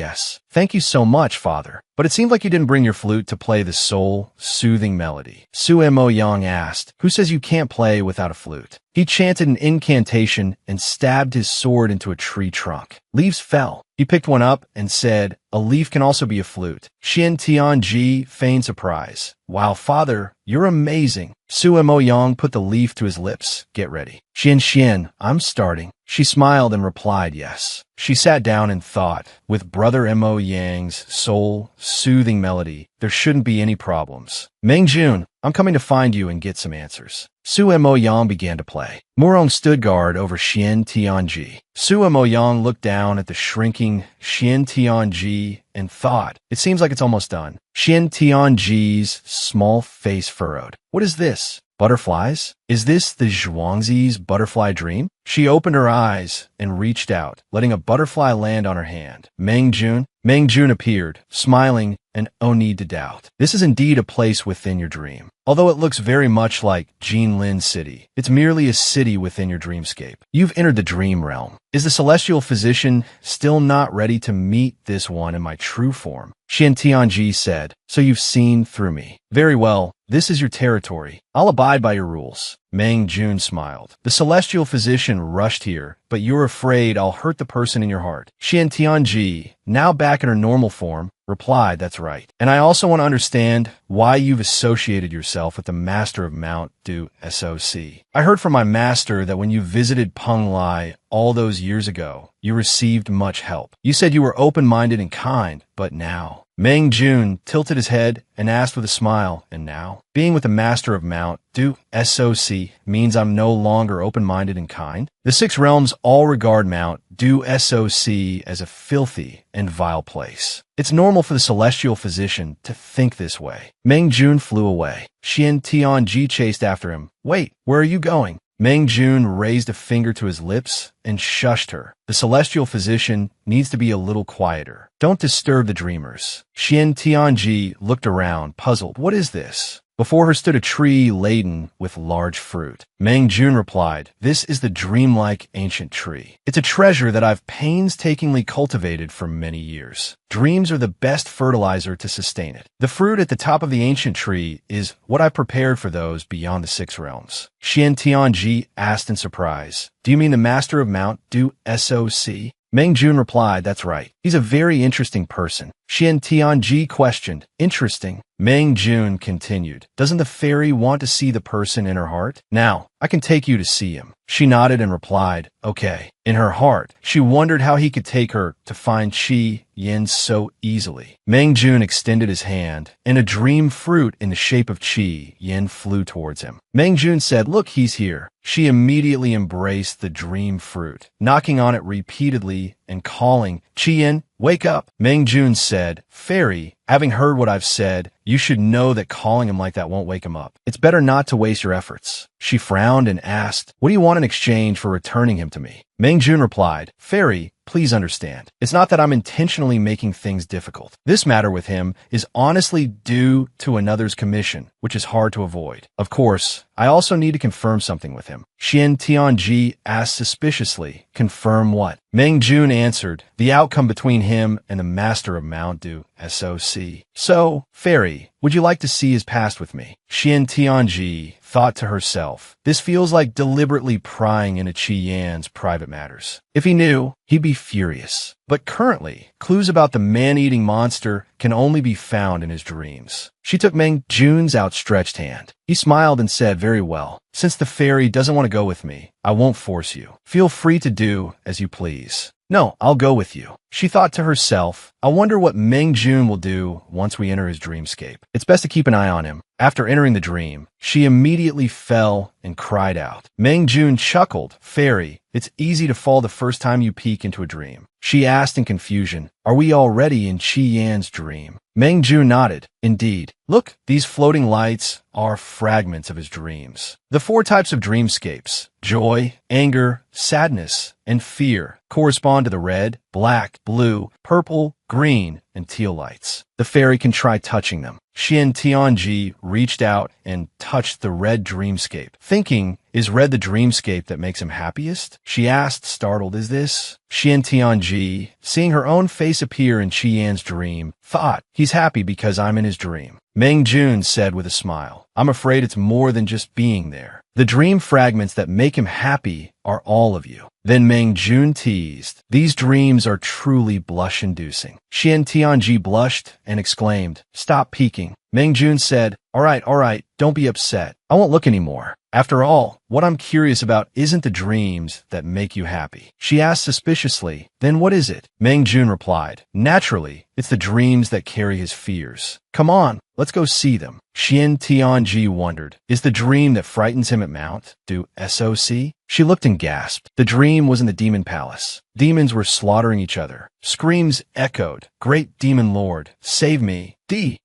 Thank you so much, Father. But it seemed like you didn't bring your flute to play the soul-soothing melody." Su Mo Yang asked, "Who says you can't play without a flute?" He chanted an incantation and stabbed his sword into a tree trunk. Leaves fell. He picked one up and said, A leaf can also be a flute. Xian Tianji feigned surprise. Wow, father, you're amazing. Su Mo Yang put the leaf to his lips. Get ready. Xian, I'm starting. She smiled and replied yes. She sat down and thought, with Brother Mo Yang's soul-soothing melody, there shouldn't be any problems. Jun, I'm coming to find you and get some answers. Su Mo Yang began to play. Murong stood guard over Xian Tianji. Su Mo Yang looked down at the shrinking Xian Tianji and thought, it seems like it's almost done. Xian Tianji's small face furrowed. What is this? Butterflies? Is this the Zhuangzi's butterfly dream? She opened her eyes and reached out, letting a butterfly land on her hand. Meng Jun appeared, smiling, and no need to doubt. This is indeed a place within your dream. Although it looks very much like Jinlin City, it's merely a city within your dreamscape. You've entered the dream realm. Is the celestial physician still not ready to meet this one in my true form? Xian Tianji said, so you've seen through me. Very well, this is your territory. I'll abide by your rules. Meng Jun smiled. The celestial physician rushed here, but you're afraid I'll hurt the person in your heart. Xian Tianji, now back in her normal form, replied, that's right. And I also want to understand why you've associated yourself with the master of Mount Du SOC. I heard from my master that when you visited Peng Lai all those years ago, you received much help. You said you were open-minded and kind, but now... Meng Jun tilted his head and asked with a smile, and now? Being with the master of Mount Du SOC means I'm no longer open-minded and kind? The six realms all regard Mount Du SOC as a filthy and vile place. It's normal for the celestial physician to think this way. Meng Jun flew away. Xian Tianji chased after him. Wait, where are you going? Meng Jun raised a finger to his lips and shushed her. The celestial physician needs to be a little quieter. Don't disturb the dreamers. Xian Tianji looked around, puzzled. What is this? Before her stood a tree laden with large fruit. Meng Jun replied, this is the dreamlike ancient tree. It's a treasure that I've painstakingly cultivated for many years. Dreams are the best fertilizer to sustain it. The fruit at the top of the ancient tree is what I've prepared for those beyond the six realms. Xian Tianji asked in surprise, do you mean the master of Mount Du SOC? Meng Jun replied, that's right. He's a very interesting person. Xian Tianji questioned, interesting? Meng Jun continued, doesn't the fairy want to see the person in her heart? Now, I can take you to see him. She nodded and replied, okay. In her heart, she wondered how he could take her to find Qi Yin so easily. Meng Jun extended his hand, and a dream fruit in the shape of Qi Yin flew towards him. Meng Jun said, look, he's here. She immediately embraced the dream fruit, knocking on it repeatedly and calling, Qi Yin, wake up. Meng Jun said, fairy, having heard what I've said, you should know that calling him like that won't wake him up. It's better not to waste your efforts. She frowned and asked, what do you want in exchange for returning him to me? Meng Jun replied, fairy, please understand. It's not that I'm intentionally making things difficult. This matter with him is honestly due to another's commission, which is hard to avoid. Of course, I also need to confirm something with him. Xian Tianji asked suspiciously, confirm what? Meng Jun answered, the outcome between him and the master of Mount Du SOC. So, fairy, would you like to see his past with me? Xian Tianji thought to herself, this feels like deliberately prying into Qi Yan's private matters. If he knew, he'd be furious. But currently, clues about the man-eating monster can only be found in his dreams. She took Meng Jun's outstretched hand. He smiled and said, very well. Since the fairy doesn't want to go with me, I won't force you. Feel free to do as you please. No, I'll go with you. She thought to herself, I wonder what Meng Jun will do once we enter his dreamscape. It's best to keep an eye on him. After entering the dream, she immediately fell and cried out. Meng Jun chuckled, fairy, it's easy to fall the first time you peek into a dream. She asked in confusion, are we already in Qi Yan's dream? Meng Jun nodded. Indeed. Look, these floating lights are fragments of his dreams. The four types of dreamscapes, joy, anger, sadness, and fear, correspond to the red, black, blue, purple, green, and teal lights. The fairy can try touching them. Xian Tianji reached out and touched the red dreamscape, thinking, is red the dreamscape that makes him happiest? She asked, startled, is this? Xian Tianji, seeing her own face appear in Qi Yan's dream, thought, he's happy because I'm in his dream. Meng Jun said with a smile, I'm afraid it's more than just being there. The dream fragments that make him happy are all of you. Then Meng Jun teased, "These dreams are truly blush-inducing." Xian Tianji blushed and exclaimed, "Stop peeking." Meng Jun said, all right, don't be upset. I won't look anymore. After all, what I'm curious about isn't the dreams that make you happy." She asked suspiciously, "Then what is it?" Meng Jun replied, "Naturally, it's the dreams that carry his fears. Come on, let's go see them." Xian Tianji wondered, is the dream that frightens him at Mount do SOC? She looked and gasped. The dream was in the demon palace. Demons were slaughtering each other. Screams echoed, "Great demon lord, save me."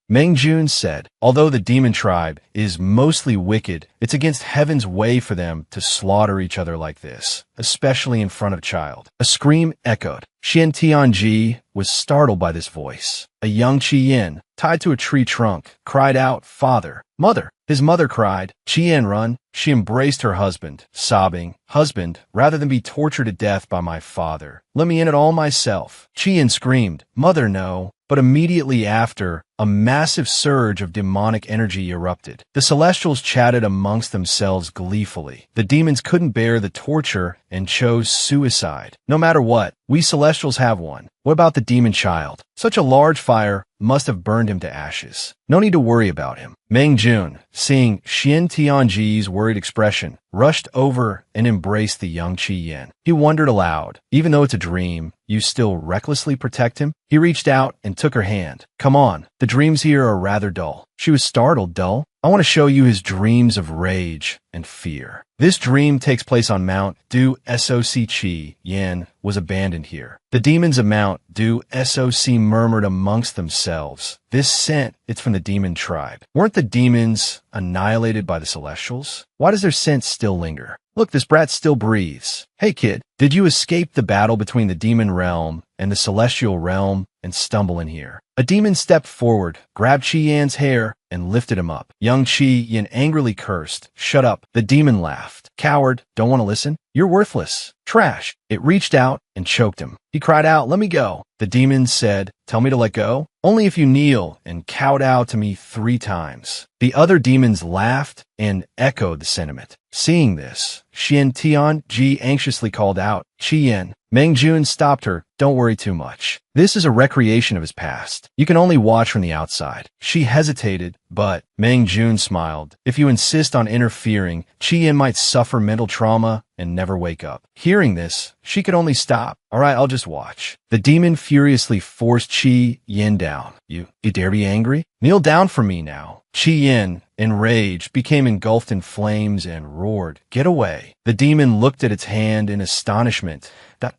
Meng Jun said, "Although the demon tribe is mostly wicked, it's against heaven's way for them to slaughter each other like this, especially in front of a child." A scream echoed. Xian Tianji was startled by this voice. A young Qian, tied to a tree trunk, cried out, "Father, mother." His mother cried, "Qian, run." She embraced her husband, sobbing, "Husband, rather than be tortured to death by my father, let me in it all myself." Qian screamed, "Mother, no." But immediately after, a massive surge of demonic energy erupted. The Celestials chatted amongst themselves gleefully. The demons couldn't bear the torture and chose suicide. "No matter what, we Celestials have one. What about the demon child? Such a large fire must have burned him to ashes. No need to worry about him." Meng Jun, seeing Xian Tianji's worried expression, rushed over and embraced the young Qian. He wondered aloud, "Even though it's a dream, you still recklessly protect him?" He reached out and took her hand. "Come on, the dreams here are rather dull." She was startled. "Dull? I want to show you his dreams of rage and fear." This dream takes place on Mount Du Soc. Qi Yan was abandoned here. The demons of Mount Du Soc murmured amongst themselves, "This scent, it's from the demon tribe. Weren't the demons annihilated by the Celestials? Why does their scent still linger? Look, this brat still breathes. Hey kid, did you escape the battle between the demon realm and the celestial realm and stumble in here?" A demon stepped forward, grabbed Qi Yan's hair, and lifted him up. Young Qi Yan angrily cursed, "Shut up." The demon laughed. "Coward, don't want to listen? You're worthless. Trash." It reached out and choked him. He cried out, "Let me go." The demon said, "Tell me to let go? Only if you kneel and kowtow to me 3 times. The other demons laughed and echoed the sentiment. Seeing this, Xian Tianji anxiously called out, "Qian." Meng Jun stopped her. "Don't worry too much. This is a recreation of his past. You can only watch from the outside." She hesitated, but Meng Jun smiled. "If you insist on interfering, Qian might suffer mental trauma and never wake up." Hearing this, she could only stop. "All right, I'll just watch." The demon furiously forced Qi Yan down. You dare be angry? Kneel down for me now." Qi Yan, enraged, became engulfed in flames and roared, "Get away." The demon looked at its hand in astonishment. That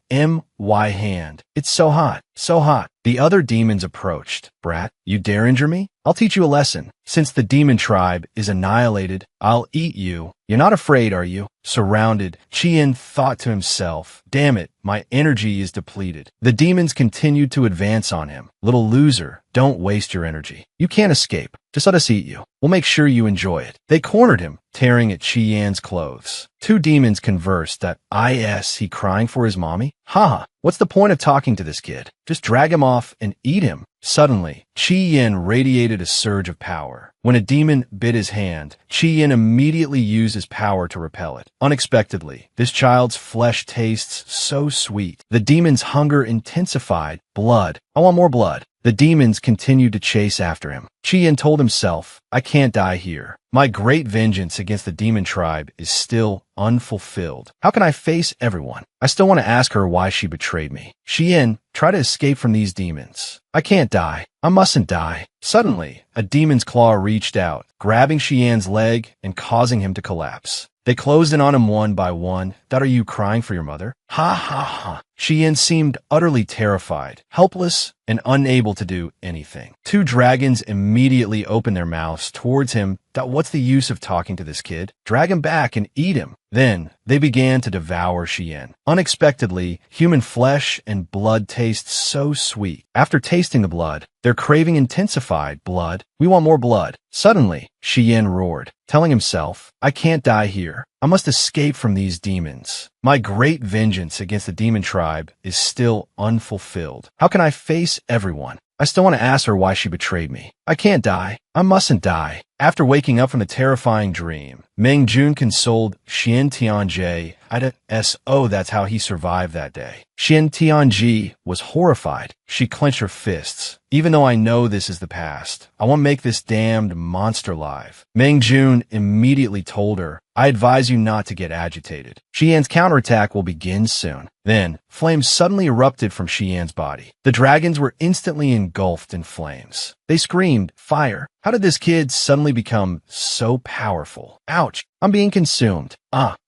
my hand. "It's so hot, so hot." The other demons approached. "Brat, you dare injure me? I'll teach you a lesson. Since the demon tribe is annihilated, I'll eat you. You're not afraid, are you?" Surrounded, Qian thought to himself, "Damn it, my energy is depleted." The demons continued to advance on him. "Little loser, don't waste your energy. You can't escape. Just let us eat you. We'll make sure you enjoy it." They cornered him, tearing at Qi Yan's clothes. 2 demons conversed that he crying for his mommy? Ha! What's the point of talking to this kid? Just drag him off and eat him. Suddenly, Qi Yan radiated a surge of power. When a demon bit his hand, Qi Yan immediately used his power to repel it. Unexpectedly, this child's flesh tastes so sweet. The demon's hunger intensified. "Blood. I want more blood." The demons continued to chase after him. Qi Yan told himself, "I can't die here. My great vengeance against the demon tribe is still unfulfilled. How can I face everyone? I still want to ask her why she betrayed me. Qi Yan, try to escape from these demons. I can't die. I mustn't die." Suddenly, a demon's claw reached out, grabbing Qi Yan's leg and causing him to collapse. They closed in on him one by one. "That are you crying for your mother?" Ha ha ha. Qi Yan seemed utterly terrified, helpless, and unable to do anything. 2 dragons immediately opened their mouths towards him. What's the use of talking to this kid? Drag him back and eat him. Then they began to devour Qi Yan. Unexpectedly, human flesh and blood tastes so sweet. After tasting the blood, their craving intensified. "Blood? We want more blood." Suddenly, Qi Yan roared, telling himself, "I can't die here. I must escape from these demons. My great vengeance against the demon tribe is still unfulfilled. How can I face everyone? I still want to ask her why she betrayed me. I can't die. I mustn't die. After waking up from the terrifying dream, Meng Jun consoled Xian Tianjie. That's how he survived that day. Xian Tianjie was horrified. She clenched her fists. Even though I know this is the past, I won't make this damned monster live. Meng Jun immediately told her, I advise you not to get agitated. Xian's counterattack will begin soon. Then, flames suddenly erupted from Xian's body. The dragons were instantly engulfed in flames. They screamed, fire. How did this kid suddenly become so powerful? Ouch, I'm being consumed.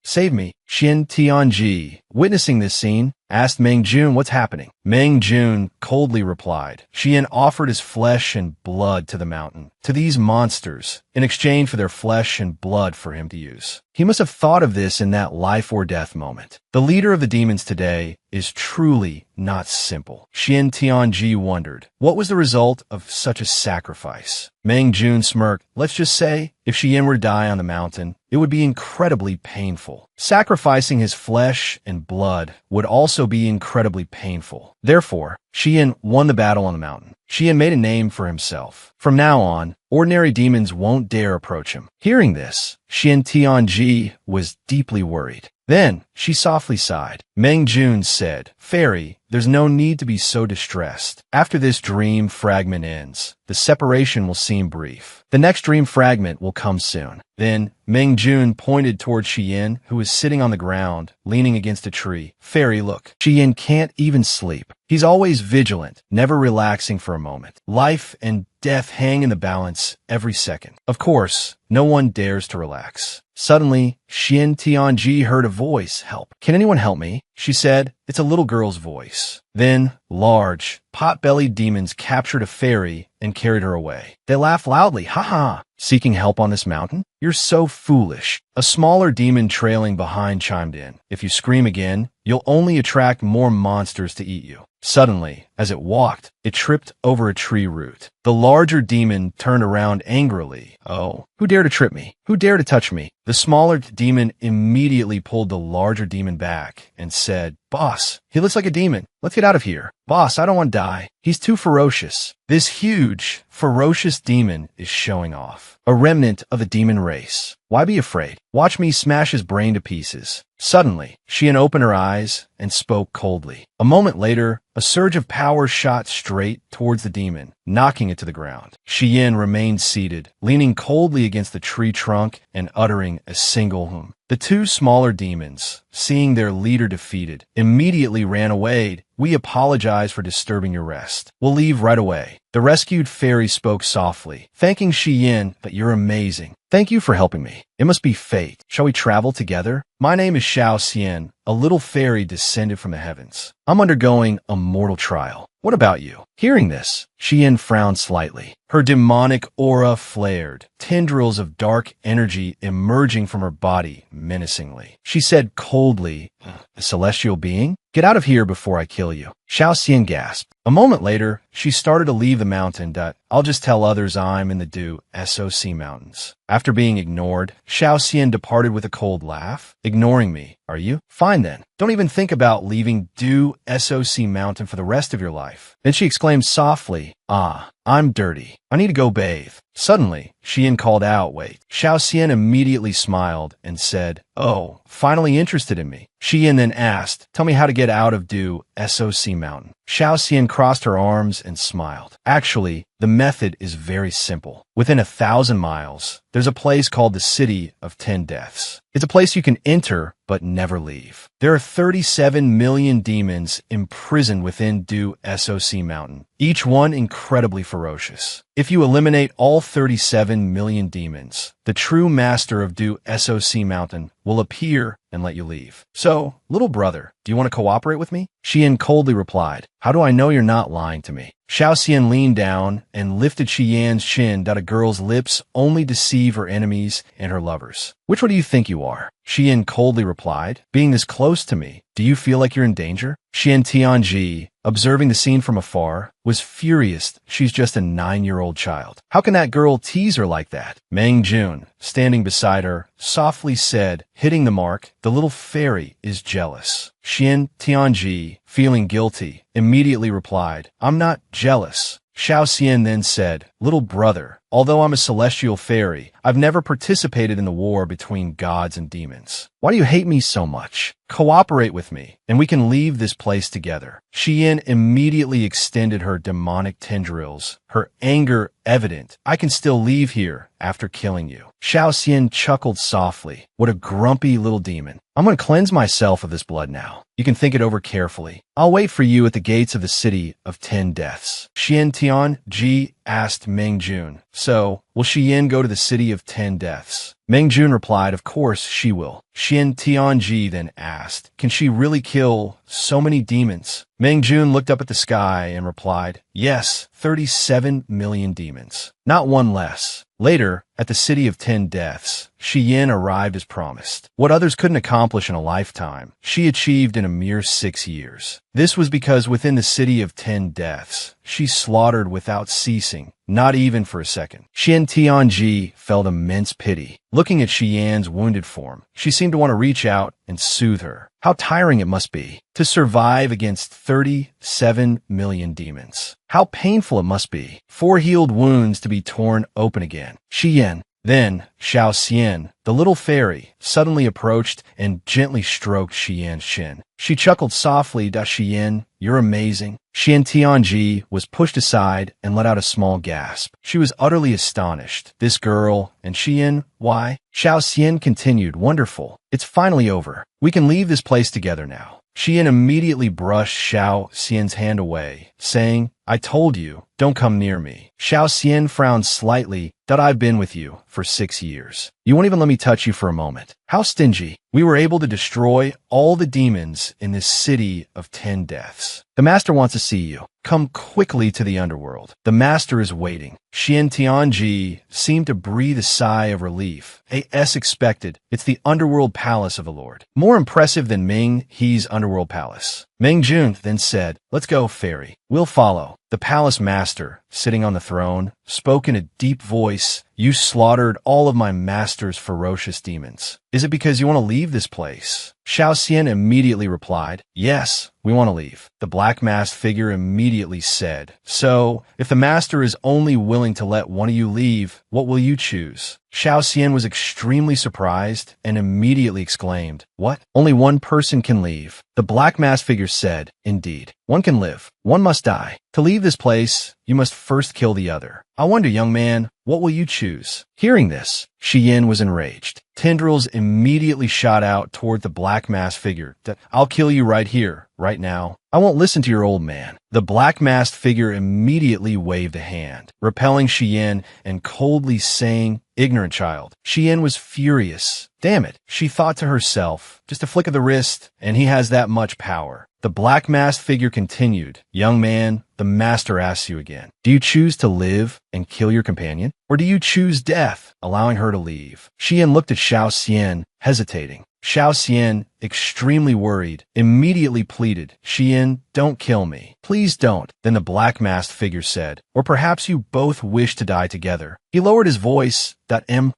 Save me. Xian Tianjie, witnessing this scene, asked Meng Jun what's happening. Meng Jun coldly replied. Xian offered his flesh and blood to the mountain, to these monsters, in exchange for their flesh and blood for him to use. He must have thought of this in that life or death moment. The leader of the demons today is truly not simple. Xian Tianjie wondered, what was the result of such a sacrifice? Meng Jun smirked. Let's just say, if Xian were to die on the mountain, it would be incredibly painful. Sacrificing his flesh and blood would also be incredibly painful. Therefore, Xian won the battle on the mountain. Xian made a name for himself. From now on, ordinary demons won't dare approach him. Hearing this, Xian Tianjie was deeply worried. Then, she softly sighed. Meng Jun said, Fairy, there's no need to be so distressed. After this dream fragment ends, the separation will seem brief. The next dream fragment will come soon. Then, Meng Jun pointed toward Xian, who was sitting on the ground, leaning against a tree. Fairy, look. Xian can't even sleep. He's always vigilant, never relaxing for a moment. Life and death hang in the balance every second. Of course, no one dares to relax. Suddenly, Xian Tianjie heard a voice. Help. Can anyone help me? She said. It's a little girl's voice. Then, large, pot-bellied demons captured a fairy and carried her away. They laughed loudly. Ha ha! Seeking help on this mountain? You're so foolish. A smaller demon trailing behind chimed in. If you scream again, you'll only attract more monsters to eat you. Suddenly, as it walked, it tripped over a tree root. The larger demon turned around angrily. Oh, who dared to trip me? Who dared to touch me? The smaller demon immediately pulled the larger demon back and said, Boss, he looks like a demon. Let's get out of here. Boss, I don't want to die. He's too ferocious. This huge, ferocious demon is showing off. A remnant of the demon race. Why be afraid? Watch me smash his brain to pieces. Suddenly, Xian opened her eyes and spoke coldly. A moment later, a surge of power shot straight towards the demon, knocking it to the ground. Xian remained seated, leaning coldly against the tree trunk and uttering a single hum. The two smaller demons, seeing their leader defeated, immediately ran away. We apologize for disturbing your rest. We'll leave right away. The rescued fairy spoke softly, thanking Xian that you're amazing. Thank you for helping me. It must be fate. Shall we travel together? My name is Xiao Xian, a little fairy descended from the heavens. I'm undergoing a mortal trial. What about you? Hearing this, Xian frowned slightly. Her demonic aura flared, tendrils of dark energy emerging from her body menacingly. She said coldly, a celestial being? Get out of here before I kill you. Xiao Xian gasped. A moment later, she started to leave the mountain. I'll just tell others I'm in the Du SOC mountains. After being ignored, Xiao Xian departed with a cold laugh. Ignoring me, are you? Fine then. Don't even think about leaving Du SOC mountain for the rest of your life. Then she exclaimed softly, I'm dirty. I need to go bathe. Suddenly, Xian called out, wait. Xiao Xian immediately smiled and said, oh, finally interested in me. Xian then asked, tell me how to get out of Du SOC mountain. Xiao Xian crossed her arms and smiled. Actually, the method is very simple. Within 1,000 miles, there's a place called the City of 10 Deaths. It's a place you can enter but never leave. There are 37 million demons imprisoned within Du SOC mountain, each one incredibly ferocious. If you eliminate all 37 million demons, the true master of Du SOC mountain will appear and let you leave. So, little brother, do you want to cooperate with me? Xian coldly replied, how do I know you're not lying to me? Xiao Xian leaned down and lifted Xian's chin that a girl's lips only deceive her enemies and her lovers. Which one do you think you are? Xian coldly replied, being this close to me, do you feel like you're in danger? Xian Tianjie, observing the scene from afar, was furious. She's just a 9-year-old child. How can that girl tease her like that? Meng Jun, standing beside her, softly said, hitting the mark, the little fairy is jealous. Xian Tianjie, feeling guilty, immediately replied, I'm not jealous. Xiao Xian then said, little brother, although I'm a celestial fairy, I've never participated in the war between gods and demons. Why do you hate me so much? Cooperate with me, and we can leave this place together. Xian immediately extended her demonic tendrils, her anger evident. I can still leave here after killing you. Xiao Xian chuckled softly. What a grumpy little demon. I'm going to cleanse myself of this blood now. You can think it over carefully. I'll wait for you at the gates of the city of 10 deaths. Xian Tianji asked Meng Jun. So, will Xian go to the city of 10 deaths? Meng Jun replied, of course she will. Xian Tianji then asked, can she really kill so many demons? Meng Jun looked up at the sky and replied, yes, 37 million demons. Not one less. Later, at the city of 10 deaths, Xian arrived as promised. What others couldn't accomplish in a lifetime, she achieved in a mere 6 years. This was because within the city of 10 deaths, she slaughtered without ceasing, not even for a second. Xian Tianji felt immense pity. Looking at Xian's wounded form, she seemed to want to reach out and soothe her. How tiring it must be to survive against 37 million demons. How painful it must be for healed wounds to be torn open again. Xian. Then, Xiao Xian, the little fairy, suddenly approached and gently stroked Xian's chin. She chuckled softly, Xian, you're amazing. Xian Tianji was pushed aside and let out a small gasp. She was utterly astonished. This girl and Xian, why? Xiao Xian continued, wonderful. It's finally over. We can leave this place together now. Xian immediately brushed Xiao Xian's hand away, saying, I told you, don't come near me. Xiao Xian frowned slightly. I've been with you for 6 years. You won't even let me touch you for a moment. How stingy. We were able to destroy all the demons in this city of 10 deaths. The master wants to see you. Come quickly to the underworld. The master is waiting. Xian Tianji seemed to breathe a sigh of relief. As expected, it's the underworld palace of the Lord. More impressive than Ming He's underworld palace. Meng Jun then said, let's go, fairy. We'll follow. The palace master, sitting on the throne, spoke in a deep voice. You slaughtered all of my master's ferocious demons. Is it because you want to leave this place? Xiao Xian immediately replied, yes, we want to leave. The black masked figure immediately said, so, if the master is only willing to let one of you leave, what will you choose? Xiao Xian was extremely surprised and immediately exclaimed, what? Only one person can leave. The black masked figure said, indeed, one can live, one must die. To leave this place, you must first kill the other. I wonder, young man, what will you choose? Hearing this, Xian was enraged. Tendrils immediately shot out toward the black masked figure. I'll kill you right here, right now. I won't listen to your old man. The black masked figure immediately waved a hand, repelling Xian and coldly saying, ignorant child. Xian was furious. Damn it, she thought to herself, just a flick of the wrist, and he has that much power. The black masked figure continued, young man, the master asks you again. Do you choose to live and kill your companion? Or do you choose death, allowing her to leave? Xian looked at Xiao Xian, hesitating. Xiao Xian, extremely worried, immediately pleaded, Xian, don't kill me. Please don't. Then the black masked figure said, or perhaps you both wish to die together. He lowered his voice.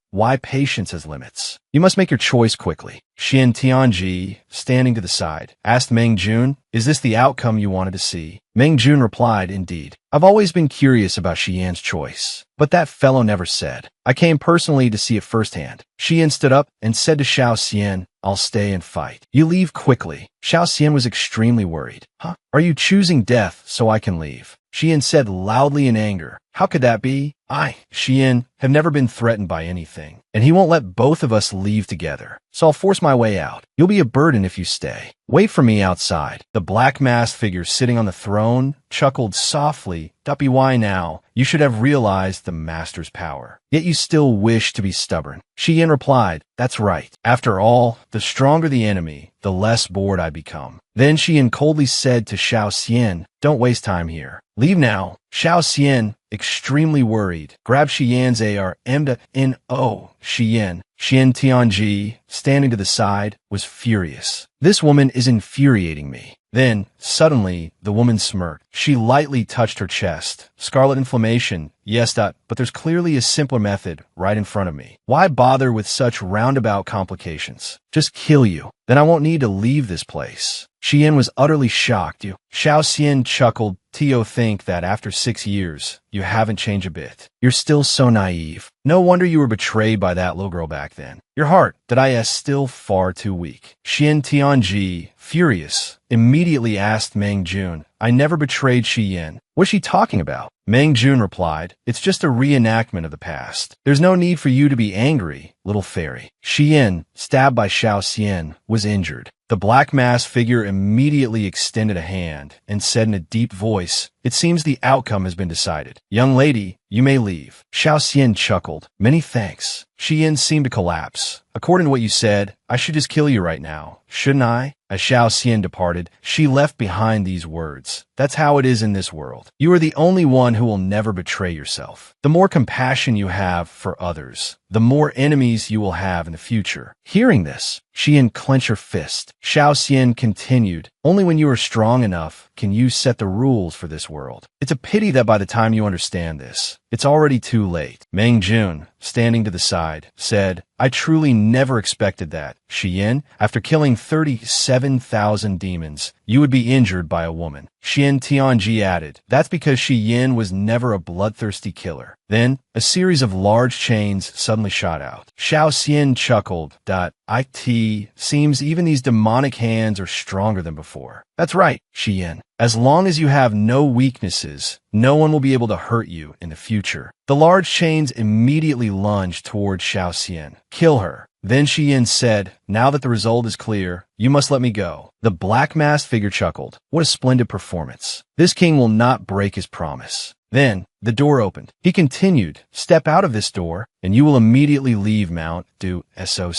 Why patience has limits? You must make your choice quickly. Xian Tianji, standing to the side, asked Meng Jun, is this the outcome you wanted to see? Meng Jun replied, indeed. I've always been curious about Xian's choice, but that fellow never said. I came personally to see it firsthand. Xian stood up and said to Xiao Xian, I'll stay and fight. You leave quickly. Xiao Xian was extremely worried. Huh? Are you choosing death so I can leave? Xian said loudly in anger. How could that be? I, Xian, have never been threatened by anything, and he won't let both of us leave together, so I'll force my way out. You'll be a burden if you stay. Wait for me outside. The black masked figure sitting on the throne chuckled softly. Why now? You should have realized the master's power. Yet you still wish to be stubborn. Xian replied, that's right. After all, the stronger the enemy, the less bored I become. Then Xian coldly said to Xiao Xian, don't waste time here. Leave now. Xiao Xian, extremely worried, grabbed Xian's AR-M-N-O. Xian Tianji, standing to the side, was furious. This woman is infuriating me. Then, suddenly, the woman smirked. She lightly touched her chest. Scarlet inflammation. Yes, but there's clearly a simpler method right in front of me. Why bother with such roundabout complications? Just kill you. Then I won't need to leave this place. Xian was utterly shocked. Xiao Xian chuckled. Tio think that after 6 years, you haven't changed a bit. You're still so naive. No wonder you were betrayed by that little girl back then. Your heart, that is still far too weak. Xian Tianji, furious, immediately asked Meng Jun, I never betrayed Shi Yin. What's she talking about? Meng Jun replied, it's just a reenactment of the past. There's no need for you to be angry, little fairy. Shi Yin, stabbed by Xiao Xian, was injured. The black masked figure immediately extended a hand and said in a deep voice, it seems the outcome has been decided. Young lady, you may leave. Xiao Xian chuckled. Many thanks. Shi Yin seemed to collapse. According to what you said, I should just kill you right now, shouldn't I? As Xiao Xian departed, she left behind these words. That's how it is in this world. You are the only one who will never betray yourself. The more compassion you have for others, the more enemies you will have in the future. Hearing this, Xian clenched her fist. Xiao Xian continued, only when you are strong enough can you set the rules for this world. It's a pity that by the time you understand this, it's already too late. Meng Jun, standing to the side, said, I truly never expected that. Shi Yin, after killing 37,000 demons, you would be injured by a woman. Xian Tianji added, that's because Shi Yin was never a bloodthirsty killer. Then, a series of large chains suddenly shot out. Xiao Xian chuckled. It seems even these demonic hands are stronger than before. That's right, Shi Yin. As long as you have no weaknesses, no one will be able to hurt you in the future. The large chains immediately lunged toward Xiao Xian. Kill her. Then Shi Yin said, now that the result is clear, you must let me go. The black-masked figure chuckled. What a splendid performance. This king will not break his promise. Then, the door opened. He continued, step out of this door, and you will immediately leave Mount Du Soc.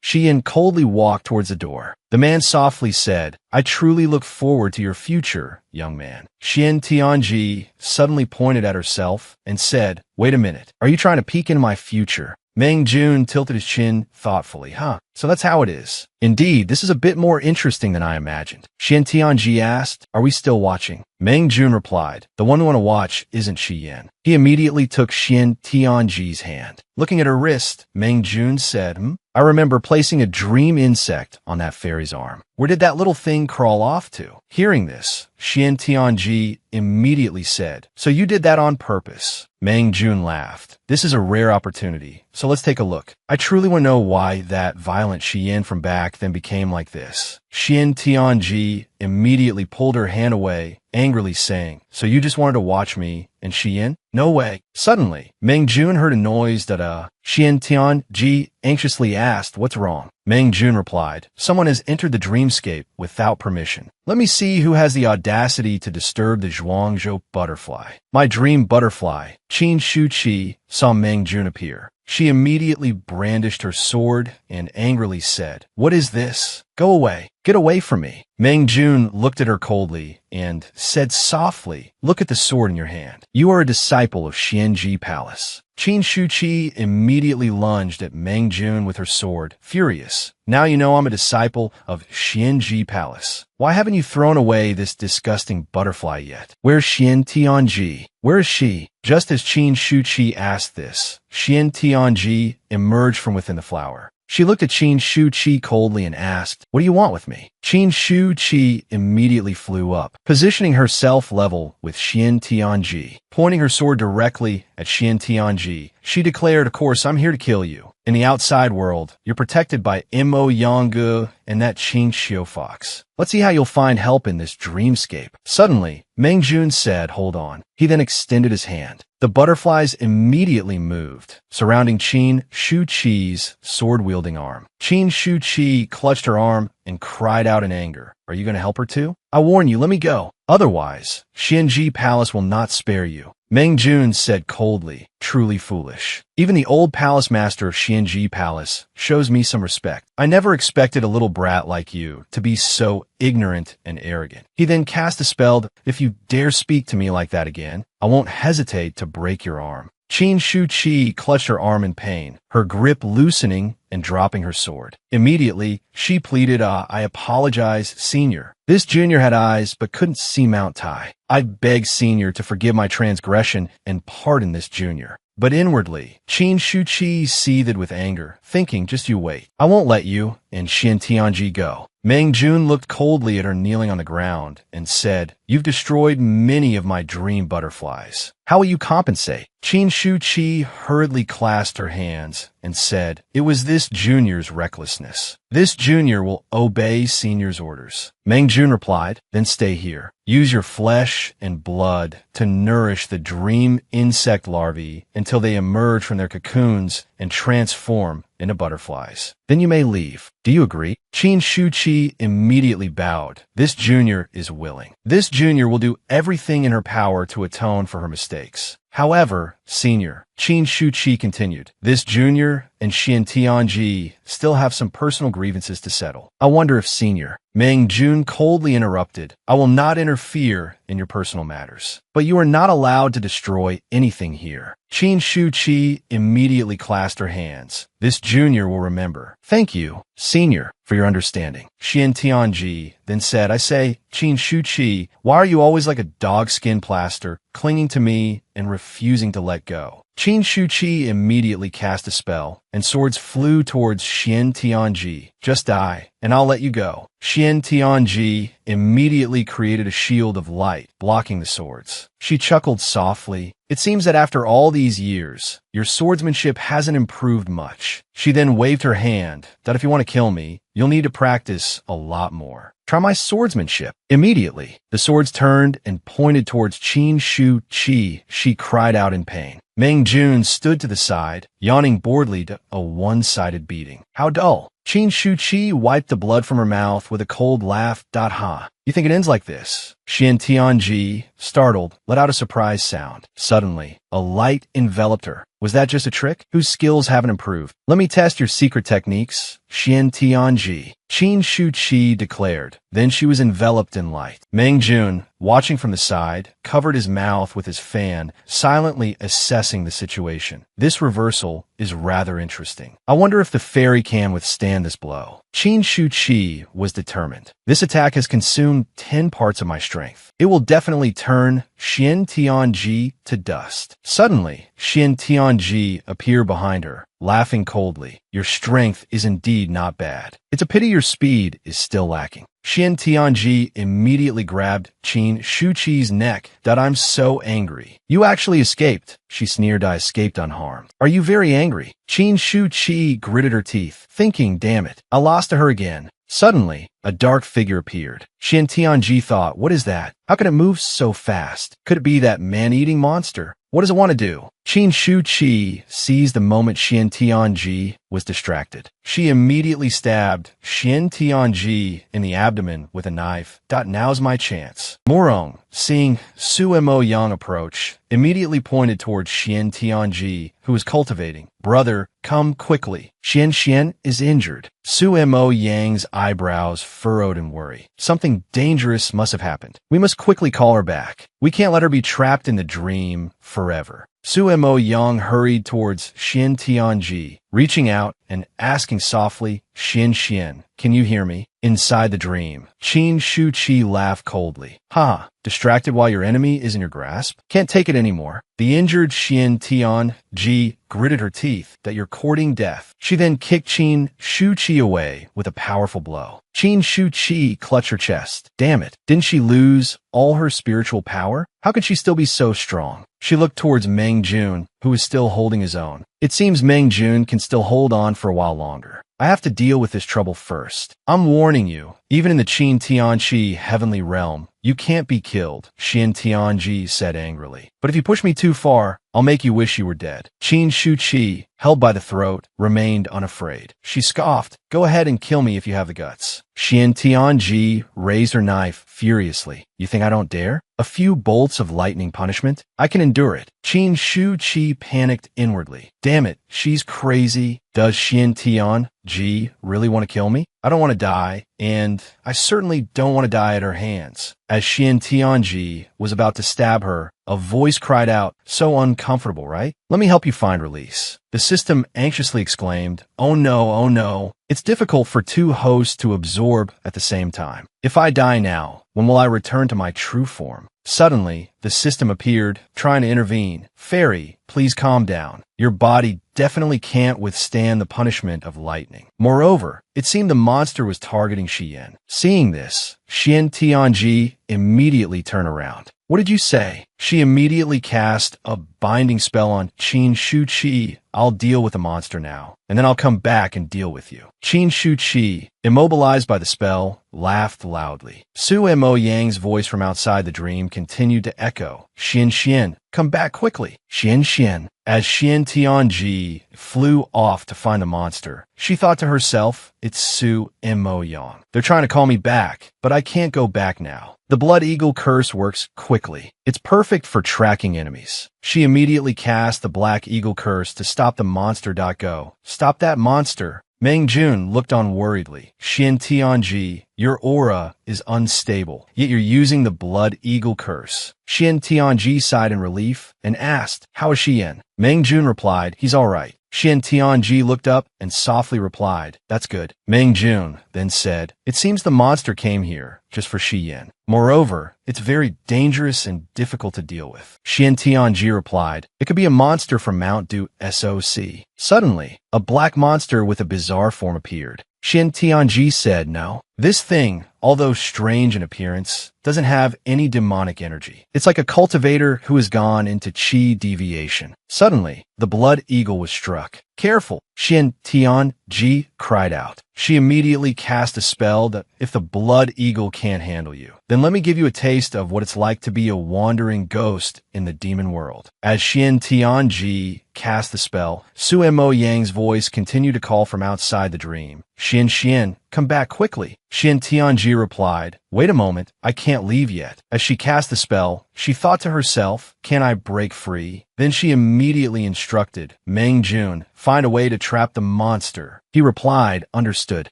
Shi Yin coldly walked towards the door. The man softly said, I truly look forward to your future, young man. Xian Tianji suddenly pointed at herself and said, wait a minute, are you trying to peek into my future? Meng Jun tilted his chin thoughtfully. So that's how it is. Indeed, this is a bit more interesting than I imagined. Xian Tianji asked, are we still watching? Meng Jun replied, the one we want to watch isn't Shi Yin. He immediately took Xian Tianji's hand. Looking at her wrist, Meng Jun said, I remember placing a dream insect on that fairy's arm. Where did that little thing crawl off to? Hearing this, Xian Tianji immediately said, so you did that on purpose. Meng Jun laughed. This is a rare opportunity, so let's take a look. I truly want to know why that violent Shi Yin from back then became like this. Xian Tianji immediately pulled her hand away, angrily saying, so you just wanted to watch me and Shi Yin? No way. Suddenly, Meng Jun heard a noise that Xian Tianji anxiously asked, what's wrong? Meng Jun replied, someone has entered the dreamscape without permission. Let me see who has the audacity to disturb the Zhuangzhou butterfly. My dream butterfly, Qin Shuqi, saw Meng Jun appear. She immediately brandished her sword and angrily said, what is this? Go away. Get away from me. Meng Jun looked at her coldly and said softly, look at the sword in your hand. You are a disciple of Xianji Palace. Qin Shuqi immediately lunged at Meng Jun with her sword, furious. Now you know I'm a disciple of Xianji Palace. Why haven't you thrown away this disgusting butterfly yet? Where's Xian Tianji? Where is she? Just as Qin Shuqi asked this, Xian Tianji emerged from within the flower. She looked at Qin Shuqi coldly and asked, what do you want with me? Qin Shuqi immediately flew up, positioning herself level with Xian Tianji. Pointing her sword directly at Xian Tianji, she declared, of course, I'm here to kill you. In the outside world, you're protected by Mo Yanggu and that Qin Xiu Fox. Let's see how you'll find help in this dreamscape. Suddenly, Meng Jun said, hold on. He then extended his hand. The butterflies immediately moved, surrounding Qin Shuqi's sword-wielding arm. Qin Shuqi clutched her arm and cried out in anger. Are you going to help her too? I warn you, let me go. Otherwise, Xianji Palace will not spare you. Meng Jun said coldly, truly foolish. Even the old palace master of Xianji Palace shows me some respect. I never expected a little brat like you to be so ignorant and arrogant. He then cast a spell. If you dare speak to me like that again, I won't hesitate to break your arm. Qin Shuqi clutched her arm in pain, her grip loosening and dropping her sword. Immediately, she pleaded, I apologize, Senior. This junior had eyes but couldn't see Mount Tai. I beg Senior to forgive my transgression and pardon this junior. But inwardly, Qin Shuqi seethed with anger, thinking, just you wait. I won't let you. and Xian Tianji go. Meng Jun looked coldly at her kneeling on the ground and said, "You've destroyed many of my dream butterflies. How will you compensate?" Qin Shu Qi hurriedly clasped her hands and said, "It was this junior's recklessness. This junior will obey senior's orders." Meng Jun replied, "Then stay here. Use your flesh and blood to nourish the dream insect larvae until they emerge from their cocoons and transform into butterflies. Then you may leave. Do you agree?" Qin Shu Qi immediately bowed. This junior is willing. This junior will do everything in her power to atone for her mistakes. However, senior, Qin Shu Qi continued, this junior and Xian Tianji still have some personal grievances to settle. I wonder if senior. Meng Jun coldly interrupted, "I will not interfere in your personal matters, but you are not allowed to destroy anything here." Qin Shu Qi immediately clasped her hands. This junior will remember. Thank you, senior, for your understanding. Xian Tianji then said, I say, Qin Shu Qi, why are you always like a dog-skin plaster, clinging to me and refusing to let go? Qin Shu Qi immediately cast a spell, and swords flew towards Xian Tianji. Just die, and I'll let you go. Xian Tianji immediately created a shield of light, blocking the swords. She chuckled softly. It seems that after all these years, your swordsmanship hasn't improved much. She then waved her hand, that if you want to kill me, you'll need to practice a lot more. Try my swordsmanship. Immediately, the swords turned and pointed towards Qin Shu Qi. She cried out in pain. Meng Jun stood to the side, yawning boredly to a one-sided beating. How dull. Qin Shu Qi wiped the blood from her mouth with a cold laugh. Ha. You think it ends like this? Xian Tianji, startled, let out a surprise sound. Suddenly, a light enveloped her. Was that just a trick? Whose skills haven't improved? Let me test your secret techniques. Xian Tianji. Qin Shu Qi declared. Then she was enveloped in light. Meng Jun, watching from the side, covered his mouth with his fan, silently assessing the situation. This reversal is rather interesting. I wonder if the fairy can withstand this blow. Qin Shu Qi was determined. This attack has consumed 10 parts of my strength. It will definitely turn Xian Tianji to dust. Suddenly, Xian Tianji appeared behind her, laughing coldly. Your strength is indeed not bad. It's a pity your speed is still lacking. Xian Tianji immediately grabbed Qin Shu Qi's neck. That I'm so angry. You actually escaped. She sneered. I escaped unharmed. Are you very angry? Qin Shu Qi gritted her teeth, thinking, damn it, I lost to her again. Suddenly, a dark figure appeared. Xian Tianji thought, what is that? How can it move so fast? Could it be that man-eating monster? What does it want to do? Qin Shu Qi seized the moment Xian Tianji was distracted. She immediately stabbed Xian Tianji in the abdomen with a knife. Now's my chance. Morong, seeing Su Mo Yang approach, immediately pointed towards Xian Tianji, who was cultivating. Brother, come quickly. Xian is injured. Su Mo Yang's eyebrows furrowed in worry. Something dangerous must have happened. We must quickly call her back. We can't let her be trapped in the dream forever. Su Mo Yang hurried towards Xian Tianji, reaching out and asking softly, Xian, can you hear me? Inside the dream, Qin Shu Qi laughed coldly. Ha, distracted while your enemy is in your grasp? Can't take it anymore. The injured Xian Tianji gritted her teeth that you're courting death. She then kicked Qin Shu Qi away with a powerful blow. Qin Shu Qi clutched her chest. Damn it, didn't she lose all her spiritual power? How could she still be so strong? She looked towards Meng Jun, who was still holding his own. It seems Meng Jun can still hold on for a while longer. I have to deal with this trouble first. I'm warning you, even in the Qin Tianji heavenly realm, you can't be killed, Xian Tianji said angrily. But if you push me too far, I'll make you wish you were dead. Qin Shu Qi, held by the throat, remained unafraid. She scoffed, go ahead and kill me if you have the guts. Xian Tianji raised her knife furiously. You think I don't dare? A few bolts of lightning punishment? I can endure it. Qin Shu Qi panicked inwardly. Damn it, she's crazy. Does Xian Tianji really want to kill me? I don't want to die, and I certainly don't want to die at her hands. As Xian Tianji was about to stab her, a voice cried out, so uncomfortable, right? Let me help you find release. The system anxiously exclaimed, oh no. It's difficult for two hosts to absorb at the same time. If I die now, when will I return to my true form? Suddenly, the system appeared, trying to intervene. Fairy, please calm down. Your body definitely can't withstand the punishment of lightning. Moreover, it seemed the monster was targeting Xian. Seeing this, Xian Tianji immediately turned around. What did you say? She immediately cast a binding spell on Qin Shu Qi. I'll deal with the monster now, and then I'll come back and deal with you. Qin Shu Qi, immobilized by the spell, laughed loudly. Su Mo Yang's voice from outside the dream continued to echo. Xian, come back quickly. Xian. As Xian Tianji flew off to find the monster, she thought to herself, it's Su Mo Yang. They're trying to call me back, but I can't go back now. The Blood Eagle curse works quickly. It's perfect for tracking enemies. She immediately cast the Black Eagle curse to stop the monster. Go. Stop that monster. Meng Jun looked on worriedly. Xian Tianji, your aura is unstable, yet you're using the Blood Eagle curse. Xian Tianji sighed in relief and asked, how is Xian? Meng Jun replied, he's all right. Xian Tianji looked up and softly replied, that's good. Meng Jun then said, it seems the monster came here just for Xian. Moreover, it's very dangerous and difficult to deal with. Xian Tianji replied, it could be a monster from Mount Du SOC. Suddenly, a black monster with a bizarre form appeared. Xian Tianji said, no, this thing, although strange in appearance, doesn't have any demonic energy. It's like a cultivator who has gone into chi deviation. Suddenly, the Blood Eagle was struck. Careful! Xian Tianji cried out. She immediately cast a spell that if the Blood Eagle can't handle you, then let me give you a taste of what it's like to be a wandering ghost in the demon world. As Xian Tianji cast the spell, Su Mo Yang's voice continued to call from outside the dream. Xian, come back quickly. Xian Tianji replied, wait a moment, I can't leave yet. As she cast the spell, she thought to herself, can I break free? Then she immediately instructed Meng Jun, find a way to trap the monster. He replied, understood.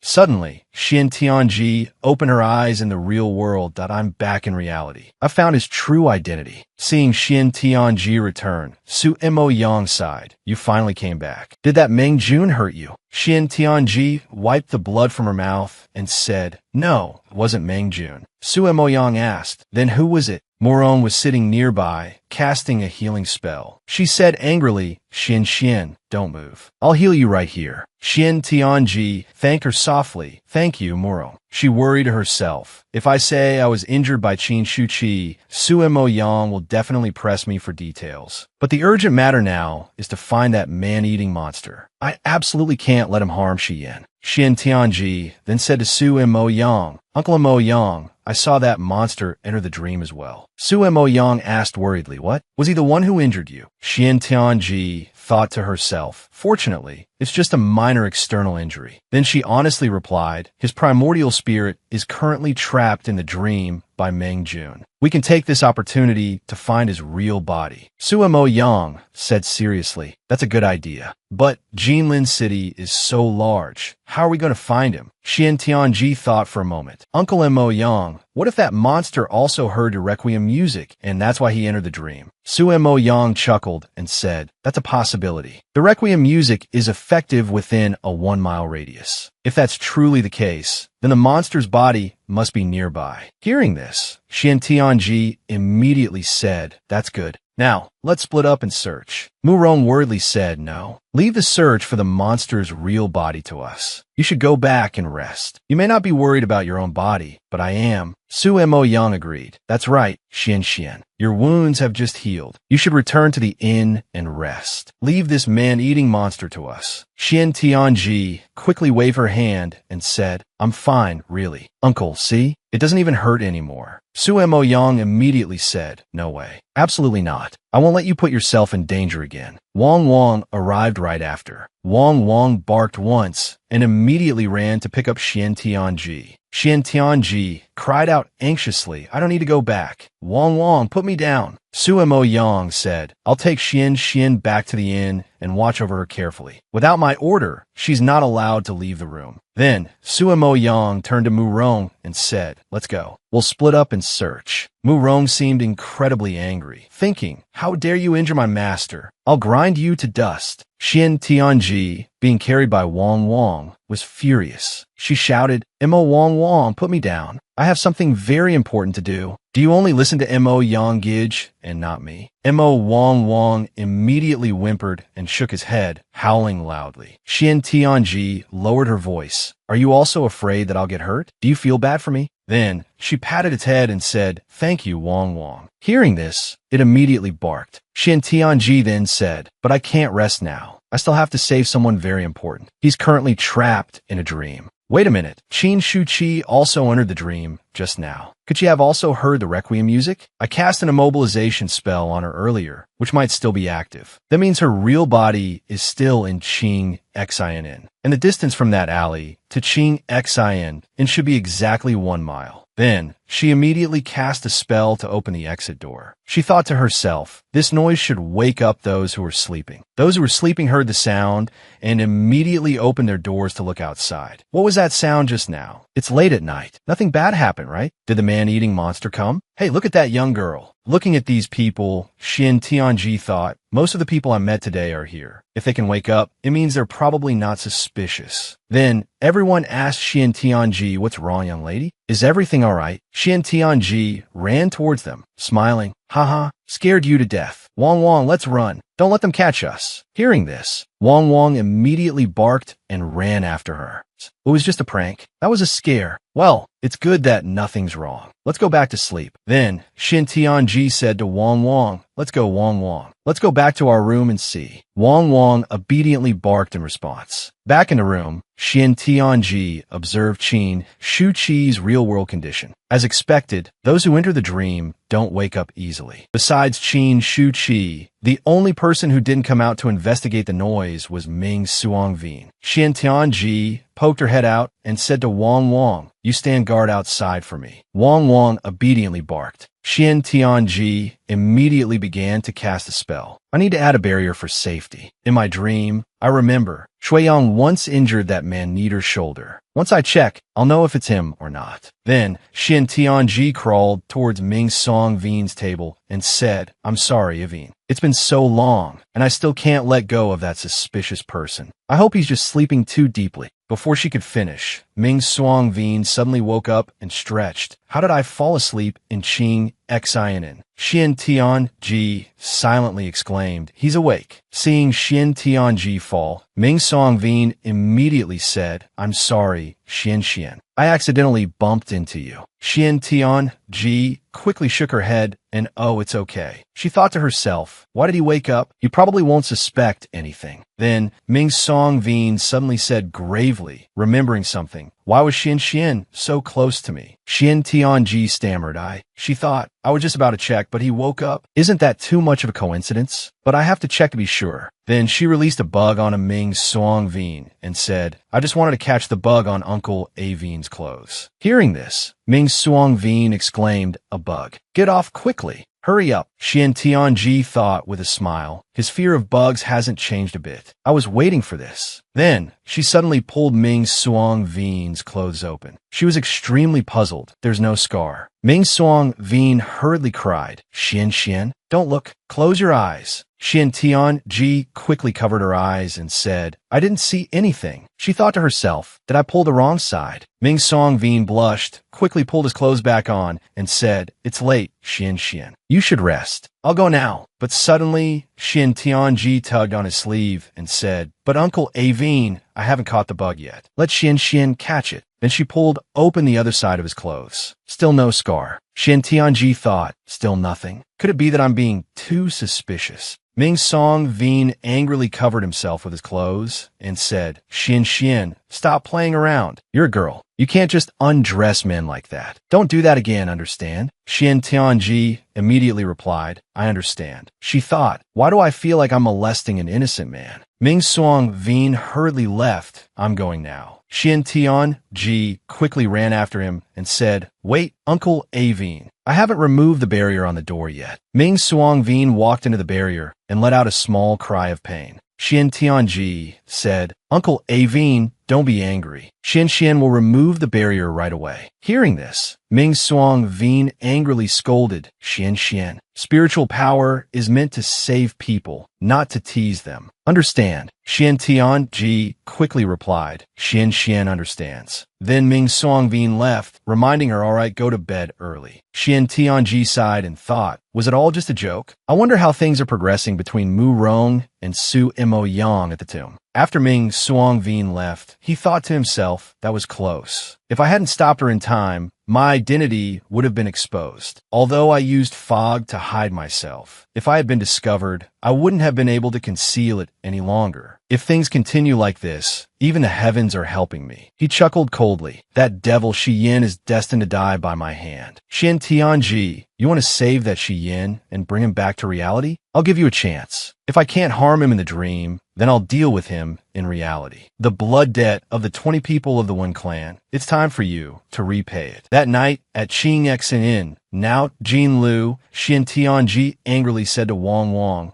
Suddenly, Xian Tianji opened her eyes in the real world. I'm back in reality. I found his true identity. Seeing Xian Tianji return, Su Mo Yang sighed. You finally came back. Did that Meng Jun hurt you? Xian Tianji wiped the blood from her mouth and said, no, it wasn't Meng Jun. Su Mo Yang asked, then who was it? Morong was sitting nearby, casting a healing spell. She said angrily, Xian, don't move. I'll heal you right here. Xian Tianji thanked her softly. Thank you, Morong. She worried to herself. If I say I was injured by Qin Shu Qi, Su Mo Yang will definitely press me for details. But the urgent matter now is to find that man-eating monster. I absolutely can't let him harm Xian. Xian Tianji then said to Su Mo Yang, Uncle Mo Yang, I saw that monster enter the dream as well. Su Mo Yang asked worriedly, what? Was he the one who injured you? Xian Tianji thought to herself, fortunately, it's just a minor external injury. Then she honestly replied, his primordial spirit is currently trapped in the dream by Meng Jun. We can take this opportunity to find his real body. Su Mo Yang said seriously, that's a good idea. But Jinlin City is so large. How are we going to find him? Xian Tianji thought for a moment. Uncle Mo Yang, what if that monster also heard your requiem music, and that's why he entered the dream? Su Mo Yang chuckled and said, that's a possibility. The requiem music is effective within a 1-mile radius. If that's truly the case, then the monster's body must be nearby. Hearing this, Xian Tianji immediately said, that's good. Now, let's split up and search. Murong worriedly said, no. Leave the search for the monster's real body to us. You should go back and rest. You may not be worried about your own body, but I am. Su Mo Yang agreed. That's right, Xian. Your wounds have just healed. You should return to the inn and rest. Leave this man-eating monster to us. Xian Tianji quickly waved her hand and said, I'm fine, really. Uncle, see? It doesn't even hurt anymore. Su Mo Yang immediately said, no way. Absolutely not. I won't let you put yourself in danger again. Wang arrived right after. Wang barked once and immediately ran to pick up Xian Tianji. Xian Tianji cried out anxiously, I don't need to go back. Wang, put me down. Su Mo Yang said, I'll take Xian back to the inn and watch over her carefully. Without my order, she's not allowed to leave the room. Then, Su Mo Yang turned to Murong and said, let's go. We'll split up and search. Murong seemed incredibly angry, thinking, how dare you injure my master? I'll grind you to dust. Xian Tianji, being carried by Wang, was furious. She shouted, Wang, put me down. I have something very important to do. Do you only listen to Mo Yang Gij and not me? Mo Wang Wang immediately whimpered and shook his head, howling loudly. Xian Tianji lowered her voice. Are you also afraid that I'll get hurt? Do you feel bad for me? Then she patted its head and said, Thank you, Wang Wang. Hearing this, it immediately barked. Xian Tianji then said, But I can't rest now. I still have to save someone very important. He's currently trapped in a dream. Wait a minute. Qin Shuqi also entered the dream just now. Could she have also heard the requiem music? I cast an immobilization spell on her earlier, which might still be active. That means her real body is still in Qing Xin, and the distance from that alley to Qing Xin should be exactly 1 mile. Then, she immediately cast a spell to open the exit door. She thought to herself, this noise should wake up those who were sleeping. Those who were sleeping heard the sound and immediately opened their doors to look outside. What was that sound just now? It's late at night. Nothing bad happened, right? Did the man-eating monster come? Hey, look at that young girl. Looking at these people, Xian Tianji thought, most of the people I met today are here. If they can wake up, it means they're probably not suspicious. Then, everyone asked Xian Tianji, what's wrong, young lady? Is everything all right? Xian Tianji ran towards them, smiling. Haha, scared you to death. Wang Wang, let's run. Don't let them catch us. Hearing this, Wang Wang immediately barked and ran after her. It was just a prank. That was a scare. Well, it's good that nothing's wrong. Let's go back to sleep. Then, Xian Tianji said to Wang Wang, let's go, Wang Wang. Let's go back to our room and see. Wang Wang obediently barked in response. Back in the room, Xian Tianji observed Qin Shuqi's real-world condition. As expected, those who enter the dream don't wake up easily. Besides Qin Shuqi, the only person who didn't come out to investigate the noise was Ming Suangvin. Xian Tianji poked her head out and said to Wang Wang, you stand guard outside for me. Wang Wang obediently barked. Xian Tianji immediately began to cast a spell. I need to add a barrier for safety. In my dream, I remember Shuiyang once injured that man-eater's shoulder. Once I check, I'll know if it's him or not. Then, Xian Tianji crawled towards Ming Songvin's table and said, I'm sorry, Yvine. It's been so long, and I still can't let go of that suspicious person. I hope he's just sleeping too deeply. Before she could finish, Ming Suangvin suddenly woke up and stretched. How did I fall asleep in Qing Xin? Xian Tianji silently exclaimed, he's awake. Seeing Xian Tianji fall, Ming Songvin immediately said, I'm sorry, Xian. I accidentally bumped into you. Xian Tianji quickly shook her head and, oh, it's okay. She thought to herself, why did he wake up? He probably won't suspect anything. Then Ming Songvin suddenly said gravely, remembering something, why was Xian so close to me? Xian Tianji stammered, She thought, I was just about to check, but he woke up. Isn't that too much of a coincidence? But I have to check to be sure. Then she released a bug on a Ming Songvin and said, I just wanted to catch the bug on Uncle Avin's clothes. Hearing this, Ming Songvin exclaimed, a bug. Get off quickly. Hurry up, Xian Tianji thought with a smile. His fear of bugs hasn't changed a bit. I was waiting for this. Then, she suddenly pulled Ming Songvin's clothes open. She was extremely puzzled. There's no scar. Ming Songvin hurriedly cried, Xian, don't look. Close your eyes. Xian Tianji quickly covered her eyes and said, I didn't see anything. She thought to herself, did I pull the wrong side? Ming Songvin blushed, quickly pulled his clothes back on, and said, it's late, Xian. You should rest. I'll go now. But suddenly, Xian Tianji tugged on his sleeve and said, but Uncle Avine, I haven't caught the bug yet. Let Xian catch it. Then she pulled open the other side of his clothes. Still no scar. Xian Tianji thought, still nothing. Could it be that I'm being too suspicious? Ming Songvin angrily covered himself with his clothes and said, Xian, stop playing around. You're a girl. You can't just undress men like that. Don't do that again, understand? Xian Tianji immediately replied, I understand. She thought, why do I feel like I'm molesting an innocent man? Ming Songvin hurriedly left. I'm going now. Xian Tianji quickly ran after him and said, wait, Uncle Avine. I haven't removed the barrier on the door yet. Ming Songvin walked into the barrier and let out a small cry of pain. Xian Tianji said, Uncle Avine, don't be angry. Xian will remove the barrier right away. Hearing this, Ming Suang Veen angrily scolded Xian. Spiritual power is meant to save people, not to tease them. Understand, Xian Tianji quickly replied. Xian understands. Then Ming Suang Veen left, reminding her, all right, go to bed early. Xian Tianji sighed and thought, was it all just a joke? I wonder how things are progressing between Mu Rong and Su Imo Yang at the tomb. After Ming Suang Veen left, he thought to himself, that was close. If I hadn't stopped her in time, my identity would have been exposed. Although I used fog to hide myself, if I had been discovered, I wouldn't have been able to conceal it any longer. If things continue like this, even the heavens are helping me. He chuckled coldly. That devil Shi Yin is destined to die by my hand. Xian Tianji, you want to save that Shi Yin and bring him back to reality? I'll give you a chance. If I can't harm him in the dream, then I'll deal with him in reality. The blood debt of the 20 people of the Wen clan, it's time for you to repay it. That night at Qing Xen Inn, now Jin Lu, Xian Tianji angrily said to Wang Wang,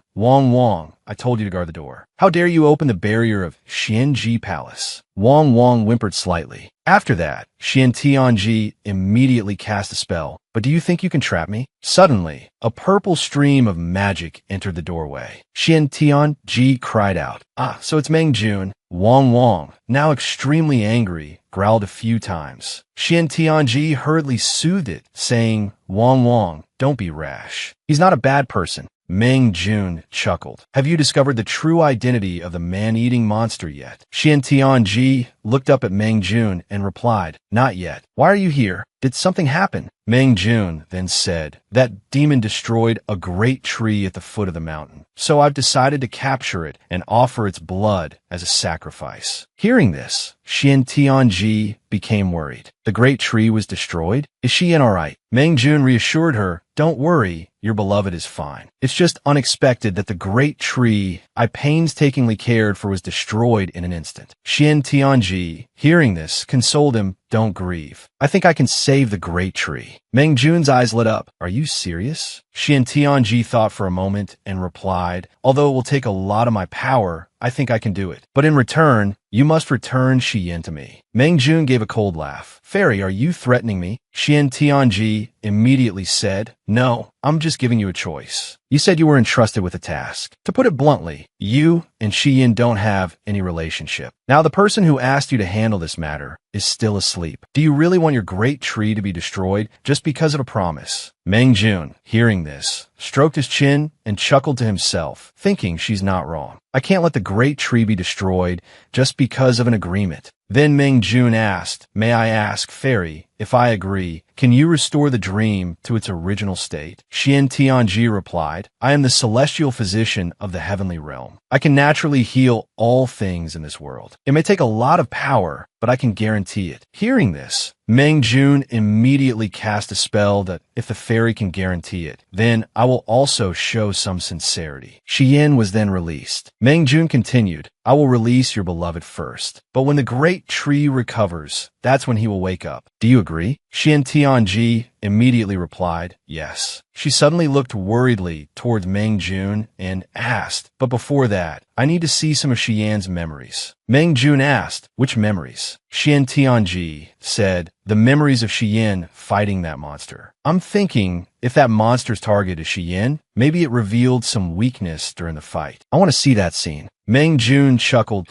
I told you to guard the door. How dare you open the barrier of Xianji Palace? Wang whimpered slightly. After that, Xian Tianji immediately cast a spell. But do you think you can trap me? Suddenly, a purple stream of magic entered the doorway. Xian Tianji cried out. So it's Meng Jun. Wang, now extremely angry, growled a few times. Xian Tianji hurriedly soothed it, saying, Wang, don't be rash. He's not a bad person. Meng Jun chuckled. Have you discovered the true identity of the man-eating monster yet? Xian Tianji looked up at Meng Jun and replied, not yet. Why are you here? Did something happen? Meng Jun then said, that demon destroyed a great tree at the foot of the mountain. So I've decided to capture it and offer its blood as a sacrifice. Hearing this, Xian Tianji became worried. The great tree was destroyed? Is she in all right? Meng Jun reassured her, don't worry, your beloved is fine. It's just unexpected that the great tree I painstakingly cared for was destroyed in an instant. Xian Tianji, hearing this, consoled him, don't grieve. I think I can save the great tree. Meng Jun's eyes lit up. Are you serious? Xian Tianji thought for a moment and replied, although it will take a lot of my power, I think I can do it. But in return, you must return Shi Yin to me. Meng Jun gave a cold laugh. Fairy, are you threatening me? Xian Tianji immediately said, no, I'm just giving you a choice. You said you were entrusted with a task. To put it bluntly, you and Shi Yin don't have any relationship. Now the person who asked you to handle this matter is still asleep. Do you really want your great tree to be destroyed just because of a promise? Meng Jun, hearing this, stroked his chin and chuckled to himself, thinking she's not wrong. I can't let the great tree be destroyed just because of an agreement. Then Meng Jun asked, may I ask, Fairy, if I agree, can you restore the dream to its original state? Xian Tianji replied, I am the celestial physician of the heavenly realm. I can naturally heal all things in this world. It may take a lot of power, but I can guarantee it. Hearing this, Meng Jun immediately cast a spell that, if the fairy can guarantee it, then I will also show some sincerity. Shi Yin was then released. Meng Jun continued, I will release your beloved first. But when the great tree recovers, that's when he will wake up. Do you agree? Xian Tianji immediately replied, yes. She suddenly looked worriedly towards Meng Jun and asked, but before that, I need to see some of Xian's memories. Meng Jun asked, which memories? Xian Tianji said, the memories of Xian fighting that monster. I'm thinking, if that monster's target is Xian, maybe it revealed some weakness during the fight. I want to see that scene. Meng Jun chuckled,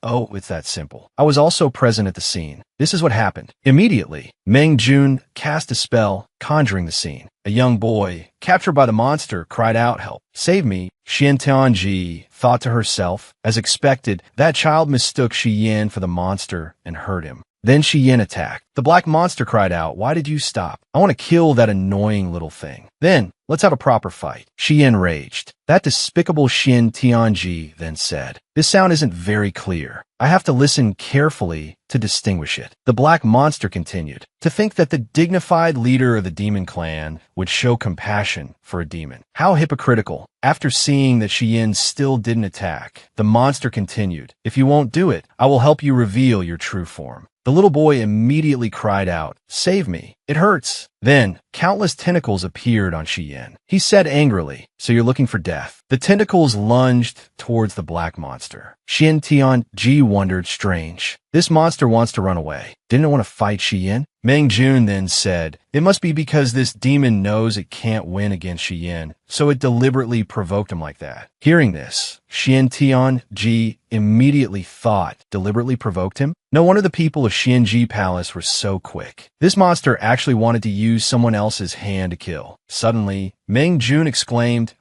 oh, it's that simple. I was also present at the scene. This is what happened. Immediately, Meng Jun cast a spell, conjuring the scene. A young boy, captured by the monster, cried out, help, save me. Xian Tianji thought to herself, as expected, that child mistook Shi Yin for the monster and hurt him. Then Shi Yin attacked. The black monster cried out, why did you stop? I want to kill that annoying little thing. Then, let's have a proper fight. Shi Yin raged. That despicable Xian Tianji then said, this sound isn't very clear. I have to listen carefully to distinguish it. The black monster continued. To think that the dignified leader of the demon clan would show compassion for a demon. How hypocritical. After seeing that Shi Yin still didn't attack, the monster continued, if you won't do it, I will help you reveal your true form. The little boy immediately cried out, save me. It hurts. Then, countless tentacles appeared on Xian. He said angrily, so you're looking for death. The tentacles lunged towards the black monster. Xian Tianji wondered, strange. This monster wants to run away. Didn't it want to fight Xian? Meng Jun then said, it must be because this demon knows it can't win against Xian, so it deliberately provoked him like that. Hearing this, Xian Tianji immediately thought, deliberately provoked him? No wonder the people of Xianji Palace were so quick. This monster actually wanted to use someone else's hand to kill. Suddenly, Meng Jun exclaimed,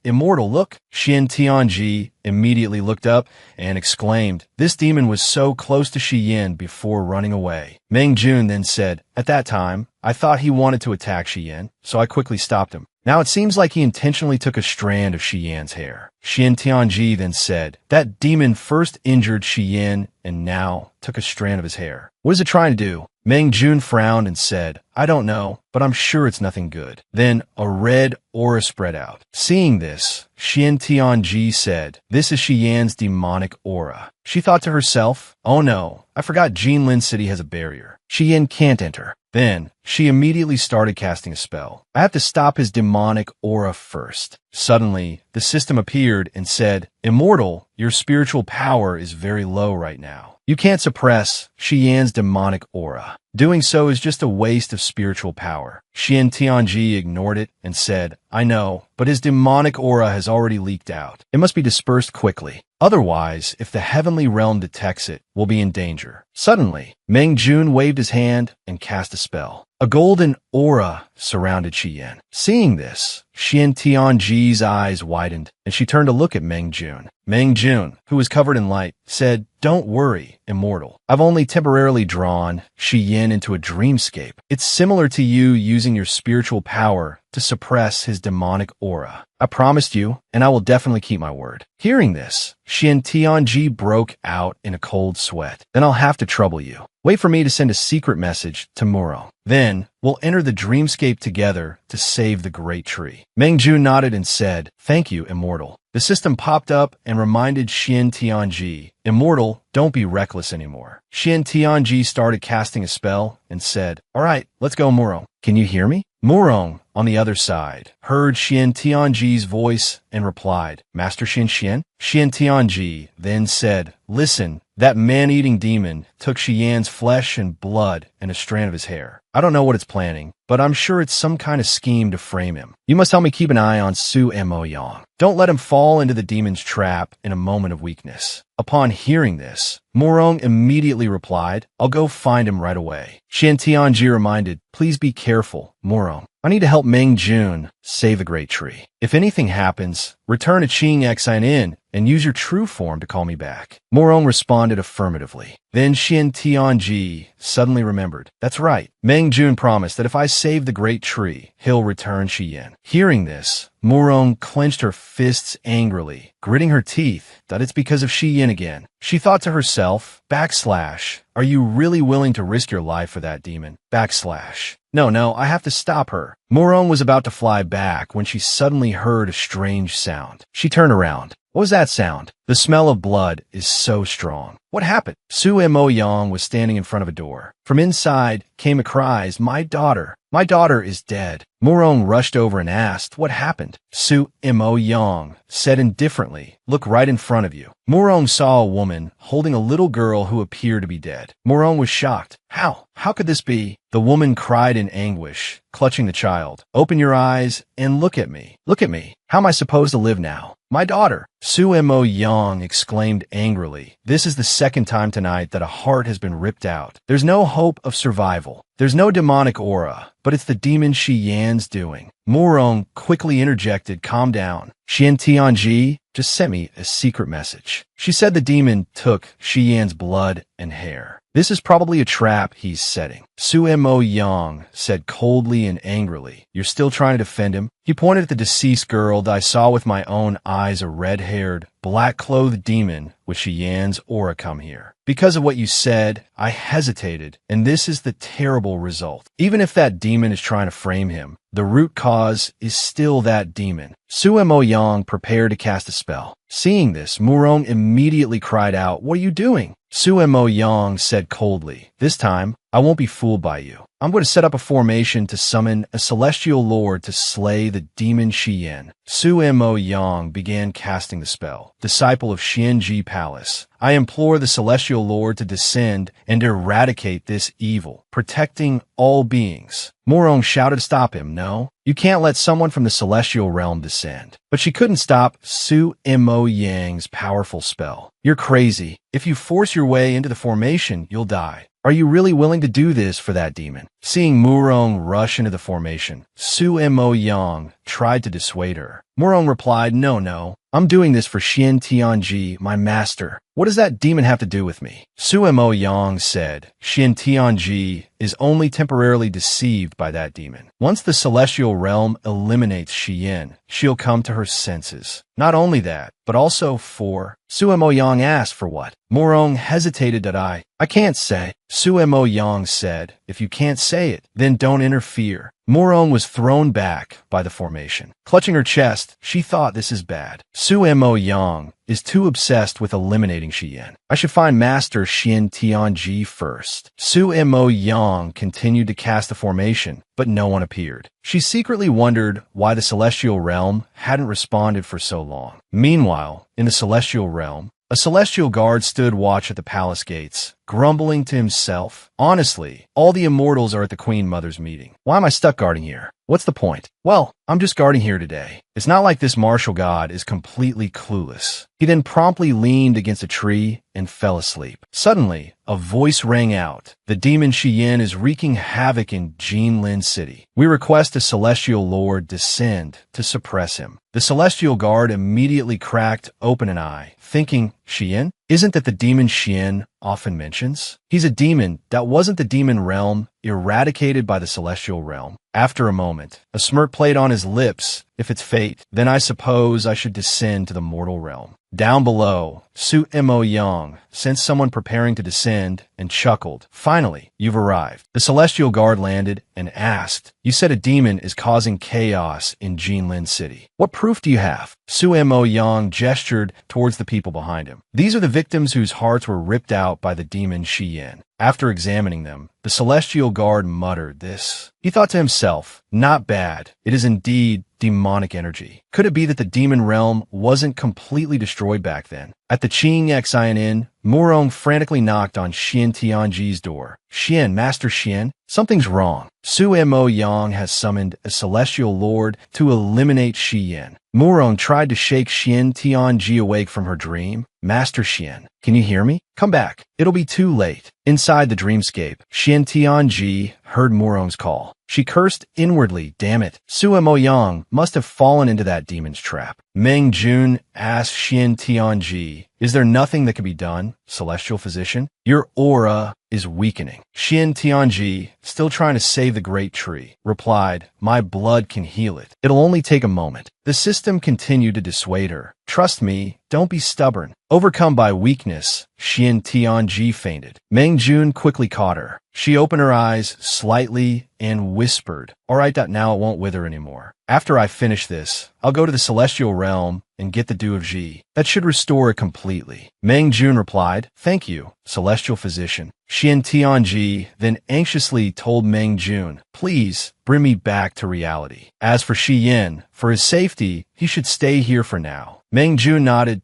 immortal, look. Xian Tianji immediately looked up and exclaimed, this demon was so close to Xian before running away. Meng Jun then said, at that time, I thought he wanted to attack Xian, so I quickly stopped him. Now it seems like he intentionally took a strand of Xian's hair. Xian Tianji then said, that demon first injured Xian and now took a strand of his hair. What is it trying to do? Meng Jun frowned and said, I don't know, but I'm sure it's nothing good. Then a red aura spread out. Seeing this, Xian Tianji said, this is Xian's demonic aura. She thought to herself, oh no, I forgot Jinlin City has a barrier. Xian can't enter. Then, she immediately started casting a spell. I have to stop his demonic aura first. Suddenly, the system appeared and said, immortal, your spiritual power is very low right now. You can't suppress Xian's demonic aura. Doing so is just a waste of spiritual power. Xian Tianji ignored it and said, I know, but his demonic aura has already leaked out. It must be dispersed quickly. Otherwise, if the heavenly realm detects it, we'll be in danger. Suddenly, Meng Jun waved his hand and cast a spell. A golden aura surrounded Xian. Seeing this, Xian Tianji's eyes widened, and she turned to look at Meng Jun. Meng Jun, who was covered in light, said, don't worry, immortal. I've only temporarily drawn Xian into a dreamscape. It's similar to you using your spiritual power to suppress his demonic aura. I promised you, and I will definitely keep my word. Hearing this, Xian Tianji broke out in a cold sweat. Then I'll have to trouble you. Wait for me to send a secret message to Muro. Then, we'll enter the dreamscape together to save the great tree. Meng Jun nodded and said, thank you, immortal. The system popped up and reminded Xian Tianji, immortal, don't be reckless anymore. Xian Tianji started casting a spell and said, all right, let's go, Muro. Can you hear me? Murong, on the other side, heard Xian Tianji's voice and replied, Master Xian? Xian Tianji then said, listen, that man-eating demon took Xian's flesh and blood and a strand of his hair. I don't know what it's planning, but I'm sure it's some kind of scheme to frame him. You must help me keep an eye on Su Mo Yang. Don't let him fall into the demon's trap in a moment of weakness. Upon hearing this, Murong immediately replied, I'll go find him right away. Xian Tianji reminded, please be careful, Murong. I need to help Meng Jun save the great tree. If anything happens, return to Qing Xin and use your true form to call me back. Murong responded affirmatively. Then Xian Tianji suddenly remembered. That's right. Meng Jun promised that if I save the great tree, he'll return Xian. Hearing this, Murong clenched her fists angrily, gritting her teeth that it's because of Xian again. She thought to herself, / are you really willing to risk your life for that demon? / No, I have to stop her. Murong was about to fly back when she suddenly heard a strange sound. She turned around. What was that sound? The smell of blood is so strong. What happened? Su Mo Yang was standing in front of a door. From inside came a cries, my daughter. My daughter is dead. Murong rushed over and asked, what happened? Su Mo Yang said indifferently, look right in front of you. Murong saw a woman holding a little girl who appeared to be dead. Murong was shocked. How? How could this be? The woman cried in anguish, clutching the child. Open your eyes and look at me. Look at me. How am I supposed to live now? My daughter. Su Mo Yang exclaimed angrily. This is the second time tonight that a heart has been ripped out. There's no hope of survival. There's no demonic aura, but it's the demon Xian's doing. Murong quickly interjected, calm down. Xian Tianji just sent me a secret message. She said the demon took Xian's blood and hair. This is probably a trap he's setting. Su Mo Yang said coldly and angrily, you're still trying to defend him? He pointed at the deceased girl that I saw with my own eyes, a red-haired, black-clothed demon with Xian's aura come here. Because of what you said, I hesitated, and this is the terrible result. Even if that demon is trying to frame him, the root cause is still that demon. Su Mo Yang prepared to cast a spell. Seeing this, Murong immediately cried out, what are you doing? Su Mo Yang said coldly, this time, I won't be fooled by you. I'm going to set up a formation to summon a celestial lord to slay the demon Xian. Su Mo Yang began casting the spell. Disciple of Xianji Palace, I implore the celestial lord to descend and eradicate this evil, protecting all beings. Morong shouted to stop him. No, you can't let someone from the celestial realm descend. But she couldn't stop Su Mo Yang's powerful spell. You're crazy. If you force your way into the formation, you'll die. Are you really willing to do this for that demon? Seeing Murong rush into the formation, Su Mo Yang tried to dissuade her. Murong replied, no, I'm doing this for Xian Tianji, my master. What does that demon have to do with me? Su Mo Yang said, Xian Tianji is only temporarily deceived by that demon. Once the celestial realm eliminates Xian, she'll come to her senses. Not only that, but also for... Su Mo Yang asked for what? Murong hesitated. I can't say. Su Mo Yang said, if you can't say it, then don't interfere. Murong was thrown back by the formation. Clutching her chest, she thought this is bad. Su Mo Yang is too obsessed with eliminating Xian. I should find Master Xian Tianji first. Su Mo Yang continued to cast the formation, but no one appeared. She secretly wondered why the celestial realm hadn't responded for so long. Meanwhile, in the celestial realm, a celestial guard stood watch at the palace gates, grumbling to himself. Honestly, all the immortals are at the Queen Mother's meeting. Why am I stuck guarding here? What's the point? Well, I'm just guarding here today. It's not like this martial god is completely clueless. He then promptly leaned against a tree and fell asleep. Suddenly, a voice rang out. The demon Xian is wreaking havoc in Jinlin City. We request a celestial lord descend to suppress him. The celestial guard immediately cracked open an eye, thinking, Xian? Isn't that the demon Xian often mentions? He's a demon that wasn't the demon realm, eradicated by the celestial realm. After a moment, a smirk played on his lips. If it's fate, then I suppose I should descend to the mortal realm. Down below, Su Mo Yang sensed someone preparing to descend and chuckled. Finally, you've arrived. The celestial guard landed and asked, you said a demon is causing chaos in Jinlin City. What proof do you have? Su Mo Yang gestured towards the people behind him. These are the victims whose hearts were ripped out by the demon Xian. After examining them, the celestial guard muttered this. He thought to himself, not bad. It is indeed demonic energy. Could it be that the demon realm wasn't completely destroyed back then? At the Qing Xin, Murong frantically knocked on Xian Tianji's door. Xian, Master Xian, something's wrong. Su Mo Yang has summoned a celestial lord to eliminate Xian. Murong tried to shake Xian Tianji awake from her dream. Master Xian, can you hear me? Come back. It'll be too late. Inside the dreamscape, Xian Tianji heard Murong's call. She cursed inwardly. Damn it. Su Mo Yang must have fallen into that demon's trap. Meng Jun asked Xian Tianji, is there nothing that can be done, celestial physician? Your aura is weakening. Xian Tianji, still trying to save the great tree, replied, my blood can heal it. It'll only take a moment. The system continued to dissuade her. Trust me, don't be stubborn. Overcome by weakness, Xian Tianji fainted. Meng Jun quickly caught her. She opened her eyes slightly and whispered, all right, now it won't wither anymore. After I finish this, I'll go to the celestial realm and get the dew of Ji. That should restore it completely. Meng Jun replied, thank you, celestial physician. Xian Tianji then anxiously told Meng Jun, please bring me back to reality. As for Xian, for his safety, he should stay here for now. Meng Jun nodded.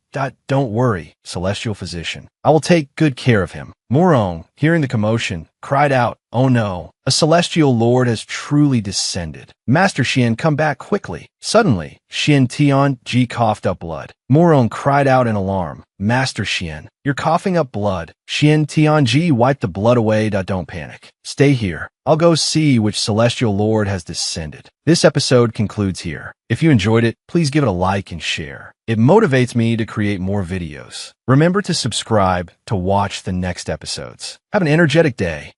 Don't worry, celestial physician. I will take good care of him. Murong, hearing the commotion, cried out, oh no, a celestial lord has truly descended. Master Xian, come back quickly. Suddenly, Xian Tianji coughed up blood. Murong cried out in alarm. Master Xian, you're coughing up blood. Xian Tianji wiped the blood away. Don't panic. Stay here. I'll go see which celestial lord has descended. This episode concludes here. If you enjoyed it, please give it a like and share. It motivates me to create more videos. Remember to subscribe to watch the next episodes. Have an energetic day.